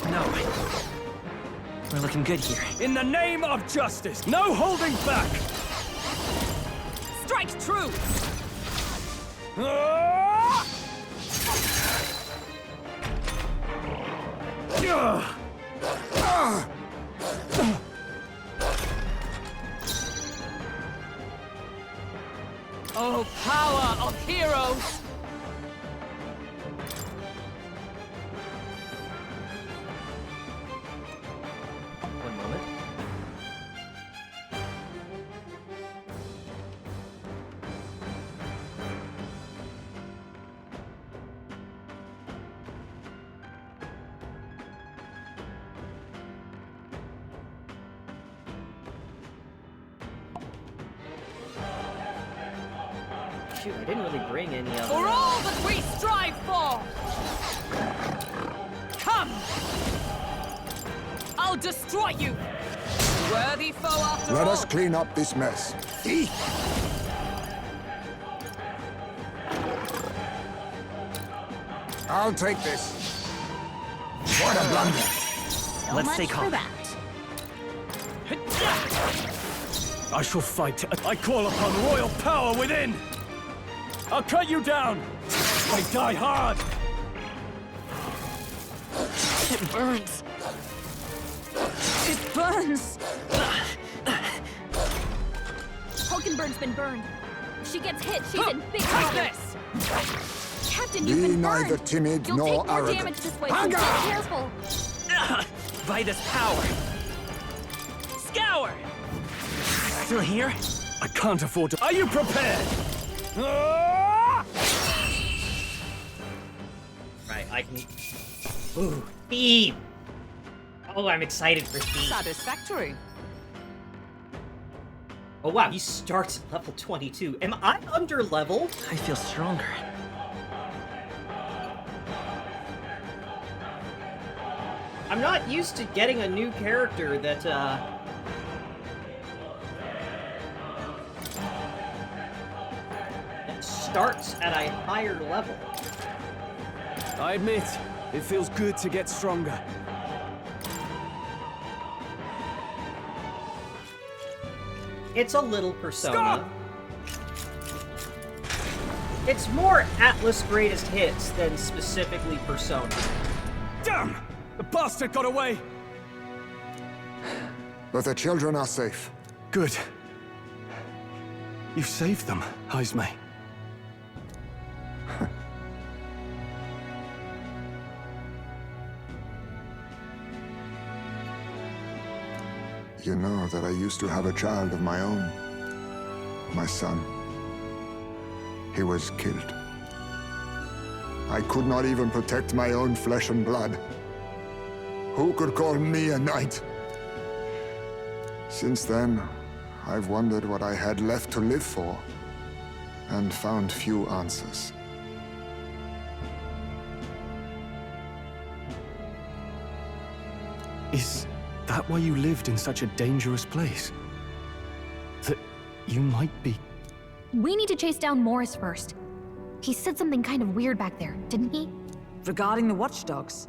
[SPEAKER 13] No. We're looking good here.
[SPEAKER 9] In the name of justice, no holding back!
[SPEAKER 11] Strike true! Oh, power of heroes!
[SPEAKER 1] One moment. Shoot, I didn't really bring any of
[SPEAKER 11] For
[SPEAKER 1] them.
[SPEAKER 11] all that we strive for! Come! I'll destroy you! Worthy foe after all!
[SPEAKER 15] Let us clean up this mess. Thief! I'll take this. What a blunder!
[SPEAKER 4] So
[SPEAKER 13] Let's
[SPEAKER 4] much
[SPEAKER 13] stay calm.
[SPEAKER 4] for that.
[SPEAKER 9] I shall fight. I call upon royal power within! I'll cut you down! I die hard!
[SPEAKER 12] It burns. It burns!
[SPEAKER 4] Hulkenberg's been burned. If she gets hit, she's in big
[SPEAKER 11] Take
[SPEAKER 4] trouble.
[SPEAKER 11] this!
[SPEAKER 4] Captain, you've
[SPEAKER 15] Be
[SPEAKER 4] been
[SPEAKER 15] neither
[SPEAKER 4] burned.
[SPEAKER 15] timid
[SPEAKER 4] You'll
[SPEAKER 15] nor
[SPEAKER 4] take more
[SPEAKER 15] arrogant.
[SPEAKER 4] damage this way, so be
[SPEAKER 15] Haga!
[SPEAKER 4] careful.
[SPEAKER 13] By this power. Scour! Still here?
[SPEAKER 9] I can't afford to. Are you prepared?
[SPEAKER 1] Right, I can... Ooh, Steve! Oh, I'm excited for Steve.
[SPEAKER 11] Satisfactory.
[SPEAKER 1] Oh wow, he starts at level 22. Am I under level?
[SPEAKER 13] I feel stronger.
[SPEAKER 1] I'm not used to getting a new character that, that starts at a higher level.
[SPEAKER 9] I admit, it feels good to get stronger.
[SPEAKER 1] It's a little Persona. It's more Atlas Greatest Hits than specifically Persona.
[SPEAKER 9] Damn! The bastard got away!
[SPEAKER 15] But the children are safe.
[SPEAKER 9] Good. You saved them, Ismay.
[SPEAKER 15] You know that I used to have a child of my own. My son. He was killed. I could not even protect my own flesh and blood. Who could call me a knight? Since then, I've wondered what I had left to live for, and found few answers.
[SPEAKER 9] Is that why you lived in such a dangerous place? That you might be...
[SPEAKER 5] We need to chase down Morris first. He said something kind of weird back there, didn't he?
[SPEAKER 12] Regarding the watchdogs,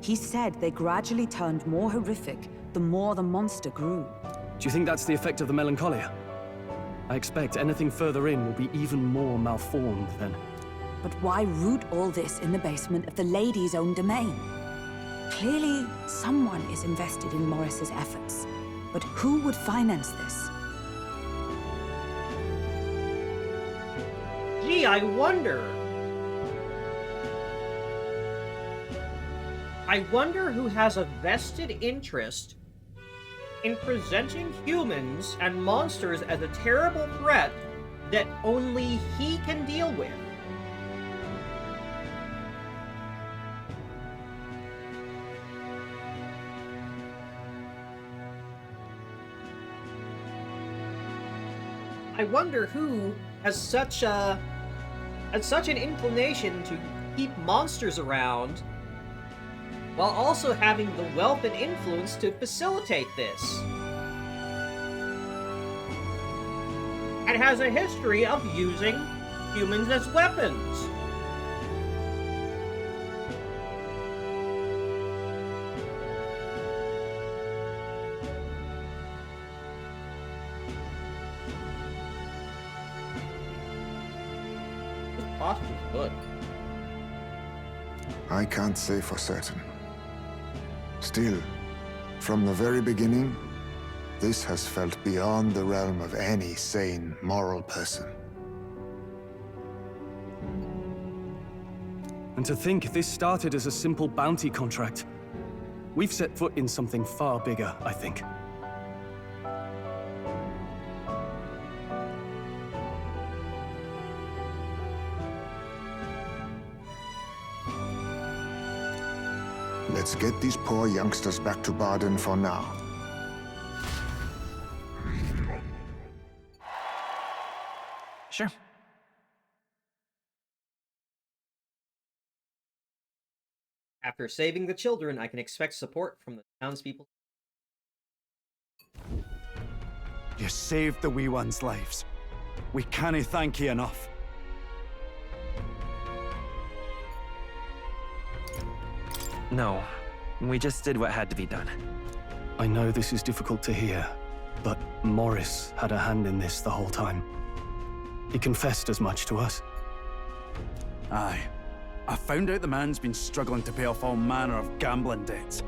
[SPEAKER 12] he said they gradually turned more horrific the more the monster grew.
[SPEAKER 9] Do you think that's the effect of the melancholia? I expect anything further in will be even more malformed then.
[SPEAKER 12] But why root all this in the basement of the lady's own domain? Clearly, someone is invested in Morris's efforts. But who would finance this?
[SPEAKER 1] Gee, I wonder. I wonder who has a vested interest in presenting humans and monsters as a terrible threat that only he can deal with. I wonder who has such an inclination to keep monsters around while also having the wealth and influence to facilitate this. And has a history of using humans as weapons. This posture's good.
[SPEAKER 15] I can't say for certain. Still, from the very beginning, this has felt beyond the realm of any sane, moral person.
[SPEAKER 9] And to think this started as a simple bounty contract. We've set foot in something far bigger, I think.
[SPEAKER 15] Let's get these poor youngsters back to Baden for now.
[SPEAKER 13] Sure.
[SPEAKER 1] After saving the children, I can expect support from the townspeople.
[SPEAKER 16] You saved the wee ones' lives. We cannae thank you enough.
[SPEAKER 13] No, we just did what had to be done.
[SPEAKER 9] I know this is difficult to hear, but Morris had a hand in this the whole time. He confessed as much to us.
[SPEAKER 16] Aye. I found out the man's been struggling to pay off all manner of gambling debts.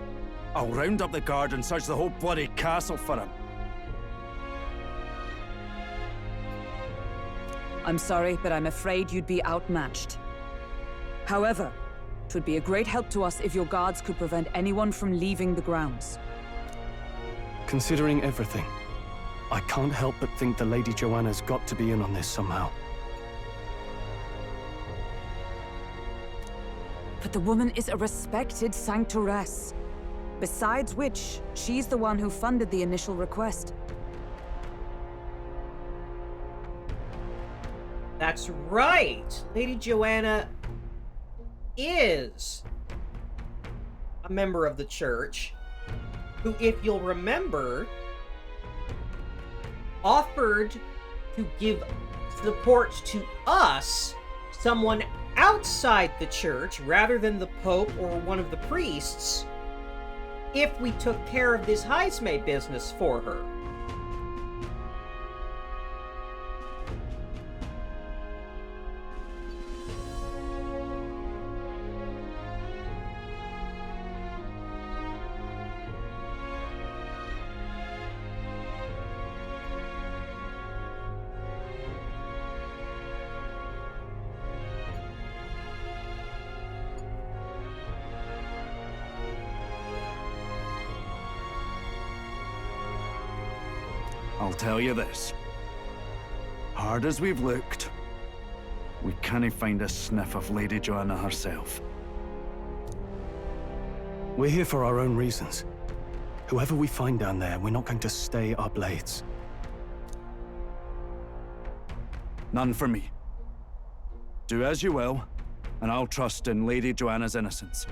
[SPEAKER 16] I'll round up the guard and search the whole bloody castle for him.
[SPEAKER 12] I'm sorry, but I'm afraid you'd be outmatched. However, it would be a great help to us if your guards could prevent anyone from leaving the grounds.
[SPEAKER 9] Considering everything, I can't help but think the Lady Joanna's got to be in on this somehow.
[SPEAKER 12] But the woman is a respected sanctoress. Besides which, she's the one who funded the initial request.
[SPEAKER 1] That's right! Lady Joanna is a member of the church, who, if you'll remember, offered to give support to us, someone outside the church, rather than the Pope or one of the priests, if we took care of this Heisme business for her.
[SPEAKER 16] I'll tell you this. Hard as we've looked, we can't find a sniff of Lady Joanna herself.
[SPEAKER 9] We're here for our own reasons. Whoever we find down there, we're not going to stay our blades.
[SPEAKER 16] None for me. Do as you will, and I'll trust in Lady Joanna's innocence.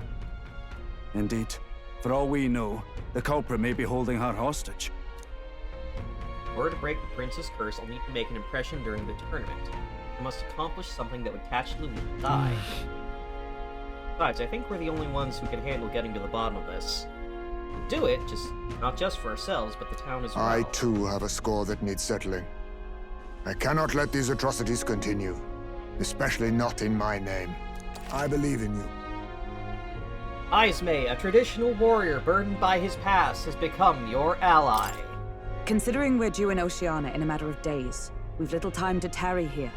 [SPEAKER 16] Indeed, for all we know, the culprit may be holding her hostage.
[SPEAKER 1] In order to break the prince's curse, I'll need to make an impression during the tournament. I must accomplish something that would catch Louis' eye. Besides, I think we're the only ones who can handle getting to the bottom of this. We'll do it, not just for ourselves, but the town as well.
[SPEAKER 15] I too have a score that needs settling. I cannot let these atrocities continue, especially not in my name. I believe in you.
[SPEAKER 1] Heisme, a traditional warrior burdened by his past, has become your ally.
[SPEAKER 12] Considering we're due in Oceania in a matter of days, we've little time to tarry here.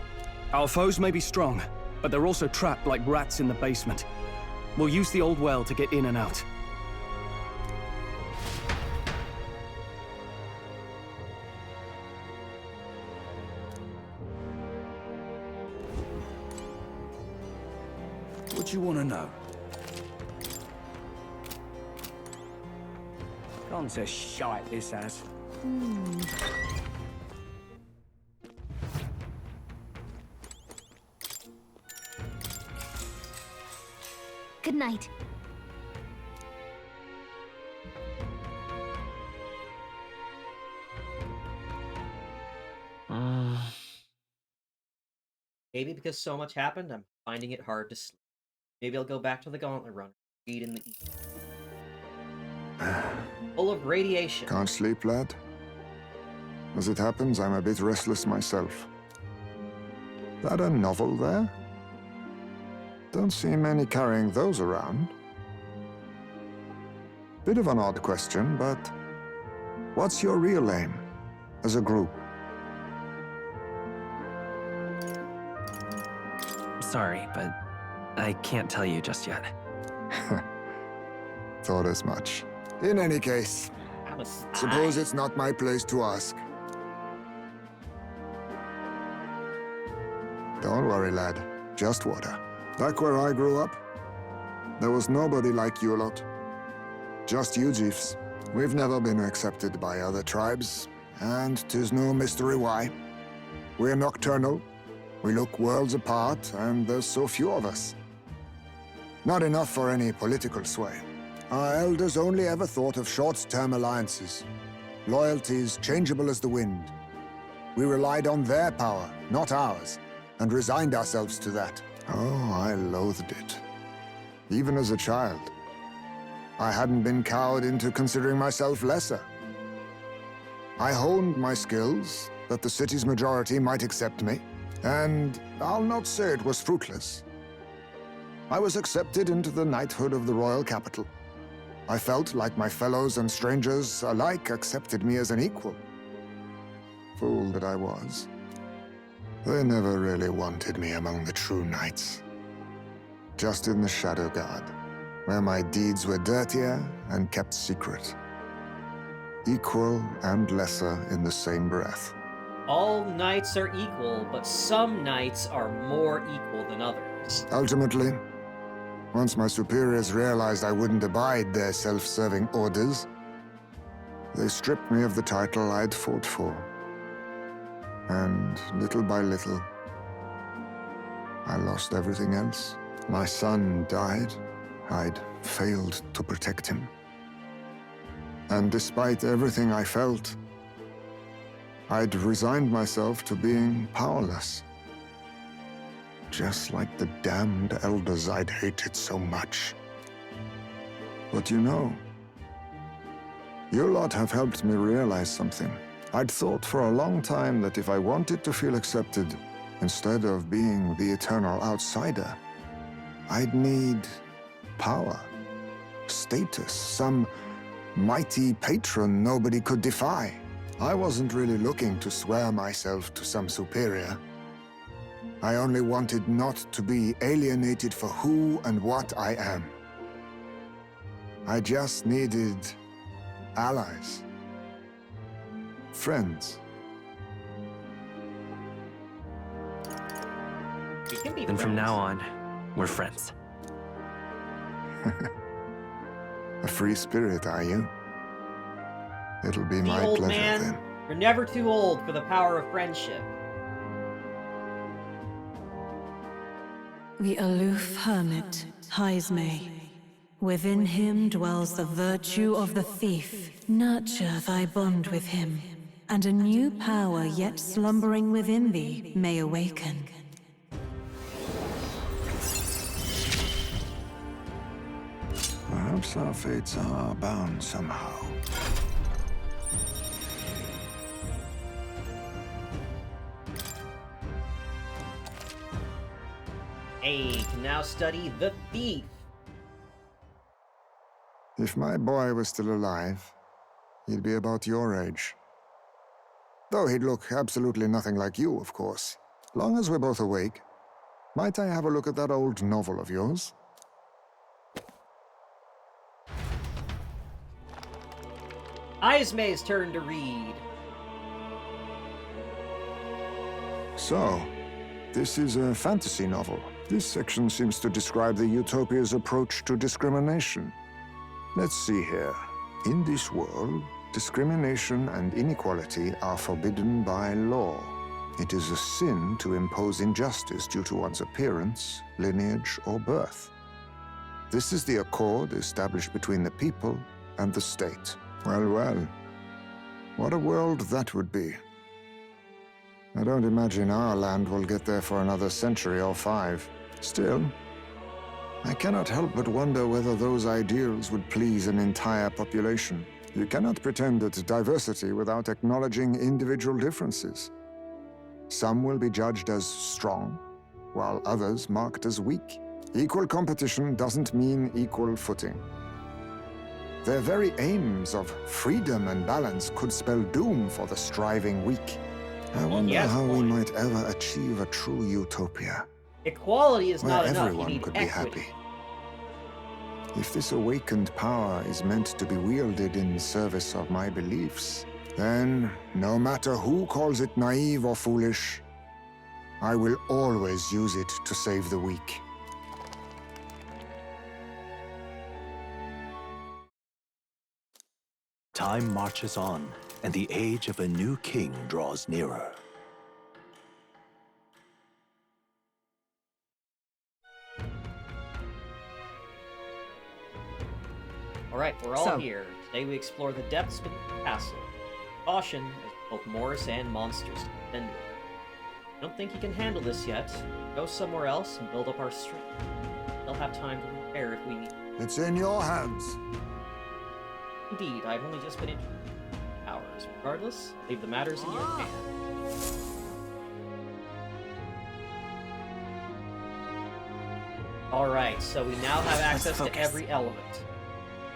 [SPEAKER 9] Our foes may be strong, but they're also trapped like rats in the basement. We'll use the old well to get in and out.
[SPEAKER 16] What do you want to know?
[SPEAKER 13] Gone to shite, this has.
[SPEAKER 5] Good night.
[SPEAKER 1] Maybe because so much happened, I'm finding it hard to sleep. Maybe I'll go back to the Gauntlet Run, read in the evening. Full of radiation.
[SPEAKER 15] Can't sleep, lad? As it happens, I'm a bit restless myself. That a novel there? Don't see many carrying those around. Bit of an odd question, but what's your real aim as a group?
[SPEAKER 19] Sorry, but I can't tell you just yet.
[SPEAKER 15] Thought as much. In any case, suppose it's not my place to ask. Don't worry, lad. Just water. Back where I grew up, there was nobody like you lot. Just you chiefs. We've never been accepted by other tribes, and 'tis no mystery why. We're nocturnal, we look worlds apart, and there's so few of us. Not enough for any political sway. Our elders only ever thought of short-term alliances, loyalties changeable as the wind. We relied on their power, not ours, and resigned ourselves to that. Oh, I loathed it. Even as a child. I hadn't been cowed into considering myself lesser. I honed my skills, that the city's majority might accept me, and I'll not say it was fruitless. I was accepted into the knighthood of the royal capital. I felt like my fellows and strangers alike accepted me as an equal. Fool that I was. They never really wanted me among the true knights. Just in the Shadow Guard, where my deeds were dirtier and kept secret. Equal and lesser in the same breath.
[SPEAKER 1] All knights are equal, but some knights are more equal than others.
[SPEAKER 15] Ultimately, once my superiors realized I wouldn't abide their self-serving orders, they stripped me of the title I'd fought for. And little by little, I lost everything else. My son died. I'd failed to protect him. And despite everything I felt, I'd resigned myself to being powerless. Just like the damned elders I'd hated so much. But you know, you lot have helped me realize something. I'd thought for a long time that if I wanted to feel accepted, instead of being the eternal outsider, I'd need power, status, some mighty patron nobody could defy. I wasn't really looking to swear myself to some superior. I only wanted not to be alienated for who and what I am. I just needed allies. Friends.
[SPEAKER 1] We can be
[SPEAKER 19] Then
[SPEAKER 1] friends.
[SPEAKER 19] from now on, we're friends.
[SPEAKER 15] A free spirit, are you? It'll be
[SPEAKER 1] See,
[SPEAKER 15] my
[SPEAKER 1] old
[SPEAKER 15] pleasure
[SPEAKER 1] man,
[SPEAKER 15] then.
[SPEAKER 1] you're never too old for the power of friendship.
[SPEAKER 7] The aloof hermit, Hyzme. Within him dwells the virtue of the thief. Nurture thy bond with him, and a new power yet slumbering within thee may awaken.
[SPEAKER 15] Perhaps our fates are bound somehow.
[SPEAKER 1] A can now study the thief.
[SPEAKER 15] If my boy was still alive, he'd be about your age. Though he'd look absolutely nothing like you, of course. Long as we're both awake, might I have a look at that old novel of yours?
[SPEAKER 1] Hyzme's turn to read.
[SPEAKER 15] So, this is a fantasy novel. This section seems to describe the Utopia's approach to discrimination. Let's see here. In this world, discrimination and inequality are forbidden by law. It is a sin to impose injustice due to one's appearance, lineage, or birth. This is the accord established between the people and the state. Well, well. What a world that would be. I don't imagine our land will get there for another century or 5. Still, I cannot help but wonder whether those ideals would please an entire population. You cannot pretend at diversity without acknowledging individual differences. Some will be judged as strong, while others marked as weak. Equal competition doesn't mean equal footing. Their very aims of freedom and balance could spell doom for the striving weak. I wonder how we might ever achieve a true utopia.
[SPEAKER 1] Equality is
[SPEAKER 15] where
[SPEAKER 1] not enough. You
[SPEAKER 15] everyone
[SPEAKER 1] need
[SPEAKER 15] could
[SPEAKER 1] equity.
[SPEAKER 15] be happy. If this awakened power is meant to be wielded in service of my beliefs, then no matter who calls it naive or foolish, I will always use it to save the weak.
[SPEAKER 6] Time marches on, and the age of a new king draws nearer.
[SPEAKER 1] Alright, we're all here. Today we explore the depths beneath the castle. Caution, as both Morris and monsters defend it. I don't think you can handle this yet. Go somewhere else and build up our strength. They'll have time to repair if we need.
[SPEAKER 15] It's in your hands.
[SPEAKER 1] Indeed, I've only just been introduced to power. powers. Regardless, leave the matters in your hands. Alright, so we now have access to every element.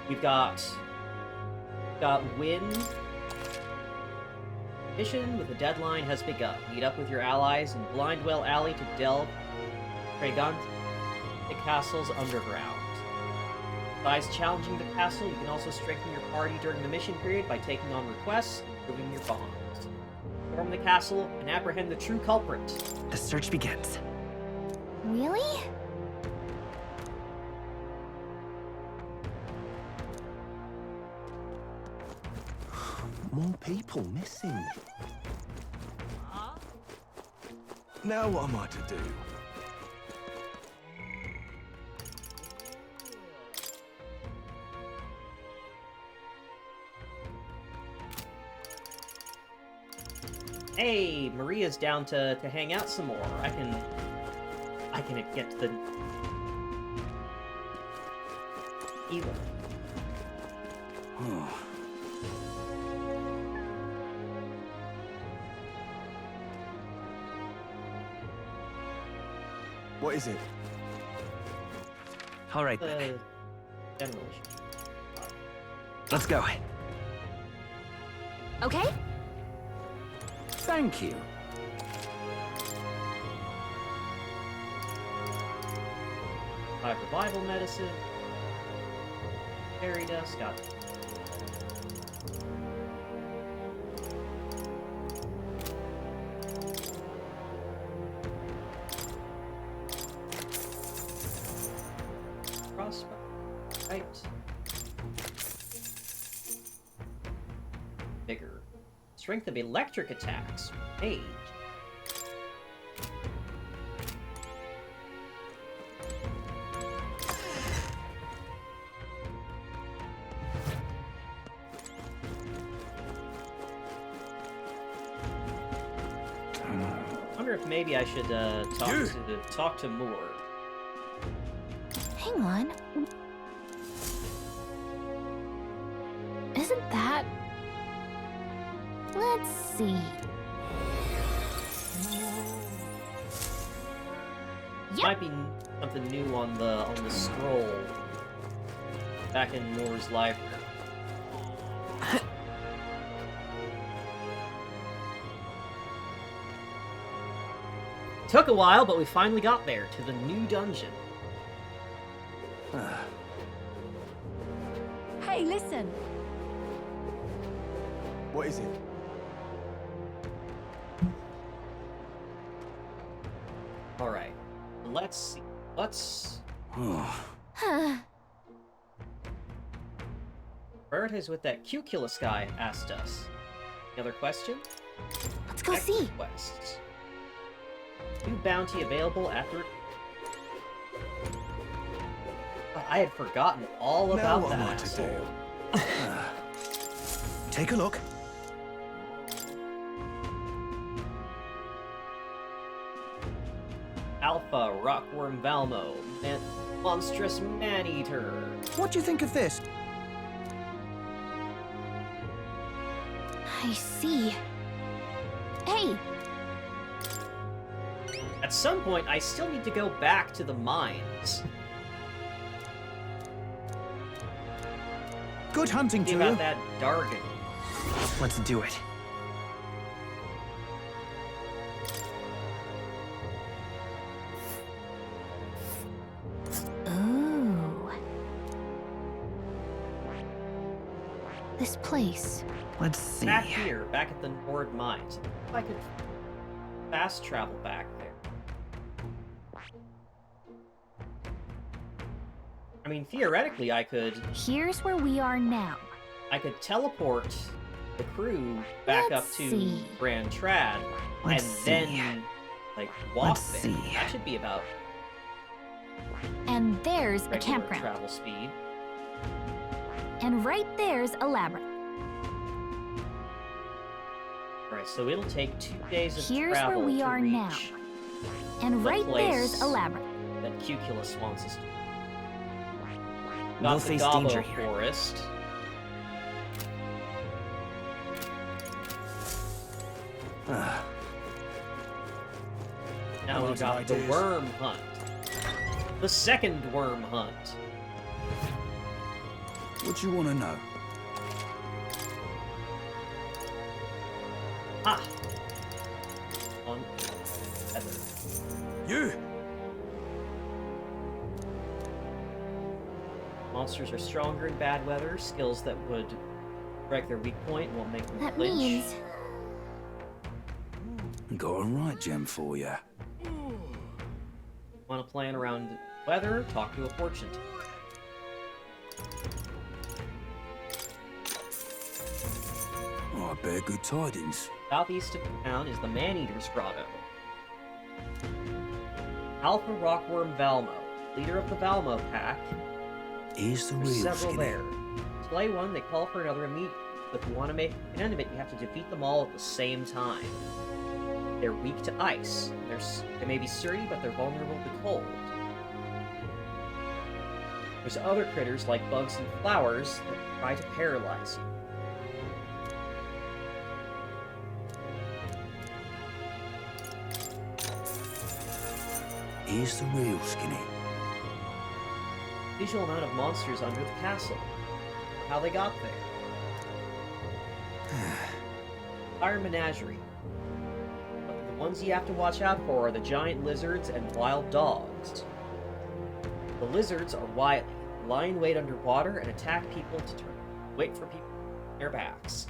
[SPEAKER 1] We've got wind. Mission with a deadline has begun. Meet up with your allies in Blindwell Alley to delve Pregant the castle's underground. Besides challenging the castle, you can also strengthen your party during the mission period by taking on requests and improving your bonds. Storm the castle and apprehend the true culprit.
[SPEAKER 19] The search begins.
[SPEAKER 5] Really?
[SPEAKER 14] More people missing. Now what am I to do?
[SPEAKER 1] Hey, Maria's down to hang out some more. I can get to the either.
[SPEAKER 14] What is it?
[SPEAKER 19] All right, then.
[SPEAKER 1] General.
[SPEAKER 19] Let's go.
[SPEAKER 5] Okay?
[SPEAKER 14] Thank you.
[SPEAKER 1] Revival medicine. Fairy dust. Got it. Crossbow. Right. Vigor. Strength of electric attacks. Mage. I wonder if maybe I should talk to Moore.
[SPEAKER 5] Hang on. Isn't that... Let's see. Yep.
[SPEAKER 1] Might be something new on the scroll back in Moore's library. Took a while, but we finally got there to the new dungeon.
[SPEAKER 10] Hey, listen.
[SPEAKER 14] What is it?
[SPEAKER 1] All right, let's see. Prioritize what that Cuculus guy asked us. Any other question?
[SPEAKER 5] Let's go see.
[SPEAKER 1] Quests. New bounty available after. I had forgotten all about
[SPEAKER 14] what
[SPEAKER 1] that.
[SPEAKER 14] am I to do?
[SPEAKER 19] Take a look.
[SPEAKER 1] Alpha Rockworm Valmo, monstrous man-eater.
[SPEAKER 19] What do you think of this?
[SPEAKER 5] I see. Hey!
[SPEAKER 1] At some point, I still need to go back to the mines.
[SPEAKER 19] Good hunting to you.
[SPEAKER 1] About that Dargan.
[SPEAKER 19] Let's do it.
[SPEAKER 5] Ooh. This place.
[SPEAKER 19] Let's see.
[SPEAKER 1] Back here, back at the Nord mines. If I could fast travel back there. I mean, theoretically, I could...
[SPEAKER 5] Here's where we are now.
[SPEAKER 1] I could teleport the crew back up to Grand Trad, and then, like, walk there. That should be about...
[SPEAKER 5] And there's a
[SPEAKER 1] regular
[SPEAKER 5] campground.
[SPEAKER 1] travel speed.
[SPEAKER 5] And right there's a labyrinth.
[SPEAKER 1] Right, so it'll take 2 days of
[SPEAKER 5] Here's
[SPEAKER 1] travel
[SPEAKER 5] where we
[SPEAKER 1] to
[SPEAKER 5] are
[SPEAKER 1] reach
[SPEAKER 5] now. And
[SPEAKER 1] the
[SPEAKER 5] right there's
[SPEAKER 1] place
[SPEAKER 5] a labyrinth.
[SPEAKER 1] that Cuculus wants us to.
[SPEAKER 19] We'll
[SPEAKER 1] Got the
[SPEAKER 19] face
[SPEAKER 1] Gobbo
[SPEAKER 19] danger here.
[SPEAKER 1] Forest. Now we've got the worm hunt. The second worm hunt.
[SPEAKER 16] What you want to know?
[SPEAKER 1] Ah! On feather.
[SPEAKER 16] You!
[SPEAKER 1] Monsters are stronger in bad weather. Skills that would break their weak point won't make them
[SPEAKER 5] That
[SPEAKER 1] flinch.
[SPEAKER 5] means
[SPEAKER 16] Got a right gem for you.
[SPEAKER 1] Want to plan around weather? Talk to a fortune teller.
[SPEAKER 16] Oh, I bear good tidings.
[SPEAKER 1] Southeast of town is the Man-Eater's Grotto. Alpha Rockworm Valmo, leader of the Valmo pack.
[SPEAKER 16] Here's the
[SPEAKER 1] There's
[SPEAKER 16] real
[SPEAKER 1] several
[SPEAKER 16] skinny.
[SPEAKER 1] there. Slay one, they call for another immediately. But if you want to make an end of it, you have to defeat them all at the same time. They're weak to ice. They may be sturdy, but they're vulnerable to cold. There's other critters like bugs and flowers that try to paralyze you.
[SPEAKER 16] Here's the real skinny.
[SPEAKER 1] Visual amount of monsters under the castle. How they got there. Fire Menagerie. But the ones you have to watch out for are the giant lizards and wild dogs. The lizards are wily, lie in wait underwater, and attack people to wait for people on their backs.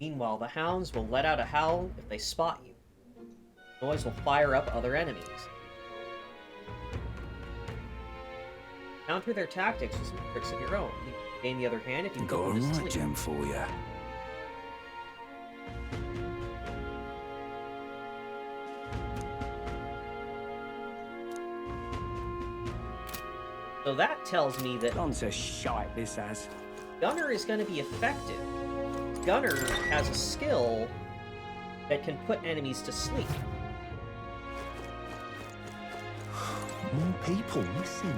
[SPEAKER 1] Meanwhile, the hounds will let out a howl if they spot you. The noise will fire up other enemies. Counter their tactics with some tricks of your own. You can gain the other hand if you
[SPEAKER 16] Got a
[SPEAKER 1] put them to
[SPEAKER 16] right
[SPEAKER 1] sleep.
[SPEAKER 16] gem for you.
[SPEAKER 1] So that tells me that
[SPEAKER 9] On's a shite, this has.
[SPEAKER 1] Gunner is going to be effective. Gunner has a skill that can put enemies to sleep.
[SPEAKER 16] More people missing.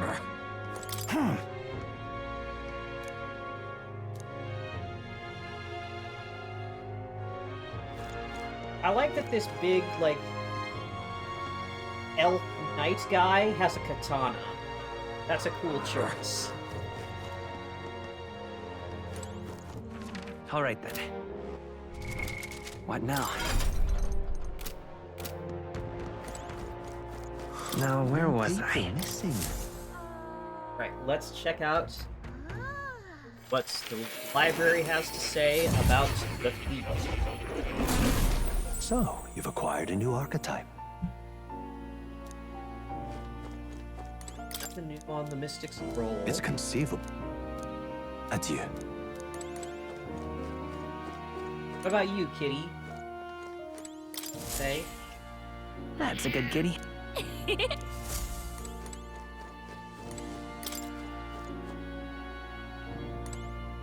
[SPEAKER 1] I like that this big, like, elf knight guy has a katana. That's a cool choice.
[SPEAKER 19] All right then. What now? Now, where was I?
[SPEAKER 1] Right, let's check out what the library has to say about the thief.
[SPEAKER 6] So, you've acquired a new archetype.
[SPEAKER 1] Nothing new on the Mystic's roll.
[SPEAKER 6] It's conceivable. Adieu.
[SPEAKER 1] What about you, kitty? Say?
[SPEAKER 19] That's a good kitty.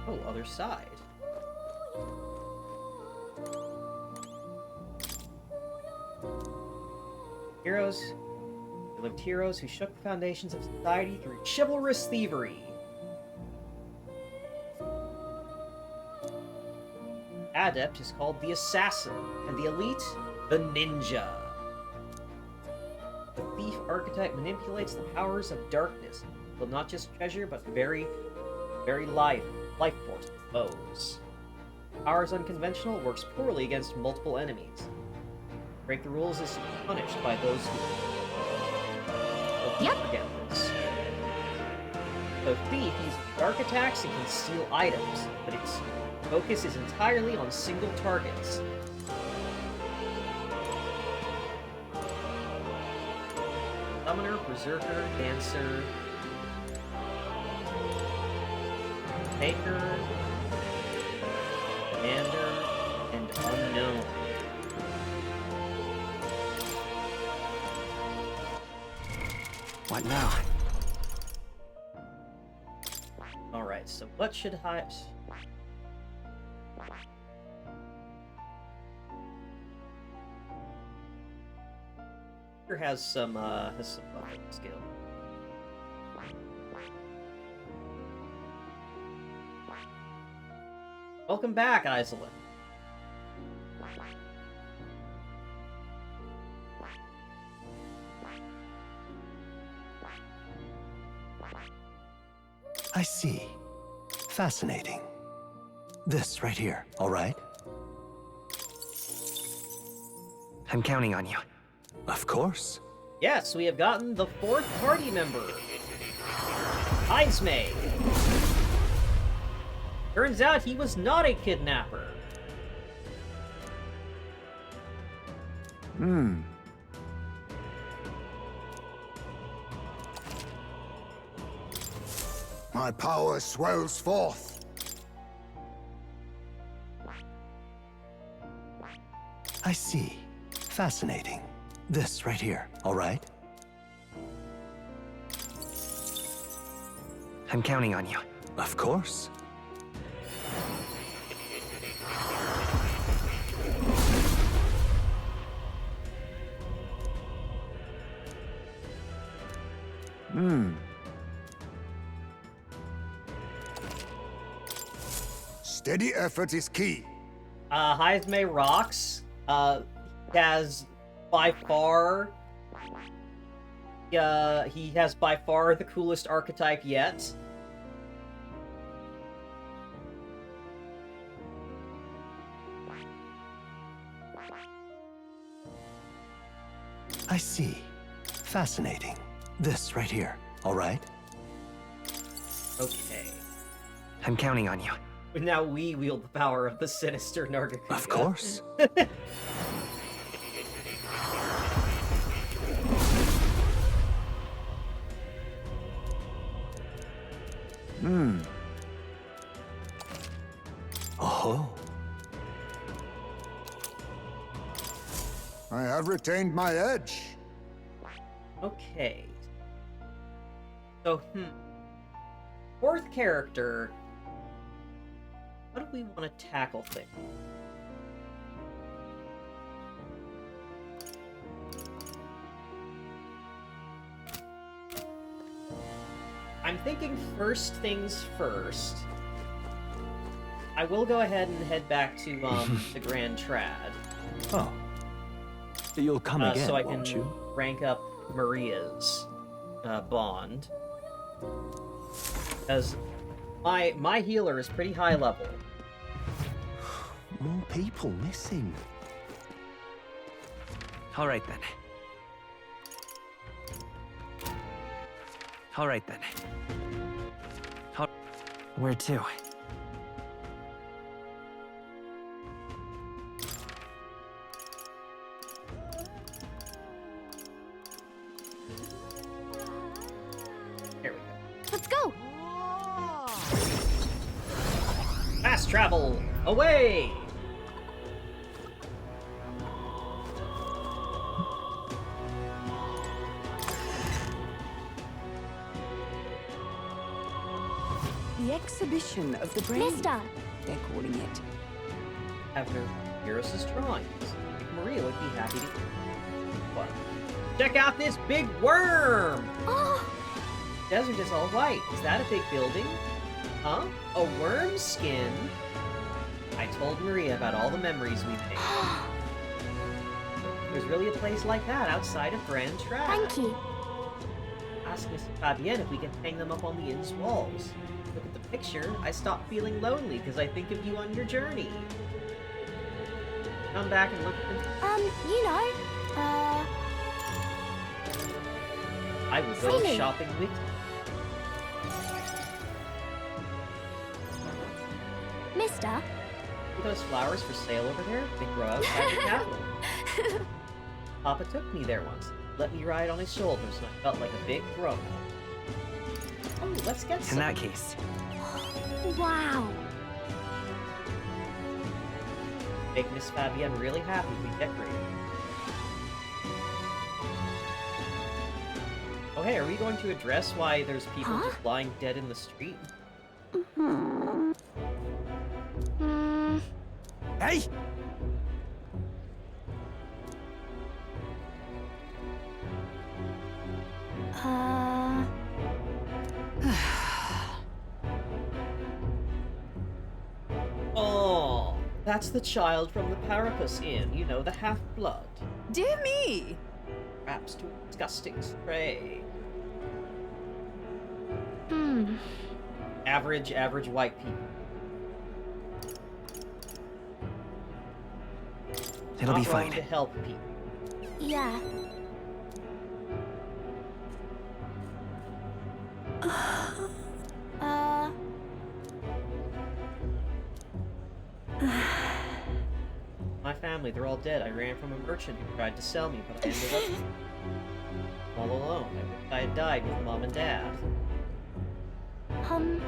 [SPEAKER 1] Oh, other side. Heroes. They lived heroes who shook the foundations of society through chivalrous thievery. Adept is called the assassin, and the elite, the ninja. The thief archetype manipulates the powers of darkness, with not just treasure, but very life force foes. Powers unconventional, works poorly against multiple enemies. Break the rules is punished by those who forget this. The thief uses dark attacks and can steal items, but its focus is entirely on single targets. Summoner, Berserker, Dancer, Maker, Commander, and Unknown.
[SPEAKER 19] What now?
[SPEAKER 1] Alright, so what should I... has some skill. Welcome back, Isolin.
[SPEAKER 6] I see. Fascinating. This right here, all right?
[SPEAKER 19] I'm counting on you.
[SPEAKER 6] Of course.
[SPEAKER 1] Yes, we have gotten the 4th party member. Heinzme. Turns out he was not a kidnapper.
[SPEAKER 15] My power swells forth.
[SPEAKER 6] I see. Fascinating. This right here, all right?
[SPEAKER 19] I'm counting on you.
[SPEAKER 6] Of course.
[SPEAKER 15] Steady effort is key.
[SPEAKER 1] Heinzme rocks. Has by far... he has by far the coolest archetype yet.
[SPEAKER 6] I see. Fascinating. This right here, all right?
[SPEAKER 1] Okay.
[SPEAKER 19] I'm counting on you.
[SPEAKER 1] Now we wield the power of the sinister Nargacuga.
[SPEAKER 6] Of course. Oh.
[SPEAKER 15] I have retained my edge.
[SPEAKER 1] Okay. So, 4th character. How do we want to tackle things? I'm thinking first things first. I will go ahead and head back to the Grand Trad.
[SPEAKER 6] Oh. You'll come again,
[SPEAKER 1] so I can
[SPEAKER 6] won't you?
[SPEAKER 1] rank up Maria's bond. Because my healer is pretty high level.
[SPEAKER 6] More people missing.
[SPEAKER 19] All right then. All right then. Where to?
[SPEAKER 1] Here we go.
[SPEAKER 4] Let's go!
[SPEAKER 1] Fast travel! Away!
[SPEAKER 12] The exhibition of the brain.
[SPEAKER 4] Mister!
[SPEAKER 12] They're calling it.
[SPEAKER 1] After Eurus's drawings, I think Maria would be happy to... What? Check out this big worm!
[SPEAKER 4] Oh!
[SPEAKER 1] Desert is all white. Is that a big building? Huh? A worm skin? I told Maria about all the memories we made. There's really a place like that outside of Grand Trad.
[SPEAKER 4] Thank you.
[SPEAKER 1] Ask Miss Fabienne if we can hang them up on the inn's walls. Look at the picture. I stop feeling lonely because I think of you on your journey. Come back and look at them.
[SPEAKER 4] You know,
[SPEAKER 1] I will go
[SPEAKER 4] Silly.
[SPEAKER 1] shopping with you.
[SPEAKER 4] Mister?
[SPEAKER 1] See those flowers for sale over there? They grow outside the capital. Papa took me there once. Let me ride on his shoulders and I felt like a big grown-up. Oh, let's get some.
[SPEAKER 19] In that case.
[SPEAKER 4] Wow.
[SPEAKER 1] Make Miss Fabienne really happy if we decorate. Oh hey, are we going to address why there's people just lying dead in the street?
[SPEAKER 17] Hey!
[SPEAKER 1] Oh, that's the child from the Parapus Inn, you know, the half-blood.
[SPEAKER 12] Dear me!
[SPEAKER 1] Perhaps to a disgusting stray. Average white people.
[SPEAKER 19] It'll be
[SPEAKER 1] Not wrong
[SPEAKER 19] fine.
[SPEAKER 1] to help people.
[SPEAKER 5] Yeah.
[SPEAKER 1] My family, they're all dead. I ran from a merchant who tried to sell me, but I ended up all alone. I wish I had died with Mom and Dad. Am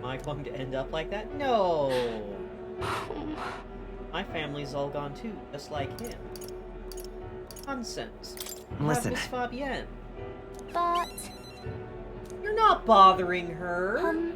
[SPEAKER 1] I going to end up like that? No! My family's all gone too, just like him. Nonsense. You have
[SPEAKER 19] Listen.
[SPEAKER 1] Miss Fabienne.
[SPEAKER 5] But...
[SPEAKER 1] You're not bothering her.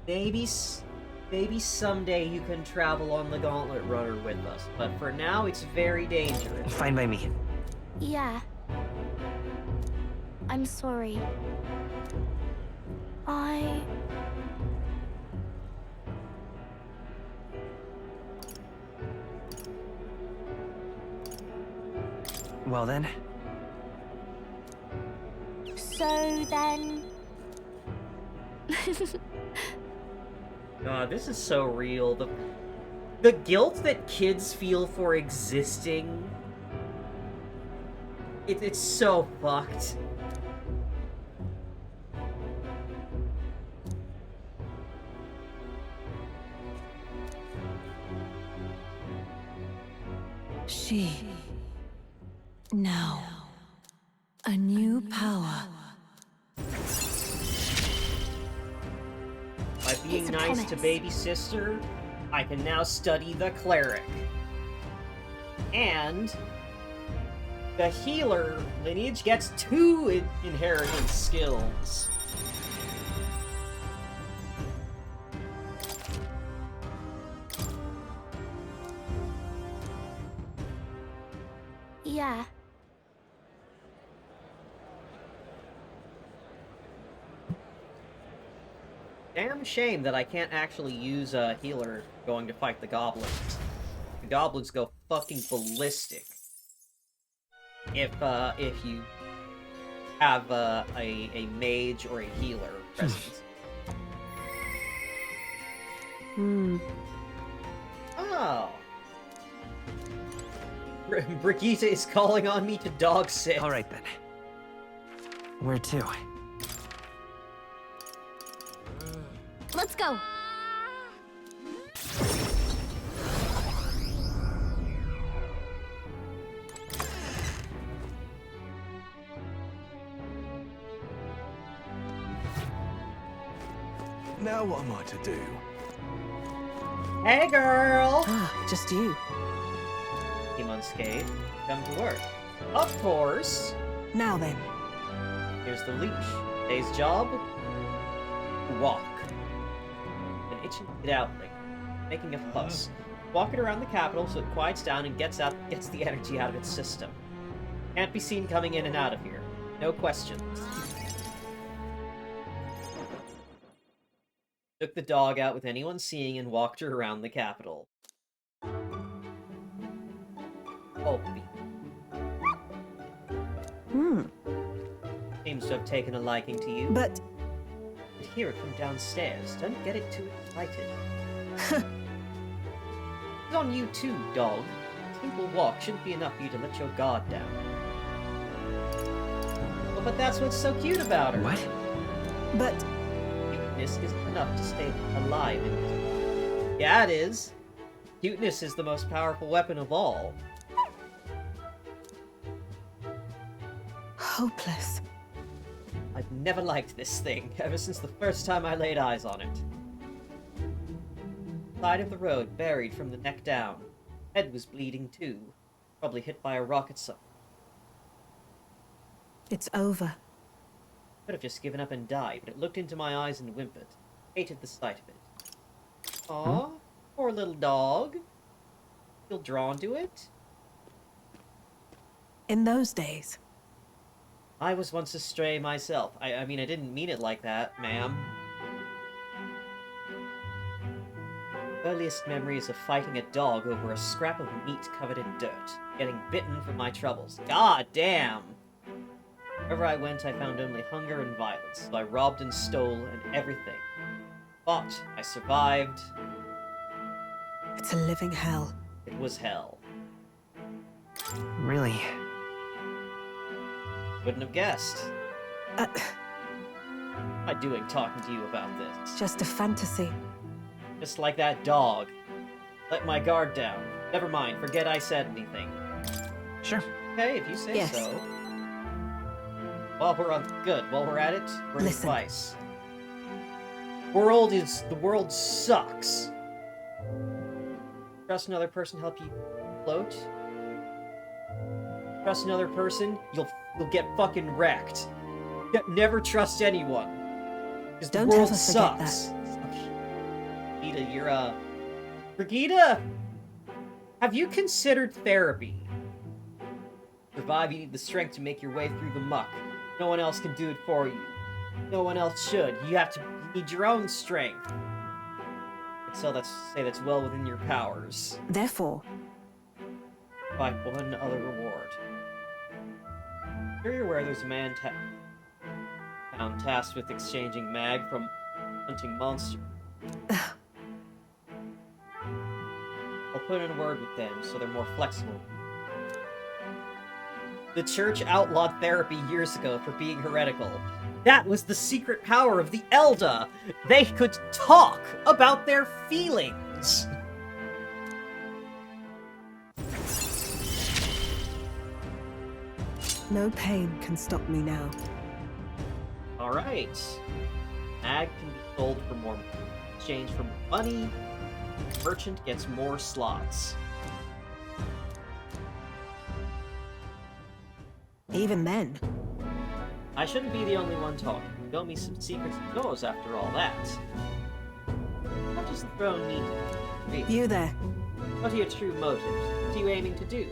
[SPEAKER 1] Maybe someday you can travel on the Gauntlet Runner with us, but for now it's very dangerous.
[SPEAKER 19] Fine by me.
[SPEAKER 5] Yeah. I'm sorry.
[SPEAKER 19] Well then.
[SPEAKER 5] So then...
[SPEAKER 1] God, this is so real. The guilt that kids feel for existing. It's so fucked.
[SPEAKER 7] She. Now. A new power.
[SPEAKER 1] By being nice to baby sister, I can now study the cleric. And the healer lineage gets 2 inheritance skills.
[SPEAKER 5] Yeah.
[SPEAKER 1] Damn shame that I can't actually use a healer going to fight the goblins. The goblins go fucking ballistic. If you have a mage or a healer present. Oh. Brigitte is calling on me to dog sit.
[SPEAKER 19] All right then. Where to?
[SPEAKER 4] Let's go.
[SPEAKER 16] Now what am I to do?
[SPEAKER 1] Hey, girl!
[SPEAKER 12] Just you.
[SPEAKER 1] Team unscathed. Come to work. Of course.
[SPEAKER 12] Now then.
[SPEAKER 1] Here's the leash. Today's job? Walk. An itching to get out ring. Making a fuss. Walk it around the capital so it quiets down and gets the energy out of its system. Can't be seen coming in and out of here. No questions. Took the dog out with anyone seeing and walked her around the capital. Opie. Seems to have taken a liking to you.
[SPEAKER 12] But
[SPEAKER 1] Hear it from downstairs. Don't get it too excited. It's on you too, dog. A simple walk shouldn't be enough for you to let your guard down. Well, but that's what's so cute about her.
[SPEAKER 19] What?
[SPEAKER 12] But
[SPEAKER 1] cuteness isn't enough to stay alive in it. Yeah, it is. Cuteness is the most powerful weapon of all.
[SPEAKER 12] hopeless.
[SPEAKER 1] I've never liked this thing, ever since the first time I laid eyes on it. Side of the road, buried from the neck down. Head was bleeding too. Probably hit by a rocket somewhere.
[SPEAKER 12] It's over.
[SPEAKER 1] Could have just given up and died, but it looked into my eyes and whimpered. Hated the sight of it. Aw, poor little dog. Feel drawn to it?
[SPEAKER 12] In those days.
[SPEAKER 1] I was once a stray myself. I mean, I didn't mean it like that, ma'am. Earliest memory is of fighting a dog over a scrap of meat covered in dirt, getting bitten for my troubles. God damn! Wherever I went, I found only hunger and violence, so I robbed and stole and everything. Fought, I survived.
[SPEAKER 20] It's a living hell.
[SPEAKER 1] It was hell.
[SPEAKER 19] Really?
[SPEAKER 1] Wouldn't have guessed. What am I doing talking to you about this?
[SPEAKER 20] Just a fantasy.
[SPEAKER 1] Just like that dog. Let my guard down. Never mind, forget I said anything.
[SPEAKER 19] Sure.
[SPEAKER 1] Okay, if you say
[SPEAKER 20] Yes.
[SPEAKER 1] so. While we're at it, we're
[SPEAKER 20] Listen.
[SPEAKER 1] advice. The world sucks. Trust another person to help you float. Trust another person, you'll get fucking wrecked. Never trust anyone. Because the
[SPEAKER 20] Don't
[SPEAKER 1] world
[SPEAKER 20] ever forget
[SPEAKER 1] sucks. Brigida, you're Brigida! Have you considered therapy? To survive, you need the strength to make your way through the muck. No one else can do it for you. No one else should. You need your own strength. So let's say that's well within your powers.
[SPEAKER 20] Therefore,
[SPEAKER 1] By one other reward. Sure you're aware there's a man found tasked with exchanging mag from hunting monsters. I'll put in a word with them so they're more flexible. The church outlawed therapy years ago for being heretical. That was the secret power of the Elda! They could talk about their feelings!
[SPEAKER 20] no pain can stop me now.
[SPEAKER 1] Alright. Mag can be sold for more exchange for more money. Merchant gets more slots.
[SPEAKER 20] Even then.
[SPEAKER 1] I shouldn't be the only one talking. Show me some secrets and knows after all that. What does the throne need to be?
[SPEAKER 20] You there.
[SPEAKER 1] What are your true motives? What are you aiming to do?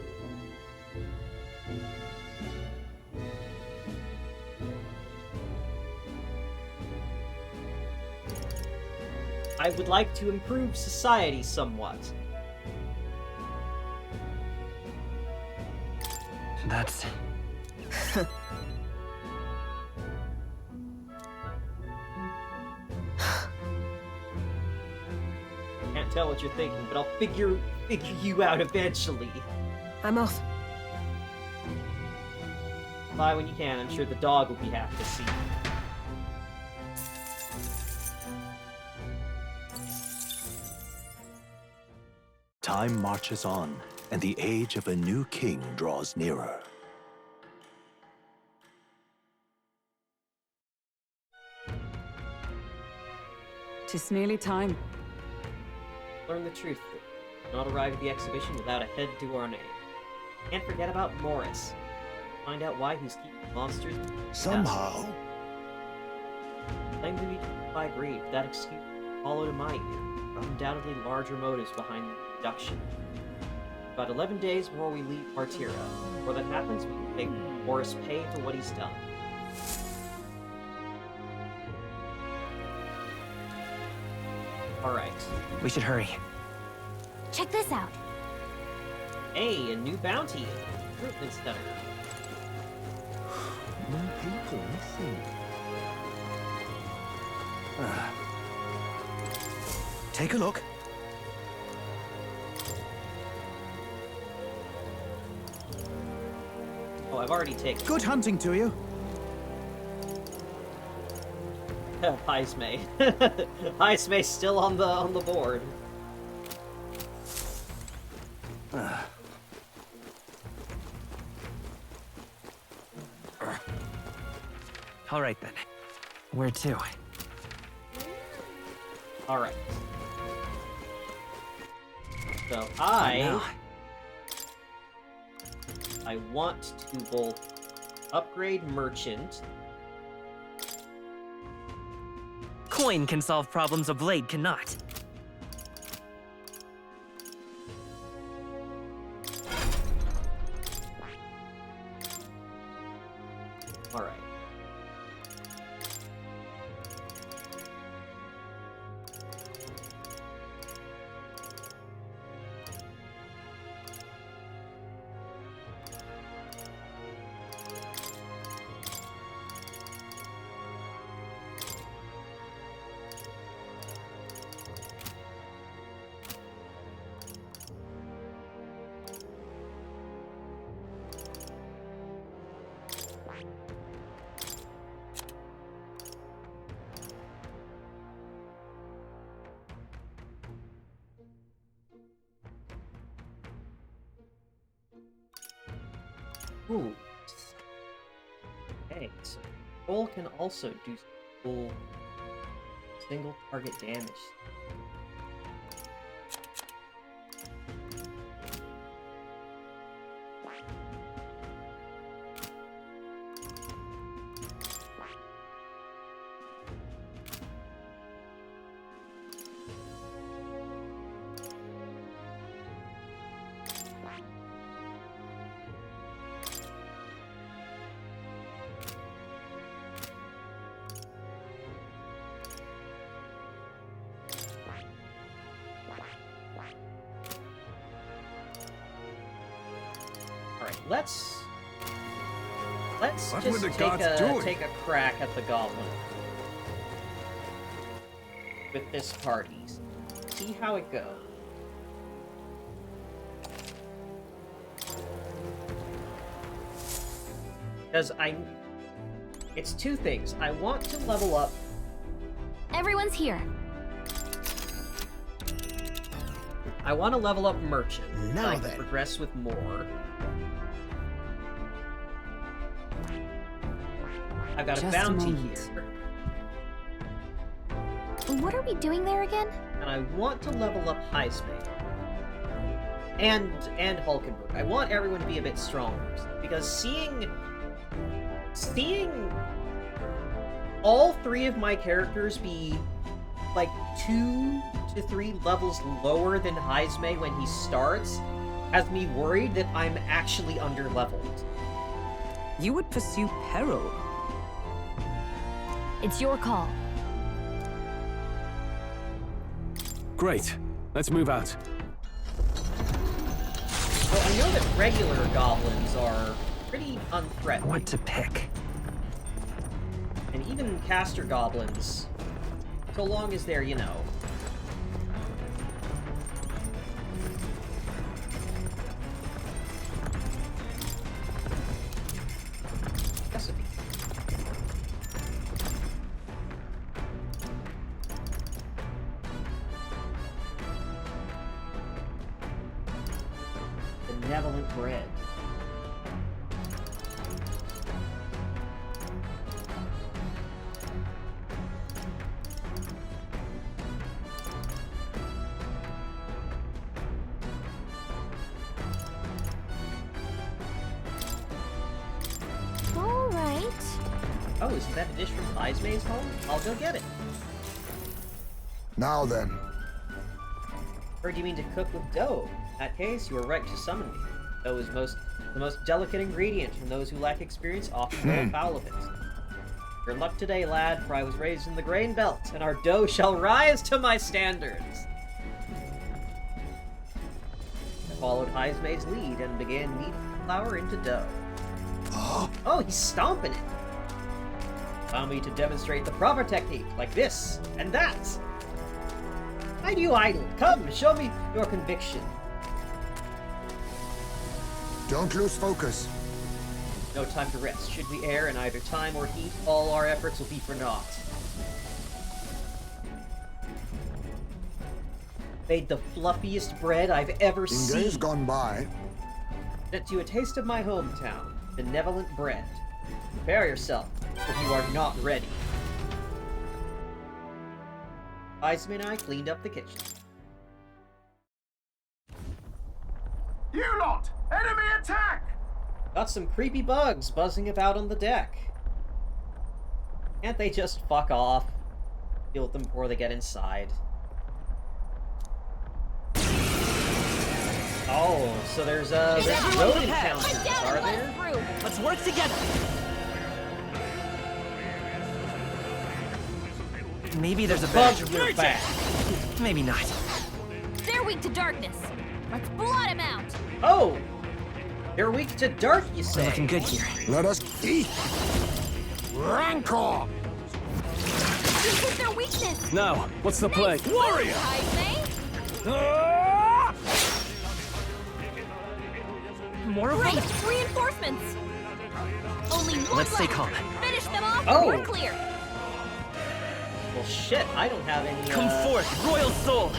[SPEAKER 1] I would like to improve society somewhat.
[SPEAKER 19] That's...
[SPEAKER 1] Can't tell what you're thinking, but I'll figure you out eventually.
[SPEAKER 20] I'm off.
[SPEAKER 1] Fly when you can. I'm sure the dog will be happy to see you.
[SPEAKER 6] Time marches on, and the age of a new king draws nearer.
[SPEAKER 12] Tis nearly time.
[SPEAKER 1] Learn the truth. Not arrive at the exhibition without a head to our name. Can't forget about Morris. Find out why he's keeping monsters.
[SPEAKER 3] Somehow.
[SPEAKER 1] Claim to be by grief. That excuse followed a might. Undoubtedly larger motives behind the abduction. About 11 days before we leave Martira. Before that happens, we can make Morris pay for what he's done. Alright.
[SPEAKER 19] We should hurry.
[SPEAKER 4] Check this out.
[SPEAKER 1] Hey, a new bounty. Recruitment center.
[SPEAKER 3] No people missing.
[SPEAKER 6] Take a look.
[SPEAKER 1] Oh, I've already taken.
[SPEAKER 17] Good hunting to you.
[SPEAKER 1] Heismay. Heismay's still on the board.
[SPEAKER 19] All right then. Where to?
[SPEAKER 1] All right. So I want to both upgrade merchant.
[SPEAKER 19] Coin can solve problems a blade cannot.
[SPEAKER 1] Alright. Ooh. Okay, so Roll can also do full single target damage. Let's
[SPEAKER 16] What
[SPEAKER 1] just
[SPEAKER 16] were the gods doing?
[SPEAKER 1] take a crack at the goblin with this party. See how it goes. Because it's two things. I want to level up.
[SPEAKER 5] Everyone's here.
[SPEAKER 1] I want to level up Merchant.
[SPEAKER 3] Now
[SPEAKER 1] so I can
[SPEAKER 3] then.
[SPEAKER 1] progress with more. I've got a
[SPEAKER 12] Just a
[SPEAKER 1] bounty
[SPEAKER 12] moment.
[SPEAKER 1] here.
[SPEAKER 5] What are we doing there again?
[SPEAKER 1] And I want to level up Heisme. And Hulkenberg. I want everyone to be a bit stronger. Because seeing all three of my characters be like 2 to 3 levels lower than Heisme when he starts has me worried that I'm actually underleveled.
[SPEAKER 12] You would pursue peril.
[SPEAKER 5] It's your call.
[SPEAKER 9] Great. Let's move out.
[SPEAKER 1] Well, I know that regular goblins are pretty unthreatening.
[SPEAKER 19] What to pick?
[SPEAKER 1] And even caster goblins, so long as they're, you know... Recipe. Benevolent bread.
[SPEAKER 5] All right.
[SPEAKER 1] Oh, isn't that a dish from Heisme's home? I'll go get it.
[SPEAKER 15] Now then,
[SPEAKER 1] Or do you mean to cook with dough? In that case, you are right to summon me. Dough is the most delicate ingredient, and those who lack experience often go foul of it. Your luck today, lad, for I was raised in the grain belt, and our dough shall rise to my standards. I followed Heisme's lead and began kneading flour into dough. Oh, he's stomping it! Allow me to demonstrate the proper technique, like this, and that! Why do you idle? Come, show me your conviction.
[SPEAKER 15] don't lose focus.
[SPEAKER 1] No time to rest. Should we err in either time or heat, all our efforts will be for naught. Made the fluffiest bread I've ever
[SPEAKER 15] In
[SPEAKER 1] seen.
[SPEAKER 15] days gone by,
[SPEAKER 1] Sent you a taste of my hometown, benevolent bread. Prepare yourself, if you are not ready. Heisme and I cleaned up the kitchen.
[SPEAKER 17] You lot! Enemy attack!
[SPEAKER 1] Got some creepy bugs buzzing about on the deck. Can't they just fuck off? Deal with them before they get inside. Oh, so there's rodent encounters, are there?
[SPEAKER 13] Let's work together.
[SPEAKER 19] Maybe there's a
[SPEAKER 1] bug
[SPEAKER 19] better...
[SPEAKER 1] your back.
[SPEAKER 19] Maybe not.
[SPEAKER 4] They're weak to darkness. Let's blot them out.
[SPEAKER 1] Oh! They're weak to dark, you say?
[SPEAKER 19] We're looking good here.
[SPEAKER 15] Let us eat. Rancor!
[SPEAKER 4] This is their weakness.
[SPEAKER 9] Now, what's the play?
[SPEAKER 4] Warrior!
[SPEAKER 19] More of
[SPEAKER 4] Great!
[SPEAKER 19] them?
[SPEAKER 4] Reinforcements! Only one
[SPEAKER 19] Let's stay
[SPEAKER 4] left.
[SPEAKER 19] calm.
[SPEAKER 4] Finish them off,
[SPEAKER 1] Oh.
[SPEAKER 4] we're clear.
[SPEAKER 1] Well, shit, I don't have any,
[SPEAKER 19] Come forth, royal soul!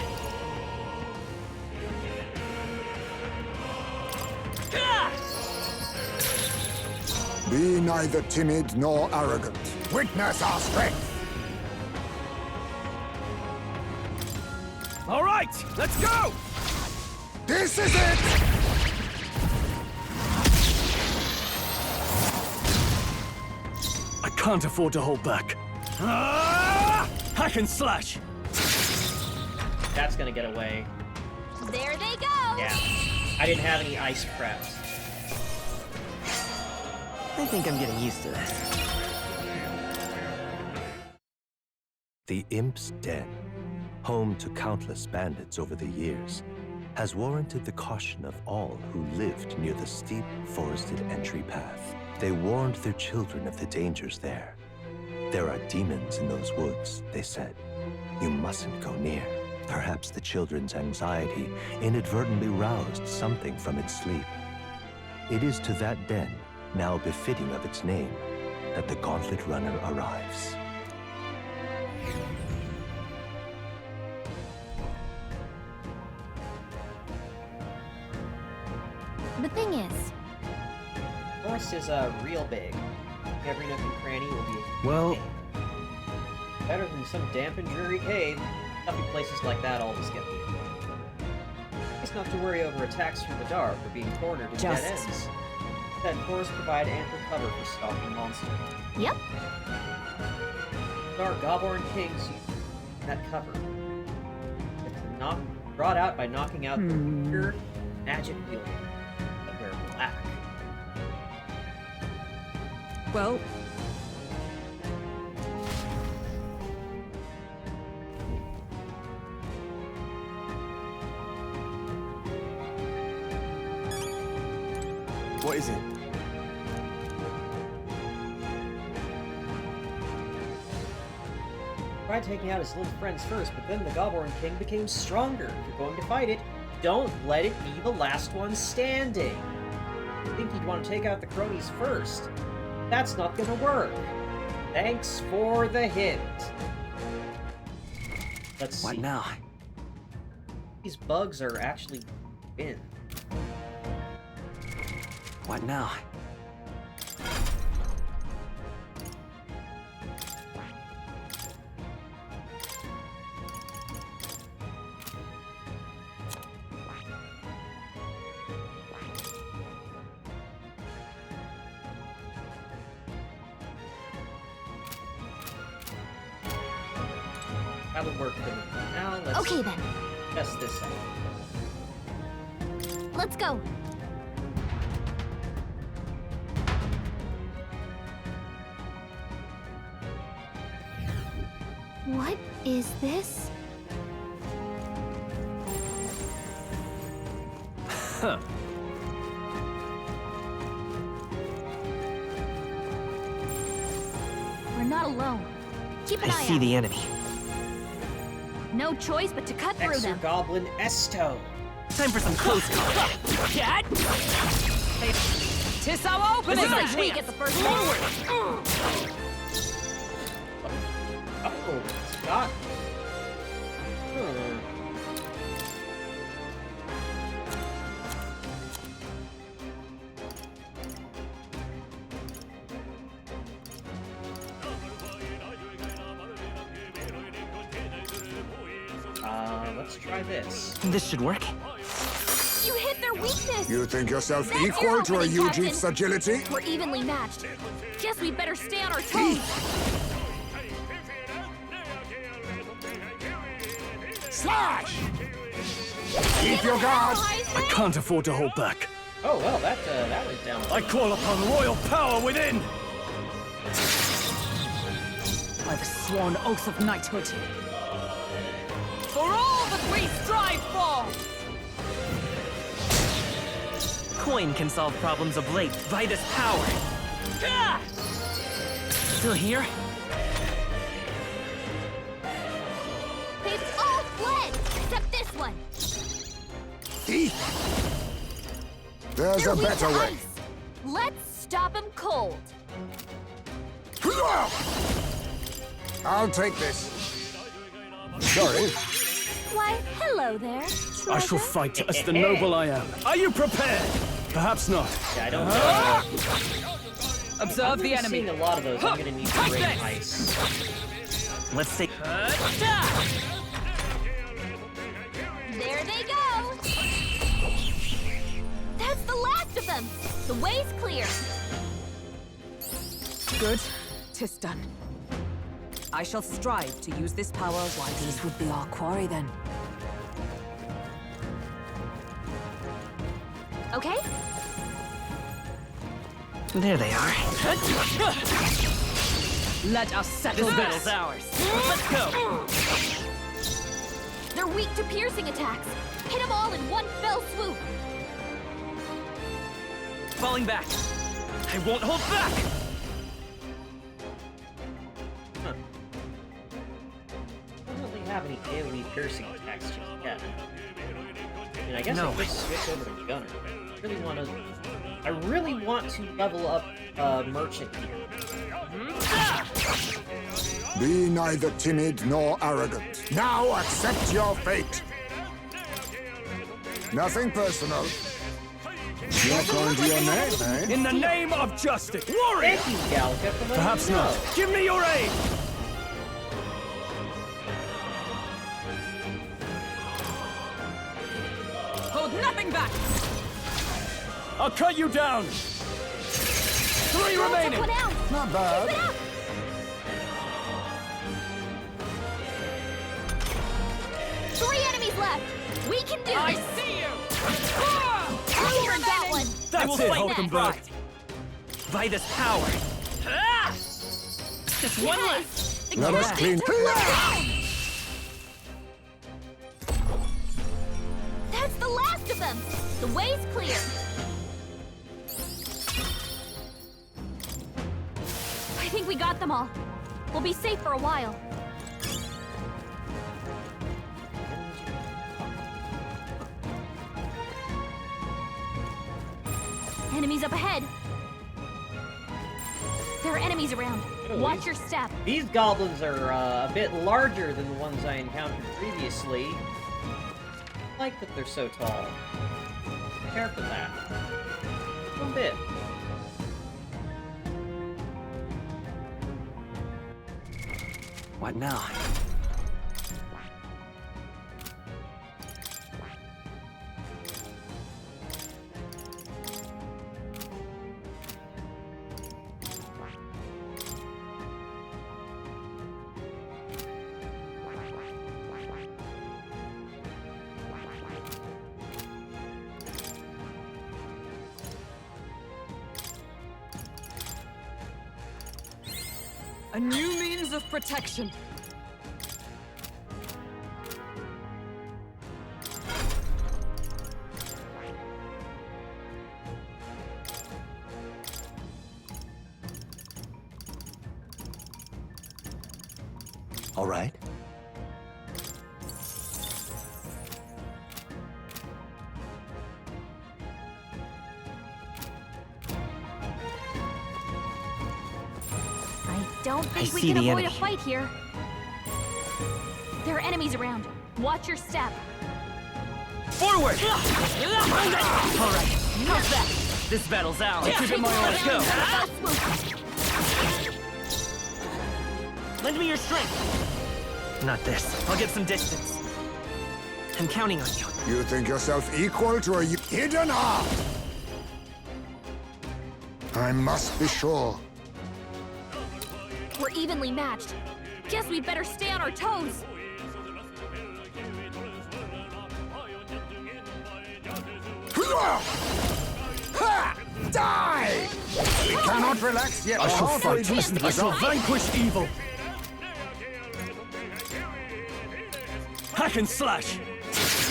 [SPEAKER 15] Be neither timid nor arrogant. Witness our strength.
[SPEAKER 9] All right, let's go!
[SPEAKER 15] This is it!
[SPEAKER 9] I can't afford to hold back. Hack and slash!
[SPEAKER 1] That's gonna get away.
[SPEAKER 4] There they go!
[SPEAKER 1] Yeah. I didn't have any ice preps.
[SPEAKER 19] I think I'm getting used to this.
[SPEAKER 6] The Imp's Den, home to countless bandits over the years, has warranted the caution of all who lived near the steep, forested entry path. They warned their children of the dangers there. There are demons in those woods, they said. You mustn't go near. Perhaps the children's anxiety inadvertently roused something from its sleep. It is to that den, now befitting of its name, that the Gauntlet Runner arrives.
[SPEAKER 4] The thing is,
[SPEAKER 1] Forest is real big. Every nook and cranny will be a
[SPEAKER 19] Well,
[SPEAKER 1] better than some damp and dreary cave. Stuffy places like that always get me. It's not to worry over attacks from the dark or being cornered in dead ends. That forests provide ample cover for stalking monsters.
[SPEAKER 4] Yep.
[SPEAKER 1] Our Goblin Kings use that cover. It's not brought out by knocking out the pure magic wielding that wear black.
[SPEAKER 12] Well,
[SPEAKER 14] What is it?
[SPEAKER 1] Tried taking out his little friends first, but then the Goblin King became stronger. If you're going to fight it, don't let it be the last one standing. I think you'd want to take out the cronies first. That's not gonna work. Thanks for the hint. Let's see.
[SPEAKER 19] what now?
[SPEAKER 1] These bugs are actually in.
[SPEAKER 19] What now?
[SPEAKER 1] That'll work for me. Now let's
[SPEAKER 4] Okay then.
[SPEAKER 1] test this out.
[SPEAKER 4] Let's go. What is this?
[SPEAKER 8] Huh.
[SPEAKER 4] We're not alone. Keep an
[SPEAKER 19] I
[SPEAKER 4] eye
[SPEAKER 19] see
[SPEAKER 4] out.
[SPEAKER 19] the enemy.
[SPEAKER 4] No choice but to cut through them.
[SPEAKER 1] Goblin Esto.
[SPEAKER 19] Time for some close call.
[SPEAKER 11] Cat! Hey, tis our opening!
[SPEAKER 4] Looks like we get the first one.
[SPEAKER 1] Oh, Scott. Let's try this.
[SPEAKER 19] This should work.
[SPEAKER 4] You hit their weakness.
[SPEAKER 15] You think yourself
[SPEAKER 4] That's your
[SPEAKER 15] equal to a
[SPEAKER 4] opening,
[SPEAKER 15] Ujief's
[SPEAKER 4] Captain.
[SPEAKER 15] agility?
[SPEAKER 4] We're evenly matched. Guess we'd better stay on our toes.
[SPEAKER 15] Slash! Keep your guard!
[SPEAKER 9] I can't afford to hold back.
[SPEAKER 1] Oh, well, that went down.
[SPEAKER 9] I call upon royal power within!
[SPEAKER 19] I've
[SPEAKER 12] the sworn oath of knighthood.
[SPEAKER 11] For all that we strive for!
[SPEAKER 13] Coin can solve problems of late by this power. Gah! Still here?
[SPEAKER 4] They've all fled, except this one.
[SPEAKER 15] There's
[SPEAKER 4] They're
[SPEAKER 15] a
[SPEAKER 4] weak
[SPEAKER 15] better
[SPEAKER 4] to
[SPEAKER 15] way.
[SPEAKER 4] ice. Let's stop them cold.
[SPEAKER 15] I'll take this. Sorry.
[SPEAKER 4] Why, hello there.
[SPEAKER 9] I shall fight as the noble I am. Are you prepared? Perhaps not.
[SPEAKER 1] Yeah, I don't know.
[SPEAKER 13] Observe the enemy.
[SPEAKER 1] Seeing a lot of those, I'm gonna need to break ice.
[SPEAKER 13] Let's take.
[SPEAKER 4] There they go. That's the last of them. The way's clear.
[SPEAKER 12] Good. 'Tis done. I shall strive to use this power wisely. This would be our quarry then.
[SPEAKER 4] Okay?
[SPEAKER 13] There they are.
[SPEAKER 12] Let us settle
[SPEAKER 13] This
[SPEAKER 12] this.
[SPEAKER 13] battle's ours. Let's go.
[SPEAKER 4] They're weak to piercing attacks. Hit them all in one fell swoop.
[SPEAKER 13] Falling back. I won't hold back.
[SPEAKER 1] Huh. I don't really have any AoE piercing attacks just yet. I mean, I guess I could switch over to Gunner. I really want to level up Merchant here.
[SPEAKER 15] Be neither timid nor arrogant. Now accept your fate. Nothing personal. You're calling to your name, eh?
[SPEAKER 9] In the name of justice, warrior!
[SPEAKER 1] Thank you, Galka, for letting
[SPEAKER 9] Perhaps
[SPEAKER 1] me know.
[SPEAKER 9] not. Give me your aid!
[SPEAKER 11] Hold nothing back!
[SPEAKER 9] I'll cut you down! 3 remaining!
[SPEAKER 15] Not bad.
[SPEAKER 4] Keep it up. Three enemies left. We can do
[SPEAKER 11] I
[SPEAKER 4] this.
[SPEAKER 11] see you!
[SPEAKER 4] Clear that one.
[SPEAKER 13] I will
[SPEAKER 9] That's it,
[SPEAKER 13] fight
[SPEAKER 9] Hulken
[SPEAKER 13] that.
[SPEAKER 9] Berg.
[SPEAKER 13] By this power. Ah! Just one left.
[SPEAKER 15] Let us clean.
[SPEAKER 4] That's the last of them. The way's clear. I think we got them all. We'll be safe for a while. Enemies up ahead. There are enemies around. Watch your step.
[SPEAKER 1] These goblins are a bit larger than the ones I encountered previously. I like that they're so tall. Prepare for that. A bit.
[SPEAKER 13] What now?
[SPEAKER 11] A new means of protection.
[SPEAKER 6] All right.
[SPEAKER 4] Don't think we
[SPEAKER 13] see
[SPEAKER 4] can
[SPEAKER 13] the
[SPEAKER 4] avoid a
[SPEAKER 13] enemy.
[SPEAKER 4] fight here. There are enemies around. Watch your step.
[SPEAKER 13] Forward! All right, how's that? This battle's ours. Keep it my own. Let's go. Lend me your strength. Not this. I'll get some distance. I'm counting on you.
[SPEAKER 15] You think yourself equal to a hidden art? I must be sure.
[SPEAKER 4] We're evenly matched. Guess we'd better stay on our toes.
[SPEAKER 15] Ha! Die! We cannot relax yet.
[SPEAKER 9] I shall
[SPEAKER 15] Halfway
[SPEAKER 9] fight.
[SPEAKER 15] decent
[SPEAKER 9] I shall
[SPEAKER 15] result.
[SPEAKER 9] vanquish evil. Hack and slash!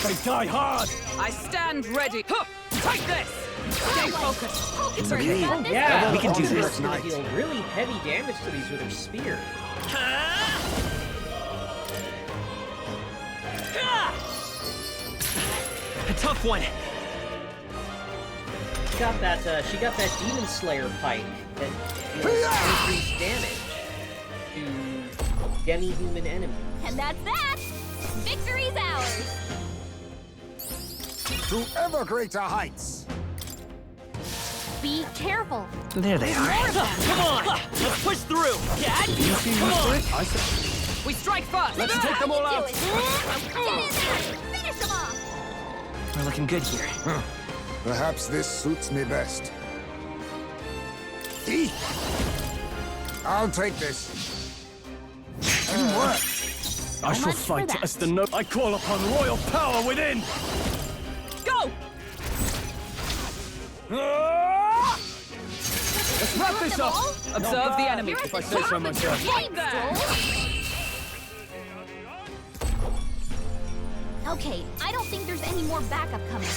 [SPEAKER 9] They die hard!
[SPEAKER 11] I stand ready. Huh. Take this! Stay focused!
[SPEAKER 19] It's okay.
[SPEAKER 1] Yeah,
[SPEAKER 19] we can do
[SPEAKER 1] Hulkenberg's
[SPEAKER 19] this.
[SPEAKER 1] gonna deal really heavy damage to these with her spear.
[SPEAKER 13] A tough one.
[SPEAKER 1] She got that Demon Slayer pike that deals increased damage to demi-human enemies.
[SPEAKER 4] And that's that! Victory's ours!
[SPEAKER 15] To ever greater heights.
[SPEAKER 4] Be careful.
[SPEAKER 13] There they are.
[SPEAKER 11] Come on! Let's push through! Dad! Come on! We strike first!
[SPEAKER 9] Let's take them all out!
[SPEAKER 4] Get in there! Finish them off!
[SPEAKER 13] We're looking good here.
[SPEAKER 15] Perhaps this suits me best. I'll take this. Didn't work.
[SPEAKER 9] I shall fight as the note. I call upon royal power within!
[SPEAKER 11] Go!
[SPEAKER 9] Let's wrap this up!
[SPEAKER 11] Observe the enemy.
[SPEAKER 9] If I say so myself.
[SPEAKER 11] Right there!
[SPEAKER 4] Okay, I don't think there's any more backup coming.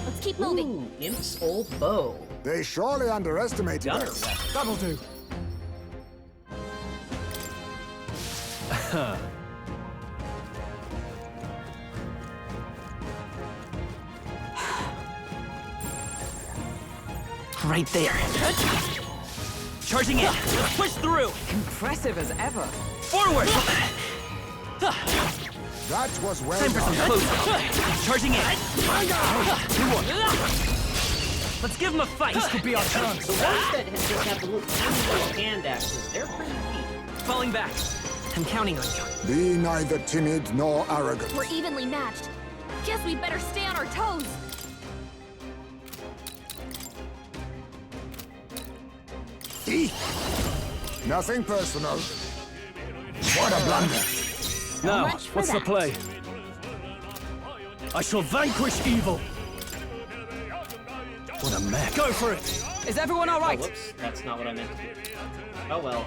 [SPEAKER 4] Let's keep moving.
[SPEAKER 1] Ooh, Imp's old bow.
[SPEAKER 15] They surely underestimated
[SPEAKER 1] Gunner
[SPEAKER 15] us.
[SPEAKER 1] weapon.
[SPEAKER 9] That'll do.
[SPEAKER 13] Right there. Charging in.
[SPEAKER 11] Let's push through!
[SPEAKER 12] Impressive as ever.
[SPEAKER 13] Forward!
[SPEAKER 15] That was well
[SPEAKER 13] Time for some
[SPEAKER 15] done.
[SPEAKER 13] close. Charging in. Let's give him a fight.
[SPEAKER 9] This could be our chance.
[SPEAKER 1] The ones that just have the little tiny little hand axes, they're pretty weak.
[SPEAKER 13] Falling back. I'm counting on you.
[SPEAKER 15] Be neither timid nor arrogant.
[SPEAKER 4] We're evenly matched. Guess we better stay on our toes.
[SPEAKER 15] Nothing personal. What a blunder.
[SPEAKER 9] Now,
[SPEAKER 4] much for
[SPEAKER 9] what's the
[SPEAKER 4] that.
[SPEAKER 9] play? I shall vanquish evil.
[SPEAKER 6] What a mess.
[SPEAKER 9] Go for it!
[SPEAKER 11] Is everyone all
[SPEAKER 1] Oh,
[SPEAKER 11] right?
[SPEAKER 1] whoops, that's not what I meant to do. Oh well.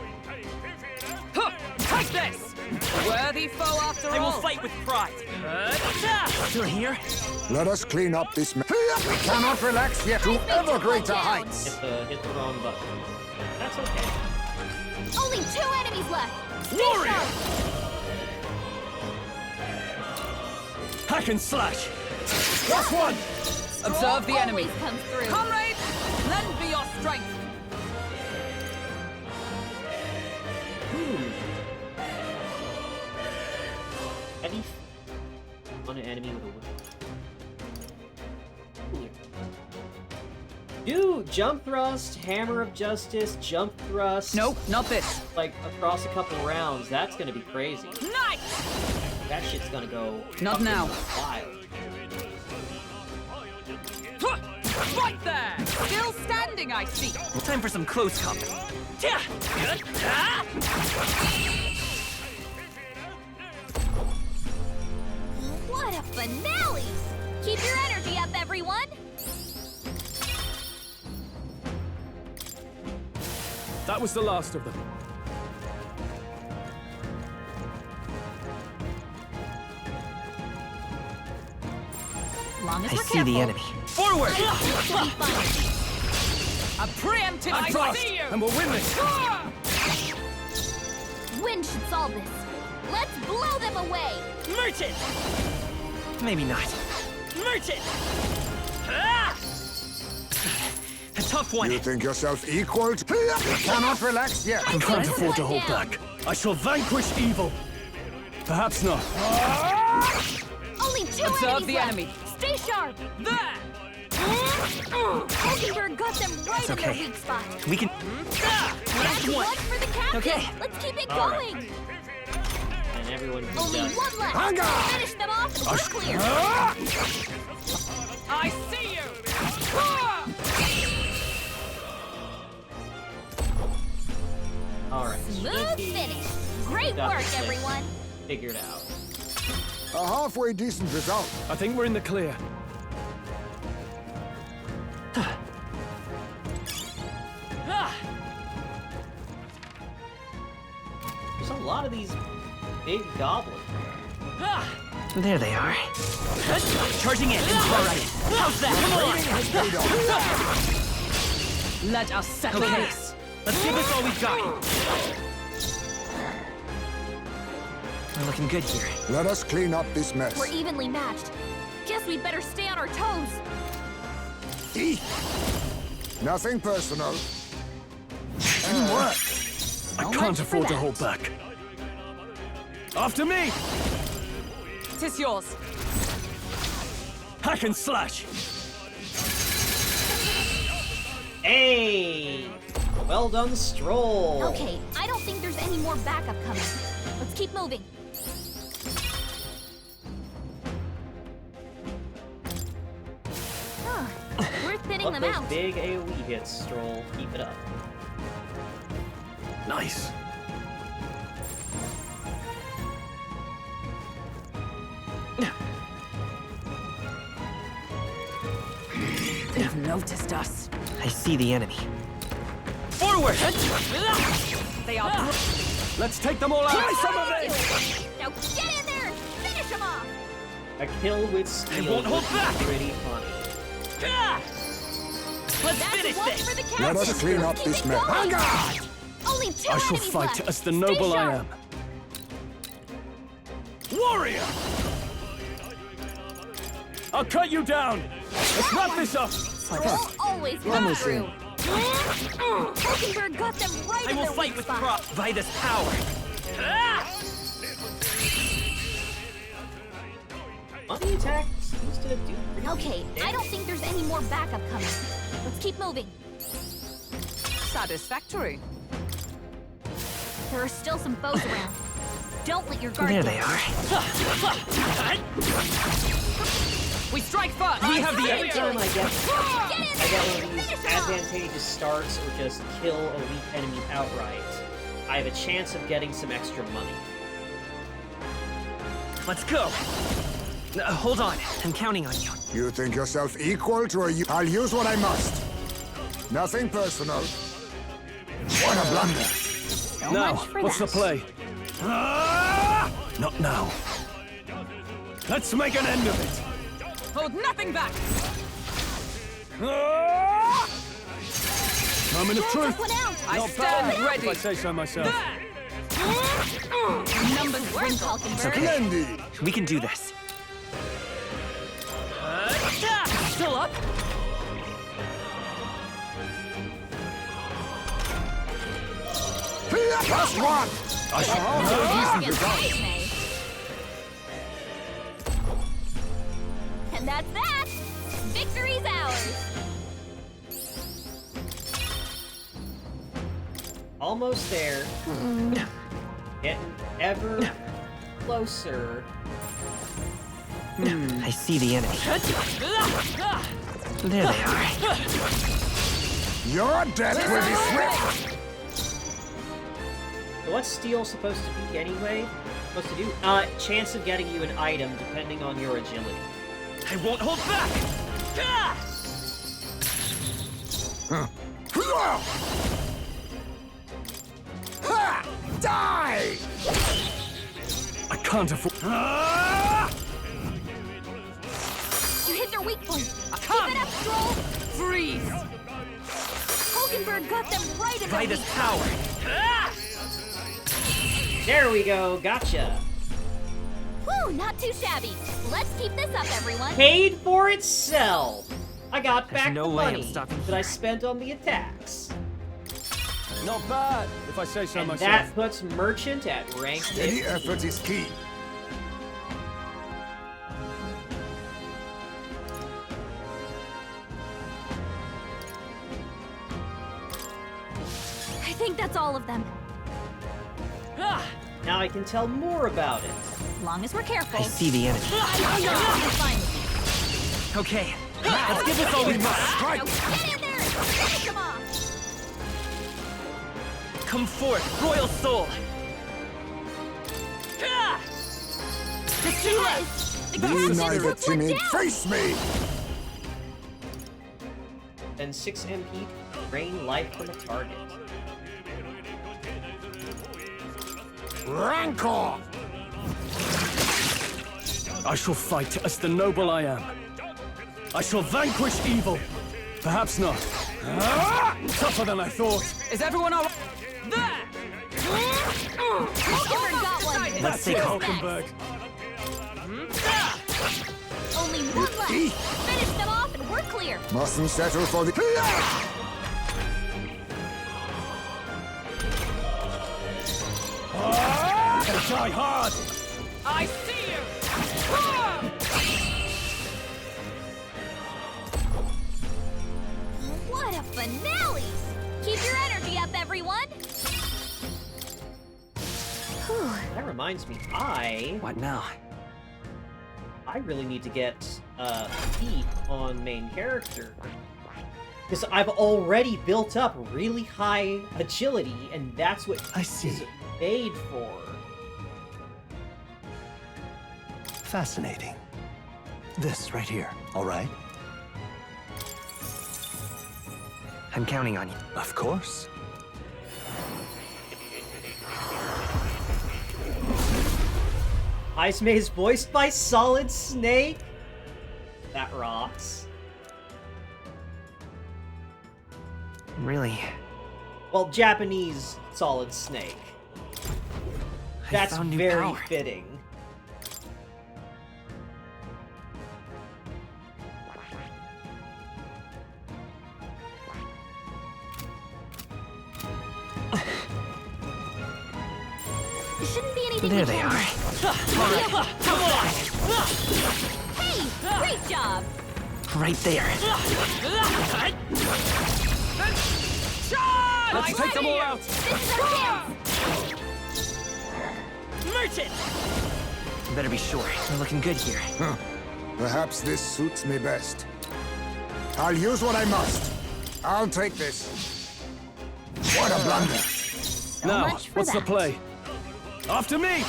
[SPEAKER 11] Huh. Take this! Worthy foe after all.
[SPEAKER 13] I will fight with pride. Still here?
[SPEAKER 15] Let us clean up this mess. We cannot relax yet. To ever greater heights.
[SPEAKER 1] Hit the wrong button. That's okay.
[SPEAKER 4] Only 2 enemies left. Stay
[SPEAKER 9] Warrior!
[SPEAKER 4] sharp.
[SPEAKER 9] Hack and slash! Last one!
[SPEAKER 11] Observe the enemy.
[SPEAKER 4] Always comes through.
[SPEAKER 11] Comrades, lend me your strength.
[SPEAKER 1] Heavy on an enemy with a whip. Do jump thrust, hammer of justice, jump thrust.
[SPEAKER 11] Nope, not this.
[SPEAKER 1] Like across a couple rounds, that's gonna be crazy.
[SPEAKER 11] Nice!
[SPEAKER 1] That shit's gonna go.
[SPEAKER 11] Not now.
[SPEAKER 1] Wild.
[SPEAKER 11] Right there! Still standing, I see.
[SPEAKER 13] Time for some close combat.
[SPEAKER 4] What a finale! Keep your energy up, everyone!
[SPEAKER 9] That was the last of them.
[SPEAKER 4] Long as
[SPEAKER 13] I
[SPEAKER 4] we're
[SPEAKER 13] see
[SPEAKER 4] careful.
[SPEAKER 13] the enemy. Forward!
[SPEAKER 11] A preemptive
[SPEAKER 9] I trust,
[SPEAKER 11] see you!
[SPEAKER 9] and we'll win this.
[SPEAKER 4] Wind should solve this. Let's blow them away!
[SPEAKER 13] Merchant! Maybe not. Merchant! Ah! A tough one.
[SPEAKER 15] You think yourself equal to... We cannot relax yet.
[SPEAKER 9] I can't afford to hold back. I shall vanquish evil. Perhaps not.
[SPEAKER 4] Only 2
[SPEAKER 11] Observe
[SPEAKER 4] enemies
[SPEAKER 11] the
[SPEAKER 4] left.
[SPEAKER 11] enemy.
[SPEAKER 4] Stay sharp!
[SPEAKER 11] There!
[SPEAKER 4] Hulkenberg got them right in their
[SPEAKER 13] okay.
[SPEAKER 4] weak spot.
[SPEAKER 13] We can...
[SPEAKER 4] That's
[SPEAKER 13] one.
[SPEAKER 4] one for the captain!
[SPEAKER 13] Okay.
[SPEAKER 4] Let's keep it
[SPEAKER 1] All
[SPEAKER 4] going!
[SPEAKER 1] right. And everyone who's
[SPEAKER 4] Only
[SPEAKER 1] done.
[SPEAKER 4] 1 left!
[SPEAKER 15] Hunger!
[SPEAKER 4] Finish them off and we're clear!
[SPEAKER 11] I see you!
[SPEAKER 1] Alright.
[SPEAKER 4] Smooth finish! Great
[SPEAKER 1] Got
[SPEAKER 4] work,
[SPEAKER 1] this thing
[SPEAKER 4] everyone!
[SPEAKER 1] Figured out.
[SPEAKER 15] A halfway decent result.
[SPEAKER 9] I think we're in the clear.
[SPEAKER 1] There's a lot of these big goblins.
[SPEAKER 13] There they are. Charging in. All right. How's that? Come on.
[SPEAKER 11] Let us settle this.
[SPEAKER 13] Let's give this all we've got. We're looking good here.
[SPEAKER 15] Let us clean up this mess.
[SPEAKER 4] We're evenly matched. Guess we'd better stay on our toes.
[SPEAKER 15] Nothing personal.
[SPEAKER 9] Teamwork. I can't afford to hold back. After me!
[SPEAKER 11] Tis yours.
[SPEAKER 9] Hack and slash!
[SPEAKER 1] Hey! Well done, Stroll.
[SPEAKER 4] Okay, I don't think there's any more backup coming. Let's keep moving. Huh, we're thinning
[SPEAKER 1] Love
[SPEAKER 4] them
[SPEAKER 1] those
[SPEAKER 4] out.
[SPEAKER 1] big AoE hits, Stroll. Keep it up.
[SPEAKER 9] Nice.
[SPEAKER 11] They've noticed us.
[SPEAKER 13] I see the enemy.
[SPEAKER 11] Forward! They are.
[SPEAKER 9] Let's take them all out!
[SPEAKER 11] Try some of
[SPEAKER 4] it! Now get in there and finish them off!
[SPEAKER 1] A kill with steel.
[SPEAKER 13] I won't hold back.
[SPEAKER 1] Pretty funny.
[SPEAKER 13] Let's
[SPEAKER 4] That's
[SPEAKER 13] finish
[SPEAKER 4] one
[SPEAKER 13] this.
[SPEAKER 4] for the
[SPEAKER 15] Let us
[SPEAKER 4] captain.
[SPEAKER 15] clean up
[SPEAKER 4] Keep
[SPEAKER 15] this
[SPEAKER 4] it
[SPEAKER 15] mess.
[SPEAKER 4] going. Only two
[SPEAKER 9] I shall
[SPEAKER 4] enemies
[SPEAKER 9] fight
[SPEAKER 4] left.
[SPEAKER 9] as the
[SPEAKER 4] Stay
[SPEAKER 9] noble I
[SPEAKER 4] sharp.
[SPEAKER 9] am. Warrior! I'll cut you down! Let's wrap this up!
[SPEAKER 4] Stroll always comes through. Hulkenberg got them right
[SPEAKER 13] I
[SPEAKER 4] in
[SPEAKER 13] will
[SPEAKER 4] their
[SPEAKER 13] fight
[SPEAKER 4] weak
[SPEAKER 13] with
[SPEAKER 4] spot.
[SPEAKER 13] prop by this power.
[SPEAKER 1] Money attack seems to do pretty
[SPEAKER 4] Okay, I don't think there's any more backup coming. Let's keep moving.
[SPEAKER 11] Satisfactory.
[SPEAKER 4] There are still some foes around. Don't let your guard
[SPEAKER 13] There
[SPEAKER 4] down.
[SPEAKER 13] they are.
[SPEAKER 11] We strike first.
[SPEAKER 13] We have the
[SPEAKER 1] Every
[SPEAKER 13] edge.
[SPEAKER 1] time I get
[SPEAKER 4] Get in
[SPEAKER 1] one
[SPEAKER 4] there!
[SPEAKER 1] of these
[SPEAKER 4] Finish 'em off!
[SPEAKER 1] advantageous starts or just kill a weak enemy outright, I have a chance of getting some extra money.
[SPEAKER 13] Let's go. Hold on. I'm counting on you.
[SPEAKER 15] You think yourself equal to a... I'll use what I must. Nothing personal. What a blunder.
[SPEAKER 9] Now,
[SPEAKER 4] much for
[SPEAKER 9] what's the
[SPEAKER 4] that.
[SPEAKER 9] play? Not now. Let's make an end of it.
[SPEAKER 11] Hold nothing back.
[SPEAKER 9] Moment of truth.
[SPEAKER 4] One out.
[SPEAKER 11] I
[SPEAKER 9] Not
[SPEAKER 11] stand
[SPEAKER 9] bad,
[SPEAKER 11] ready.
[SPEAKER 9] if I say so myself.
[SPEAKER 4] Numbers work, Hulkenberg.
[SPEAKER 13] Okay.
[SPEAKER 15] Splendid.
[SPEAKER 13] We can do this.
[SPEAKER 11] Still up?
[SPEAKER 15] Last one. I shall have no reason to doubt.
[SPEAKER 4] And that's that! Victory's ours!
[SPEAKER 1] Almost there. Getting ever closer.
[SPEAKER 13] I see the enemy. There they are.
[SPEAKER 15] Your death will be swift.
[SPEAKER 1] So what's steel supposed to be anyway? Supposed to do? Chance of getting you an item depending on your agility.
[SPEAKER 13] I won't hold back.
[SPEAKER 15] Ha! Die!
[SPEAKER 9] I can't afford...
[SPEAKER 4] You hit their weak point.
[SPEAKER 11] Come.
[SPEAKER 4] Keep it up, Stroll!
[SPEAKER 11] Freeze.
[SPEAKER 4] Hulkenberg got them right in
[SPEAKER 13] By
[SPEAKER 4] their
[SPEAKER 13] this
[SPEAKER 4] weak
[SPEAKER 13] power.
[SPEAKER 1] There we go, gotcha.
[SPEAKER 4] Whew, not too shabby. Let's keep this up, everyone.
[SPEAKER 1] Paid for itself. I got
[SPEAKER 13] There's
[SPEAKER 1] back
[SPEAKER 13] no
[SPEAKER 1] the
[SPEAKER 13] way I'm
[SPEAKER 1] money
[SPEAKER 13] stopping
[SPEAKER 1] that I spent on the attacks.
[SPEAKER 9] Not bad, if I say so
[SPEAKER 1] And
[SPEAKER 9] myself.
[SPEAKER 1] that puts Merchant at rank
[SPEAKER 15] Steady
[SPEAKER 1] 50.
[SPEAKER 15] effort is key.
[SPEAKER 4] I think that's all of them.
[SPEAKER 1] Now I can tell more about it.
[SPEAKER 4] As long as we're careful.
[SPEAKER 13] I see the enemy.
[SPEAKER 4] It's fine with me.
[SPEAKER 13] Okay. Let's give this all we got.
[SPEAKER 4] Now get in there and finish them off!
[SPEAKER 13] Come forth, royal soul.
[SPEAKER 4] Just two left! The
[SPEAKER 15] Be
[SPEAKER 4] captain
[SPEAKER 15] neither
[SPEAKER 4] took one
[SPEAKER 15] timid.
[SPEAKER 4] down!
[SPEAKER 15] Face me!
[SPEAKER 1] Then 6 MP drain life from a target.
[SPEAKER 15] Rancor!
[SPEAKER 9] I shall fight as the noble I am. I shall vanquish evil. Perhaps not. Tougher than I thought.
[SPEAKER 11] Is everyone all there?
[SPEAKER 4] Hulkenberg got one.
[SPEAKER 19] Let's take
[SPEAKER 9] Hulken, Berg.
[SPEAKER 4] Only one left. Finish them off and we're clear.
[SPEAKER 15] Mustn't settle for the...
[SPEAKER 9] Gotta try hard.
[SPEAKER 11] I see you!
[SPEAKER 4] What a finale! Keep your energy up, everyone!
[SPEAKER 1] That reminds me,
[SPEAKER 19] What now?
[SPEAKER 1] I really need to get feet on main character. Because I've already built up really high agility, and that's what
[SPEAKER 6] I see.
[SPEAKER 1] is made for.
[SPEAKER 6] Fascinating. This right here, all right?
[SPEAKER 19] I'm counting on you.
[SPEAKER 6] Of course.
[SPEAKER 1] Ice Maze voiced by Solid Snake? That rocks.
[SPEAKER 19] Really?
[SPEAKER 1] Well, Japanese Solid Snake. That's
[SPEAKER 19] found new
[SPEAKER 1] very
[SPEAKER 19] power.
[SPEAKER 1] fitting.
[SPEAKER 4] Shouldn't be anything
[SPEAKER 19] There
[SPEAKER 4] we
[SPEAKER 19] they
[SPEAKER 4] can't
[SPEAKER 19] are.
[SPEAKER 4] handle.
[SPEAKER 11] Come on!
[SPEAKER 4] Hey, great job!
[SPEAKER 19] Right there.
[SPEAKER 11] Charge!
[SPEAKER 9] Let's take them all out.
[SPEAKER 4] This is our chance!
[SPEAKER 11] Merchant!
[SPEAKER 19] You better be sure. We're looking good here.
[SPEAKER 15] Perhaps this suits me best. I'll use what I must. I'll take this. What a blunder.
[SPEAKER 9] Now,
[SPEAKER 4] much for
[SPEAKER 9] what's the
[SPEAKER 4] that.
[SPEAKER 9] play? After me!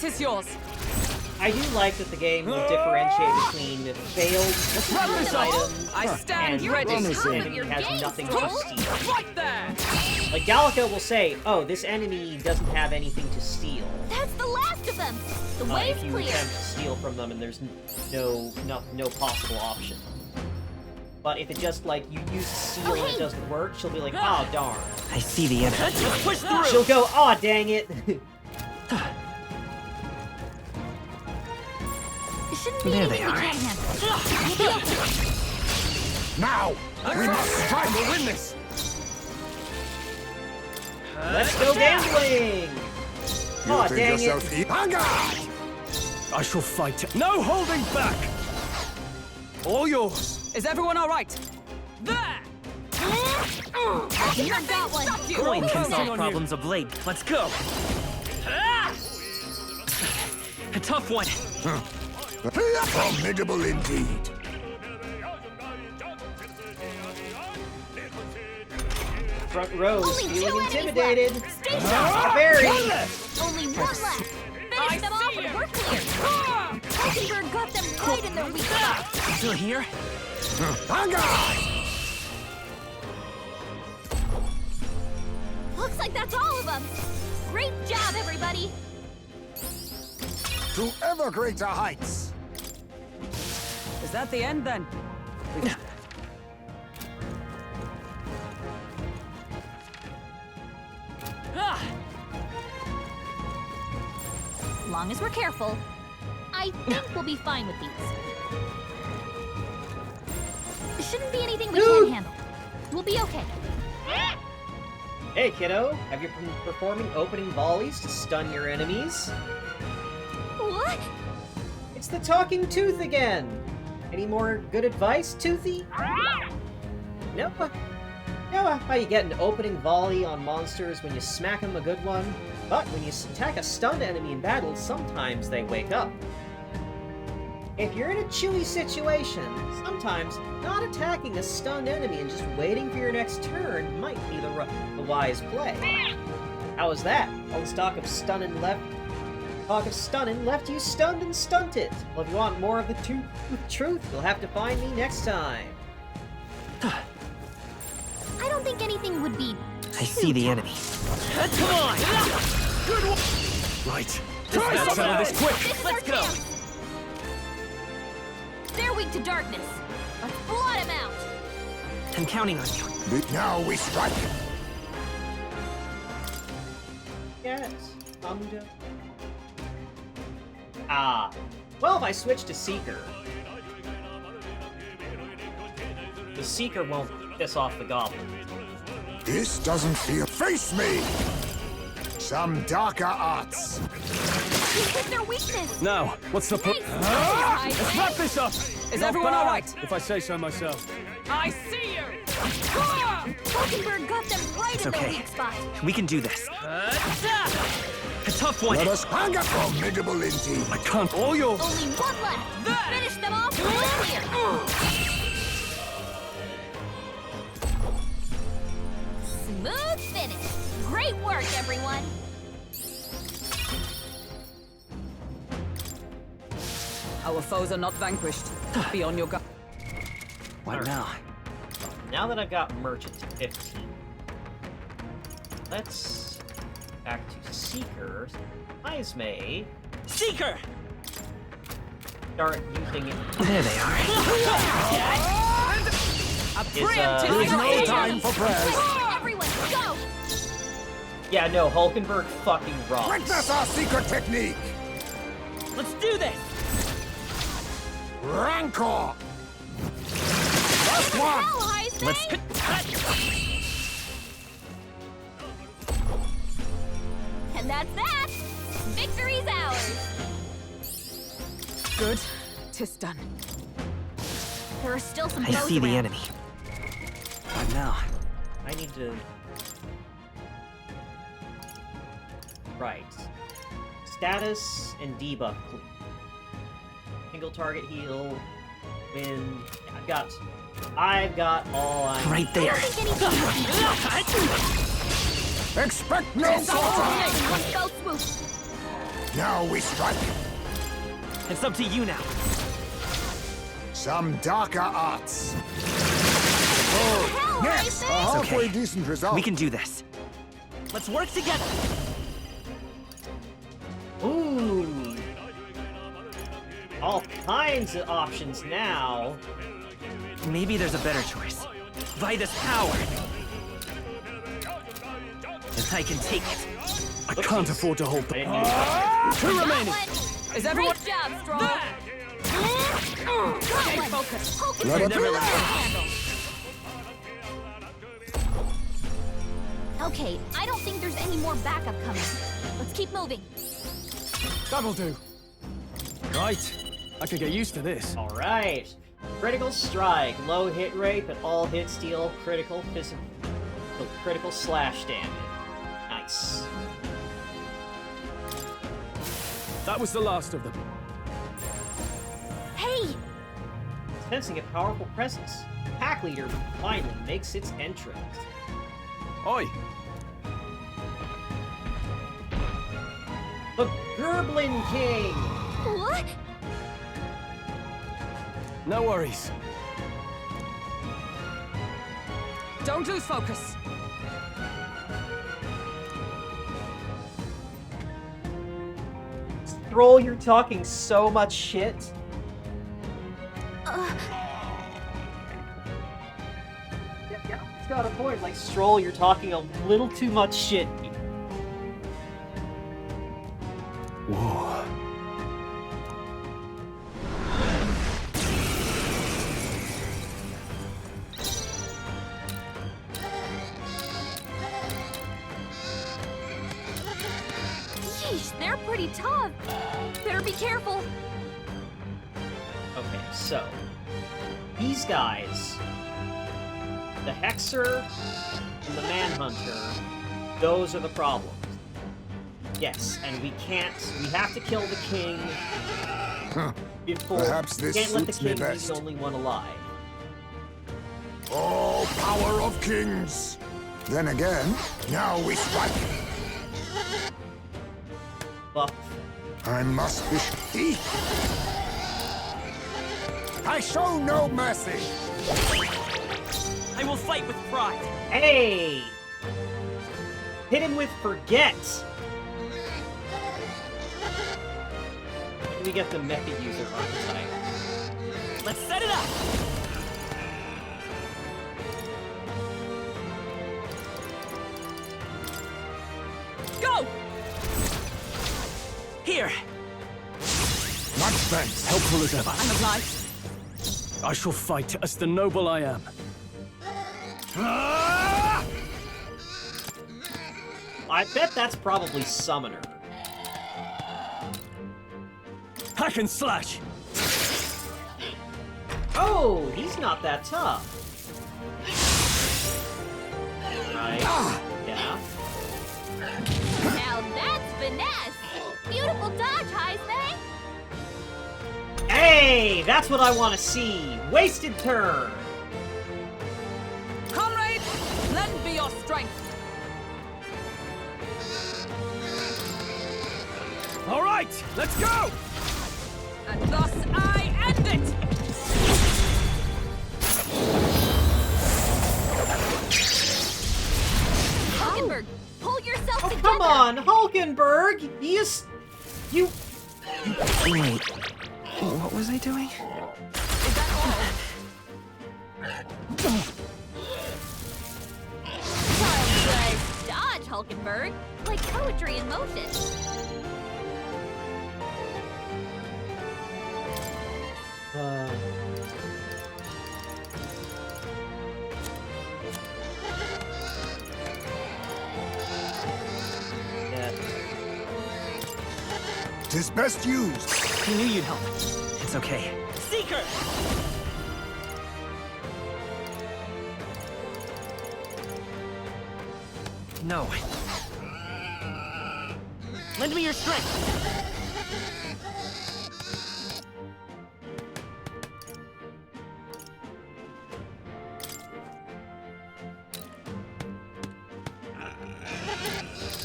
[SPEAKER 11] Tis yours.
[SPEAKER 1] I do like that the game will differentiate between failed items
[SPEAKER 11] I stand
[SPEAKER 1] and
[SPEAKER 11] ready.
[SPEAKER 1] this
[SPEAKER 4] Out of
[SPEAKER 1] enemy
[SPEAKER 4] your
[SPEAKER 1] has
[SPEAKER 4] game,
[SPEAKER 1] nothing to
[SPEAKER 4] Troll.
[SPEAKER 1] steal.
[SPEAKER 11] Right there!
[SPEAKER 1] Like Gallica will say, "Oh, this enemy doesn't have anything to steal."
[SPEAKER 4] That's the last of them! The way's
[SPEAKER 1] If you
[SPEAKER 4] clear!
[SPEAKER 1] attempt to steal from them, and there's no possible option. But if it just like you use seal and it doesn't work, she'll be like, "Oh darn."
[SPEAKER 19] I see the enemy.
[SPEAKER 11] Let's push through!
[SPEAKER 1] She'll go, "Oh dang it."
[SPEAKER 4] Shouldn't be
[SPEAKER 19] There
[SPEAKER 4] anything
[SPEAKER 19] they
[SPEAKER 4] we
[SPEAKER 19] are.
[SPEAKER 4] can't handle. We'll be okay.
[SPEAKER 15] Now! We must try to win this!
[SPEAKER 1] Let's go gambling!
[SPEAKER 15] You
[SPEAKER 1] Oh
[SPEAKER 15] think
[SPEAKER 1] dang
[SPEAKER 15] yourself
[SPEAKER 1] it!
[SPEAKER 9] I shall fight. No holding back! All yours.
[SPEAKER 11] Is everyone all right? There!
[SPEAKER 4] Hulkenberg got one!
[SPEAKER 19] Coin can
[SPEAKER 9] Counting
[SPEAKER 19] solve
[SPEAKER 9] on
[SPEAKER 19] problems of late. Let's go. A tough one.
[SPEAKER 15] Formidable indeed.
[SPEAKER 1] Front row is
[SPEAKER 4] Only two
[SPEAKER 1] feeling
[SPEAKER 4] enemies
[SPEAKER 1] intimidated.
[SPEAKER 4] left. Stay sharp!
[SPEAKER 1] Very.
[SPEAKER 4] Only one left! Finish them off and we're clear! Hulkenberg got them right in their weak spot!
[SPEAKER 19] Still here?
[SPEAKER 4] Looks like that's all of them! Great job, everybody!
[SPEAKER 15] To ever greater heights.
[SPEAKER 11] Is that the end then?
[SPEAKER 4] As long as we're careful, I think we'll be fine with these. Shouldn't be anything we can't handle. We'll be okay.
[SPEAKER 1] Hey kiddo, have you been performing opening volleys to stun your enemies?
[SPEAKER 4] What?
[SPEAKER 1] It's the talking tooth again! Any more good advice, Toothy? No? Know how you get an opening volley on monsters when you smack them a good one? But when you attack a stunned enemy in battle, sometimes they wake up. If you're in a chewy situation, sometimes not attacking a stunned enemy and just waiting for your next turn might be the wise play. How was that? All this talk of stunning left you stunned and stunted. Well, if you want more of the truth, you'll have to find me next time.
[SPEAKER 4] I don't think anything would be...
[SPEAKER 19] I see the enemy.
[SPEAKER 11] Come on! Good one!
[SPEAKER 9] Right.
[SPEAKER 11] Try
[SPEAKER 9] Let's settle this quick.
[SPEAKER 4] This is
[SPEAKER 11] Let's
[SPEAKER 4] our
[SPEAKER 11] go.
[SPEAKER 4] chance! They're weak to darkness. Let's blot him out.
[SPEAKER 13] I'm counting on you.
[SPEAKER 15] But now we strike.
[SPEAKER 1] Yes. Ah. Well, if I switch to Seeker, the Seeker won't piss off the Goblin.
[SPEAKER 15] This doesn't feel. Face me! Some darker arts.
[SPEAKER 4] You hit their weakness.
[SPEAKER 9] Now, what's the point?
[SPEAKER 4] Nice.
[SPEAKER 9] Let's wrap this up!
[SPEAKER 13] Is everyone all right?
[SPEAKER 9] If I say so myself.
[SPEAKER 11] I see you!
[SPEAKER 4] Hulkenberg got them right
[SPEAKER 13] It's
[SPEAKER 4] in
[SPEAKER 13] okay.
[SPEAKER 4] the weak spot.
[SPEAKER 13] We can do this. A tough one.
[SPEAKER 15] Let us hang a formidable indeed.
[SPEAKER 9] I can't. All yours.
[SPEAKER 4] Only one left. Finish them off and we're clear. Smooth finish. Great work, everyone.
[SPEAKER 12] Our foes are not vanquished. Be on your guard.
[SPEAKER 13] What now?
[SPEAKER 1] Now that I've got Merchant 15, let's back to Seeker. Ismay.
[SPEAKER 13] Seeker!
[SPEAKER 1] Start using it.
[SPEAKER 13] There they are.
[SPEAKER 15] There's no time for prayers.
[SPEAKER 4] Everyone, go!
[SPEAKER 1] Yeah, no, Hulkenberg fucking rocks.
[SPEAKER 15] Witness our secret technique.
[SPEAKER 13] Let's do this!
[SPEAKER 15] Rancor. Last one.
[SPEAKER 13] Let's pit.
[SPEAKER 4] And that's that! Victory's ours!
[SPEAKER 12] Good. 'Tis done.
[SPEAKER 4] There are still some
[SPEAKER 13] I
[SPEAKER 4] foes
[SPEAKER 13] see the
[SPEAKER 4] around.
[SPEAKER 13] enemy. What now?
[SPEAKER 1] I need to... Right. Status and debuff. Single target heal. Win. I've got all I need.
[SPEAKER 13] Right there.
[SPEAKER 15] Expect no quarter. Now we strike.
[SPEAKER 13] It's up to you now.
[SPEAKER 15] Some darker arts. Oh, yes, a halfway decent result.
[SPEAKER 13] We can do this. Let's work together.
[SPEAKER 1] Ooh. All kinds of options now.
[SPEAKER 13] Maybe there's a better choice. By this power. If I can take it.
[SPEAKER 9] I can't afford to hold the...
[SPEAKER 4] Two
[SPEAKER 9] remaining.
[SPEAKER 12] Is everyone...
[SPEAKER 4] Great job, Stroll! Stay focused.
[SPEAKER 15] Let it
[SPEAKER 4] Never
[SPEAKER 15] be.
[SPEAKER 4] let handle. Okay, I don't think there's any more backup coming. Let's keep moving.
[SPEAKER 9] That'll do. Right. I could get used to this.
[SPEAKER 1] Alright. Critical strike. Low hit rate, but all hits deal critical physical. Critical slash damage. Nice.
[SPEAKER 9] That was the last of them.
[SPEAKER 4] Hey!
[SPEAKER 1] Sensing a powerful presence. Pack leader finally makes its entrance.
[SPEAKER 9] Oi!
[SPEAKER 1] The Gerblin King!
[SPEAKER 4] What?
[SPEAKER 9] No worries.
[SPEAKER 12] Don't lose focus.
[SPEAKER 1] Stroll, you're talking so much shit. Yeah, it's got a point. Like, Stroll, you're talking a little too much shit.
[SPEAKER 9] Whoa.
[SPEAKER 4] Yeesh, they're pretty tough. Better be careful.
[SPEAKER 1] Okay, so these guys, the Hexer and the Manhunter, those are the problems. Yes, and we have to kill the king before.
[SPEAKER 15] Perhaps this
[SPEAKER 1] we can't let the
[SPEAKER 15] suits me
[SPEAKER 1] king be
[SPEAKER 15] best.
[SPEAKER 1] the only one alive.
[SPEAKER 15] Oh, power of kings! Then again, now we strike.
[SPEAKER 1] Buff.
[SPEAKER 15] I must be thief. I show no mercy.
[SPEAKER 13] I will fight with pride.
[SPEAKER 1] Hey! Hit him with forget. When do we get the method user archetype?
[SPEAKER 13] Let's set it up! Go! Here!
[SPEAKER 9] Much thanks, helpful as ever.
[SPEAKER 13] I'm obliged.
[SPEAKER 9] I shall fight as the noble I am.
[SPEAKER 1] I bet that's probably Summoner.
[SPEAKER 9] Hack and slash!
[SPEAKER 1] Oh, he's not that tough. Right. Yeah.
[SPEAKER 4] Now that's finesse! Beautiful dodge, Heisman!
[SPEAKER 1] Hey, that's what I want to see. Wasted turn.
[SPEAKER 11] Comrades, lend me your strength.
[SPEAKER 9] All right, let's go!
[SPEAKER 11] And thus I end it!
[SPEAKER 4] Hulkenberg, pull yourself together!
[SPEAKER 1] Come on, Hulkenberg! You...
[SPEAKER 19] Wait, what was I doing?
[SPEAKER 11] Is that all?
[SPEAKER 4] Child's play. Dodge, Hulkenberg! Like poetry in motion.
[SPEAKER 15] Tis best used.
[SPEAKER 13] I knew you'd help.
[SPEAKER 19] It's okay.
[SPEAKER 13] Seeker!
[SPEAKER 19] No.
[SPEAKER 13] Lend me your strength!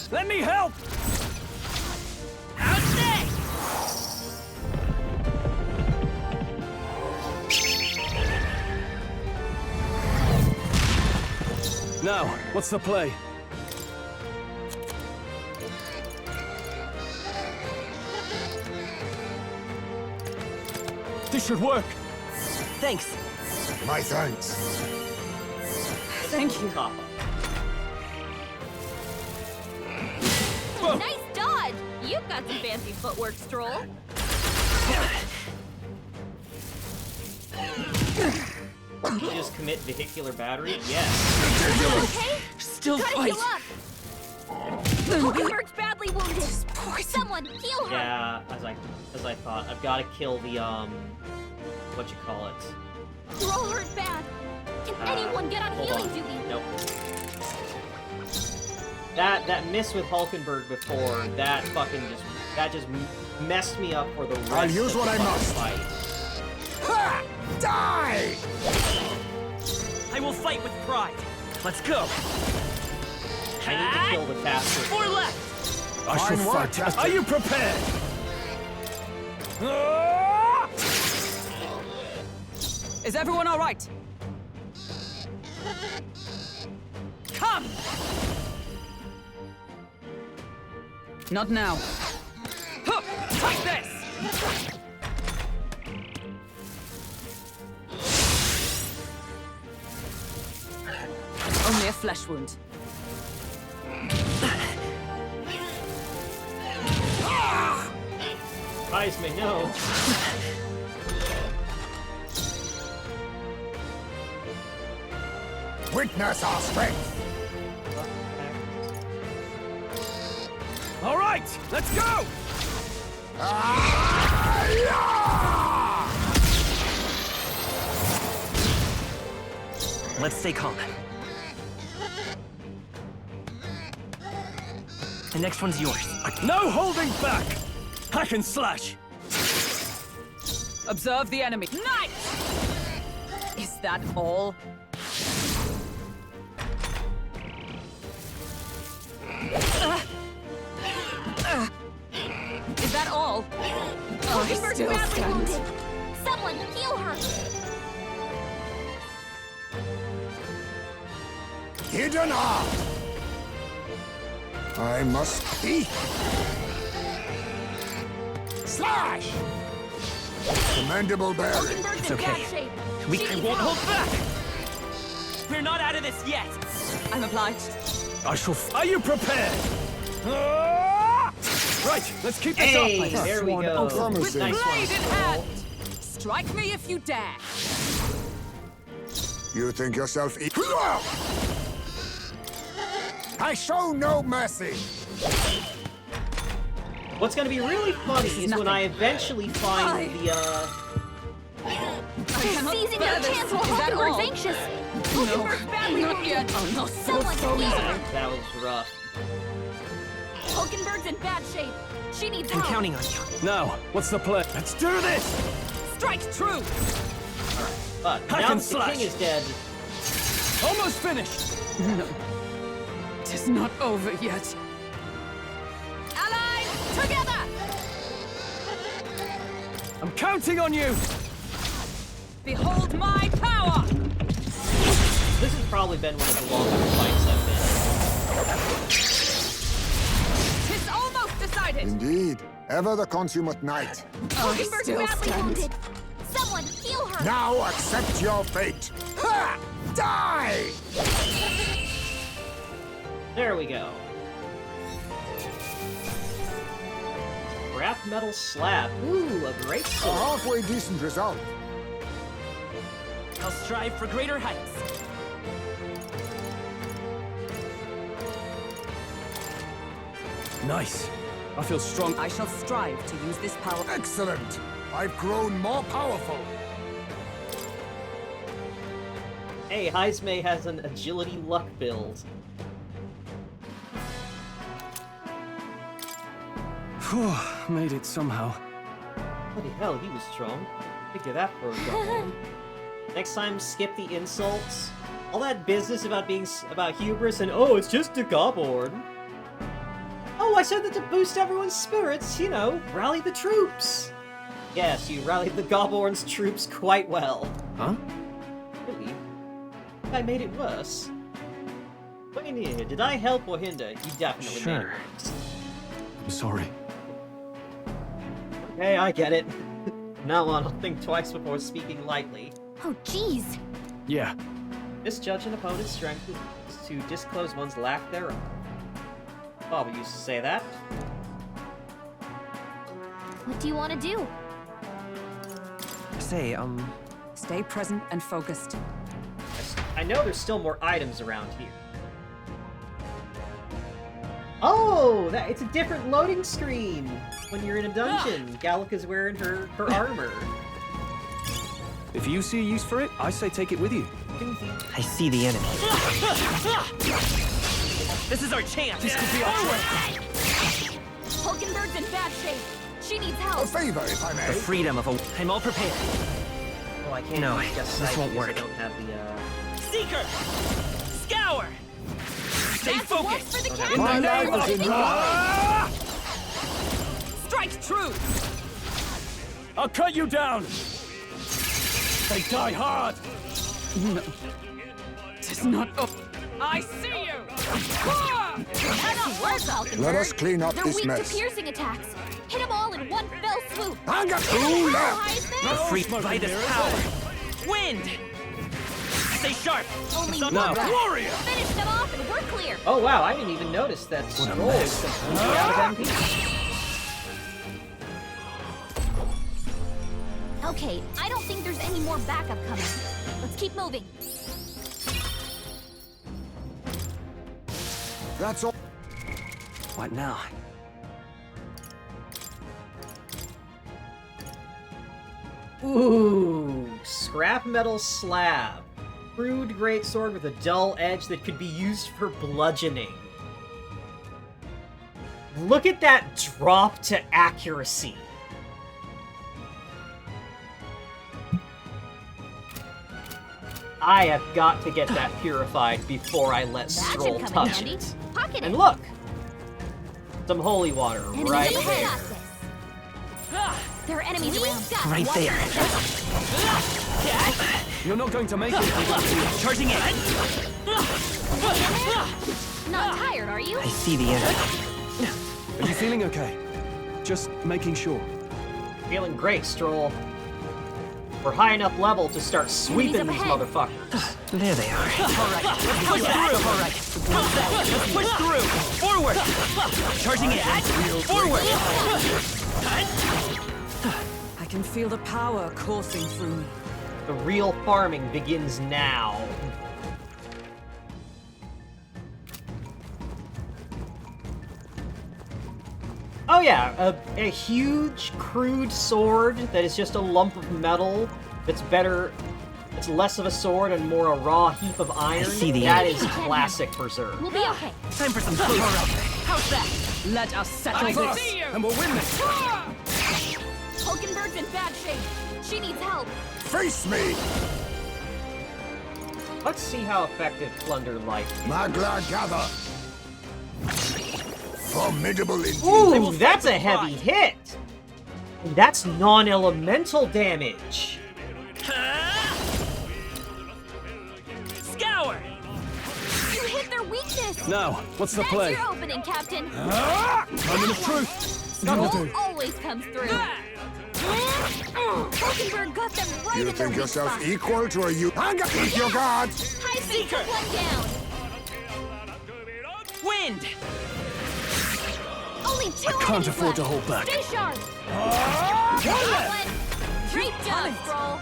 [SPEAKER 9] Let me help! Now, what's the play? This should work.
[SPEAKER 13] Thanks.
[SPEAKER 15] My thanks.
[SPEAKER 12] Thank you.
[SPEAKER 4] Nice dodge! You've got some fancy footwork, Stroll.
[SPEAKER 1] Did you just commit vehicular battery? Yes.
[SPEAKER 4] You okay?
[SPEAKER 19] Still
[SPEAKER 4] Gotta
[SPEAKER 19] fight.
[SPEAKER 4] heal up! Hulkenberg's badly wounded! Someone heal her!
[SPEAKER 1] Yeah, as I thought. I've got to kill the, what you call it?
[SPEAKER 4] You're all hurt bad! Can anyone get on
[SPEAKER 1] hold
[SPEAKER 4] healing
[SPEAKER 1] on.
[SPEAKER 4] duty?
[SPEAKER 1] Nope. That miss with Hulkenberg before, that just messed me up for the rest
[SPEAKER 15] I'll use
[SPEAKER 1] of
[SPEAKER 15] what
[SPEAKER 1] the
[SPEAKER 15] I
[SPEAKER 1] fucking
[SPEAKER 15] must.
[SPEAKER 1] fight.
[SPEAKER 15] Ha! Die!
[SPEAKER 13] I will fight with pride. Let's go.
[SPEAKER 1] I need to kill the caster.
[SPEAKER 13] 4 left.
[SPEAKER 9] I shall
[SPEAKER 15] Fine work,
[SPEAKER 9] fight. Are you prepared?
[SPEAKER 11] Is everyone all right? Come! Not now. Huh, take this! Only a flesh wound.
[SPEAKER 1] Eyes may know.
[SPEAKER 15] Witness our strength.
[SPEAKER 9] All right, let's go!
[SPEAKER 19] Let's stay calm. The next one's yours.
[SPEAKER 9] No holding back! Hack and slash!
[SPEAKER 11] Observe the enemy. Nice! Is that all? Is that all?
[SPEAKER 4] Hulkenberg's
[SPEAKER 12] still
[SPEAKER 4] badly
[SPEAKER 12] stand.
[SPEAKER 4] wounded! Someone heal her!
[SPEAKER 15] Hidden art. I must be. Slash! Commendable, Berg.
[SPEAKER 11] It's
[SPEAKER 13] okay. We won't hold back! We're not out of this yet!
[SPEAKER 11] I'm obliged.
[SPEAKER 9] I shall. Are you prepared? Right, let's keep this
[SPEAKER 1] Hey,
[SPEAKER 9] up.
[SPEAKER 1] there we go.
[SPEAKER 11] With
[SPEAKER 1] Nice
[SPEAKER 11] blade
[SPEAKER 1] one,
[SPEAKER 11] in hand! Strike me if you dare!
[SPEAKER 15] You think yourself I show no mercy.
[SPEAKER 1] What's gonna be really funny is when I eventually find the,
[SPEAKER 4] Seizing your chance while Hulkenberg's anxious. Hulkenberg's badly wounded.
[SPEAKER 11] Oh, no,
[SPEAKER 4] Someone heal her.
[SPEAKER 1] That was rough.
[SPEAKER 4] Hulkenberg's in bad shape. She needs
[SPEAKER 13] I'm
[SPEAKER 4] help.
[SPEAKER 13] counting on you.
[SPEAKER 9] Now, what's the plan? Let's do this!
[SPEAKER 11] Strike true!
[SPEAKER 1] But
[SPEAKER 9] Hack
[SPEAKER 1] now
[SPEAKER 9] and
[SPEAKER 1] that the
[SPEAKER 9] slash.
[SPEAKER 1] king is dead,
[SPEAKER 9] Almost finished!
[SPEAKER 12] No. Tis not over yet.
[SPEAKER 11] Allies, together!
[SPEAKER 9] I'm counting on you!
[SPEAKER 11] Behold my power!
[SPEAKER 1] this has probably been one of the longest fights I've been.
[SPEAKER 11] Tis almost decided!
[SPEAKER 15] Indeed. Ever the consummate knight.
[SPEAKER 4] Hulkenberg's
[SPEAKER 12] still
[SPEAKER 4] badly
[SPEAKER 12] stand.
[SPEAKER 4] wounded. Someone heal her.
[SPEAKER 15] Now accept your fate. Ha! Die!
[SPEAKER 1] There we go. Scrap metal slab. Ooh, a great
[SPEAKER 15] A
[SPEAKER 1] sword.
[SPEAKER 15] halfway decent result.
[SPEAKER 13] I'll strive for greater heights.
[SPEAKER 9] Nice. I feel strong.
[SPEAKER 11] I shall strive to use this power.
[SPEAKER 15] Excellent. I've grown more powerful.
[SPEAKER 1] Hey, Heismay has an agility luck build.
[SPEAKER 9] Whew, made it somehow.
[SPEAKER 1] Bloody hell, he was strong. Figure that for a goblin. Next time, skip the insults. All that business about being about hubris and oh, it's just a goblin. Oh, I said that to boost everyone's spirits. You know, rally the troops. Yes, you rallied the Goblorn's troops quite well.
[SPEAKER 9] Huh?
[SPEAKER 1] Really? I made it worse. Wait here, did I help or hinder? You definitely made it
[SPEAKER 19] Sure.
[SPEAKER 1] worse.
[SPEAKER 9] I'm sorry.
[SPEAKER 1] Okay, I get it. Now on, I'll think twice before speaking lightly.
[SPEAKER 4] Oh, jeez.
[SPEAKER 9] Yeah.
[SPEAKER 1] Misjudge an opponent's strength is to disclose one's lack thereof. Bobby used to say that.
[SPEAKER 4] What do you want to do?
[SPEAKER 19] Say,
[SPEAKER 12] Stay present and focused.
[SPEAKER 1] I know there's still more items around here. Oh, it's a different loading screen when you're in a dungeon. Gallica's wearing her armor.
[SPEAKER 8] If you see a use for it, I say take it with you.
[SPEAKER 19] I see the enemy.
[SPEAKER 13] This is our chance!
[SPEAKER 9] This could be our chance.
[SPEAKER 4] Hulkenberg's in bad shape. She needs help.
[SPEAKER 15] A favor, if I may.
[SPEAKER 19] The freedom of a...
[SPEAKER 13] I'm all prepared.
[SPEAKER 1] Oh, I can't.
[SPEAKER 19] No,
[SPEAKER 1] use just
[SPEAKER 19] this
[SPEAKER 1] sight
[SPEAKER 19] won't
[SPEAKER 1] because
[SPEAKER 19] work.
[SPEAKER 1] I don't have the.
[SPEAKER 13] Seeker! Scour! Stay
[SPEAKER 4] That's one
[SPEAKER 13] focused!
[SPEAKER 4] for the
[SPEAKER 13] In
[SPEAKER 4] captain.
[SPEAKER 15] My
[SPEAKER 13] the name
[SPEAKER 15] life is in
[SPEAKER 13] of...
[SPEAKER 15] your
[SPEAKER 11] Strike true!
[SPEAKER 9] I'll cut you down! They die hard!
[SPEAKER 12] No. Tis not up.
[SPEAKER 11] I see you!
[SPEAKER 4] That'll work, Hulkenberg.
[SPEAKER 15] Let us clean up
[SPEAKER 4] They're
[SPEAKER 15] this
[SPEAKER 4] weak
[SPEAKER 15] mess.
[SPEAKER 4] to piercing attacks. Hit them all in one fell swoop.
[SPEAKER 15] I got
[SPEAKER 4] Hit 'em
[SPEAKER 15] two
[SPEAKER 4] all,
[SPEAKER 15] left.
[SPEAKER 4] Heisman.
[SPEAKER 13] Free by this power! Wind! Stay sharp!
[SPEAKER 4] Only
[SPEAKER 9] No.
[SPEAKER 4] one left.
[SPEAKER 9] Warrior!
[SPEAKER 4] Finish them off and we're clear.
[SPEAKER 1] Oh wow, I didn't even notice that scroll is completely out of MP.
[SPEAKER 4] Okay, I don't think there's any more backup coming. Let's keep moving.
[SPEAKER 15] That's all.
[SPEAKER 19] What now?
[SPEAKER 1] Ooh, scrap metal slab. Crude greatsword with a dull edge that could be used for bludgeoning. Look at that drop to accuracy. I have got to get that purified before I let Stroll
[SPEAKER 4] Imagine coming
[SPEAKER 1] touch
[SPEAKER 4] handy.
[SPEAKER 1] it.
[SPEAKER 4] Pocket
[SPEAKER 1] And
[SPEAKER 4] it.
[SPEAKER 1] look! Some holy water
[SPEAKER 4] Enemies
[SPEAKER 1] right
[SPEAKER 4] ahead.
[SPEAKER 1] there.
[SPEAKER 4] Got this. There are enemies around.
[SPEAKER 19] Right
[SPEAKER 4] Watch
[SPEAKER 19] there.
[SPEAKER 4] out.
[SPEAKER 8] You're not going to make it.
[SPEAKER 13] Charging in!
[SPEAKER 4] Not tired, are you?
[SPEAKER 19] I see the enemy.
[SPEAKER 8] Are you feeling okay? Just making sure.
[SPEAKER 1] Feeling great, Stroll. We're high enough level to start sweeping these
[SPEAKER 4] ahead.
[SPEAKER 1] motherfuckers.
[SPEAKER 13] There they are. Alright, let's push through! Alright, let's push through! Forward! Charging in! Forward!
[SPEAKER 12] I can feel the power coursing through me.
[SPEAKER 1] The real farming begins now. Oh yeah, a huge, crude sword that is just a lump of metal that's better, it's less of a sword and more a raw heap of iron. That is classic Berserk.
[SPEAKER 4] We'll be okay.
[SPEAKER 13] Time for some food. How's that? Let us settle this, and we'll win this.
[SPEAKER 4] Hulkenberg's in bad shape. She needs help.
[SPEAKER 15] Face me!
[SPEAKER 1] Let's see how effective Plunder Life is.
[SPEAKER 15] Magla gather! Formidable indeed.
[SPEAKER 1] Ooh, that's a heavy hit! And that's non-elemental damage.
[SPEAKER 13] Scour!
[SPEAKER 4] You hit their weakness.
[SPEAKER 9] Now, what's the
[SPEAKER 4] That's
[SPEAKER 9] play?
[SPEAKER 4] your opening, Captain.
[SPEAKER 9] Moment of truth.
[SPEAKER 4] Skull always comes through. Hulkenberg got them right
[SPEAKER 15] You
[SPEAKER 4] in their
[SPEAKER 15] think
[SPEAKER 4] weak
[SPEAKER 15] yourself
[SPEAKER 4] spot.
[SPEAKER 15] equal to a you? Hang up, keep your guard!
[SPEAKER 4] High speed took one down.
[SPEAKER 13] Wind!
[SPEAKER 4] Only two
[SPEAKER 9] I can't
[SPEAKER 4] enemies
[SPEAKER 9] afford to
[SPEAKER 4] left.
[SPEAKER 9] hold back.
[SPEAKER 4] Stay sharp. Outlet. Great job, Stroll.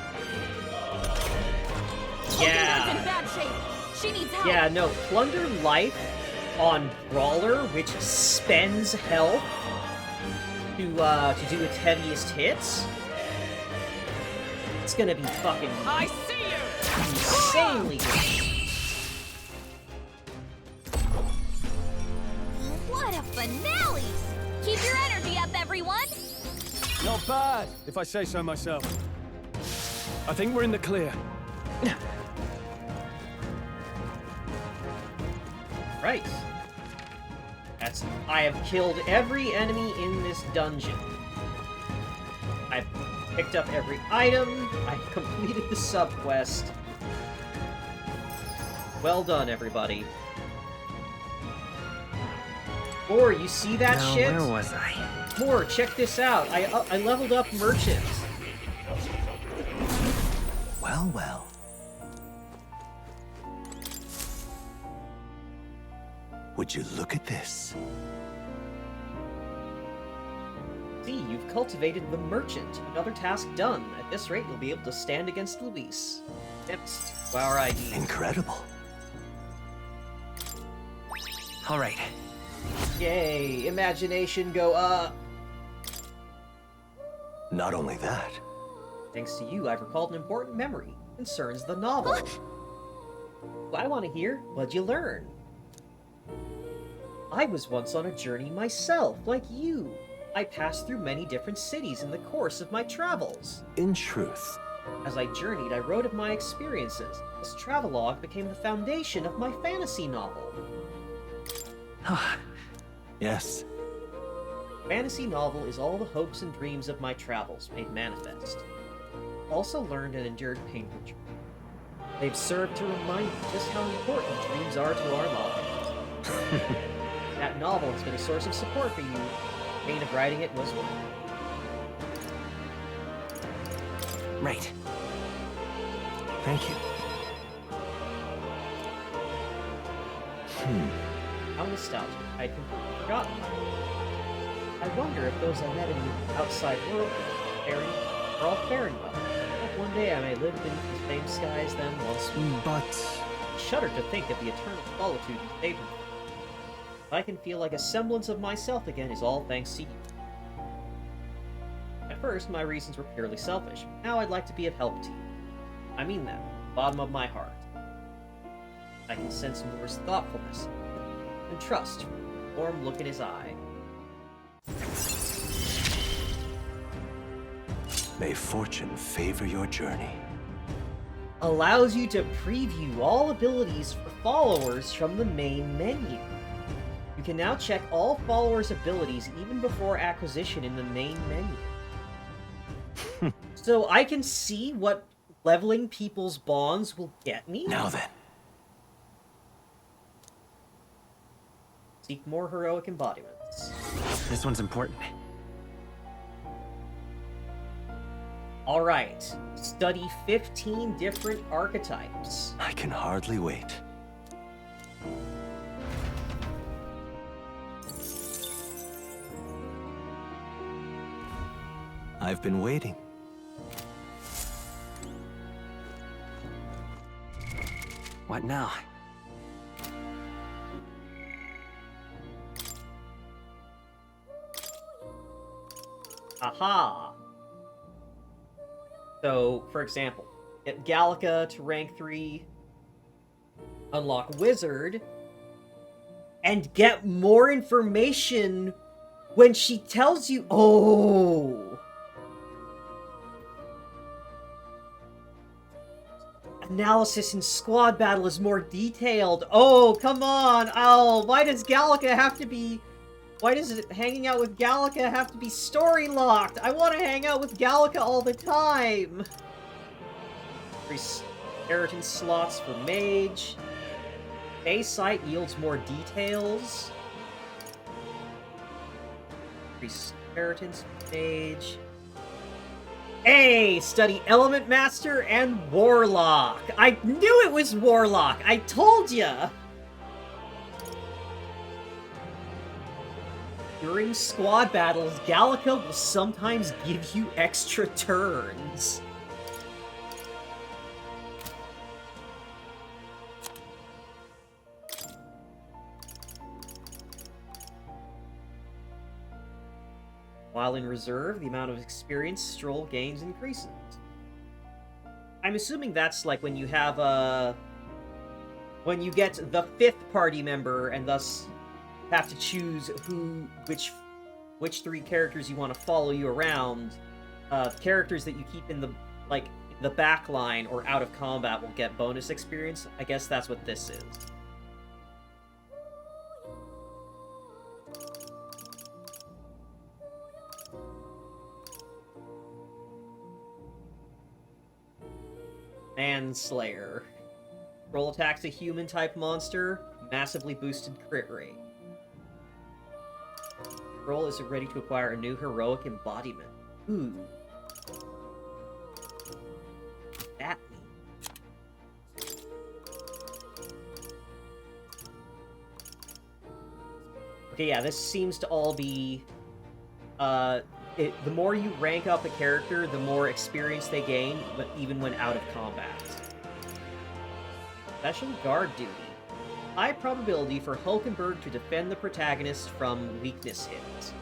[SPEAKER 4] Hulkenberg's in
[SPEAKER 1] Yeah.
[SPEAKER 4] bad shape. She needs help.
[SPEAKER 1] Yeah, no, Plunder Life on Brawler, which spends health to do its heaviest hits. It's gonna be fucking
[SPEAKER 11] I see you!
[SPEAKER 1] insanely good.
[SPEAKER 4] What a finale! Keep your energy up, everyone!
[SPEAKER 9] Not bad, if I say so myself. I think we're in the clear.
[SPEAKER 1] Right. I have killed every enemy in this dungeon. I've picked up every item. I've completed the sub-quest. Well done, everybody. Moore, you see that
[SPEAKER 13] Now,
[SPEAKER 1] shit?
[SPEAKER 13] where was I?
[SPEAKER 1] Moore, check this out. I leveled up Merchant.
[SPEAKER 6] Well, well. Would you look at this?
[SPEAKER 1] See, you've cultivated the Merchant. Another task done. At this rate, you'll be able to stand against Luis. Next, our ID.
[SPEAKER 6] Incredible.
[SPEAKER 13] All right.
[SPEAKER 1] Yay, imagination go up.
[SPEAKER 6] Not only that,
[SPEAKER 1] Thanks to you, I've recalled an important memory. Concerns the novel. What I want to hear, what'd you learn? I was once on a journey myself, like you. I passed through many different cities in the course of my travels.
[SPEAKER 6] in truth,
[SPEAKER 1] As I journeyed, I wrote of my experiences. This travelogue became the foundation of my fantasy novel.
[SPEAKER 6] yes,
[SPEAKER 1] Fantasy novel is all the hopes and dreams of my travels made manifest. Also learned and endured painful journey. They've served to remind me just how important dreams are to our lives. That novel has been a source of support for you. The pain of writing it was worth it.
[SPEAKER 13] Right. Thank you.
[SPEAKER 1] How nostalgic. I'd completely forgotten. I wonder if those I met in the outside world are all faring well. Hope one day I may live beneath the same skies them once more.
[SPEAKER 6] But
[SPEAKER 1] I shudder to think of the eternal solitude you saved me. If I can feel like a semblance of myself again is all thanks to you. At first, my reasons were purely selfish. Now I'd like to be of help to you. I mean that, from the bottom of my heart. I can sense Moore's thoughtfulness and trust from the warm look in his eye.
[SPEAKER 6] may fortune favor your journey.
[SPEAKER 1] Allows you to preview all abilities for followers from the main menu. You can now check all followers' abilities even before acquisition in the main menu. So I can see what leveling people's bonds will get me?
[SPEAKER 6] Now then.
[SPEAKER 1] Seek more heroic embodiments.
[SPEAKER 13] This one's important.
[SPEAKER 1] Alright. Study 15 different archetypes.
[SPEAKER 6] I can hardly wait. I've been waiting.
[SPEAKER 13] What now?
[SPEAKER 1] Aha! So, for example, get Gallica to rank 3, unlock Wizard, and get more information when she tells you... Oh! Analysis in squad battle is more detailed. Oh, come on! Oh, why does Gallica have to be... Why does hanging out with Gallica have to be story-locked? I want to hang out with Gallica all the time! Increase inheritance slots for Mage. Base site yields more details. Increase inheritance for Mage. Hey! Study Element Master and Warlock! I knew it was Warlock! I told ya! During squad battles, Gallica will sometimes give you extra turns. While in reserve, the amount of experience Stroll gains increases. I'm assuming that's like when you have when you get the 5th party member and thus have to choose which 3 characters you want to follow you around. Characters that you keep in the back line or out of combat will get bonus experience. I guess that's what this is. Manslayer. Roll attacks a human-type monster, massively boosted crit rate. Roll is ready to acquire a new heroic embodiment. Ooh. That means. Okay, yeah, this seems to all be... the more you rank up a character, the more experience they gain, but even when out of combat. Special Guard Duty. High probability for Hulken and Berg to defend the protagonist from weakness hits.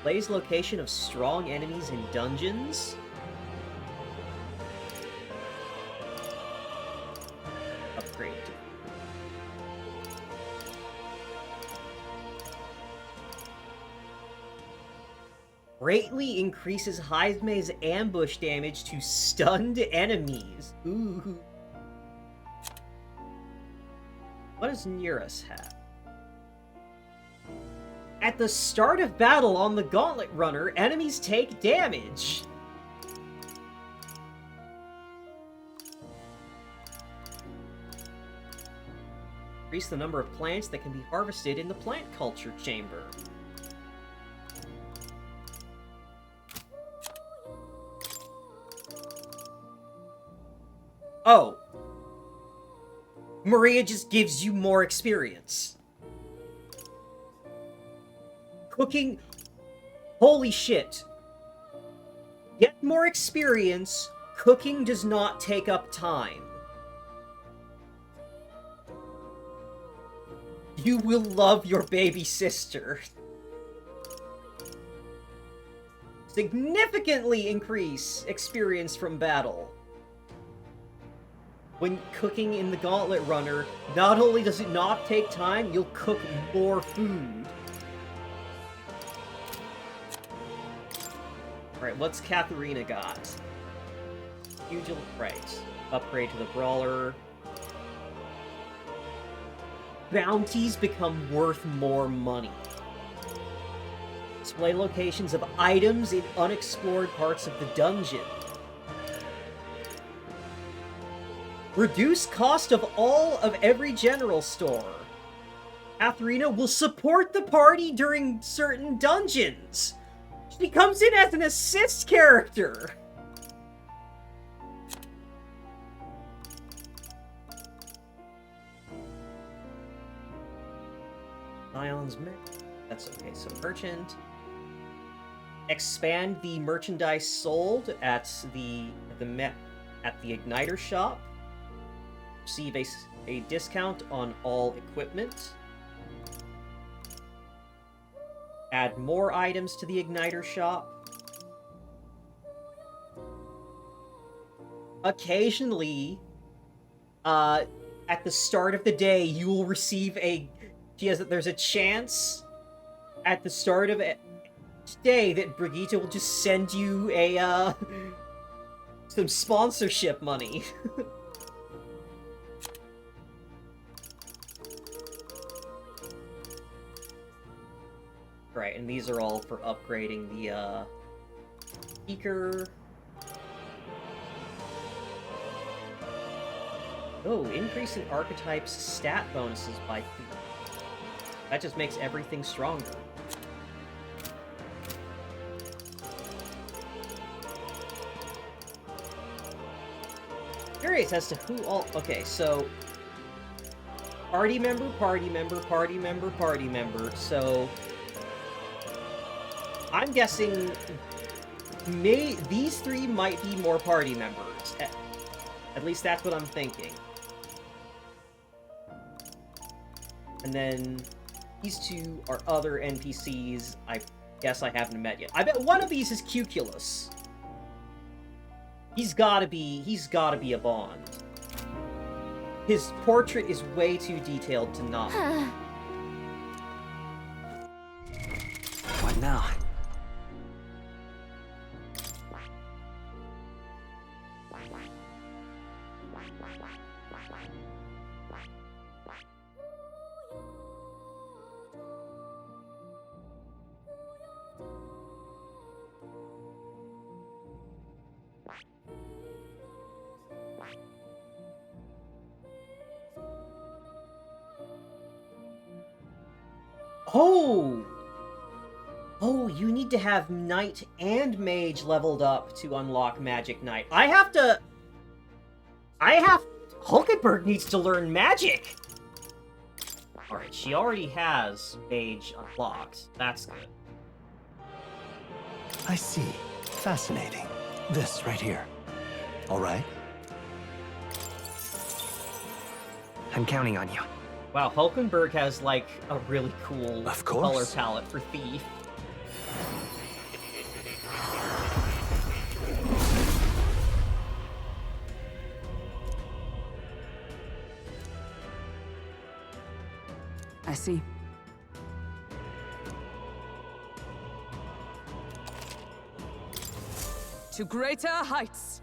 [SPEAKER 1] Plays location of strong enemies in dungeons. Upgrade. Greatly increases Hyme's ambush damage to stunned enemies. Ooh. What does Neurus have? At the start of battle on the Gauntlet Runner, enemies take damage. Increase the number of plants that can be harvested in the plant culture chamber. Oh. Maria just gives you more experience. Cooking... Holy shit. Get more experience. Cooking does not take up time. You will love your baby sister. Significantly increase experience from battle. When cooking in the Gauntlet Runner, not only does it not take time, you'll cook more food. Alright, what's Katharina got? Huge... Right. Upgrade to the Brawler. Bounties become worth more money. Display locations of items in unexplored parts of the dungeon. Reduce cost of all of every general store. Katharina will support the party during certain dungeons. She comes in as an assist character. Islands, that's okay. So merchant. Expand the merchandise sold at the igniter shop. Receive a discount on all equipment. Add more items to the igniter shop. Occasionally, at the start of the day, you will receive there's a chance at the start of each day that Brigitte will just send you some sponsorship money. Right, and these are all for upgrading the speaker. Oh, increase in archetypes stat bonuses by 3. That just makes everything stronger. Curious as to who all... Okay, so... Party member, party member, party member, party member, so... I'm guessing these 3 might be more party members. At least that's what I'm thinking. And then these 2 are other NPCs I guess I haven't met yet. I bet one of these is Cuculus. He's gotta be a Bond. His portrait is way too detailed to not.
[SPEAKER 19] What now?
[SPEAKER 1] Oh, you need to have Knight and Mage leveled up to unlock Magic Knight. Hulkenberg needs to learn Magic! Alright, she already has Mage unlocked. That's good.
[SPEAKER 6] I see. Fascinating. This right here. All right?
[SPEAKER 19] I'm counting on you.
[SPEAKER 1] Wow, Hulkenberg has, like, a really cool
[SPEAKER 6] Of
[SPEAKER 1] color
[SPEAKER 6] course.
[SPEAKER 1] palette for Thief.
[SPEAKER 12] I see.
[SPEAKER 11] To greater heights.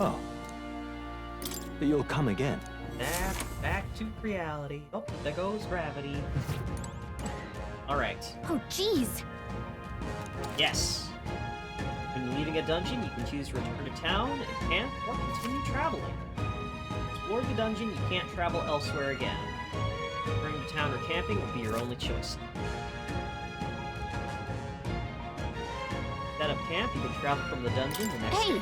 [SPEAKER 6] Oh. But you'll come again.
[SPEAKER 1] Back to reality. Oh, there goes gravity. Alright.
[SPEAKER 4] Oh, jeez.
[SPEAKER 1] Yes. When leaving a dungeon, you can choose to return to town and camp or continue traveling. Explore the dungeon, you can't travel elsewhere again. Returning to town or camping will be your only choice. Set up camp, you can travel from the dungeon the next day.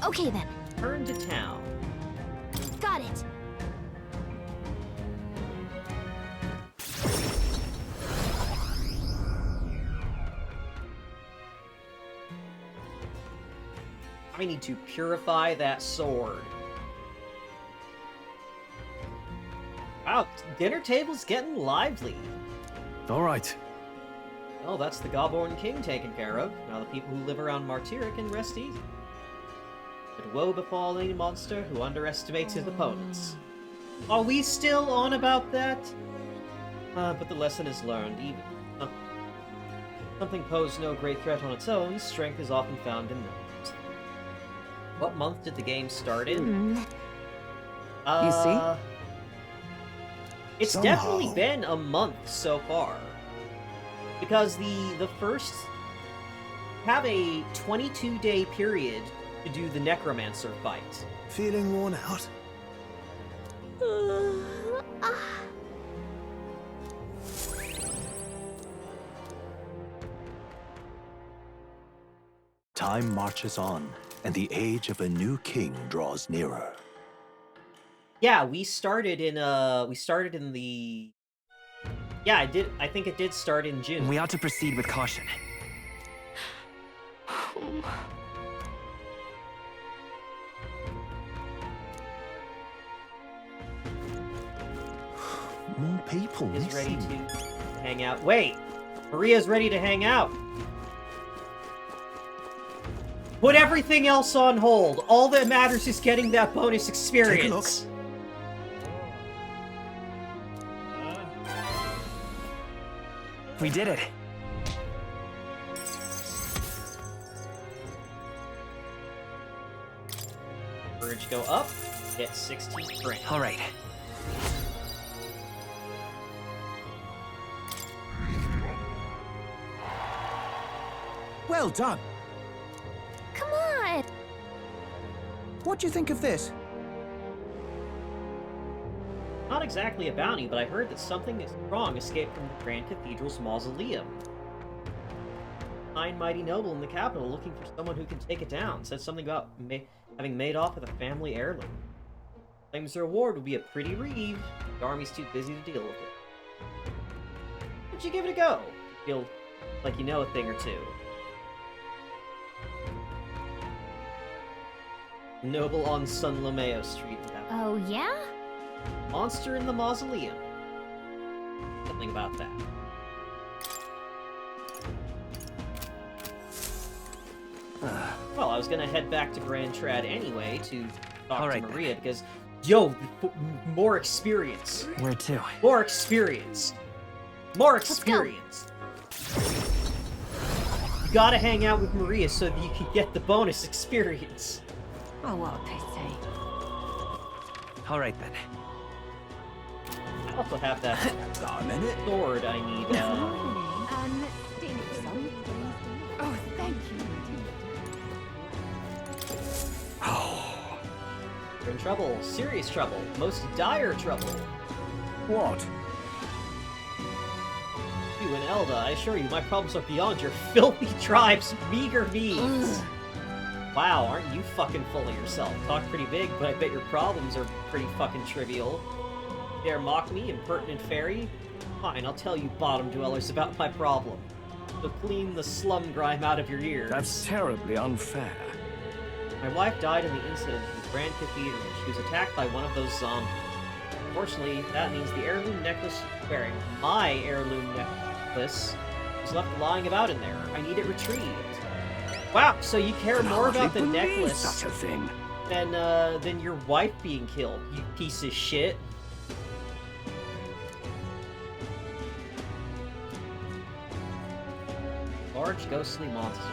[SPEAKER 4] Okay then.
[SPEAKER 1] Turn to town.
[SPEAKER 4] Got it.
[SPEAKER 1] I need to purify that sword. Wow, dinner table's getting lively.
[SPEAKER 9] All right.
[SPEAKER 1] Well, that's the Gobborn King taken care of. Now the people who live around Martyra can rest easy. But woe befall any monster who underestimates his opponents. Are we still on about that? But the lesson is learned. Something posed no great threat on its own, strength is often found in numbers. What month did the game start in?
[SPEAKER 12] You see?
[SPEAKER 1] It's definitely been a month so far. Because the first have a 22-day period to do the Necromancer fight.
[SPEAKER 3] Feeling worn out?
[SPEAKER 6] Time marches on, and the age of a new king draws nearer.
[SPEAKER 1] Yeah, we started in the... Yeah, I think it did start in June.
[SPEAKER 13] We ought to proceed with caution.
[SPEAKER 6] More people
[SPEAKER 1] Is ready
[SPEAKER 6] missing.
[SPEAKER 1] to hang out. Wait! Maria's ready to hang out! Put everything else on hold. All that matters is getting that bonus experience.
[SPEAKER 13] We did it.
[SPEAKER 1] Courage go up. Get 16 strength.
[SPEAKER 13] All right.
[SPEAKER 17] Well done.
[SPEAKER 4] Come on!
[SPEAKER 17] What do you think of this?
[SPEAKER 1] Not exactly a bounty, but I heard that something strong escaped from the Grand Cathedral's mausoleum. Fine mighty noble in the capital looking for someone who can take it down. Said something about having made off with a family heirloom. Claims the reward would be a pretty reeve. The army's too busy to deal with it. Why'd you give it a go? Feel like you know a thing or two. Noble on San Lomeo Street.
[SPEAKER 4] Oh, yeah?
[SPEAKER 1] Monster in the Mausoleum. Something about that. Well, I was gonna head back to Grand Trad anyway to talk to Maria because, yo, more experience.
[SPEAKER 13] Where to?
[SPEAKER 1] More experience. More experience. You gotta hang out with Maria so that you can get the bonus experience.
[SPEAKER 4] Oh, what a pity.
[SPEAKER 13] All right then.
[SPEAKER 1] I also have that sword I need.
[SPEAKER 4] Oh, thank you.
[SPEAKER 1] We're in trouble. Serious trouble. Most dire trouble.
[SPEAKER 17] What?
[SPEAKER 1] You and Elda, I assure you, my problems are beyond your filthy tribe's meager needs. Wow, aren't you fucking full of yourself? Talk pretty big, but I bet your problems are pretty fucking trivial. Dare mock me, impertinent fairy? Fine, I'll tell you bottom dwellers about my problem. So clean the slum grime out of your ears.
[SPEAKER 16] That's terribly unfair.
[SPEAKER 1] My wife died in the incident in the Grand Cathedral. She was attacked by one of those zombies. Unfortunately, that means the heirloom necklace she's wearing, my heirloom necklace, is left lying about in there. I need it retrieved. Wow, so you care more about the necklace
[SPEAKER 16] such a thing
[SPEAKER 1] than your wife being killed, you piece of shit. Large ghostly monster.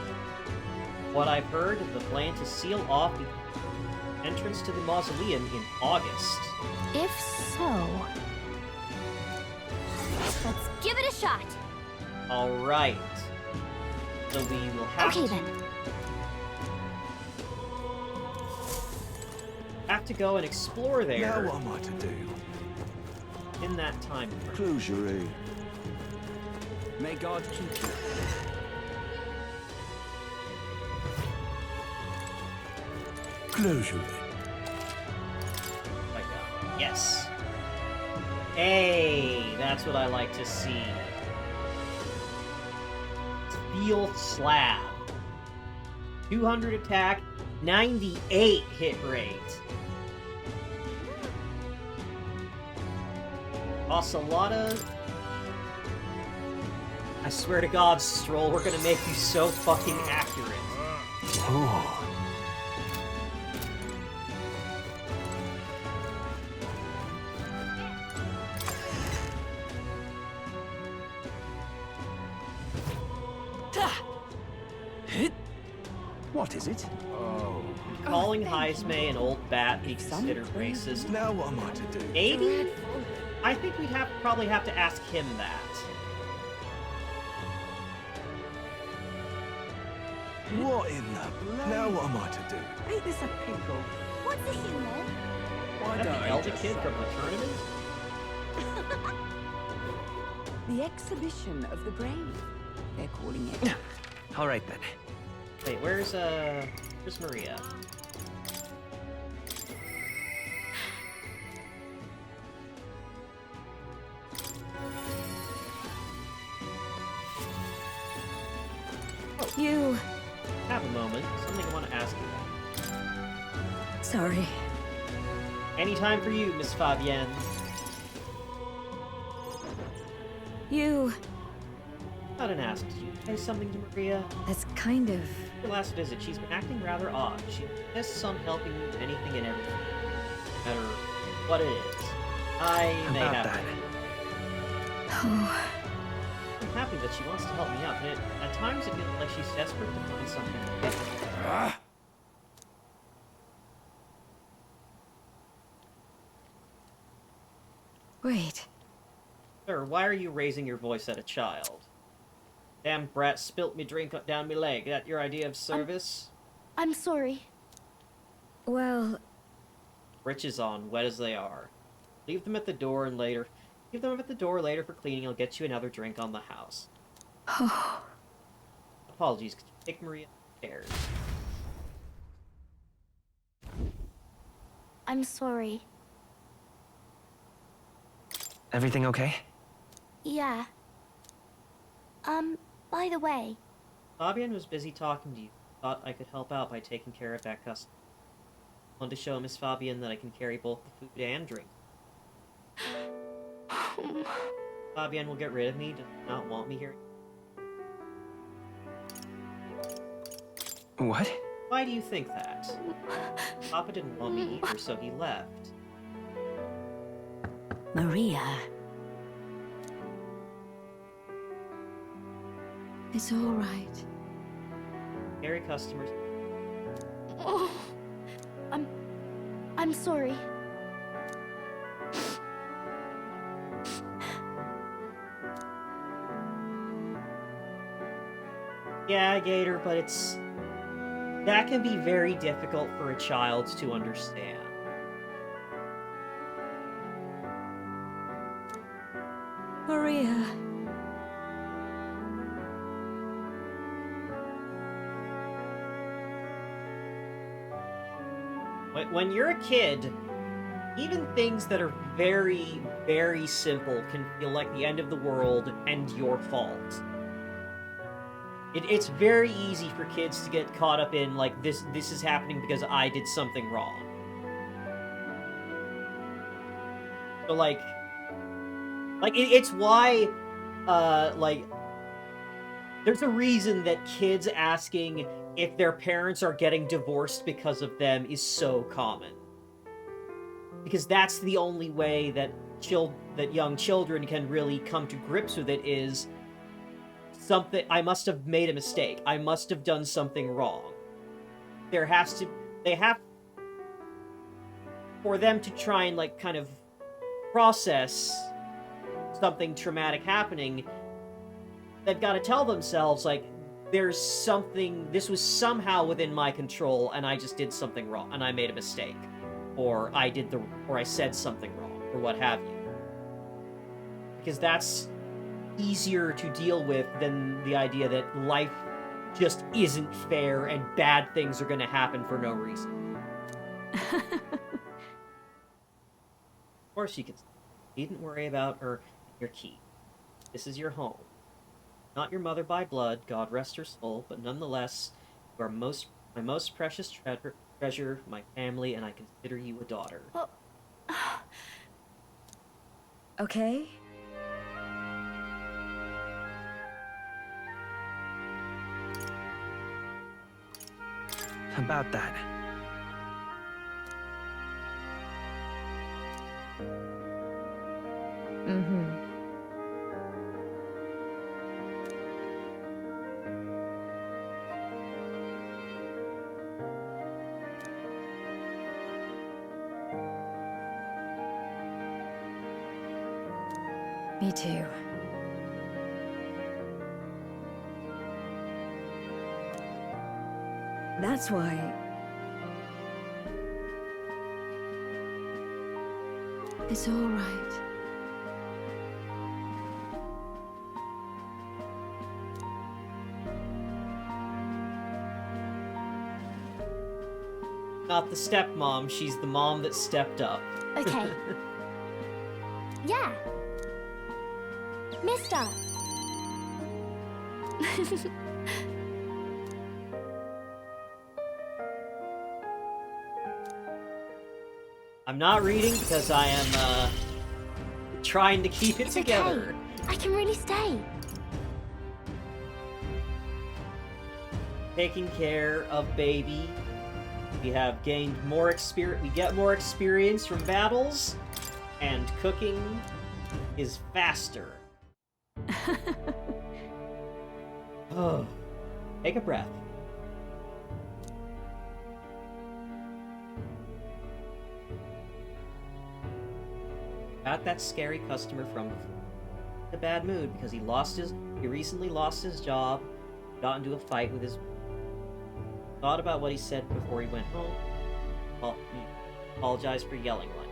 [SPEAKER 1] What I've heard, the plan to seal off the entrance to the mausoleum in August.
[SPEAKER 4] If so... let's give it a shot!
[SPEAKER 1] Alright. So we will have
[SPEAKER 4] Okay,
[SPEAKER 1] to...
[SPEAKER 4] then.
[SPEAKER 1] Have to go and explore there.
[SPEAKER 16] Now what am I to do?
[SPEAKER 1] In that time frame.
[SPEAKER 14] Close your eye.
[SPEAKER 16] May God keep you.
[SPEAKER 14] Close your eye.
[SPEAKER 1] My God. Yes. Hey, that's what I like to see. Steel slab. 200 attack, 98 hit rate. Costs a lot of... I swear to God, Stroll, we're gonna make you so fucking accurate.
[SPEAKER 16] Oh. What is it? Oh.
[SPEAKER 1] Calling Heisme an old bat be considered racist.
[SPEAKER 16] Now what am I to do?
[SPEAKER 1] Maybe? I think we'd probably have to ask him that.
[SPEAKER 16] What in the... Now what am I to do?
[SPEAKER 20] Ain't this a pickle?
[SPEAKER 10] What's the humor?
[SPEAKER 16] Why
[SPEAKER 1] Is that
[SPEAKER 16] don't
[SPEAKER 1] the
[SPEAKER 16] I
[SPEAKER 1] elder
[SPEAKER 16] just
[SPEAKER 1] kid
[SPEAKER 16] say-
[SPEAKER 1] from the tournament?
[SPEAKER 12] The exhibition of the brave, they're calling it.
[SPEAKER 19] All right then.
[SPEAKER 1] Wait, where's Maria?
[SPEAKER 20] You...
[SPEAKER 1] Have a moment. Something I want to ask you.
[SPEAKER 20] Sorry.
[SPEAKER 1] Any time for you, Miss Fabienne.
[SPEAKER 20] You...
[SPEAKER 1] I didn't ask. Did you say something to Maria?
[SPEAKER 20] That's kind of...
[SPEAKER 1] Your last visit, she's been acting rather odd. She insists on helping you with anything and everything. No matter what it is. I may
[SPEAKER 19] About
[SPEAKER 1] have
[SPEAKER 19] that.
[SPEAKER 20] Oh...
[SPEAKER 1] I'm happy that she wants to help me out, but at times it feels like she's desperate to find something.
[SPEAKER 20] Wait.
[SPEAKER 1] Sir, why are you raising your voice at a child? Damn brat spilt me drink down me leg. That your idea of service?
[SPEAKER 4] I'm sorry.
[SPEAKER 20] Well...
[SPEAKER 1] Britches on, wet as they are. Leave them at the door and later... Leave them at the door later for cleaning. I'll get you another drink on the house. Apologies, could you take Maria upstairs?
[SPEAKER 4] I'm sorry.
[SPEAKER 19] Everything okay?
[SPEAKER 4] Yeah. By the way...
[SPEAKER 1] Fabian was busy talking to you. Thought I could help out by taking care of that customer. Want to show Miss Fabian that I can carry both the food and drink. Fabian will get rid of me, does not want me here.
[SPEAKER 19] What?
[SPEAKER 1] Why do you think that? Papa didn't want me either, so he left.
[SPEAKER 20] Maria... It's all right.
[SPEAKER 1] Carry customers.
[SPEAKER 4] Oh, I'm sorry.
[SPEAKER 1] Yeah, Gator, but that can be very difficult for a child to understand.
[SPEAKER 20] Maria...
[SPEAKER 1] When you're a kid, even things that are very, very simple can feel like the end of the world and your fault. It's very easy for kids to get caught up in, like, this is happening because I did something wrong. So, like it's why, there's a reason that kids asking if their parents are getting divorced because of them is so common. Because that's the only way that young children can really come to grips with it is something, I must have made a mistake. I must have done something wrong. For them to try and, like, kind of process something traumatic happening, they've got to tell themselves, like, there's something, this was somehow within my control, and I just did something wrong, and I made a mistake. Or I said something wrong, or what have you. Because that's easier to deal with than the idea that life just isn't fair and bad things are gonna happen for no reason. Of course you can. Needn't worry about your key. This is your home. Not your mother by blood, God rest her soul, but nonetheless, you are my most precious treasure, my family, and I consider you a daughter.
[SPEAKER 4] Well,
[SPEAKER 12] Okay.
[SPEAKER 19] About that.
[SPEAKER 20] Mm-hmm. Me too. That's why... It's all right.
[SPEAKER 1] Not the stepmom, she's the mom that stepped up.
[SPEAKER 4] Okay. Yeah. Mister.
[SPEAKER 1] I'm not reading because I am, trying to keep it together.
[SPEAKER 4] Okay. I can really stay.
[SPEAKER 1] Taking care of baby. We have gained more experience. We get more experience from battles, and cooking is faster. Oh, take a breath. Got that scary customer from before. In a bad mood because he recently lost his job, got into a fight with his. Thought about what he said before he went home. Well, he apologized for yelling like.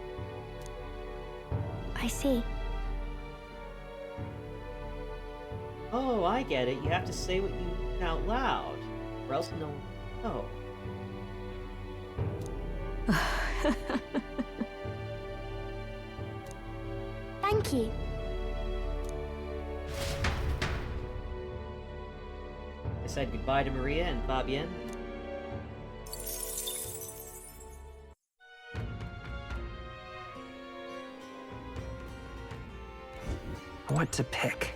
[SPEAKER 4] I see.
[SPEAKER 1] Oh, I get it. You have to say what you mean out loud, or else no one will know.
[SPEAKER 4] Thank you.
[SPEAKER 1] I said goodbye to Maria and Fabienne.
[SPEAKER 19] What to pick?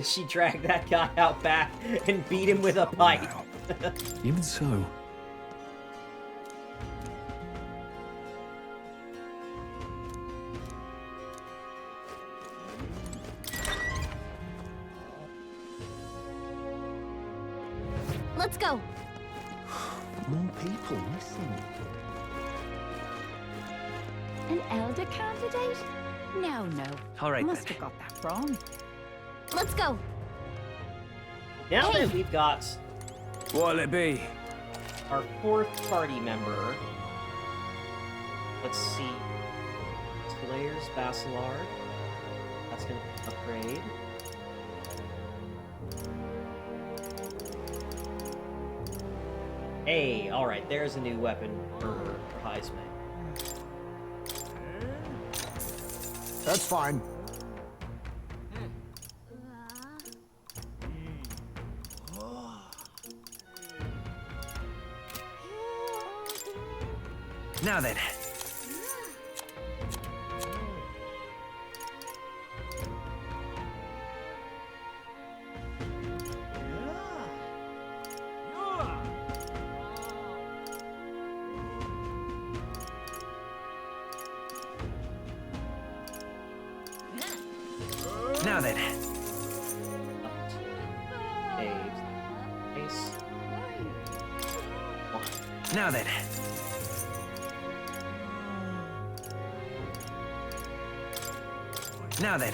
[SPEAKER 1] She dragged that guy out back and beat him with a pipe.
[SPEAKER 16] Even so.
[SPEAKER 4] Let's go.
[SPEAKER 14] More people missing.
[SPEAKER 20] An elder candidate? No.
[SPEAKER 19] All right,
[SPEAKER 20] Must
[SPEAKER 19] then.
[SPEAKER 20] have got that wrong.
[SPEAKER 4] Let's go.
[SPEAKER 1] Now that we've got
[SPEAKER 16] What'll it be?
[SPEAKER 1] our fourth party member, let's see. Slayer's Bacillard. That's gonna be an upgrade. Hey, alright, there's a new weapon for Heisman.
[SPEAKER 15] That's fine.
[SPEAKER 19] Now then. Now then.
[SPEAKER 1] Ace.
[SPEAKER 19] Now then. Now then.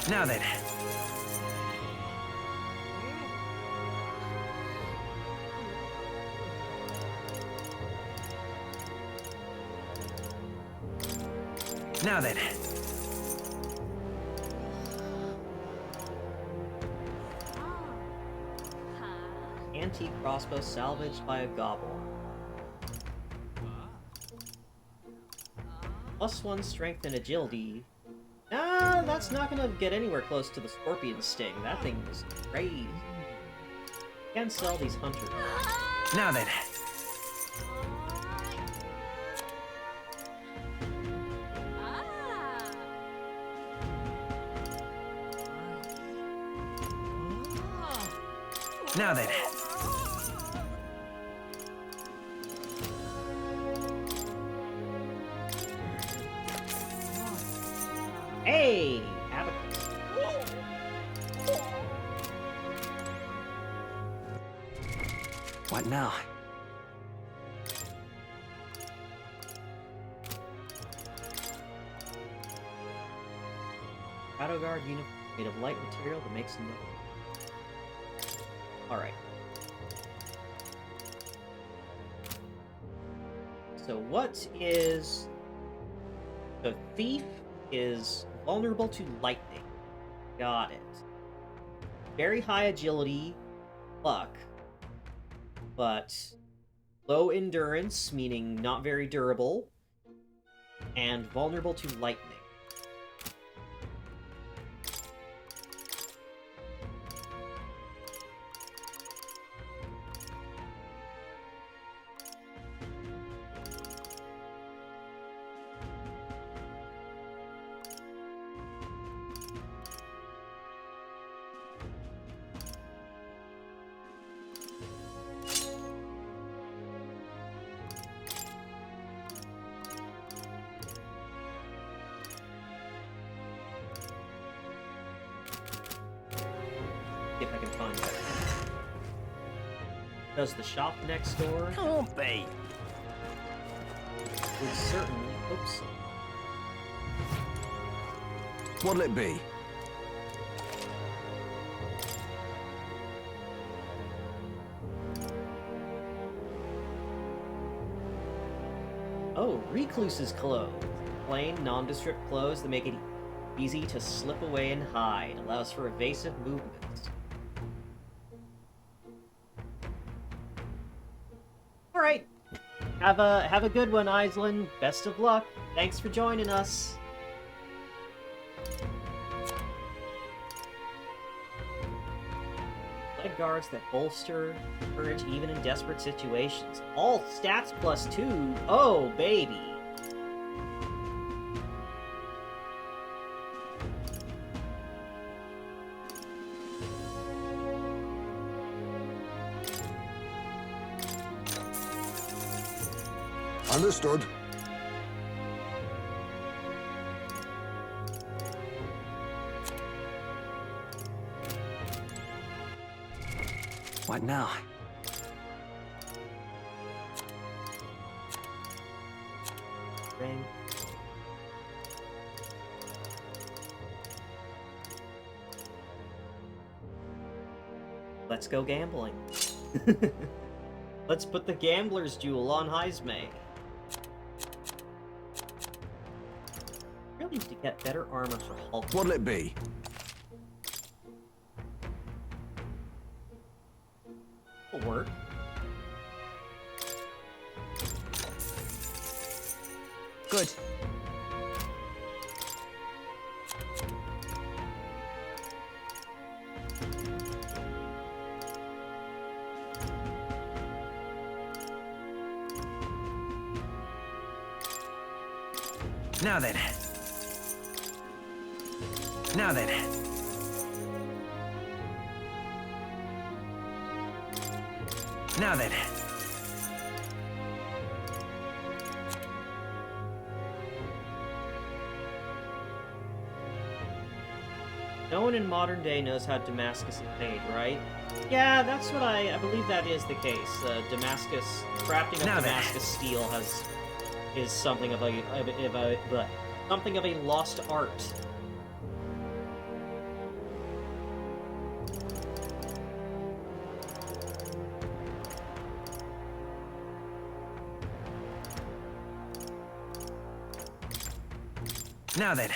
[SPEAKER 19] Now then. Now then.
[SPEAKER 1] Antique crossbow salvaged by a goblin. +1 strength and agility. Ah, that's not gonna get anywhere close to the scorpion sting. That thing was crazy. Can't sell these hunters.
[SPEAKER 19] Now then. Now then.
[SPEAKER 1] Hey! Abacus.
[SPEAKER 19] What now?
[SPEAKER 1] Shadow Guard uniform made of light material that makes no. Alright. So what is... So Thief is vulnerable to lightning. Got it. Very high agility, luck, but low endurance, meaning not very durable, and vulnerable to lightning. See if I can find that. Does the shop next door?
[SPEAKER 14] Can't be.
[SPEAKER 1] Would certainly hope so.
[SPEAKER 16] What'll it be?
[SPEAKER 1] Oh, Recluse's clothes. Plain, nondescript clothes that make it easy to slip away and hide. Allows for evasive movements. Alright. Have a good one, Aislinn. Best of luck. Thanks for joining us. Leg guards that bolster courage even in desperate situations. All stats +2. Oh, baby.
[SPEAKER 15] Understood.
[SPEAKER 13] What now?
[SPEAKER 1] Ring. Let's go gambling. Let's put the gambler's jewel on Heisme. Really need to get better armor for Hulk.
[SPEAKER 16] What'll it be?
[SPEAKER 1] Will work.
[SPEAKER 13] Good. Now then. Now then. Now then.
[SPEAKER 1] No one in modern day knows how Damascus is made, right? Yeah, that's what I believe that is the case. Damascus, crafting of Damascus steel is something of something of a lost art.
[SPEAKER 13] Now then.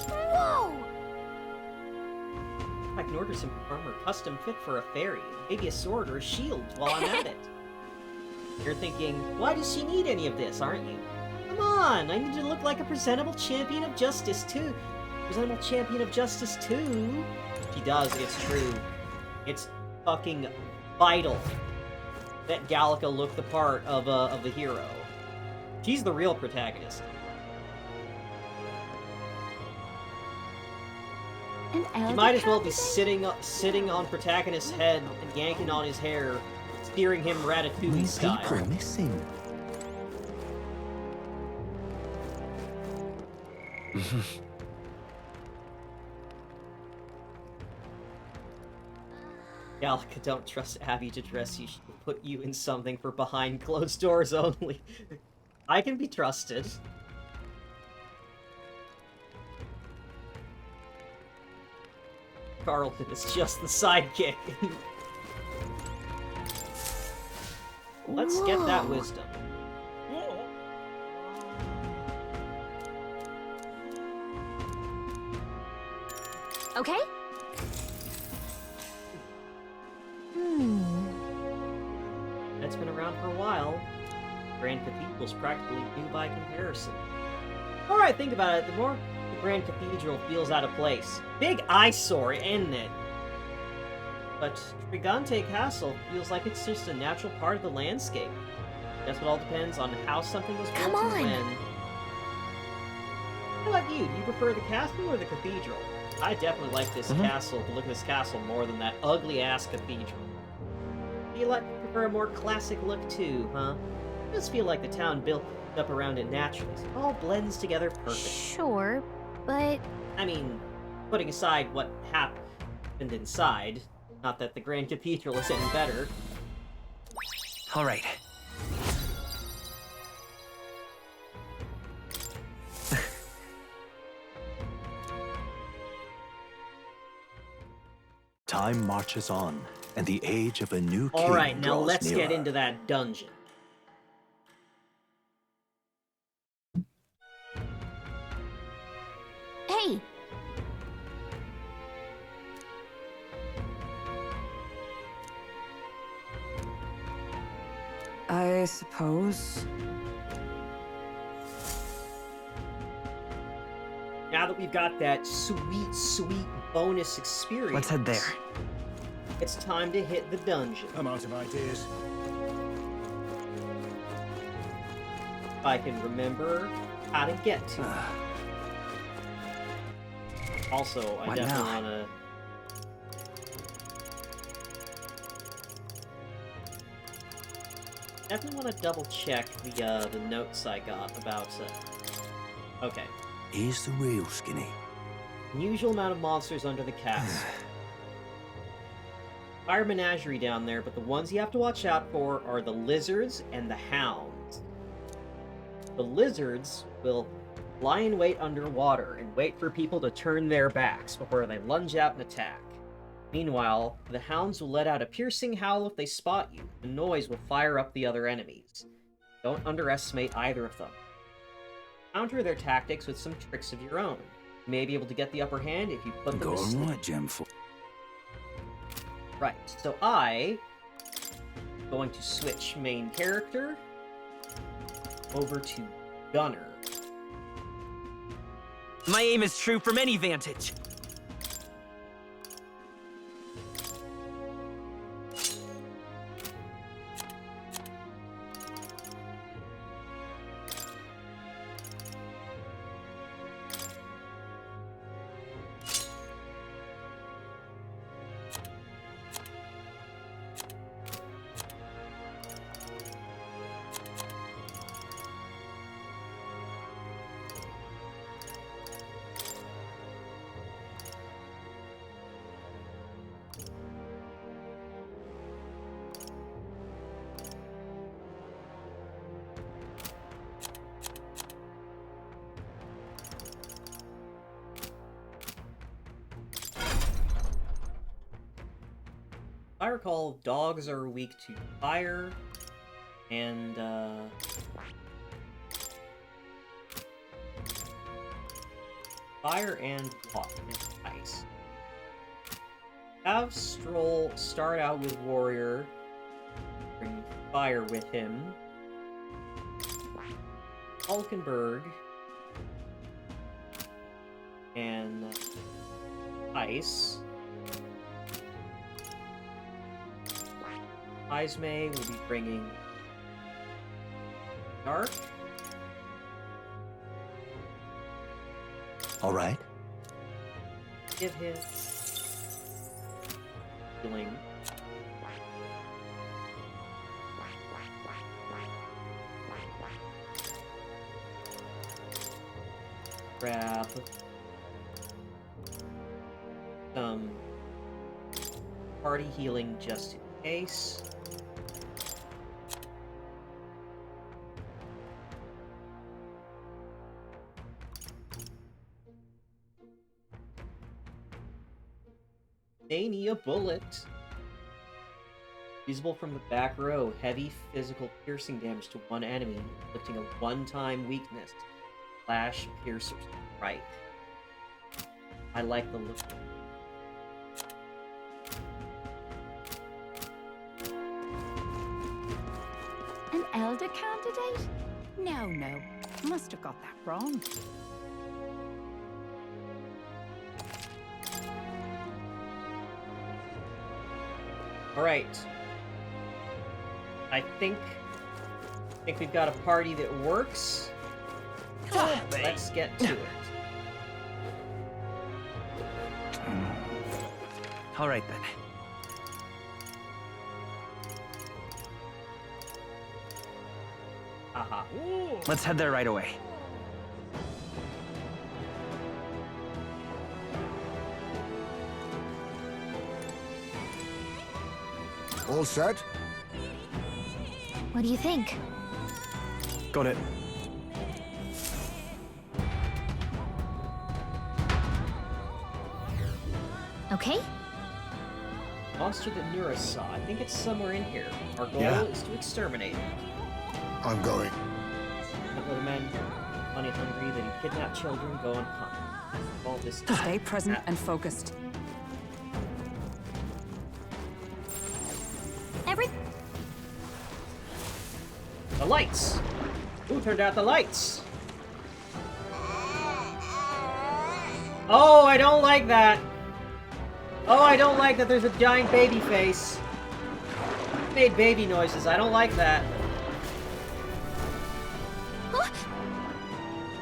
[SPEAKER 4] Whoa!
[SPEAKER 1] I can order some armor custom fit for a fairy. Maybe a sword or a shield while I'm at it. You're thinking, why does she need any of this, aren't you? Come on, I need to look like a presentable champion of justice too. Presentable champion of justice too. She does, it's true. It's fucking vital that Gallica look the part of the hero. She's the real protagonist. She might as well be sitting on protagonist's head and yanking on his hair, steering him Ratatouille style.
[SPEAKER 6] People missing.
[SPEAKER 1] Gallica, don't trust Abby to dress you. She will put you in something for behind closed doors only. I can be trusted. Carlton is just the sidekick. Let's get that wisdom.
[SPEAKER 4] Okay?
[SPEAKER 1] That's been around for a while. Grand Cathedral's practically new by comparison. The more I think about it, the more the Grand Cathedral feels out of place. Big eyesore, isn't it? But Trigante Castle feels like it's just a natural part of the landscape. Guess it all depends on how something was built and when. How about you? Do you prefer the castle or the cathedral? I definitely like this castle, but look at this castle more than that ugly-ass cathedral. Do you prefer a more classic look too, huh? It does feel like the town built up around it naturally. So it all blends together perfectly.
[SPEAKER 4] Sure, but...
[SPEAKER 1] I mean, putting aside what happened inside, not that the Grand Cathedral is any better.
[SPEAKER 13] All right.
[SPEAKER 6] Time marches on, and the age of a new king
[SPEAKER 1] Alright, now
[SPEAKER 6] draws
[SPEAKER 1] let's
[SPEAKER 6] nearer.
[SPEAKER 1] get into that dungeon.
[SPEAKER 4] Hey!
[SPEAKER 12] I suppose.
[SPEAKER 1] Now that we've got that sweet, sweet bonus experience...
[SPEAKER 13] Let's head there.
[SPEAKER 1] It's time to hit the dungeon.
[SPEAKER 17] I'm out of ideas.
[SPEAKER 1] If I can remember how to get to it. Also, I
[SPEAKER 13] What
[SPEAKER 1] definitely
[SPEAKER 13] now?
[SPEAKER 1] want to... Definitely want to double check the notes I got about... Okay.
[SPEAKER 16] Here's the real skinny.
[SPEAKER 1] Unusual amount of monsters under the castle. Fire menagerie down there, but the ones you have to watch out for are the lizards and the hounds. The lizards will lie in wait underwater and wait for people to turn their backs before they lunge out and attack. Meanwhile, the hounds will let out a piercing howl if they spot you. The noise will fire up the other enemies. Don't underestimate either of them. Counter their tactics with some tricks of your own. You may be able to get the upper hand if you put them to sleep.
[SPEAKER 16] Right, Gem.
[SPEAKER 1] Right, so I'm going to switch main character over to Gunner.
[SPEAKER 13] My aim is true from any vantage.
[SPEAKER 1] I recall, dogs are weak to fire, and, fire and water and ice. Have Stroll start out with Warrior, bring fire with him. Hulken Berg, and ice. Ismay will be bringing dark.
[SPEAKER 6] All right.
[SPEAKER 1] Give him healing. grab some party healing just in case. Mania bullet. Usable from the back row. Heavy physical piercing damage to one enemy, inflicting a one-time weakness. Flash piercer strike. I like the look.
[SPEAKER 20] An elder candidate? No. Must have got that wrong.
[SPEAKER 1] Alright. I think we've got a party that works. Let's get to it.
[SPEAKER 19] All right then.
[SPEAKER 1] Aha.
[SPEAKER 19] Let's head there right away.
[SPEAKER 15] All set?
[SPEAKER 5] What do you think?
[SPEAKER 9] Got it.
[SPEAKER 5] Okay?
[SPEAKER 1] Monster that Nura saw. I think it's somewhere in here. Our goal is to exterminate it.
[SPEAKER 15] I'm going.
[SPEAKER 1] Let the men money hungry that he kidnapped children go on hunt. All this
[SPEAKER 12] Stay present and focused.
[SPEAKER 1] The lights! Who turned out the lights? Oh, I don't like that! Oh, I don't like that there's a giant baby face. It made baby noises. I don't like that.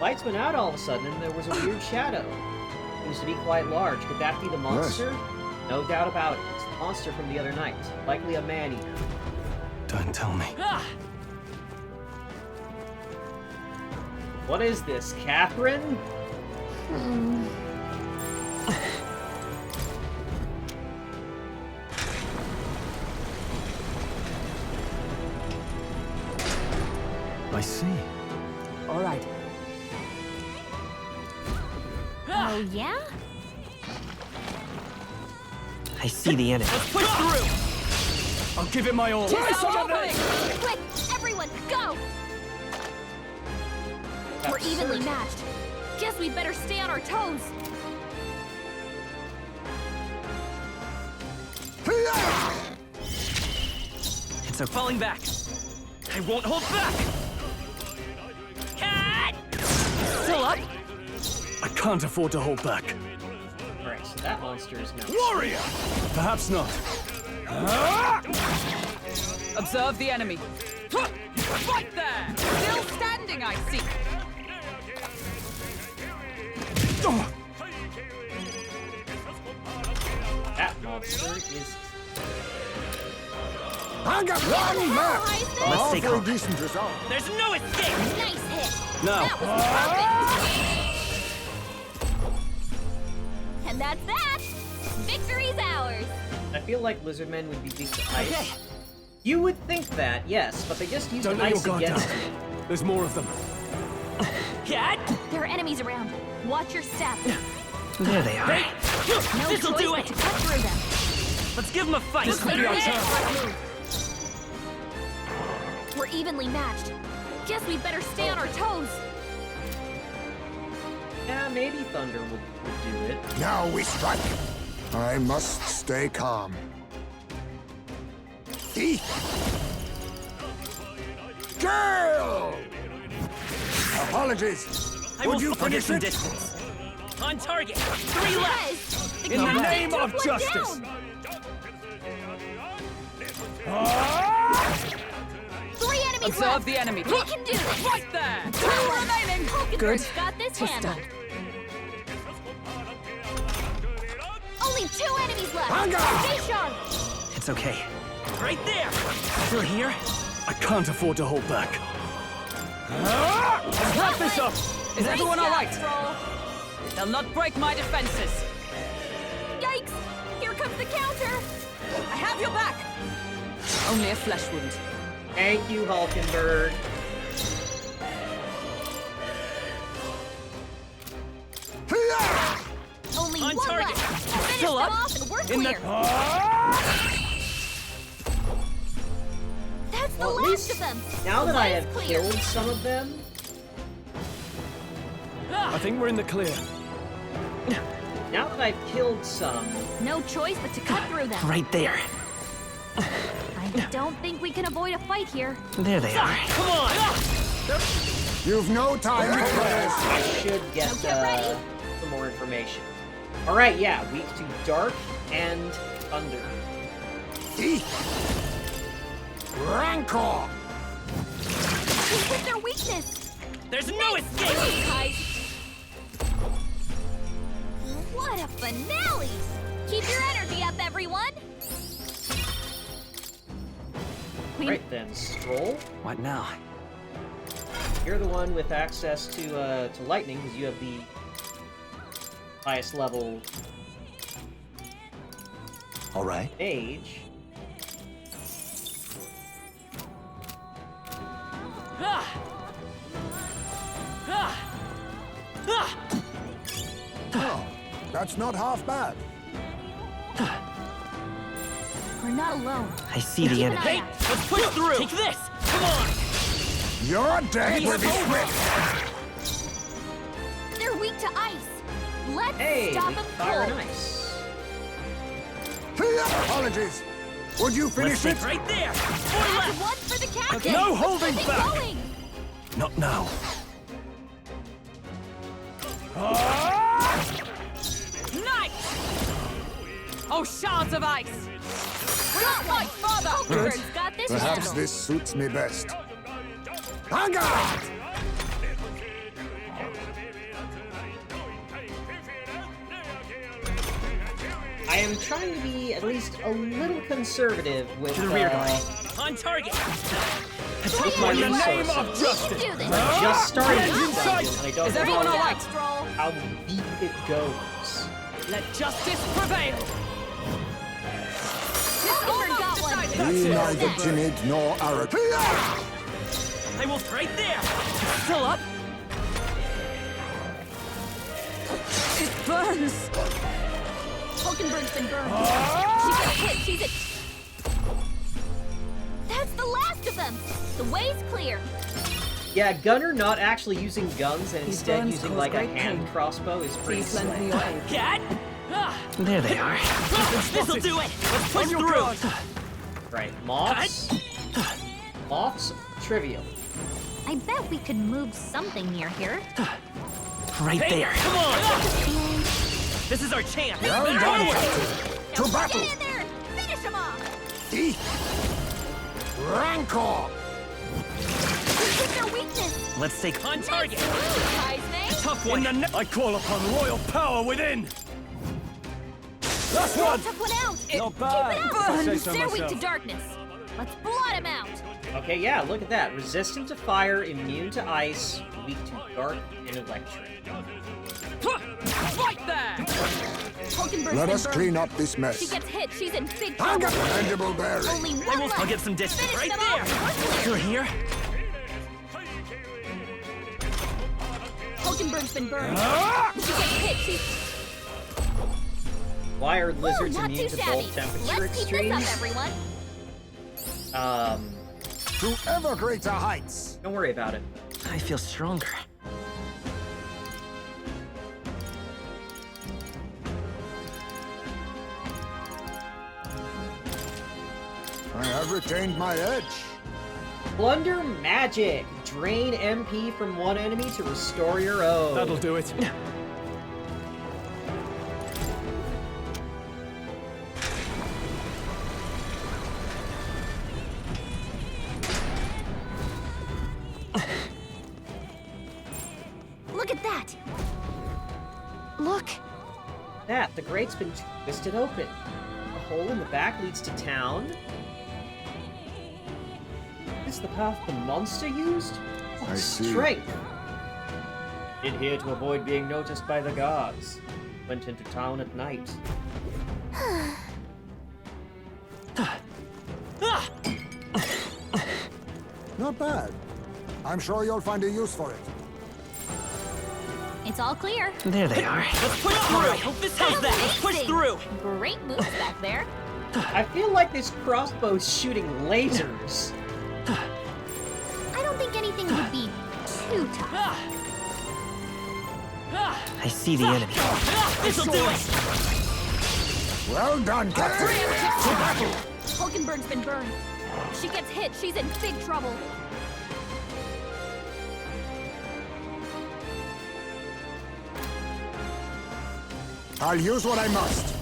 [SPEAKER 1] Lights went out all of a sudden and there was a weird shadow. Seems to be quite large. Could that be the monster?
[SPEAKER 15] Yes.
[SPEAKER 1] No doubt about it. It's the monster from the other night. Likely a man-eater.
[SPEAKER 9] Don't tell me.
[SPEAKER 1] What is this, Catherine?
[SPEAKER 9] I see.
[SPEAKER 12] All right.
[SPEAKER 4] Oh, yeah?
[SPEAKER 19] I see the enemy.
[SPEAKER 9] Let's push through! I'll give it my all.
[SPEAKER 4] Quick, everyone, go! We're evenly matched. Guess we'd better stay on our toes.
[SPEAKER 19] It's a falling back. I won't hold back.
[SPEAKER 9] Still up? I can't afford to hold back.
[SPEAKER 1] Alright, so that monster is now...
[SPEAKER 9] Warrior! Perhaps not.
[SPEAKER 11] Observe the enemy. Right there! Still standing, I see.
[SPEAKER 1] That monster is...
[SPEAKER 15] I got one map!
[SPEAKER 19] Let's take
[SPEAKER 15] for a
[SPEAKER 19] off.
[SPEAKER 15] decent result.
[SPEAKER 19] There's no escape!
[SPEAKER 4] Nice hit!
[SPEAKER 9] No.
[SPEAKER 4] That was perfect! And that's that! Victory's ours!
[SPEAKER 1] I feel like lizardmen would be weak to ice. You would think that, yes, but they just use
[SPEAKER 9] Don't let your
[SPEAKER 1] ice
[SPEAKER 9] guard
[SPEAKER 1] against
[SPEAKER 9] down.
[SPEAKER 1] me.
[SPEAKER 9] There's more of them.
[SPEAKER 4] There are enemies around. Watch your step.
[SPEAKER 19] There they are.
[SPEAKER 4] No
[SPEAKER 19] This'll
[SPEAKER 4] choice
[SPEAKER 19] do
[SPEAKER 4] but
[SPEAKER 19] it.
[SPEAKER 4] to cut through them.
[SPEAKER 19] Let's give them a fight.
[SPEAKER 9] This could be our turn.
[SPEAKER 4] We're evenly matched. Guess we'd better stay on our toes.
[SPEAKER 1] Yeah, maybe Thunder will do it.
[SPEAKER 15] Now we strike. I must stay calm. Girl! Apologies.
[SPEAKER 19] I
[SPEAKER 15] Would
[SPEAKER 19] will
[SPEAKER 15] you
[SPEAKER 19] get
[SPEAKER 15] finish
[SPEAKER 19] some
[SPEAKER 15] it?
[SPEAKER 19] distance. On target. 3 left.
[SPEAKER 4] Yes!
[SPEAKER 9] In the name of justice.
[SPEAKER 4] Three enemies
[SPEAKER 11] Observe
[SPEAKER 4] left.
[SPEAKER 11] the enemy.
[SPEAKER 4] We can do this.
[SPEAKER 11] Right there! 2 remaining!
[SPEAKER 4] Hulkenberg's got this handled. Only 2 enemies left. Stay sharp.
[SPEAKER 19] It's okay. Right there. Still here?
[SPEAKER 9] I can't afford to hold back.
[SPEAKER 13] Let's wrap this up! Is everyone alright?
[SPEAKER 11] Stroll.
[SPEAKER 13] They'll not break my defenses!
[SPEAKER 4] Yikes! Here comes the counter!
[SPEAKER 11] I have your back!
[SPEAKER 12] Only a flesh wound.
[SPEAKER 1] Thank you, Hulkenberg.
[SPEAKER 4] Only
[SPEAKER 13] On
[SPEAKER 4] one
[SPEAKER 13] target.
[SPEAKER 4] left! Finish
[SPEAKER 13] Still
[SPEAKER 4] them
[SPEAKER 13] up?
[SPEAKER 4] off and we're
[SPEAKER 13] In the-
[SPEAKER 4] clear! That's the
[SPEAKER 1] Well, at
[SPEAKER 4] last
[SPEAKER 1] least
[SPEAKER 4] of them!
[SPEAKER 1] now
[SPEAKER 4] The
[SPEAKER 1] that I
[SPEAKER 4] way is
[SPEAKER 1] have
[SPEAKER 4] clear.
[SPEAKER 1] killed some of them,
[SPEAKER 9] I think we're in the clear.
[SPEAKER 1] now that I've killed some,
[SPEAKER 4] No choice but to cut through them.
[SPEAKER 13] Right there.
[SPEAKER 4] I don't think we can avoid a fight here.
[SPEAKER 13] There they are. Come on!
[SPEAKER 15] You've no time to press.
[SPEAKER 1] I should get
[SPEAKER 4] ready.
[SPEAKER 1] some more information. Alright, yeah, weak to dark and thunder.
[SPEAKER 15] Rancor!
[SPEAKER 4] Who's with their weakness?
[SPEAKER 13] There's no escape!
[SPEAKER 4] Guys. What a finale! Keep your energy up, everyone!
[SPEAKER 1] Right then, Stroll.
[SPEAKER 19] What now?
[SPEAKER 1] You're the one with access to lightning, because you have the highest level
[SPEAKER 6] All right.
[SPEAKER 1] mage.
[SPEAKER 15] Oh, that's not half bad.
[SPEAKER 4] We're not alone.
[SPEAKER 19] I see the enemy.
[SPEAKER 13] Hey, let's push through! Take this! Come on!
[SPEAKER 15] Your death will be swift.
[SPEAKER 4] They're weak to ice. Let's
[SPEAKER 1] Hey,
[SPEAKER 4] stop
[SPEAKER 1] weak
[SPEAKER 4] them
[SPEAKER 1] fire and
[SPEAKER 4] cold.
[SPEAKER 1] ice.
[SPEAKER 15] Apologies. Would you finish
[SPEAKER 13] Let's
[SPEAKER 15] it?
[SPEAKER 13] take right there!
[SPEAKER 4] That's one for the captain.
[SPEAKER 9] No
[SPEAKER 4] Let's
[SPEAKER 9] holding
[SPEAKER 4] keep it
[SPEAKER 9] back.
[SPEAKER 4] going.
[SPEAKER 6] Not now.
[SPEAKER 11] Nice! Oh, shards of ice!
[SPEAKER 4] Got one.
[SPEAKER 11] Father!
[SPEAKER 4] Hulkenberg's got this
[SPEAKER 15] Perhaps
[SPEAKER 4] handled.
[SPEAKER 15] this suits me best. Vanguard!
[SPEAKER 1] I am trying to be at least a little conservative with
[SPEAKER 13] To the rear guard. On target!
[SPEAKER 1] with my
[SPEAKER 13] In the name
[SPEAKER 1] resources.
[SPEAKER 13] of justice!
[SPEAKER 4] Do this.
[SPEAKER 1] I just started this
[SPEAKER 13] Inside.
[SPEAKER 1] dungeon, and I don't
[SPEAKER 13] Is
[SPEAKER 1] know
[SPEAKER 13] everyone
[SPEAKER 4] Bring it
[SPEAKER 13] alright?
[SPEAKER 4] down, Stroll.
[SPEAKER 1] how deep it goes.
[SPEAKER 11] Let justice prevail!
[SPEAKER 4] Hulkenberg got one.
[SPEAKER 15] Be neither timid nor arrogant.
[SPEAKER 13] I will right there! Still up?
[SPEAKER 12] It burns!
[SPEAKER 4] Hulkenberg's been burned. She gets hit. She's at. That's the last of them. The way's clear.
[SPEAKER 1] Yeah, Gunner not actually using guns and instead
[SPEAKER 12] burns
[SPEAKER 1] using
[SPEAKER 12] cause
[SPEAKER 1] like a
[SPEAKER 12] great
[SPEAKER 1] hand
[SPEAKER 12] pain.
[SPEAKER 1] crossbow is pretty
[SPEAKER 12] Please lend me
[SPEAKER 1] slick.
[SPEAKER 12] your aid.
[SPEAKER 13] Cat!
[SPEAKER 19] There they are.
[SPEAKER 13] This'll do it! Let's push through!
[SPEAKER 1] Right, moths. Moths, trivial.
[SPEAKER 4] I bet we could move something near here.
[SPEAKER 19] Right
[SPEAKER 13] Hey,
[SPEAKER 19] there.
[SPEAKER 13] come on! This is our chance!
[SPEAKER 15] Well done, Captain. To
[SPEAKER 4] Now
[SPEAKER 15] battle!
[SPEAKER 4] Get in there. Finish him off.
[SPEAKER 15] Rancor!
[SPEAKER 4] Who's with their weakness?
[SPEAKER 13] Let's take on target!
[SPEAKER 4] Nice move, Kaizme.
[SPEAKER 13] Tough one!
[SPEAKER 9] I call upon royal power within! Last one!
[SPEAKER 4] Took one out.
[SPEAKER 9] Not bad.
[SPEAKER 4] Keep it
[SPEAKER 9] If I say
[SPEAKER 4] up.
[SPEAKER 9] so
[SPEAKER 4] They're weak
[SPEAKER 9] myself.
[SPEAKER 4] to darkness. Let's blot him out.
[SPEAKER 1] Okay, yeah, look at that. Resistant to fire, immune to ice, weak to dark and electric.
[SPEAKER 11] Right there!
[SPEAKER 4] Hulkenberg's
[SPEAKER 15] Let
[SPEAKER 4] been
[SPEAKER 15] us
[SPEAKER 4] burned.
[SPEAKER 15] clean up this
[SPEAKER 4] She
[SPEAKER 15] mess.
[SPEAKER 4] gets hit. She's in big trouble.
[SPEAKER 15] Mandible bearing.
[SPEAKER 4] Only one left.
[SPEAKER 13] I'll get some distance
[SPEAKER 4] Finish
[SPEAKER 13] right
[SPEAKER 4] them
[SPEAKER 13] there!
[SPEAKER 4] off. We're clear.
[SPEAKER 13] You're here?
[SPEAKER 4] Hulkenberg's been burned. She gets hit. She's
[SPEAKER 1] Why are lizards
[SPEAKER 4] not
[SPEAKER 1] immune
[SPEAKER 4] too
[SPEAKER 1] to
[SPEAKER 4] shabby.
[SPEAKER 1] both temperature
[SPEAKER 4] Let's keep this up,
[SPEAKER 1] extremes?
[SPEAKER 4] everyone.
[SPEAKER 15] To ever greater heights.
[SPEAKER 1] Don't worry about it.
[SPEAKER 19] I feel stronger.
[SPEAKER 15] I have retained my edge.
[SPEAKER 1] Plunder magic. Drain MP from one enemy to restore your own.
[SPEAKER 9] That'll do it.
[SPEAKER 4] Look at that. Look.
[SPEAKER 1] That, the grate's been twisted open. A hole in the back leads to town. Is this the path the monster used?
[SPEAKER 15] I see.
[SPEAKER 1] Strength. Hid here to avoid being noticed by the guards. Went into town at night.
[SPEAKER 21] Not bad. I'm sure you'll find a use for it.
[SPEAKER 4] It's all clear.
[SPEAKER 13] There they are. Let's push through. Hope this helps that. Let's push through.
[SPEAKER 4] Great moves back there.
[SPEAKER 1] I feel like this crossbow's shooting lasers.
[SPEAKER 4] I don't think anything would be too tough.
[SPEAKER 13] I see the enemy. This'll do it.
[SPEAKER 21] Well done, Captain. To battle.
[SPEAKER 4] Hulkenberg's been burned. If she gets hit, she's in big trouble.
[SPEAKER 21] I'll use what I must.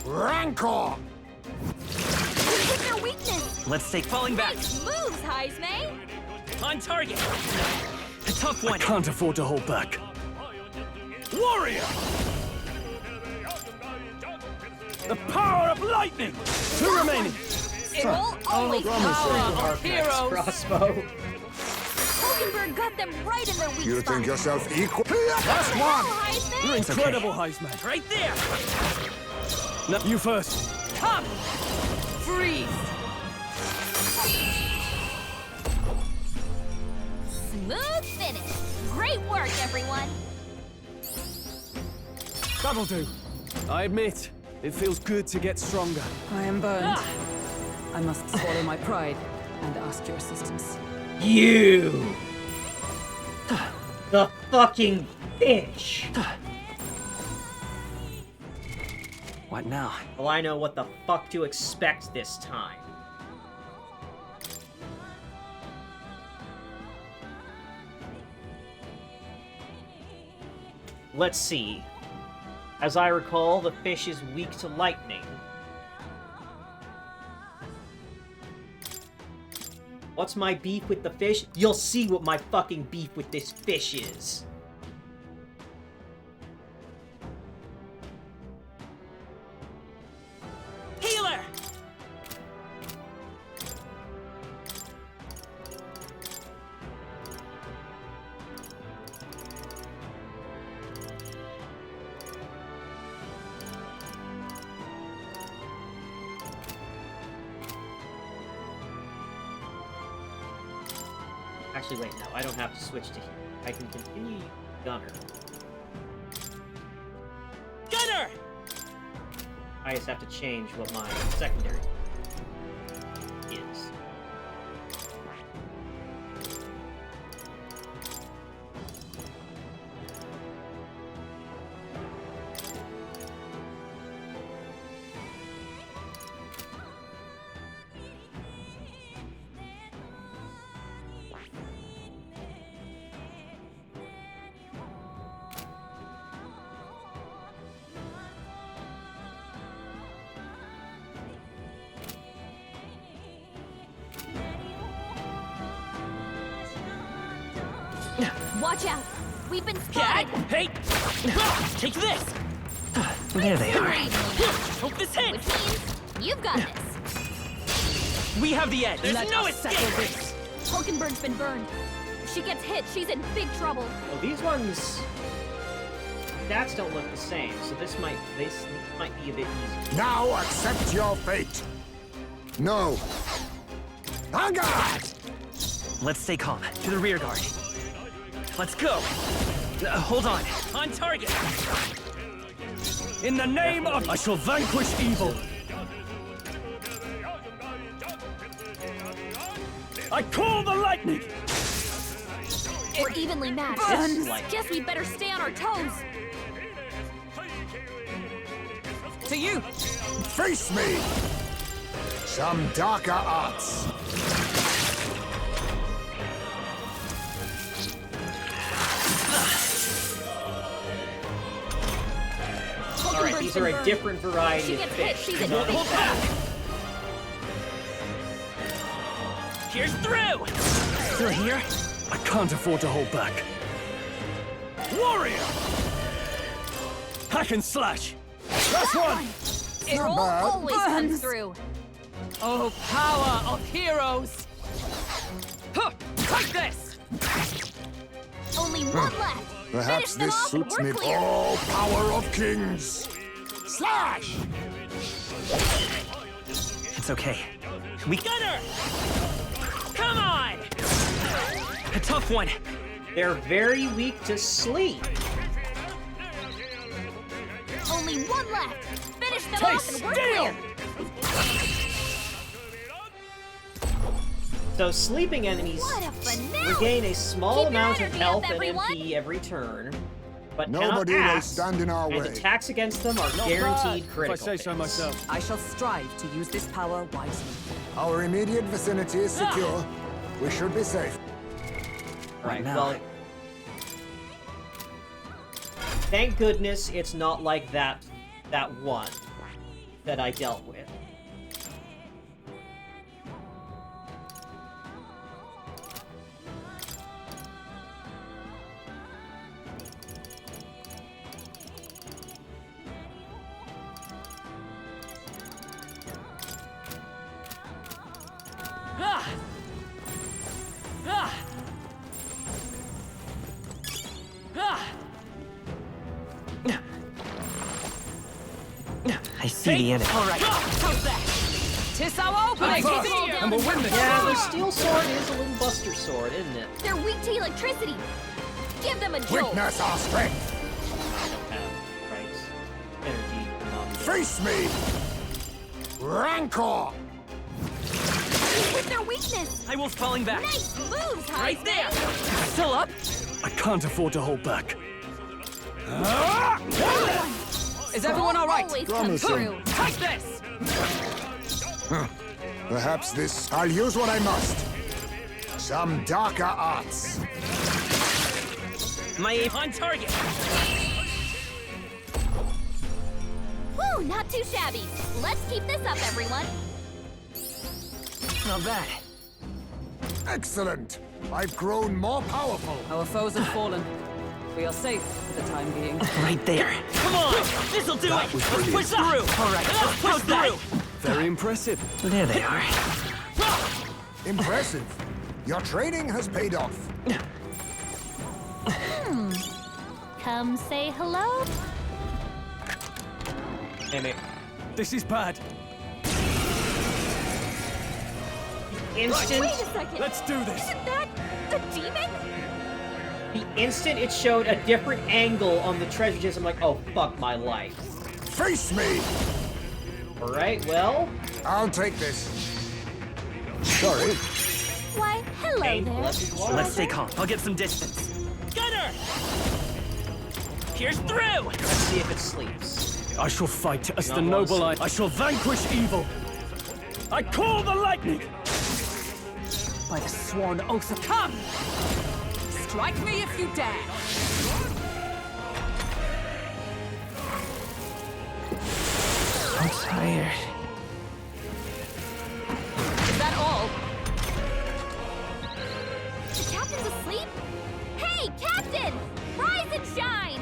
[SPEAKER 21] Rancor!
[SPEAKER 4] Hit their weakness.
[SPEAKER 13] Let's take falling back.
[SPEAKER 4] Nice moves, Heisme.
[SPEAKER 13] On target. A tough one.
[SPEAKER 9] I can't afford to hold back. Warrior! The power of lightning! Two remaining.
[SPEAKER 4] It will always
[SPEAKER 1] Power
[SPEAKER 4] of heroes.
[SPEAKER 1] Crossbow.
[SPEAKER 4] Hulkenberg got them right in their weak
[SPEAKER 21] You
[SPEAKER 4] spot.
[SPEAKER 21] think yourself equal? Last one!
[SPEAKER 9] You're incredible, Heisman.
[SPEAKER 13] Right there.
[SPEAKER 9] No, you first.
[SPEAKER 11] Come! Freeze!
[SPEAKER 4] Smooth finish. Great work, everyone.
[SPEAKER 9] That'll do. I admit, it feels good to get stronger.
[SPEAKER 12] I am burned. I must swallow my pride and ask your assistance.
[SPEAKER 1] You! The fucking bitch!
[SPEAKER 13] What now?
[SPEAKER 1] Well, I know what the fuck to expect this time. Let's see. As I recall, the fish is weak to lightning. What's my beef with the fish? You'll see what my fucking beef with this fish is.
[SPEAKER 11] Healer!
[SPEAKER 1] Actually, wait, no, I don't have to switch to here. I can continue Gunner.
[SPEAKER 11] Gunner!
[SPEAKER 1] I just have to change what my secondary is.
[SPEAKER 4] Watch out. We've been spotted.
[SPEAKER 13] Hey! Take this! There they are. Hope this hits!
[SPEAKER 4] Which means you've got this.
[SPEAKER 13] We have the edge. There's
[SPEAKER 4] Let
[SPEAKER 13] no
[SPEAKER 4] us settle
[SPEAKER 13] escape!
[SPEAKER 4] this. Hulkenberg's been burned. If she gets hit, she's in big trouble.
[SPEAKER 1] Well, these ones... stats don't look the same, so this might be a bit easier.
[SPEAKER 21] Now accept your fate. No. On guard!
[SPEAKER 13] Let's stay calm. To the rear guard. Let's go! Hold on. On target!
[SPEAKER 9] In the name of... I shall vanquish evil. I call the lightning!
[SPEAKER 4] We're evenly matched.
[SPEAKER 1] Burns.
[SPEAKER 4] Guess we better stay on our toes.
[SPEAKER 11] To you!
[SPEAKER 21] Face me! Some darker arts.
[SPEAKER 1] Alright, these are a different variety of fish.
[SPEAKER 4] She's in big trouble.
[SPEAKER 13] Here's through! Still here?
[SPEAKER 9] I can't afford to hold back. Warrior! Hack and slash! Last one!
[SPEAKER 4] It will always come through.
[SPEAKER 11] Oh, power of heroes! Huh! Take this!
[SPEAKER 4] Only one left.
[SPEAKER 15] Perhaps
[SPEAKER 4] Finish them
[SPEAKER 15] this
[SPEAKER 4] off and
[SPEAKER 15] suits
[SPEAKER 4] we're
[SPEAKER 15] me.
[SPEAKER 4] clear.
[SPEAKER 15] Oh, power of kings! Slash!
[SPEAKER 13] It's okay. We got her! Come on! A tough one.
[SPEAKER 1] They're very weak to sleep.
[SPEAKER 4] Only one left. Finish them off and we're clear.
[SPEAKER 1] So sleeping enemies
[SPEAKER 4] What a finale!
[SPEAKER 1] regain a small
[SPEAKER 4] Keep your
[SPEAKER 1] amount of
[SPEAKER 4] energy
[SPEAKER 1] health
[SPEAKER 4] up,
[SPEAKER 1] and
[SPEAKER 4] everyone.
[SPEAKER 1] MP every turn, but
[SPEAKER 15] Nobody will
[SPEAKER 1] cannot act,
[SPEAKER 15] stand in our
[SPEAKER 1] and
[SPEAKER 15] way.
[SPEAKER 1] attacks against them are guaranteed critical hits.
[SPEAKER 12] I shall strive to use this power wisely.
[SPEAKER 15] Our immediate vicinity is secure. We should be safe.
[SPEAKER 1] Right,
[SPEAKER 13] now.
[SPEAKER 1] well... Thank goodness it's not like that one that I dealt with.
[SPEAKER 13] I see the enemy.
[SPEAKER 11] All right. How's that? Tis our opening.
[SPEAKER 4] And we'll win this.
[SPEAKER 1] Yeah, the steel sword is a little buster sword, isn't it?
[SPEAKER 4] They're weak to electricity. Give them a jolt.
[SPEAKER 15] Witness our strength!
[SPEAKER 1] I don't have right energy.
[SPEAKER 15] Face me! Rancor!
[SPEAKER 4] With their weakness.
[SPEAKER 13] I will falling back.
[SPEAKER 4] Nice moves, High
[SPEAKER 13] Right there.
[SPEAKER 11] Still up?
[SPEAKER 9] I can't afford to hold back.
[SPEAKER 11] Is everyone all right?
[SPEAKER 4] Always come
[SPEAKER 15] Promising.
[SPEAKER 4] through.
[SPEAKER 11] Take this!
[SPEAKER 15] Perhaps this... I'll use what I must. Some darker arts.
[SPEAKER 13] My aim on target.
[SPEAKER 4] Woo, not too shabby. Let's keep this up, everyone.
[SPEAKER 13] Not bad.
[SPEAKER 15] Excellent! I've grown more powerful.
[SPEAKER 12] Our foes have fallen. We are safe for the time being.
[SPEAKER 13] Right there. Come on! This'll do it! Let's push through! All right, let's push through!
[SPEAKER 9] Very impressive.
[SPEAKER 13] There they are.
[SPEAKER 15] Impressive. Your training has paid off.
[SPEAKER 4] Come say hello.
[SPEAKER 1] Damn it.
[SPEAKER 9] This is bad.
[SPEAKER 1] Instant,
[SPEAKER 4] Wait a second.
[SPEAKER 9] Let's do this.
[SPEAKER 4] Isn't that the demon?
[SPEAKER 1] the instant it showed a different angle on the treasure chest, I'm like, oh, fuck my life.
[SPEAKER 15] Face me!
[SPEAKER 1] Alright, well...
[SPEAKER 15] I'll take this. Sorry.
[SPEAKER 4] Why, hello there.
[SPEAKER 13] Let's stay calm. I'll get some distance. Gunner! Here's through!
[SPEAKER 1] Let's see if it sleeps.
[SPEAKER 9] I shall fight as
[SPEAKER 1] Not
[SPEAKER 9] the noble
[SPEAKER 1] once.
[SPEAKER 9] I shall vanquish evil. I call the lightning!
[SPEAKER 11] By the sworn oath of... Come! Strike me if you dare!
[SPEAKER 13] I'm tired.
[SPEAKER 11] Is that all?
[SPEAKER 4] The captain's asleep? Hey, Captain! Rise and shine!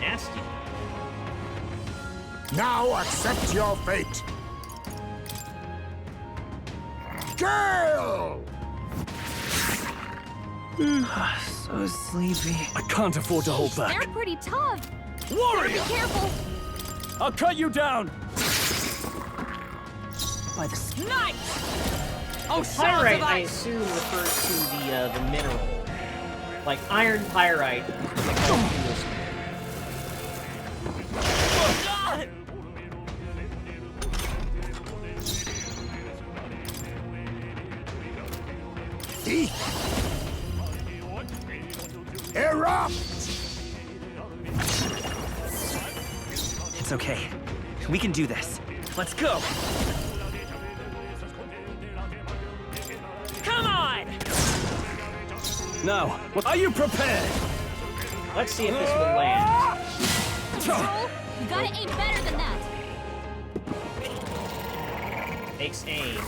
[SPEAKER 1] Nasty.
[SPEAKER 15] Now accept your fate. Gale!
[SPEAKER 13] So sleepy.
[SPEAKER 9] I can't afford to hold back.
[SPEAKER 4] They're pretty tough.
[SPEAKER 9] Warrior!
[SPEAKER 4] Be careful.
[SPEAKER 9] I'll cut you down!
[SPEAKER 11] By the night! Oh,
[SPEAKER 1] Pyrite,
[SPEAKER 11] of
[SPEAKER 1] I
[SPEAKER 11] ice!
[SPEAKER 1] assume, refers to the mineral. Like iron pyrite.
[SPEAKER 15] Erupt!
[SPEAKER 13] It's okay. We can do this. Let's go! Come on!
[SPEAKER 9] Now, are you prepared?
[SPEAKER 1] Let's see if this will land.
[SPEAKER 4] Joel, you gotta aim better than that.
[SPEAKER 1] Takes aim.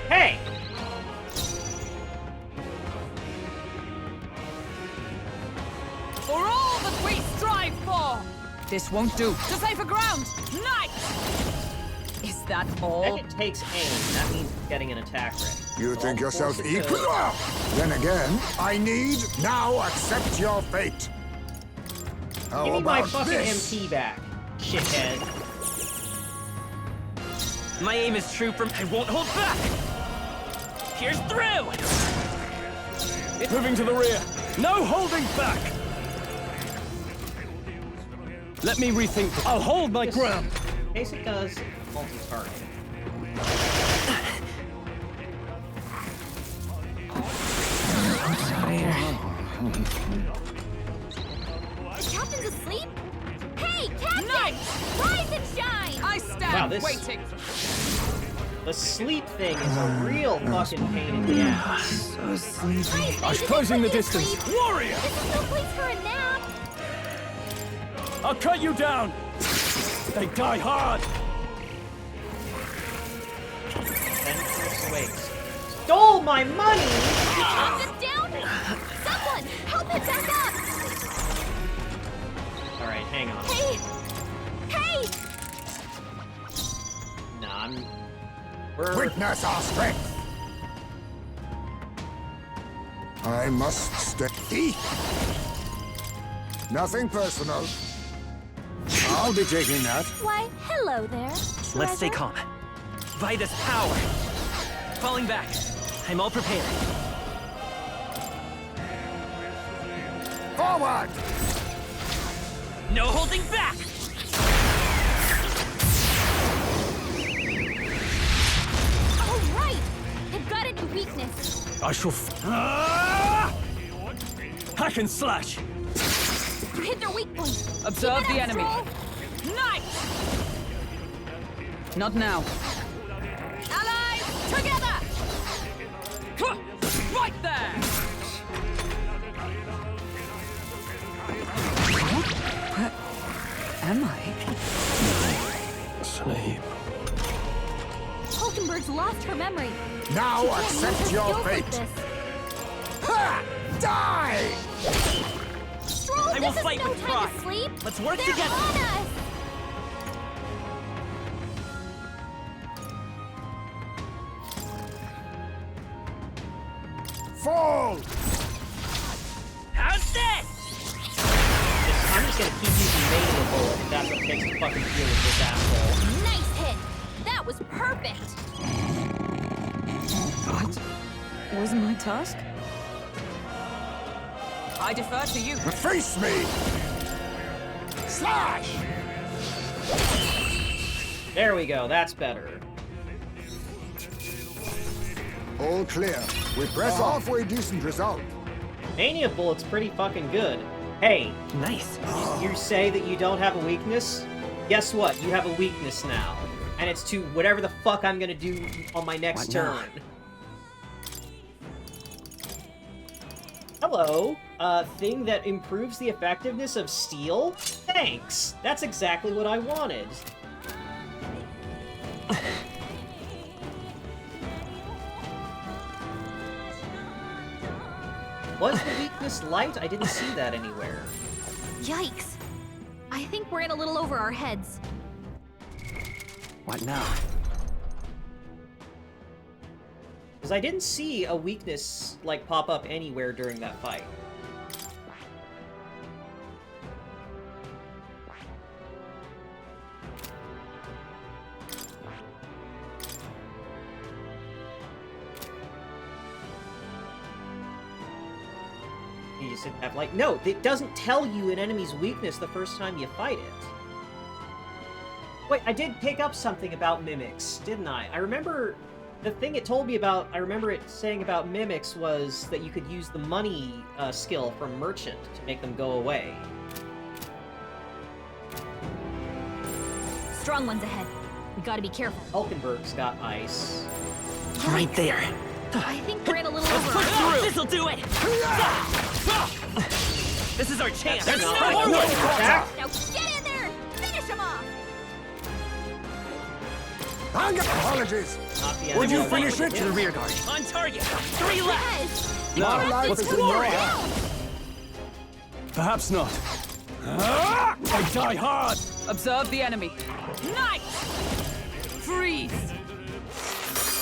[SPEAKER 1] Hey!
[SPEAKER 11] For all that we strive for! This won't do. To safer ground! Night! Is that all?
[SPEAKER 1] If it takes aim, that means it's getting an attack ready.
[SPEAKER 15] You
[SPEAKER 1] So
[SPEAKER 15] think
[SPEAKER 1] I'll
[SPEAKER 15] yourself
[SPEAKER 1] force it
[SPEAKER 15] equal?
[SPEAKER 1] to-
[SPEAKER 15] Then again, I need now accept your fate. How
[SPEAKER 1] Give me my
[SPEAKER 15] about
[SPEAKER 1] fucking
[SPEAKER 15] this?
[SPEAKER 1] MP back, shithead.
[SPEAKER 13] My aim is true from. I won't hold back! Pierce through!
[SPEAKER 9] Moving to the rear. No holding back! Let me rethink. I'll hold my ground.
[SPEAKER 1] In case it does multi-target.
[SPEAKER 4] The captain's asleep? Hey, Captain!
[SPEAKER 11] Nice!
[SPEAKER 4] Rise and shine!
[SPEAKER 11] I stand
[SPEAKER 1] Wow, this-
[SPEAKER 11] waiting.
[SPEAKER 1] The sleep thing is a real fucking pain in the ass.
[SPEAKER 19] So sleepy.
[SPEAKER 9] I'm closing the distance. Warrior!
[SPEAKER 4] This is no place for a nap.
[SPEAKER 9] I'll cut you down! They die hard!
[SPEAKER 1] Ventress wakes. Stole my money!
[SPEAKER 4] Calm this down! Someone, help him back up!
[SPEAKER 1] Alright, hang on.
[SPEAKER 4] Hey! Hey!
[SPEAKER 1] Nah, I'm...
[SPEAKER 15] Witness our strength. I must stay. Nothing personal. I'll be taking that.
[SPEAKER 4] Why, hello there.
[SPEAKER 13] Let's stay
[SPEAKER 4] treasure.
[SPEAKER 13] calm. By this power. Falling back. I'm all prepared.
[SPEAKER 15] Forward!
[SPEAKER 13] No holding back!
[SPEAKER 4] All right! I've got a new weakness.
[SPEAKER 9] I shall hack and slash!
[SPEAKER 4] You hit their weak point.
[SPEAKER 11] Observe
[SPEAKER 4] Keep it
[SPEAKER 11] the
[SPEAKER 4] up,
[SPEAKER 11] enemy.
[SPEAKER 4] Stroll.
[SPEAKER 11] Nice! Not now. Allies, together! Huh, right there!
[SPEAKER 12] Where am I?
[SPEAKER 6] Sleep.
[SPEAKER 4] Hulkenberg's lost her memory.
[SPEAKER 15] Now
[SPEAKER 4] She can't
[SPEAKER 15] accept
[SPEAKER 4] use her
[SPEAKER 15] your
[SPEAKER 4] skills like
[SPEAKER 15] fate.
[SPEAKER 4] this.
[SPEAKER 15] Ha! Die!
[SPEAKER 4] Stroll,
[SPEAKER 13] I will
[SPEAKER 4] this
[SPEAKER 13] fight
[SPEAKER 4] is no
[SPEAKER 13] with
[SPEAKER 4] time
[SPEAKER 13] pride.
[SPEAKER 4] to sleep.
[SPEAKER 13] Let's work
[SPEAKER 4] They're
[SPEAKER 13] together.
[SPEAKER 4] on us.
[SPEAKER 15] Fall!
[SPEAKER 13] How's this?
[SPEAKER 1] I'm just gonna keep using Mania Bullet if that's what it takes to fucking deal with this asshole.
[SPEAKER 4] Nice hit. That was perfect.
[SPEAKER 12] What was my task?
[SPEAKER 11] I defer to you.
[SPEAKER 15] Face me! Slash!
[SPEAKER 1] There we go, that's better.
[SPEAKER 15] All clear. We press halfway decent result.
[SPEAKER 1] Mania Bullet's pretty fucking good. Hey,
[SPEAKER 13] Nice.
[SPEAKER 1] you say that you don't have a weakness? Guess what? You have a weakness now. And it's to whatever the fuck I'm gonna do on my next
[SPEAKER 13] What now?
[SPEAKER 1] turn. Hello. Thing that improves the effectiveness of steel? Thanks! That's exactly what I wanted. Was the weakness light? I didn't see that anywhere.
[SPEAKER 4] Yikes. I think we're in a little over our heads.
[SPEAKER 13] What now?
[SPEAKER 1] Because I didn't see a weakness, like, pop up anywhere during that fight. You just didn't have, like, no, it doesn't tell you an enemy's weakness the first time you fight it. Wait, I did pick up something about mimics, didn't I? I remember the thing it told me about, I remember it saying about mimics was that you could use the money skill from Merchant to make them go away.
[SPEAKER 4] Strong ones ahead. We gotta be careful.
[SPEAKER 1] Hulkenberg's got ice.
[SPEAKER 13] Right there.
[SPEAKER 4] I think we're in a little over
[SPEAKER 13] Push
[SPEAKER 4] our
[SPEAKER 13] through! This'll do it! This is our chance!
[SPEAKER 1] That's not
[SPEAKER 13] There's
[SPEAKER 1] like
[SPEAKER 13] no
[SPEAKER 1] a
[SPEAKER 13] more!
[SPEAKER 1] attack.
[SPEAKER 4] Now get in there! Finish him off!
[SPEAKER 15] Apologies!
[SPEAKER 1] Not the
[SPEAKER 15] Would you
[SPEAKER 1] enemy.
[SPEAKER 15] finish it?
[SPEAKER 13] To the rear guard. On target! 3 left!
[SPEAKER 4] Yes!
[SPEAKER 15] My life is in your hands.
[SPEAKER 9] Perhaps not. They die hard!
[SPEAKER 11] Observe the enemy. Nice! Freeze!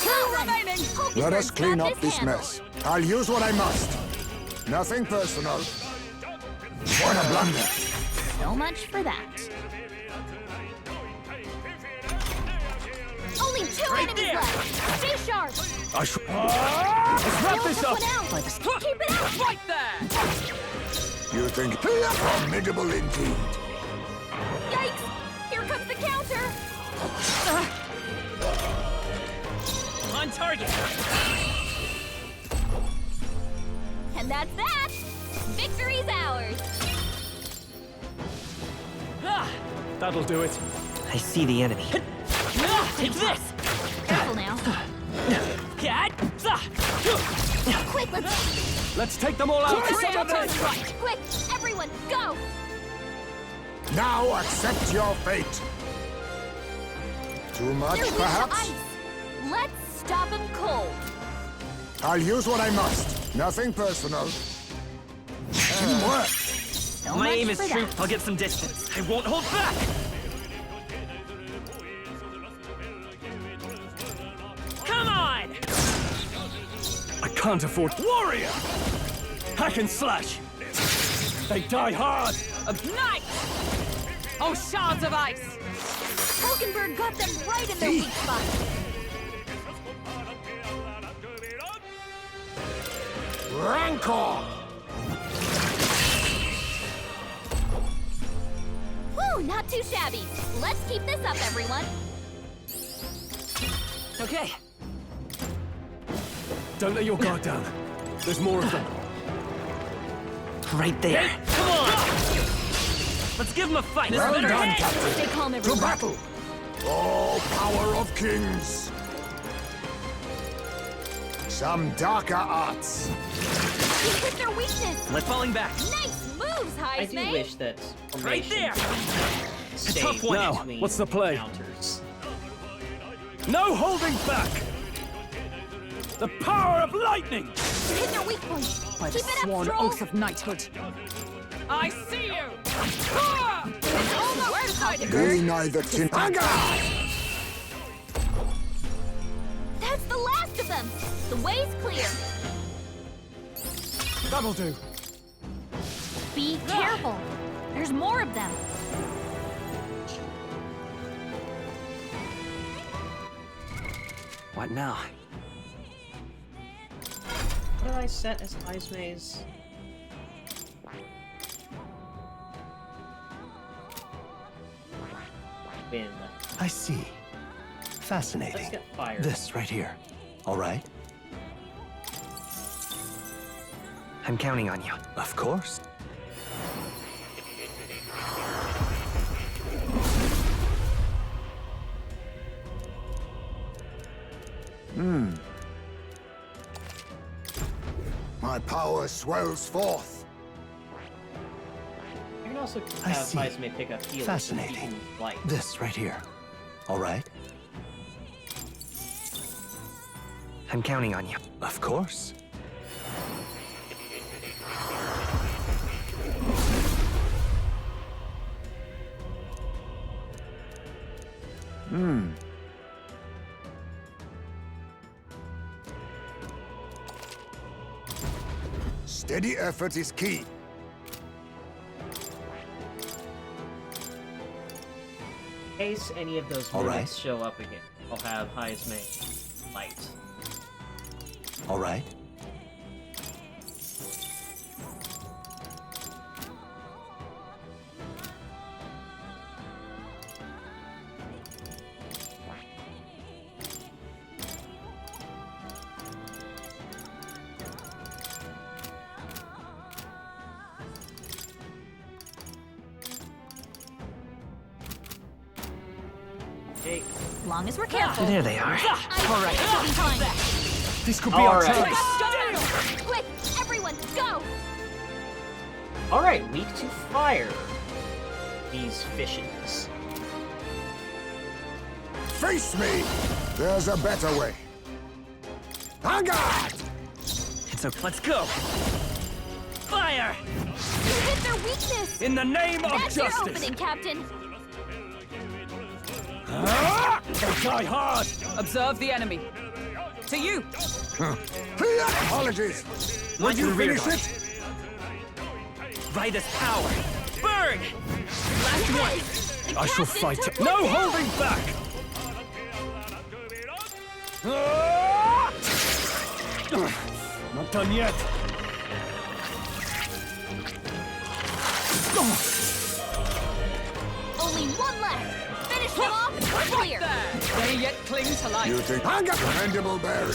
[SPEAKER 11] Two remaining!
[SPEAKER 15] Let us clean up this mess. I'll use what I must. Nothing personal. What a blunder.
[SPEAKER 4] So much for that. Only two enemies left. Stay sharp.
[SPEAKER 9] Let's wrap this up!
[SPEAKER 4] Keep it out.
[SPEAKER 11] Right there!
[SPEAKER 15] You think formidable indeed.
[SPEAKER 4] Yikes! Here comes the counter.
[SPEAKER 13] On target!
[SPEAKER 4] And that's that. Victory's ours.
[SPEAKER 9] That'll do it.
[SPEAKER 13] I see the enemy. Take this!
[SPEAKER 4] Careful now. Quick,
[SPEAKER 9] Let's take them all out!
[SPEAKER 4] Quick, everyone, go!
[SPEAKER 15] Now accept your fate. Too much,
[SPEAKER 4] You're weak to
[SPEAKER 15] perhaps?
[SPEAKER 4] ice. Let's stop him cold.
[SPEAKER 15] I'll use what I must. Nothing personal. Teamwork.
[SPEAKER 4] So
[SPEAKER 13] My
[SPEAKER 4] much
[SPEAKER 13] aim is
[SPEAKER 4] for
[SPEAKER 13] true.
[SPEAKER 4] that.
[SPEAKER 13] I'll get some distance. I won't hold back! Come on!
[SPEAKER 9] I can't afford warrior! Hack and slash! They die hard!
[SPEAKER 11] Nice! Oh, shards of ice!
[SPEAKER 4] Hulkenberg got them right in their weak spot.
[SPEAKER 15] Rancor!
[SPEAKER 4] Woo, not too shabby. Let's keep this up, everyone.
[SPEAKER 13] Okay.
[SPEAKER 9] Don't let your guard down. There's more of them.
[SPEAKER 13] Right there. Come on! Let's give him a fight.
[SPEAKER 15] Well
[SPEAKER 13] Better
[SPEAKER 15] done,
[SPEAKER 13] hit.
[SPEAKER 15] Captain.
[SPEAKER 4] Stay calm,
[SPEAKER 15] To
[SPEAKER 4] everyone.
[SPEAKER 15] battle! Oh, power of kings! Some darker arts.
[SPEAKER 4] You hit their weakness.
[SPEAKER 13] Let's falling back.
[SPEAKER 4] Nice moves,
[SPEAKER 1] I do
[SPEAKER 4] Heisman.
[SPEAKER 1] wish that
[SPEAKER 13] Right
[SPEAKER 1] formation
[SPEAKER 13] there.
[SPEAKER 1] stayed
[SPEAKER 9] tough one. Now,
[SPEAKER 1] between
[SPEAKER 9] what's the play?
[SPEAKER 1] counters.
[SPEAKER 9] No holding back! The power of lightning!
[SPEAKER 4] You hit their weak point.
[SPEAKER 12] By the
[SPEAKER 4] Keep it up,
[SPEAKER 12] sworn
[SPEAKER 4] Stroll.
[SPEAKER 12] oath of knighthood.
[SPEAKER 11] I see you! Ah! It's almost hiding!
[SPEAKER 15] Be neither tin.
[SPEAKER 4] That's the last of them. The way's clear.
[SPEAKER 9] That'll do.
[SPEAKER 4] Be careful. There's more of them.
[SPEAKER 13] What now?
[SPEAKER 1] What did I set as Heisma's? Win.
[SPEAKER 6] I see.
[SPEAKER 1] Let's
[SPEAKER 6] Fascinating.
[SPEAKER 1] get fired.
[SPEAKER 6] This right here. All right?
[SPEAKER 13] I'm counting on you.
[SPEAKER 6] Of course.
[SPEAKER 15] My power swells forth.
[SPEAKER 1] You can also
[SPEAKER 6] I
[SPEAKER 1] have
[SPEAKER 6] see.
[SPEAKER 1] Heisma pick up heals.
[SPEAKER 6] Fascinating.
[SPEAKER 1] Light.
[SPEAKER 6] This right here. All right?
[SPEAKER 13] I'm counting on you.
[SPEAKER 6] Of course.
[SPEAKER 15] Steady effort is key.
[SPEAKER 1] In case any of those
[SPEAKER 6] All
[SPEAKER 1] mimics
[SPEAKER 6] right.
[SPEAKER 1] show up again, I'll have Heisma light.
[SPEAKER 6] All right?
[SPEAKER 1] Hey,
[SPEAKER 4] As long as we're careful.
[SPEAKER 13] There they are.
[SPEAKER 4] All right.
[SPEAKER 9] This could be
[SPEAKER 1] All
[SPEAKER 9] our
[SPEAKER 1] right.
[SPEAKER 9] chance.
[SPEAKER 4] Quick, everyone, go!
[SPEAKER 1] Alright, weak to fire. These fishes.
[SPEAKER 15] Face me! There's a better way. En garde!
[SPEAKER 13] It's okay. Let's go. Fire!
[SPEAKER 4] You hit their weakness.
[SPEAKER 9] In the name of
[SPEAKER 4] That's your
[SPEAKER 9] justice!
[SPEAKER 4] opening, Captain.
[SPEAKER 9] They die hard!
[SPEAKER 12] Observe the enemy. To you!
[SPEAKER 21] Apologies!
[SPEAKER 13] Would
[SPEAKER 21] you finish it?
[SPEAKER 13] By this power! Berg!
[SPEAKER 4] Last one!
[SPEAKER 9] I shall fight it. No holding back! Not done yet.
[SPEAKER 4] Only one left! Finish them off and we're clear!
[SPEAKER 12] They yet cling to life.
[SPEAKER 21] You think commendable Berg.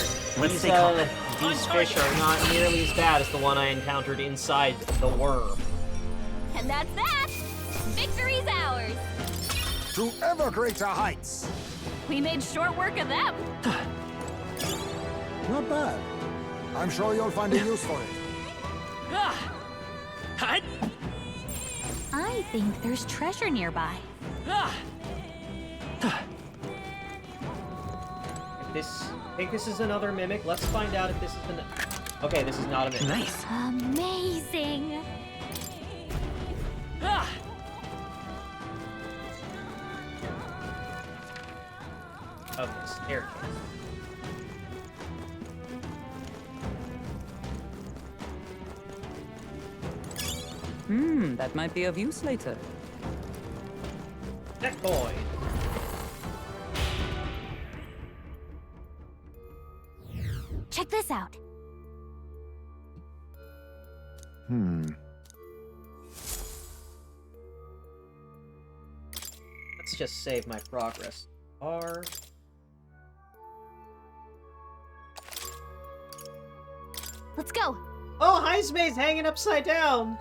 [SPEAKER 1] These fish are not nearly as bad as the one I encountered inside the worm.
[SPEAKER 4] And that's that! Victory's ours!
[SPEAKER 21] To ever greater heights.
[SPEAKER 4] We made short work of them!
[SPEAKER 21] Not bad. I'm sure you'll find a use for it.
[SPEAKER 5] I think there's treasure nearby.
[SPEAKER 1] I think this is another mimic. Let's find out if this is an... Okay, this is not a mimic.
[SPEAKER 13] Nice.
[SPEAKER 5] Amazing!
[SPEAKER 1] Okay, staircase.
[SPEAKER 12] That might be of use later.
[SPEAKER 1] Neck coin.
[SPEAKER 5] Check this out.
[SPEAKER 1] Let's just save my progress. R.
[SPEAKER 5] Let's go!
[SPEAKER 1] Oh, Heismay's hanging upside down!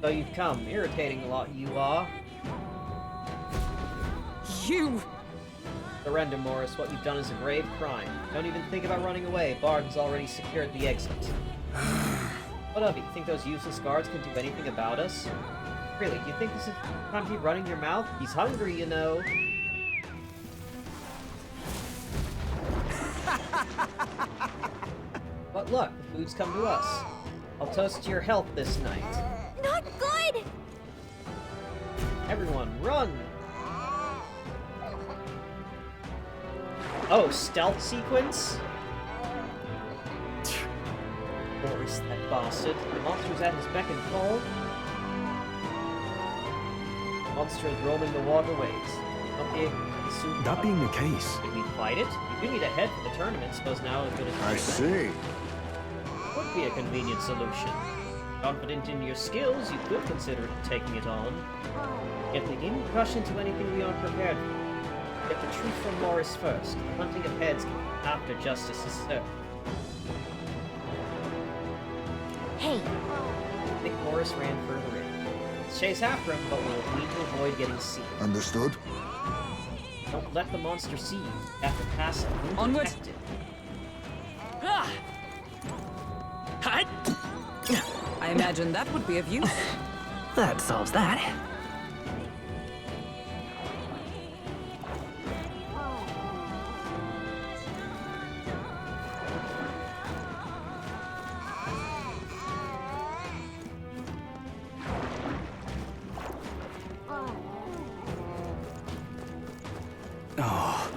[SPEAKER 1] So you've come. Irritating a lot, you are.
[SPEAKER 12] You!
[SPEAKER 1] Surrender, Morris. What you've done is a grave crime. Don't even think about running away. Barton's already secured the exit. What of it? You think those useless guards can do anything about us? Really, do you think this is time to keep running your mouth? He's hungry, you know. But look, the food's come to us. I'll toast to your health this night.
[SPEAKER 4] Not good!
[SPEAKER 1] Everyone, run! Oh, stealth sequence? Boris, that bastard. The monster's at his beck and call. The monster is roaming the waterways. Not be able to soon.
[SPEAKER 9] That being the case...
[SPEAKER 1] Did we fight it? We do need a head for the tournament. Suppose now is good as
[SPEAKER 21] I see.
[SPEAKER 1] Would be a convenient solution. Confident in your skills, you could consider taking it on. Yet we needn't rush into anything we aren't prepared for. Get the truth from Morris first. The hunting of heads after justice is served.
[SPEAKER 5] Hey!
[SPEAKER 1] I think Morris ran further in. Let's chase after him, but we'll need to avoid getting seen.
[SPEAKER 21] Understood.
[SPEAKER 1] Don't let the monster see you. You have to pass it undetected.
[SPEAKER 12] I imagine that would be of use.
[SPEAKER 13] That solves that.
[SPEAKER 9] Oh.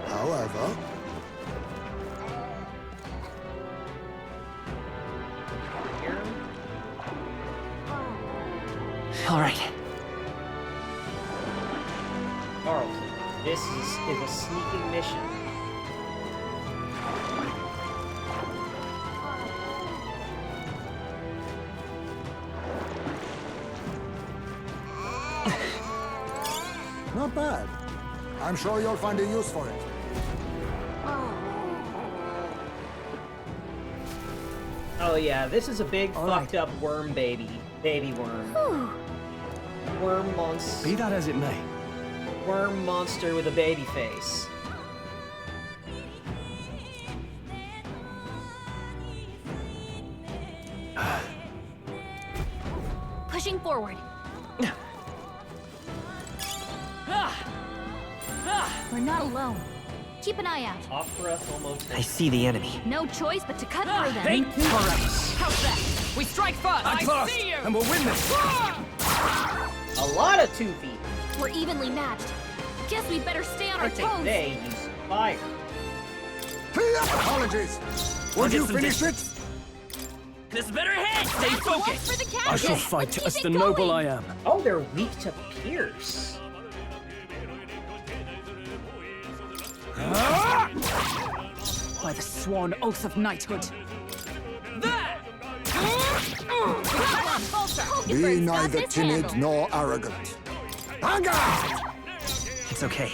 [SPEAKER 21] However...
[SPEAKER 13] All right.
[SPEAKER 1] Carlton, this is a sneaking mission.
[SPEAKER 21] Not bad. I'm sure you'll find a use for it.
[SPEAKER 1] Oh yeah, this is a big fucked up worm baby. Baby worm. Worm monster.
[SPEAKER 9] Be that as it may.
[SPEAKER 1] Worm monster with a baby face.
[SPEAKER 4] Pushing forward. forward. We're not alone. Keep an eye out.
[SPEAKER 1] Off breath almost.
[SPEAKER 19] I see the enemy.
[SPEAKER 4] No choice but to cut through them.
[SPEAKER 11] Hey, all right. How's that? We strike first.
[SPEAKER 9] I
[SPEAKER 11] see you.
[SPEAKER 9] and we'll win this.
[SPEAKER 1] A lot of 2 feet.
[SPEAKER 4] We're evenly matched. Guess we'd better stay on
[SPEAKER 1] I
[SPEAKER 4] our
[SPEAKER 1] think
[SPEAKER 4] toes.
[SPEAKER 1] they use fire.
[SPEAKER 21] Apologies. Would you finish it?
[SPEAKER 11] This better hit. Stay
[SPEAKER 4] That's one
[SPEAKER 11] focused.
[SPEAKER 4] for the captain.
[SPEAKER 9] I shall
[SPEAKER 4] Let's
[SPEAKER 9] fight
[SPEAKER 4] keep
[SPEAKER 9] as
[SPEAKER 4] it
[SPEAKER 9] the noble
[SPEAKER 4] going.
[SPEAKER 9] I am.
[SPEAKER 1] Oh, they're weak to pierce.
[SPEAKER 12] By the sworn oath of knighthood.
[SPEAKER 21] Be neither timid nor arrogant. Anger!
[SPEAKER 19] It's okay.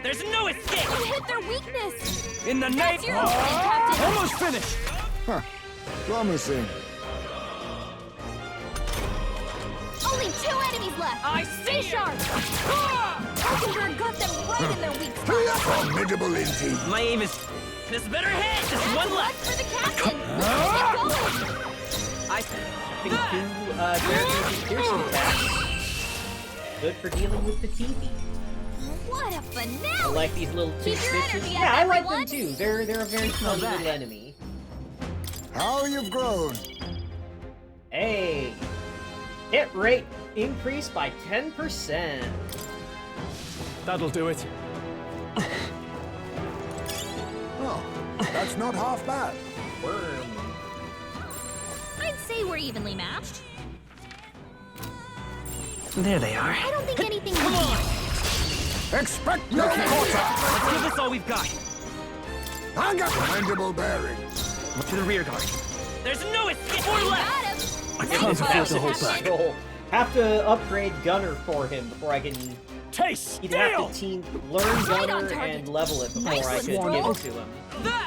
[SPEAKER 11] There's no escape.
[SPEAKER 4] You hit their weakness.
[SPEAKER 9] In the name.
[SPEAKER 4] That's your opening, Captain.
[SPEAKER 9] Almost finished.
[SPEAKER 15] Huh. Promising.
[SPEAKER 4] Only 2 enemies left.
[SPEAKER 11] I
[SPEAKER 4] Stay
[SPEAKER 11] see
[SPEAKER 4] sharp. Hulkenberg got them right in their weak spot.
[SPEAKER 21] Formidable indeed.
[SPEAKER 19] My aim is.
[SPEAKER 11] This better hit. Just
[SPEAKER 4] That's
[SPEAKER 11] one
[SPEAKER 4] one
[SPEAKER 11] left.
[SPEAKER 4] for the captain. Let's keep going.
[SPEAKER 11] I
[SPEAKER 1] Think 2 guaranteed piercing attacks. Good for dealing with the TV.
[SPEAKER 4] What a
[SPEAKER 1] I
[SPEAKER 4] finale!
[SPEAKER 1] like these little two
[SPEAKER 4] Keep your
[SPEAKER 1] stitches.
[SPEAKER 4] energy
[SPEAKER 1] Yeah,
[SPEAKER 4] up,
[SPEAKER 1] I like them
[SPEAKER 4] everyone.
[SPEAKER 1] too. They're a very fun little enemy.
[SPEAKER 21] How you've grown.
[SPEAKER 1] Hey, hit rate increased by 10%.
[SPEAKER 9] That'll do it.
[SPEAKER 21] Oh, that's not half bad.
[SPEAKER 1] Worm.
[SPEAKER 4] I'd say we're evenly matched.
[SPEAKER 19] There they are.
[SPEAKER 4] I don't think anything. Come on.
[SPEAKER 21] Expect no quarter.
[SPEAKER 19] Let's give this all we've got.
[SPEAKER 21] Anger! Commendable bearing.
[SPEAKER 19] To the rear guard.
[SPEAKER 11] There's no escape. 4 left.
[SPEAKER 9] I can't afford to hold back.
[SPEAKER 1] Roll. Have to upgrade Gunner for him before I can
[SPEAKER 9] Taste
[SPEAKER 1] either have to learn
[SPEAKER 4] Right on
[SPEAKER 1] Gunner
[SPEAKER 4] target.
[SPEAKER 1] and level it before
[SPEAKER 4] Nice
[SPEAKER 1] I
[SPEAKER 4] one,
[SPEAKER 1] could
[SPEAKER 4] Stroll.
[SPEAKER 1] give it to him.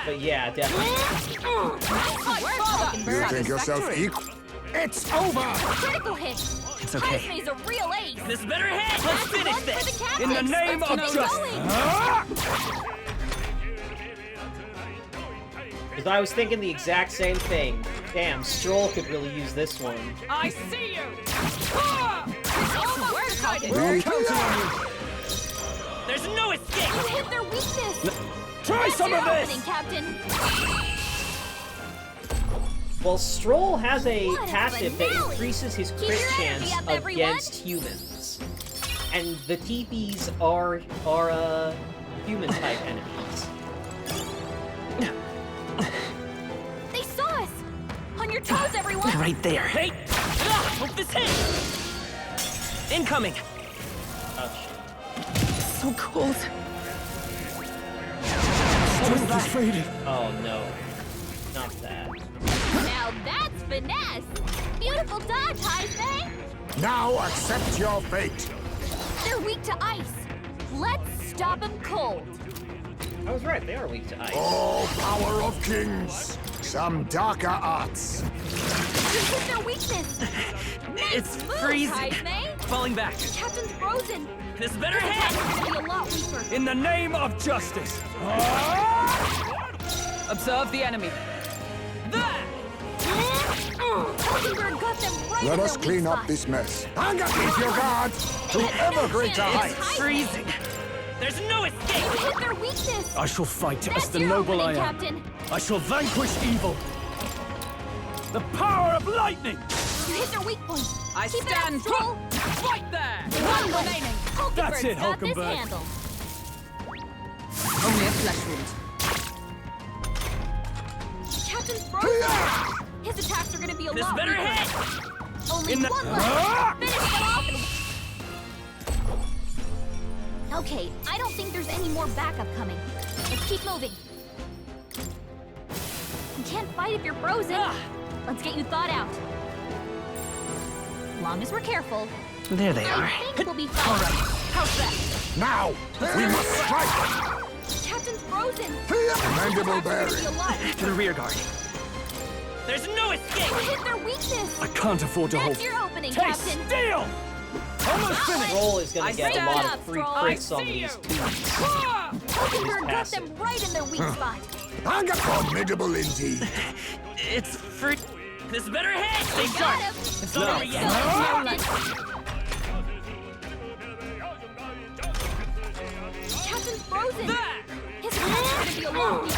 [SPEAKER 1] But yeah, definitely.
[SPEAKER 4] Nice work,
[SPEAKER 21] You
[SPEAKER 4] Hulkenberg.
[SPEAKER 21] think yourself equal? It's over!
[SPEAKER 4] Critical hit.
[SPEAKER 19] It's okay.
[SPEAKER 4] Heismay's a real ace.
[SPEAKER 11] This better hit. Let's
[SPEAKER 4] That's
[SPEAKER 11] finish
[SPEAKER 4] one for
[SPEAKER 11] this.
[SPEAKER 4] the captain.
[SPEAKER 9] In the name
[SPEAKER 4] Let's
[SPEAKER 9] of
[SPEAKER 4] keep it
[SPEAKER 9] justice.
[SPEAKER 4] going.
[SPEAKER 1] Because I was thinking the exact same thing. Damn, Stroll could really use this one.
[SPEAKER 11] I see you.
[SPEAKER 4] Nice work,
[SPEAKER 21] We
[SPEAKER 4] Hulkenberg.
[SPEAKER 11] There's no escape.
[SPEAKER 4] You hit their weakness.
[SPEAKER 9] Try
[SPEAKER 4] That's
[SPEAKER 9] some
[SPEAKER 4] your
[SPEAKER 9] of this.
[SPEAKER 4] opening, Captain.
[SPEAKER 1] Well, Stroll has a
[SPEAKER 4] What a
[SPEAKER 1] passive that
[SPEAKER 4] finale.
[SPEAKER 1] increases his
[SPEAKER 4] Keep
[SPEAKER 1] crit
[SPEAKER 4] your energy
[SPEAKER 1] chance
[SPEAKER 4] up, everyone.
[SPEAKER 1] against humans. And the TPs are human-type enemies.
[SPEAKER 4] They saw us. On your toes, everyone.
[SPEAKER 19] Right there.
[SPEAKER 11] Hey. Hope this hits.
[SPEAKER 19] Incoming.
[SPEAKER 1] Oh,
[SPEAKER 19] So cold.
[SPEAKER 9] Strength is fading.
[SPEAKER 1] oh no. Not that.
[SPEAKER 4] Now that's finesse. Beautiful dodge, Heismay.
[SPEAKER 21] now accept your fate.
[SPEAKER 4] They're weak to ice. Let's stop them cold.
[SPEAKER 1] I was right, they are weak to ice.
[SPEAKER 21] Oh, power of kings. Some darker arts.
[SPEAKER 4] You hit their weakness. Nice
[SPEAKER 19] It's
[SPEAKER 4] move,
[SPEAKER 19] freezing.
[SPEAKER 4] Heismay.
[SPEAKER 19] Falling back.
[SPEAKER 4] Captain's frozen.
[SPEAKER 11] This better
[SPEAKER 4] His attacks
[SPEAKER 11] hit.
[SPEAKER 4] are gonna be a lot weaker.
[SPEAKER 9] In the name of justice.
[SPEAKER 11] Observe the enemy.
[SPEAKER 4] Hulkenberg got them right
[SPEAKER 21] Let
[SPEAKER 4] in
[SPEAKER 21] us
[SPEAKER 4] their
[SPEAKER 21] clean
[SPEAKER 4] weak
[SPEAKER 21] up
[SPEAKER 4] spot.
[SPEAKER 21] this mess. Anger, keep your guard. To ever greater heights.
[SPEAKER 19] Freezing.
[SPEAKER 11] There's no escape.
[SPEAKER 4] You hit their weakness.
[SPEAKER 9] I shall fight
[SPEAKER 4] That's
[SPEAKER 9] as the
[SPEAKER 4] your
[SPEAKER 9] noble I
[SPEAKER 4] opening,
[SPEAKER 9] am.
[SPEAKER 4] Captain.
[SPEAKER 9] I shall vanquish evil. The power of lightning.
[SPEAKER 4] You hit their weak point.
[SPEAKER 11] I
[SPEAKER 4] Keep
[SPEAKER 11] stand
[SPEAKER 4] it up, Stroll.
[SPEAKER 11] right there.
[SPEAKER 4] One remaining.
[SPEAKER 9] That's it,
[SPEAKER 4] got this
[SPEAKER 9] Hulkenberg.
[SPEAKER 4] handled.
[SPEAKER 11] Only a flesh wound.
[SPEAKER 4] Captain's frozen. His attacks are gonna be a
[SPEAKER 11] This
[SPEAKER 4] lot
[SPEAKER 11] better
[SPEAKER 4] weaker.
[SPEAKER 11] hit.
[SPEAKER 4] Only
[SPEAKER 9] In the-
[SPEAKER 4] one left. Finish them off. Okay, I don't think there's any more backup coming. Let's keep moving. You can't fight if you're frozen. Let's get you thawed out. Long as we're careful,
[SPEAKER 19] There they are.
[SPEAKER 4] I think we'll be fine. All right. How's that?
[SPEAKER 21] Now, we must strike.
[SPEAKER 4] Captain's frozen.
[SPEAKER 21] Commendable
[SPEAKER 4] His attacks are gonna be
[SPEAKER 21] bearing.
[SPEAKER 4] a lot
[SPEAKER 19] To the rear guard.
[SPEAKER 11] There's no
[SPEAKER 4] You
[SPEAKER 11] escape.
[SPEAKER 4] hit their weakness.
[SPEAKER 9] I can't afford to hold.
[SPEAKER 4] That's your opening,
[SPEAKER 9] Taste
[SPEAKER 4] Captain.
[SPEAKER 9] steel. Almost finished.
[SPEAKER 1] Stroll is gonna
[SPEAKER 4] I
[SPEAKER 1] get a
[SPEAKER 4] stand
[SPEAKER 1] lot
[SPEAKER 4] up,
[SPEAKER 1] of free
[SPEAKER 4] Stroll.
[SPEAKER 1] crits
[SPEAKER 11] I
[SPEAKER 1] on
[SPEAKER 11] see
[SPEAKER 1] these
[SPEAKER 11] you.
[SPEAKER 1] twos.
[SPEAKER 4] Hulkenberg got
[SPEAKER 1] passive.
[SPEAKER 4] them right in their weak spot.
[SPEAKER 21] Anger, formidable indeed.
[SPEAKER 19] It's free.
[SPEAKER 13] This better hit! Stay
[SPEAKER 4] Got
[SPEAKER 13] sharp!
[SPEAKER 4] him.
[SPEAKER 13] It's not over yet!
[SPEAKER 4] Captain's frozen! His attacks are gonna be a lot weaker.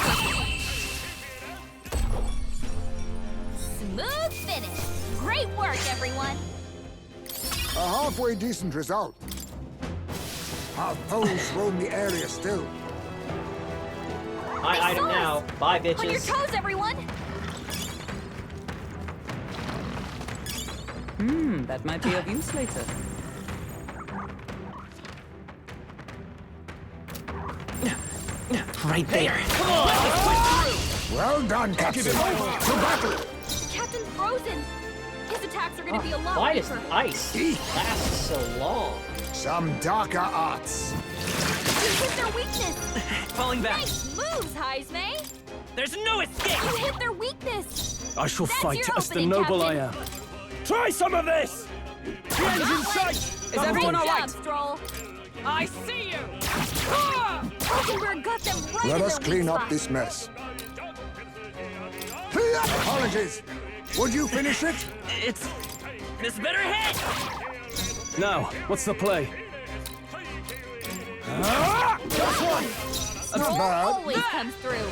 [SPEAKER 4] Smooth finish! Great work, everyone!
[SPEAKER 21] A halfway decent result. Our foes roam the area still.
[SPEAKER 1] My item now. Bye, bitches.
[SPEAKER 4] On your toes, everyone!
[SPEAKER 12] That might be of use later.
[SPEAKER 13] Right there.
[SPEAKER 21] Come on! Well done, Captain. To battle!
[SPEAKER 4] Captain's frozen! His attacks are gonna be a lot
[SPEAKER 1] Why
[SPEAKER 4] weaker.
[SPEAKER 1] does ice last so long?
[SPEAKER 21] Some darker arts.
[SPEAKER 4] You hit their weakness!
[SPEAKER 13] Falling back.
[SPEAKER 4] Nice moves, Heisme!
[SPEAKER 13] There's no escape!
[SPEAKER 4] You hit their weakness!
[SPEAKER 9] I shall
[SPEAKER 4] That's
[SPEAKER 9] fight
[SPEAKER 4] your
[SPEAKER 9] as the
[SPEAKER 4] opening,
[SPEAKER 9] noble
[SPEAKER 4] Captain.
[SPEAKER 9] I am. Try some of this! The end's in sight!
[SPEAKER 12] Is everyone all right?
[SPEAKER 4] Stroll.
[SPEAKER 11] I see you!
[SPEAKER 4] Hulkenberg got them right
[SPEAKER 21] Let
[SPEAKER 4] in
[SPEAKER 21] us
[SPEAKER 4] their
[SPEAKER 21] clean
[SPEAKER 4] weak
[SPEAKER 21] up
[SPEAKER 4] spot.
[SPEAKER 21] this mess. Apologies. Would you finish it?
[SPEAKER 13] It's... This better hit!
[SPEAKER 9] Now, what's the play?
[SPEAKER 21] That's one! Not
[SPEAKER 4] Stroll
[SPEAKER 21] bad.
[SPEAKER 4] always comes through.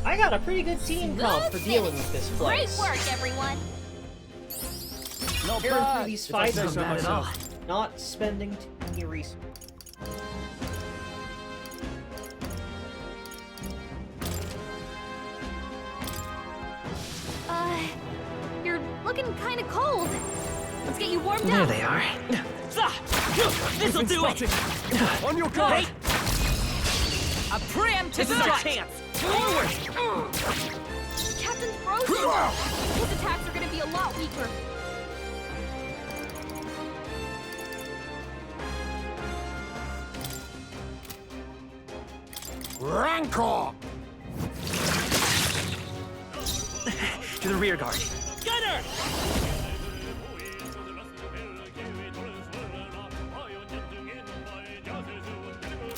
[SPEAKER 1] I got a pretty good team comp for dealing with this
[SPEAKER 4] Great
[SPEAKER 1] place.
[SPEAKER 4] work, everyone!
[SPEAKER 9] Not
[SPEAKER 1] Carrying through
[SPEAKER 9] bad.
[SPEAKER 1] these
[SPEAKER 9] if I
[SPEAKER 1] fights
[SPEAKER 9] say
[SPEAKER 1] is
[SPEAKER 9] so
[SPEAKER 1] not
[SPEAKER 9] myself.
[SPEAKER 1] not spending too many resources.
[SPEAKER 4] You're looking kind of cold. Let's get you warmed
[SPEAKER 13] There
[SPEAKER 4] up.
[SPEAKER 13] they are. This'll do it!
[SPEAKER 9] On your guard!
[SPEAKER 11] A preemptive
[SPEAKER 13] This is our
[SPEAKER 11] strike!
[SPEAKER 13] chance! Forward!
[SPEAKER 4] Captain's frozen. His attacks are gonna be a lot weaker.
[SPEAKER 21] Rancor!
[SPEAKER 13] To the rear guard. Gunner!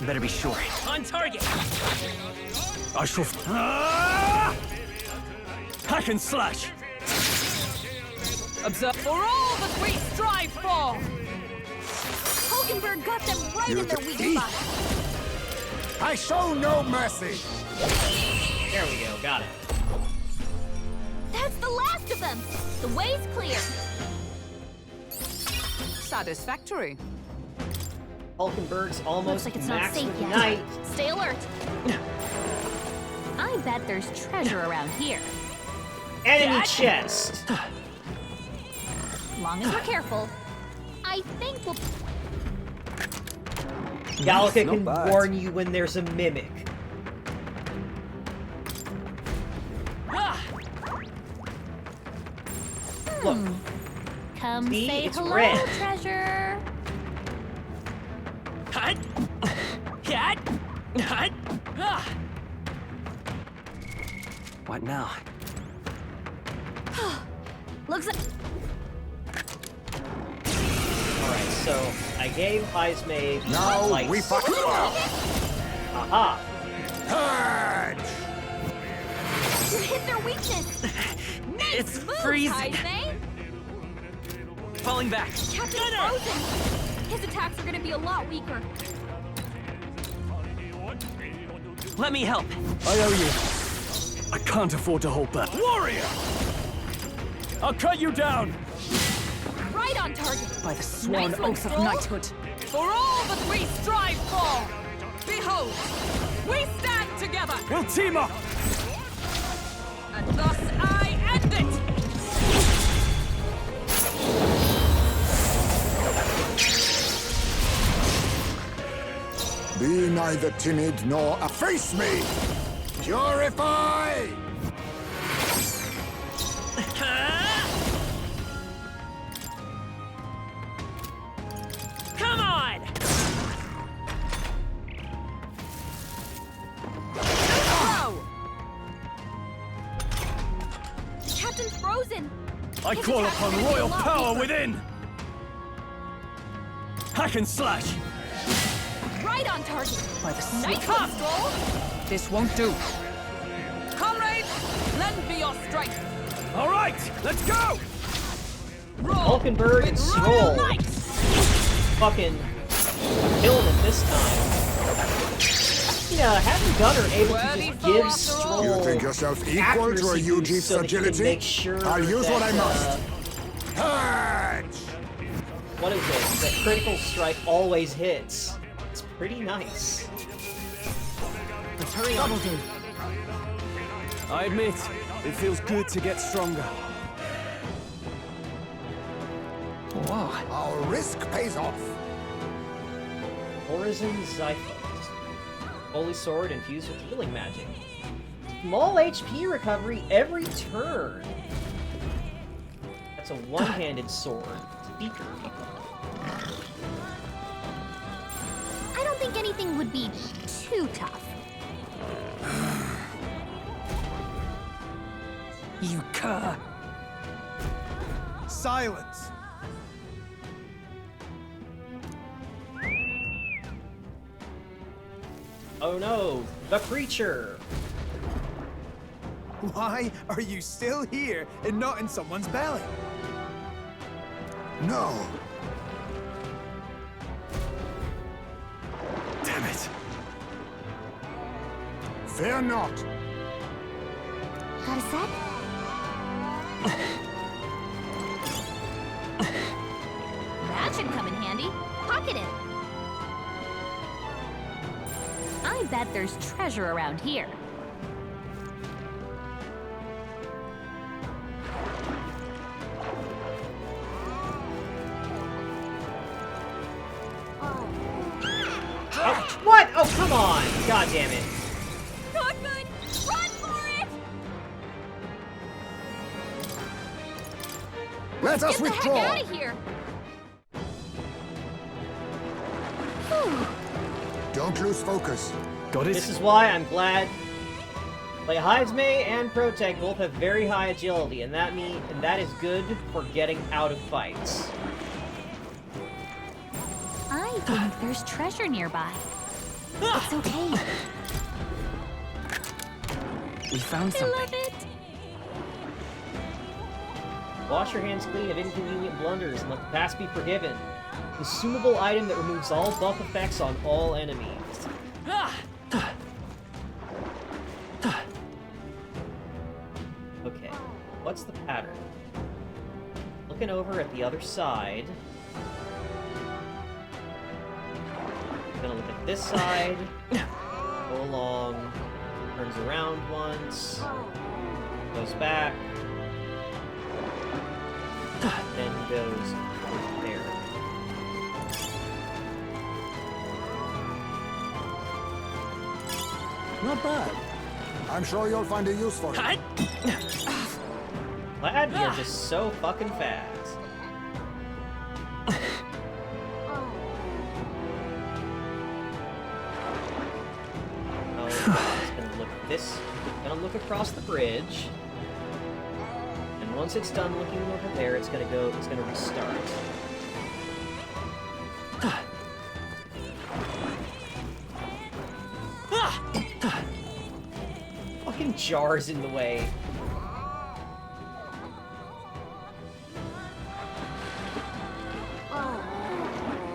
[SPEAKER 13] Better be sure. On target!
[SPEAKER 9] I shall... Hack and slash!
[SPEAKER 11] Observe for all that we strive for!
[SPEAKER 4] Hulkenberg got them right in their weak spot.
[SPEAKER 21] I show no mercy!
[SPEAKER 1] There we go, got it.
[SPEAKER 4] That's the last of them. The way's clear.
[SPEAKER 11] Satisfactory.
[SPEAKER 1] Hulkenberg's almost
[SPEAKER 4] Looks like it's not
[SPEAKER 1] maxed
[SPEAKER 4] safe
[SPEAKER 1] with
[SPEAKER 4] yet.
[SPEAKER 1] night.
[SPEAKER 4] Stay alert. I bet there's treasure around here.
[SPEAKER 1] Enemy chest.
[SPEAKER 4] Long as we're careful, I think we'll...
[SPEAKER 1] Gallica
[SPEAKER 9] Not
[SPEAKER 1] can
[SPEAKER 9] bad.
[SPEAKER 1] warn you when there's a mimic. Look,
[SPEAKER 4] Come
[SPEAKER 1] See?
[SPEAKER 4] say
[SPEAKER 1] It's
[SPEAKER 4] hello,
[SPEAKER 1] red.
[SPEAKER 4] treasure.
[SPEAKER 13] Hut! Cat! Hut! What now?
[SPEAKER 4] Looks like...
[SPEAKER 1] alright, so I gave Heisme
[SPEAKER 21] Now
[SPEAKER 1] lights.
[SPEAKER 21] we fight.
[SPEAKER 1] Aha!
[SPEAKER 21] Purge!
[SPEAKER 4] You hit their weakness. Nice
[SPEAKER 13] It's
[SPEAKER 4] move,
[SPEAKER 13] freezing.
[SPEAKER 4] Heisme.
[SPEAKER 13] Falling back.
[SPEAKER 4] Captain's frozen. His attacks are gonna be a lot weaker.
[SPEAKER 13] Let me help.
[SPEAKER 9] I owe you. I can't afford to hold back. Warrior! I'll cut you down!
[SPEAKER 4] Right on target.
[SPEAKER 12] By the sworn
[SPEAKER 4] Nice one,
[SPEAKER 12] oath of
[SPEAKER 4] Stroll.
[SPEAKER 12] knighthood.
[SPEAKER 11] For all that we strive for! Behold, we stand together!
[SPEAKER 9] We'll team up!
[SPEAKER 11] And thus I end it!
[SPEAKER 21] Be neither timid nor face me! Purify!
[SPEAKER 13] Come on!
[SPEAKER 11] Throw!
[SPEAKER 4] Captain's frozen.
[SPEAKER 9] I
[SPEAKER 4] His
[SPEAKER 9] call
[SPEAKER 4] attacks
[SPEAKER 9] upon
[SPEAKER 4] are gonna be a
[SPEAKER 9] royal
[SPEAKER 4] lot
[SPEAKER 9] power
[SPEAKER 4] weaker.
[SPEAKER 9] within! Hack and slash!
[SPEAKER 4] Right on target.
[SPEAKER 12] By the
[SPEAKER 4] Nice
[SPEAKER 12] sword.
[SPEAKER 4] one, Stroll.
[SPEAKER 12] This won't do.
[SPEAKER 11] Come Lend me your strength.
[SPEAKER 16] All right, let's go!
[SPEAKER 1] Hulken, Berg, and Stroll. Fucking killing it this time. Yeah, having Gunner able to just give Stroll
[SPEAKER 21] You think yourself equal to a
[SPEAKER 1] accuracy
[SPEAKER 21] UG
[SPEAKER 1] boost so that he can
[SPEAKER 21] fragility?
[SPEAKER 1] make sure
[SPEAKER 21] I'll use
[SPEAKER 1] that,
[SPEAKER 21] what I must.
[SPEAKER 1] what is it? That critical strike always hits. It's pretty nice.
[SPEAKER 13] Let's hurry up.
[SPEAKER 9] I admit, it feels good to get stronger.
[SPEAKER 13] Whoa.
[SPEAKER 21] Our risk pays off.
[SPEAKER 1] Horizon Zyphos. Holy Sword infused with healing magic. Small HP recovery every turn. That's a one-handed sword. Speaker.
[SPEAKER 4] I don't think anything would be too tough.
[SPEAKER 13] You cur.
[SPEAKER 17] Silence.
[SPEAKER 1] Oh no, the creature!
[SPEAKER 17] Why are you still here and not in someone's belly?
[SPEAKER 21] No.
[SPEAKER 17] Damn it.
[SPEAKER 21] Fear not.
[SPEAKER 4] Got a sec? That should come in handy. Pocket it. I bet there's treasure around here.
[SPEAKER 1] Oh, what? Oh, come on! God damn it.
[SPEAKER 4] Not good! Run for it!
[SPEAKER 21] Let us
[SPEAKER 4] Get the
[SPEAKER 21] withdraw.
[SPEAKER 4] heck out of here! Whew.
[SPEAKER 21] Don't lose focus.
[SPEAKER 9] Got it?
[SPEAKER 1] This is why I'm glad. Like Hydesmay and Protect both have very high agility, and that is good for getting out of fights.
[SPEAKER 4] I think there's treasure nearby. It's okay.
[SPEAKER 13] We found
[SPEAKER 4] I
[SPEAKER 13] something.
[SPEAKER 4] love it.
[SPEAKER 1] Wash your hands clean of inconvenient blunders and let the past be forgiven. Consumable item that removes all buff effects on all enemies. Okay, what's the pattern? Looking over at the other side. Gonna look at this side. Go along. Turns around once. Goes back. Then goes over there.
[SPEAKER 21] Not bad. I'm sure you'll find a use for it.
[SPEAKER 1] Glad you're just so fucking fast. Oh, it's gonna look this. Gonna look across the bridge. And once it's done looking over there, it's gonna go. It's gonna restart. Fucking jars in the way.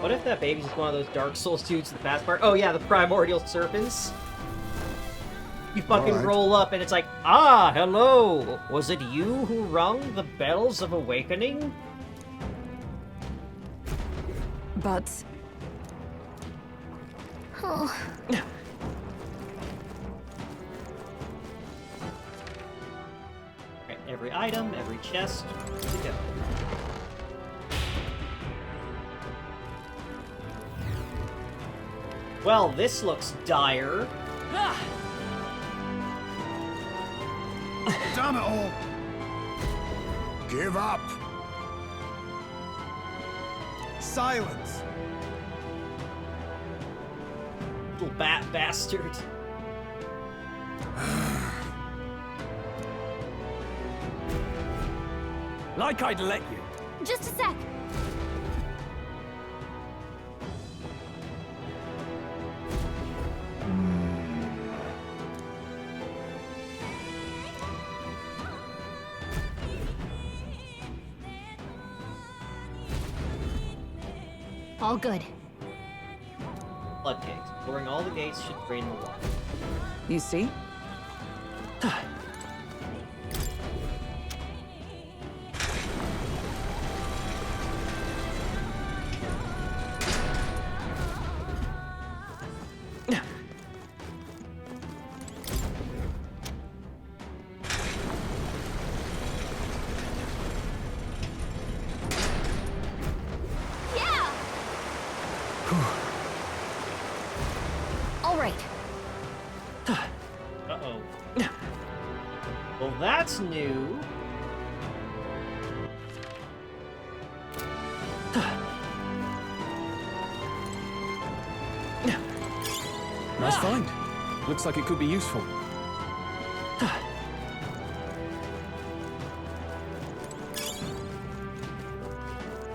[SPEAKER 1] What if that baby's just one of those Dark Souls dudes in the past part? Oh yeah, the primordial serpents. You fucking
[SPEAKER 21] Alright.
[SPEAKER 1] roll up and it's like, ah, hello! Was it you who rung the bells of awakening?
[SPEAKER 12] But
[SPEAKER 4] Oh.
[SPEAKER 1] Right, every item, every chest, to go. Well, this looks dire.
[SPEAKER 21] Damn it all! Give up!
[SPEAKER 17] Silence.
[SPEAKER 1] Little bat bastard.
[SPEAKER 16] Like I'd let you.
[SPEAKER 4] Just a sec.
[SPEAKER 5] All good.
[SPEAKER 1] Floodgates. Lowering all the gates should drain the water.
[SPEAKER 12] You see?
[SPEAKER 5] All right.
[SPEAKER 1] Uh-oh. Well, that's new.
[SPEAKER 9] Nice find. Looks like it could be useful.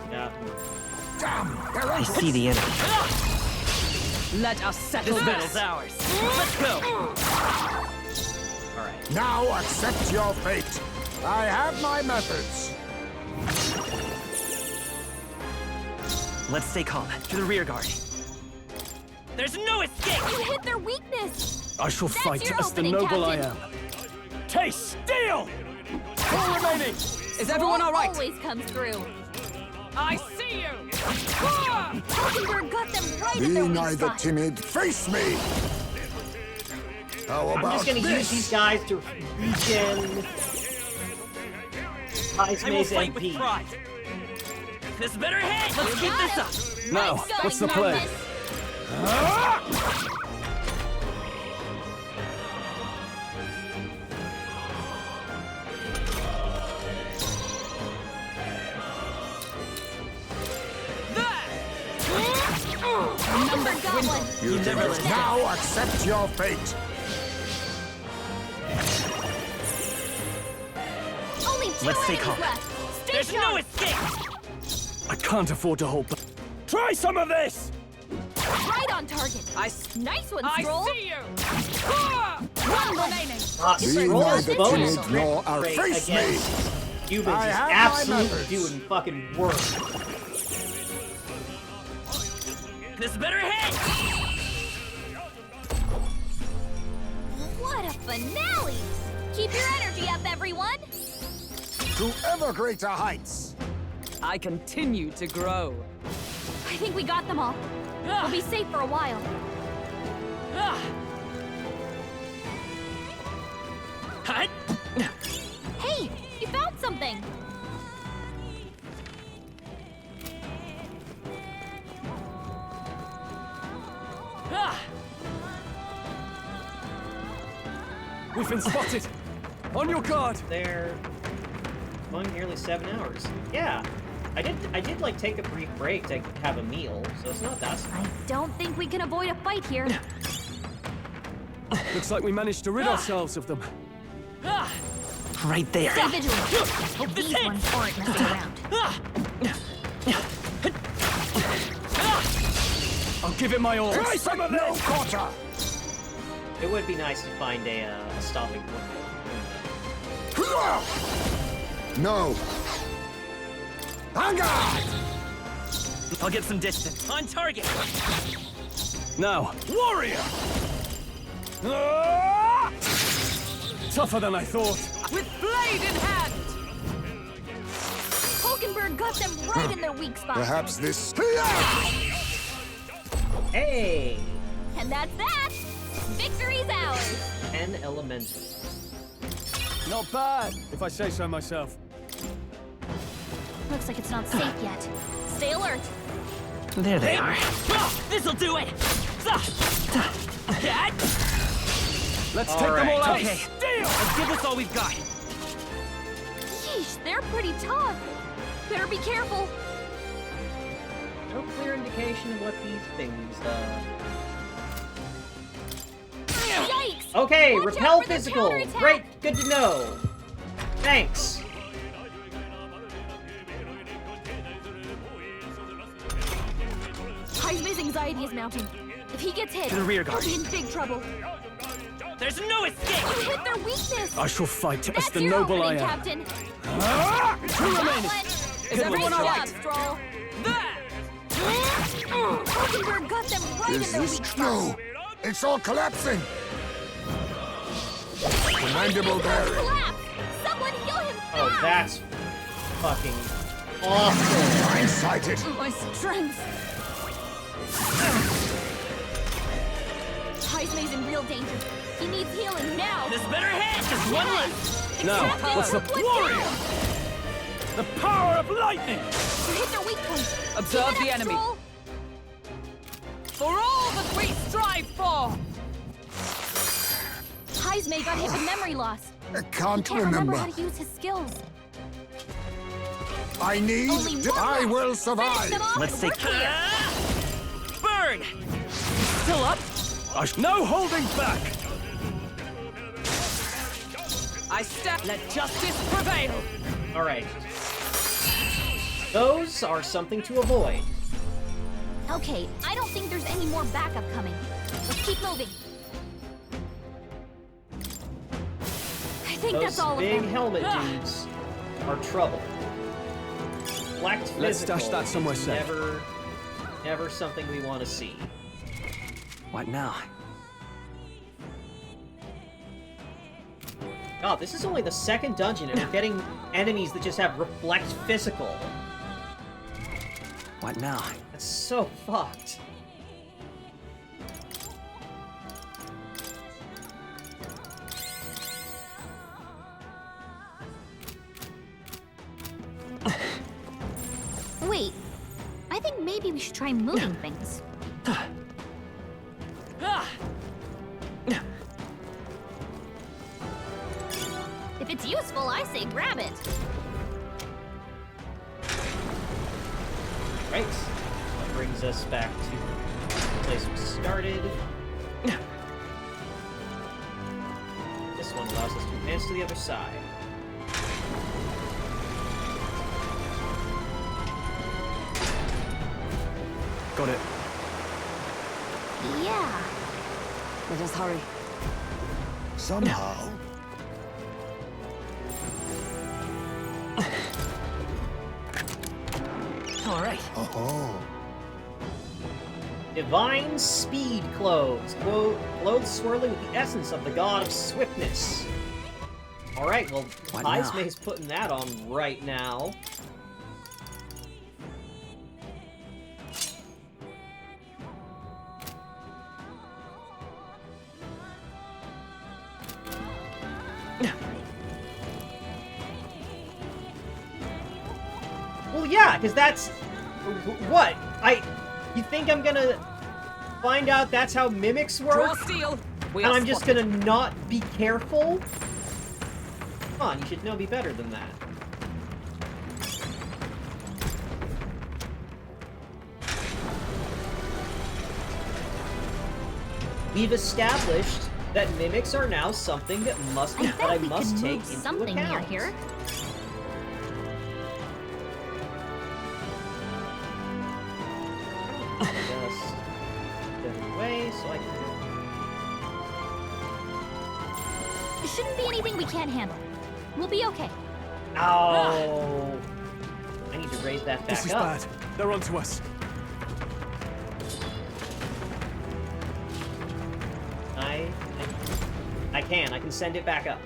[SPEAKER 1] Yeah.
[SPEAKER 13] I see the enemy.
[SPEAKER 11] Let us settle
[SPEAKER 13] This
[SPEAKER 11] this.
[SPEAKER 13] battle's ours. Let's go.
[SPEAKER 1] Alright.
[SPEAKER 21] Now accept your fate. I have my methods.
[SPEAKER 13] Let's stay calm. To the rear guard. There's no escape!
[SPEAKER 4] You hit their weakness!
[SPEAKER 9] I shall
[SPEAKER 4] That's
[SPEAKER 9] fight
[SPEAKER 4] your
[SPEAKER 9] as the
[SPEAKER 4] opening,
[SPEAKER 9] noble
[SPEAKER 4] Captain.
[SPEAKER 9] I am. Taste steel! Full remaining!
[SPEAKER 11] Is everyone all right?
[SPEAKER 4] Always comes through.
[SPEAKER 11] I see you!
[SPEAKER 4] Hulkenberg got them right
[SPEAKER 21] Be
[SPEAKER 4] in their weak
[SPEAKER 21] neither
[SPEAKER 4] spot.
[SPEAKER 21] timid. Face me! How
[SPEAKER 1] I'm
[SPEAKER 21] about
[SPEAKER 1] just gonna use
[SPEAKER 21] this?
[SPEAKER 1] these guys to regen
[SPEAKER 13] I will
[SPEAKER 1] Icemay's
[SPEAKER 13] fight with
[SPEAKER 1] MP.
[SPEAKER 13] pride. This better hit! Let's keep this up!
[SPEAKER 9] Now,
[SPEAKER 4] Nice
[SPEAKER 9] what's the
[SPEAKER 4] going,
[SPEAKER 9] play?
[SPEAKER 4] Norman. Number got one.
[SPEAKER 21] You
[SPEAKER 13] never
[SPEAKER 21] must
[SPEAKER 13] let
[SPEAKER 21] now accept your fate.
[SPEAKER 4] Only 2
[SPEAKER 13] Let's stay
[SPEAKER 4] enemies
[SPEAKER 13] calm.
[SPEAKER 4] left. Stay
[SPEAKER 13] There's no
[SPEAKER 4] sharp.
[SPEAKER 13] escape!
[SPEAKER 9] I can't afford to hold back. Try some of this!
[SPEAKER 4] Right on target. Nice one,
[SPEAKER 11] I
[SPEAKER 4] Stroll.
[SPEAKER 11] see you!
[SPEAKER 4] One remaining.
[SPEAKER 21] Be
[SPEAKER 1] Stroll's
[SPEAKER 21] neither
[SPEAKER 1] bonus
[SPEAKER 21] timid
[SPEAKER 1] crit
[SPEAKER 21] nor
[SPEAKER 1] rate
[SPEAKER 21] face me.
[SPEAKER 1] against humans
[SPEAKER 21] I
[SPEAKER 1] is
[SPEAKER 21] have my
[SPEAKER 1] absolutely
[SPEAKER 21] methods.
[SPEAKER 1] doing fucking work.
[SPEAKER 13] This better hit!
[SPEAKER 4] What a finale! Keep your energy up, everyone.
[SPEAKER 21] To ever greater heights.
[SPEAKER 11] I continue to grow.
[SPEAKER 4] I think we got them all. We'll be safe for a while.
[SPEAKER 13] Hut!
[SPEAKER 4] Hey, you found something.
[SPEAKER 9] We've been spotted! On your guard!
[SPEAKER 1] They're going nearly 7 hours. Yeah, I did like take a brief break to have a meal, so it's not that.
[SPEAKER 4] I don't think we can avoid a fight here.
[SPEAKER 9] Looks like we managed to rid ourselves of them.
[SPEAKER 13] Right there.
[SPEAKER 4] Stay vigilant. These ones aren't messing around.
[SPEAKER 9] I'll give it my all.
[SPEAKER 21] Try some of no quarter.
[SPEAKER 1] It would be nice to find a stopping point.
[SPEAKER 21] No. On guard!
[SPEAKER 13] I'll get some distance. On target!
[SPEAKER 9] Now, warrior! Tougher than I thought.
[SPEAKER 11] With blade in hand!
[SPEAKER 4] Hulkenberg got them right in their weak spot.
[SPEAKER 21] Perhaps this.
[SPEAKER 1] Hey!
[SPEAKER 4] And that's that! Victory's ours!
[SPEAKER 1] 10 elemental.
[SPEAKER 9] Not bad, if I say so myself.
[SPEAKER 4] Looks like it's not safe yet. Stay alert.
[SPEAKER 13] There they are. This'll do it!
[SPEAKER 9] Let's take them all out.
[SPEAKER 13] Okay, let's give this all we've got.
[SPEAKER 4] Yeesh, they're pretty tough. Better be careful.
[SPEAKER 1] No clear indication of what these things,
[SPEAKER 4] Yikes!
[SPEAKER 1] Okay,
[SPEAKER 4] Watch
[SPEAKER 1] repel
[SPEAKER 4] out for their
[SPEAKER 1] physical.
[SPEAKER 4] counterattack.
[SPEAKER 1] Great, good to know. Thanks.
[SPEAKER 4] Heisman's anxiety is mounting. If he gets hit,
[SPEAKER 13] To the rear guard.
[SPEAKER 4] he'll be in big trouble.
[SPEAKER 13] There's no escape!
[SPEAKER 4] You hit their weakness.
[SPEAKER 9] I shall fight as
[SPEAKER 4] That's
[SPEAKER 9] the
[SPEAKER 4] your
[SPEAKER 9] noble I
[SPEAKER 4] opening,
[SPEAKER 9] am.
[SPEAKER 4] Captain.
[SPEAKER 9] Two remaining.
[SPEAKER 11] Is everyone all right?
[SPEAKER 4] Stroll. Berg got them right in
[SPEAKER 21] Is
[SPEAKER 4] their
[SPEAKER 21] this
[SPEAKER 4] weak
[SPEAKER 21] true?
[SPEAKER 4] spot.
[SPEAKER 21] It's all collapsing! Commendable
[SPEAKER 4] Berg
[SPEAKER 21] Berg.
[SPEAKER 4] collapsed! Someone heal him fast!
[SPEAKER 1] Oh, that's fucking awful.
[SPEAKER 21] I'm sighted.
[SPEAKER 4] My strength! Heismay's in real danger. He needs healing now!
[SPEAKER 13] This better hit! Just one left!
[SPEAKER 8] Now,
[SPEAKER 4] Accepted.
[SPEAKER 8] what's the
[SPEAKER 4] What's
[SPEAKER 8] warrior?
[SPEAKER 4] down?
[SPEAKER 8] The power of lightning!
[SPEAKER 4] You hit their weak point.
[SPEAKER 11] Observe
[SPEAKER 4] Keep it
[SPEAKER 11] the
[SPEAKER 4] up,
[SPEAKER 11] enemy.
[SPEAKER 4] Stroll.
[SPEAKER 11] For all that we strive for!
[SPEAKER 4] Heismay got hit with memory loss.
[SPEAKER 21] I can't
[SPEAKER 4] Can't remember
[SPEAKER 21] remember.
[SPEAKER 4] how to use his skills.
[SPEAKER 21] I
[SPEAKER 4] Only
[SPEAKER 21] need.
[SPEAKER 4] one
[SPEAKER 21] I
[SPEAKER 4] left.
[SPEAKER 21] will
[SPEAKER 4] Finish
[SPEAKER 21] survive.
[SPEAKER 4] them off
[SPEAKER 13] Let's
[SPEAKER 4] and
[SPEAKER 13] take-
[SPEAKER 4] we're clear.
[SPEAKER 13] Berg! Still up?
[SPEAKER 8] No holding back!
[SPEAKER 11] I step. Let justice prevail!
[SPEAKER 1] Alright. Those are something to avoid.
[SPEAKER 4] Okay, I don't think there's any more backup coming. Let's keep moving. I think
[SPEAKER 1] Those
[SPEAKER 4] that's all
[SPEAKER 1] big
[SPEAKER 4] of them.
[SPEAKER 1] helmet dudes are trouble. Reflect physical
[SPEAKER 9] Let's stash that somewhere
[SPEAKER 1] is
[SPEAKER 9] safe.
[SPEAKER 1] never something we want to see.
[SPEAKER 13] What now?
[SPEAKER 1] God, this is only the second dungeon, and we're getting enemies that just have reflect physical.
[SPEAKER 13] What now?
[SPEAKER 1] That's so fucked.
[SPEAKER 4] Wait, I think maybe we should try moving things. If it's useful, I say grab it.
[SPEAKER 1] Right. That brings us back to the place we started. This one allows us to advance to the other side.
[SPEAKER 9] Got it.
[SPEAKER 4] Yeah.
[SPEAKER 12] Let us hurry.
[SPEAKER 21] Somehow.
[SPEAKER 13] All right.
[SPEAKER 21] Oh.
[SPEAKER 1] Divine Speed Clothes. Clothes swirling with the essence of the god of swiftness. Alright, well,
[SPEAKER 13] What now?
[SPEAKER 1] Heismay's putting that on right now. Well, yeah, because that's... What? You think I'm gonna find out that's how mimics
[SPEAKER 11] Draw
[SPEAKER 1] work?
[SPEAKER 11] steel! We
[SPEAKER 1] And
[SPEAKER 11] are
[SPEAKER 1] I'm just
[SPEAKER 11] spotted.
[SPEAKER 1] gonna not be careful? Come on, you should know me better than that. We've established that mimics are now something that I
[SPEAKER 4] we
[SPEAKER 1] must
[SPEAKER 4] could
[SPEAKER 1] take
[SPEAKER 4] move
[SPEAKER 1] into
[SPEAKER 4] something near
[SPEAKER 1] account.
[SPEAKER 4] here.
[SPEAKER 1] Just get away so I can
[SPEAKER 4] It shouldn't be anything we can't handle. We'll be okay.
[SPEAKER 1] Oh, I need to raise that back
[SPEAKER 9] This is
[SPEAKER 1] up.
[SPEAKER 9] bad. They're onto us.
[SPEAKER 1] I can send it back up.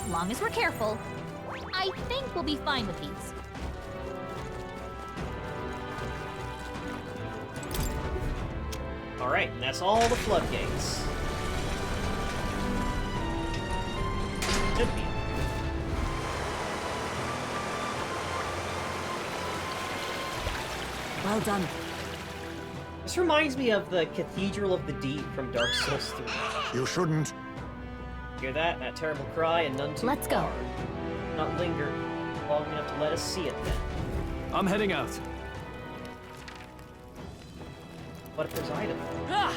[SPEAKER 4] Long as we're careful, I think we'll be fine with these.
[SPEAKER 1] Alright, and that's all the floodgates. Should be.
[SPEAKER 12] Well done.
[SPEAKER 1] This reminds me of the Cathedral of the Deep from Dark Souls 3.
[SPEAKER 21] You shouldn't.
[SPEAKER 1] Hear that? That terrible cry and none too
[SPEAKER 5] Let's
[SPEAKER 1] far.
[SPEAKER 5] go.
[SPEAKER 1] Not linger long enough to let us see it then.
[SPEAKER 9] I'm heading out.
[SPEAKER 1] What if there's items?
[SPEAKER 11] Ah!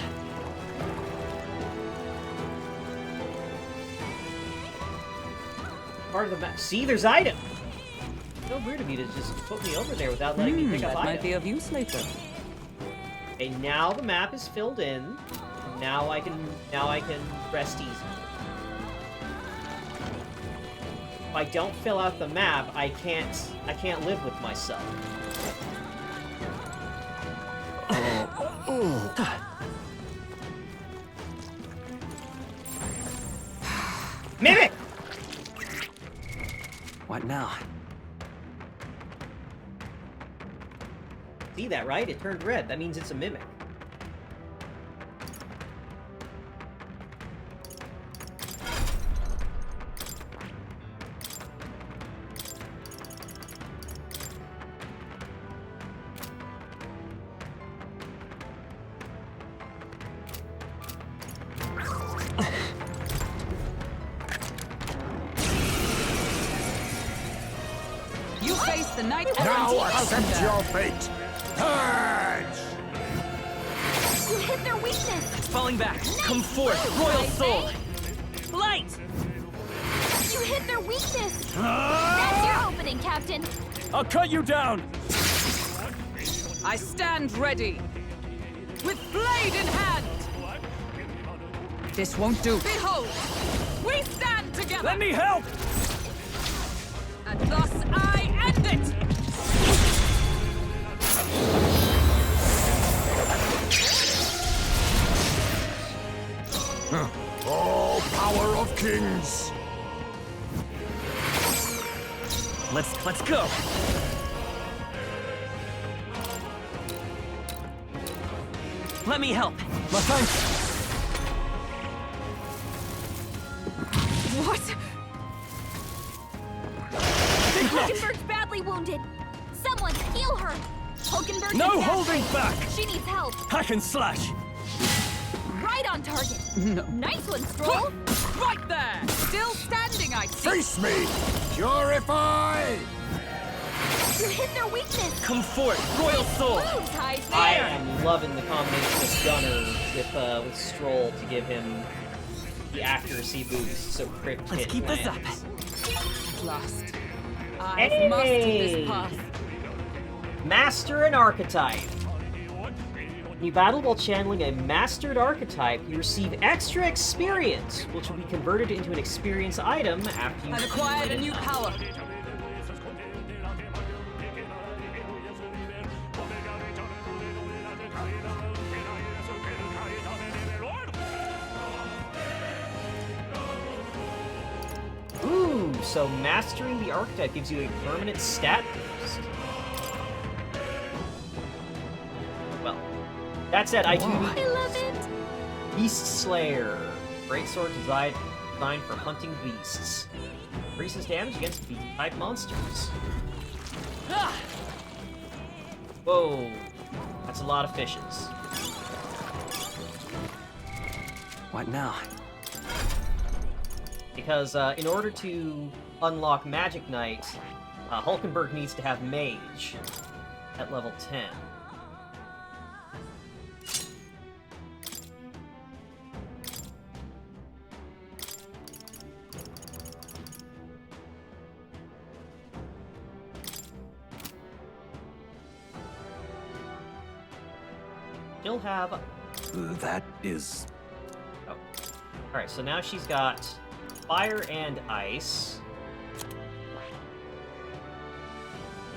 [SPEAKER 1] Part of the map. See, there's item. It's so weird of you to just put me over there without letting me pick up
[SPEAKER 12] That
[SPEAKER 1] item.
[SPEAKER 12] might be of use later.
[SPEAKER 1] Okay, now the map is filled in. Now I can rest easy. If I don't fill out the map, I can't live with myself. Mimic!
[SPEAKER 13] What now?
[SPEAKER 1] See that, right? It turned red. That means it's a mimic.
[SPEAKER 11] You face the night
[SPEAKER 21] Now
[SPEAKER 11] errant
[SPEAKER 21] accept
[SPEAKER 11] Hulken.
[SPEAKER 21] your fate. Purge!
[SPEAKER 4] You hit their weakness!
[SPEAKER 13] It's falling back.
[SPEAKER 4] Nice
[SPEAKER 13] Come forth,
[SPEAKER 4] move,
[SPEAKER 13] royal
[SPEAKER 4] I
[SPEAKER 13] soul.
[SPEAKER 4] say.
[SPEAKER 13] Light.
[SPEAKER 4] You hit their weakness! That's your opening, Captain!
[SPEAKER 9] I'll cut you down!
[SPEAKER 11] I stand ready, with blade in hand.
[SPEAKER 12] This won't do.
[SPEAKER 11] Behold, we stand together.
[SPEAKER 9] Let me help!
[SPEAKER 11] And thus I end it.
[SPEAKER 21] Oh, power of kings!
[SPEAKER 13] Let's go. Let me help.
[SPEAKER 9] My thanks.
[SPEAKER 11] What?
[SPEAKER 4] Hulkenberg's badly wounded! Someone heal her! Hulkenberg's
[SPEAKER 9] No
[SPEAKER 4] in bad
[SPEAKER 9] holding
[SPEAKER 4] shape.
[SPEAKER 9] back!
[SPEAKER 4] She needs help!
[SPEAKER 9] Hack and slash!
[SPEAKER 4] Right on target!
[SPEAKER 12] No.
[SPEAKER 4] Nice one, Stroll!
[SPEAKER 11] Right there! Still standing, I see.
[SPEAKER 21] Face me! Purify!
[SPEAKER 4] You hit their weakness!
[SPEAKER 13] Come forth, royal soul.
[SPEAKER 4] Moves, Heisman!
[SPEAKER 1] I am loving the combination of Gunner with Stroll to give him the accuracy boost. So crit
[SPEAKER 13] Let's
[SPEAKER 1] hit
[SPEAKER 13] keep this up.
[SPEAKER 1] lands.
[SPEAKER 11] At last. I've
[SPEAKER 1] Hey!
[SPEAKER 11] mastered this path.
[SPEAKER 1] Master an archetype. When you battle while channeling a mastered archetype, you receive extra experience, which will be converted into an experience item after you
[SPEAKER 11] I've acquired a
[SPEAKER 1] accumulate
[SPEAKER 11] new
[SPEAKER 1] enough.
[SPEAKER 11] power.
[SPEAKER 1] Ooh, so mastering the archetype gives you a permanent stat boost. Well, that said, I do
[SPEAKER 4] I love it!
[SPEAKER 1] Beast Slayer. Greatsword designed for hunting beasts. Increases damage against beast-type monsters.
[SPEAKER 11] Ah!
[SPEAKER 1] Whoa, that's a lot of fishes.
[SPEAKER 13] What now?
[SPEAKER 1] Because in order to unlock Magic Knight, Hulkenberg needs to have Mage at level 10. She'll have...
[SPEAKER 16] That is...
[SPEAKER 1] Oh. Alright, so now she's got Fire and Ice.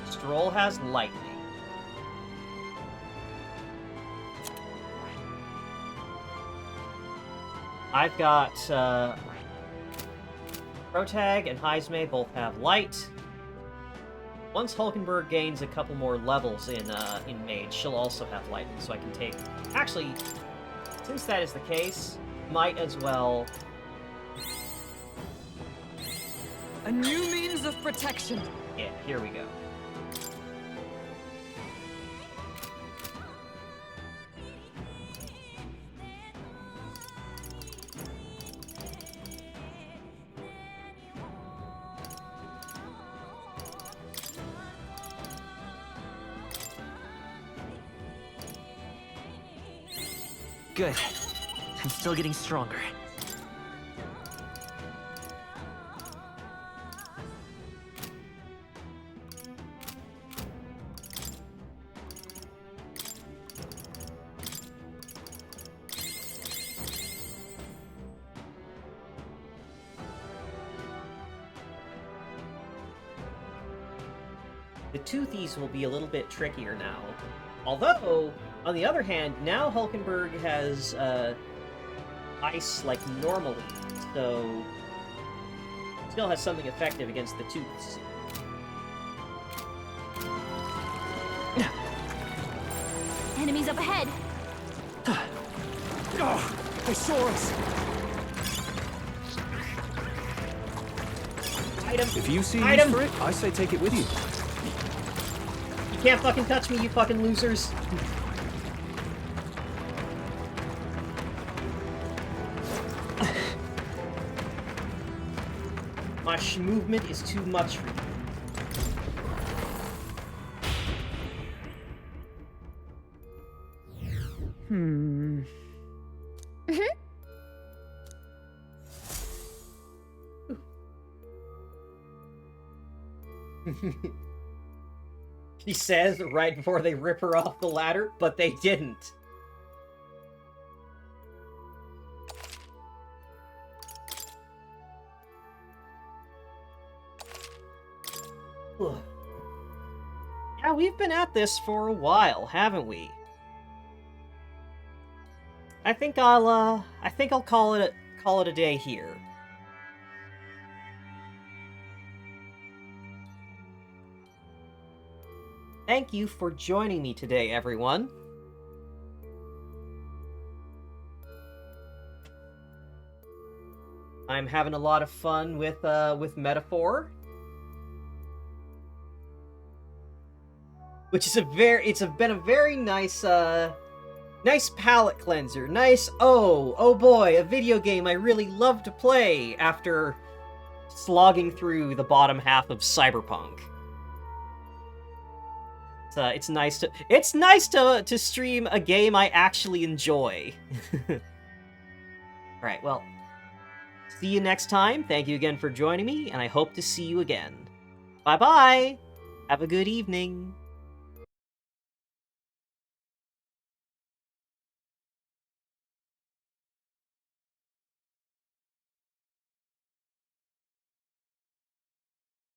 [SPEAKER 1] Stroll has Lightning. I've got Protag and Heisme both have Light. Once Hulkenberg gains a couple more levels in Mage, she'll also have Lightning, so I can take... Actually, since that is the case, might as well...
[SPEAKER 11] A new means of protection.
[SPEAKER 1] Yeah, here we go.
[SPEAKER 13] Good. I'm still getting stronger.
[SPEAKER 1] The Toothies will be a little bit trickier now. Although, on the other hand, now Hulkenberg has ice like normally, so still has something effective against the Tooths.
[SPEAKER 4] Enemies up ahead.
[SPEAKER 9] They saw us.
[SPEAKER 1] Item.
[SPEAKER 8] If you see
[SPEAKER 1] Item.
[SPEAKER 8] use for it, I say take it with you.
[SPEAKER 1] You can't fucking touch me, you fucking losers. My movement is too much for you. She says right before they rip her off the ladder, but they didn't. Ugh. Yeah, we've been at this for a while, haven't we? I think I'll call it a day here. Thank you for joining me today, everyone. I'm having a lot of fun with Metaphor, which is been a very nice nice palate cleanser. Nice. Oh boy, a video game I really love to play after slogging through the bottom half of Cyberpunk. It's nice to stream a game I actually enjoy. Alright, well, see you next time. Thank you again for joining me, and I hope to see you again. Bye-bye! Have a good evening.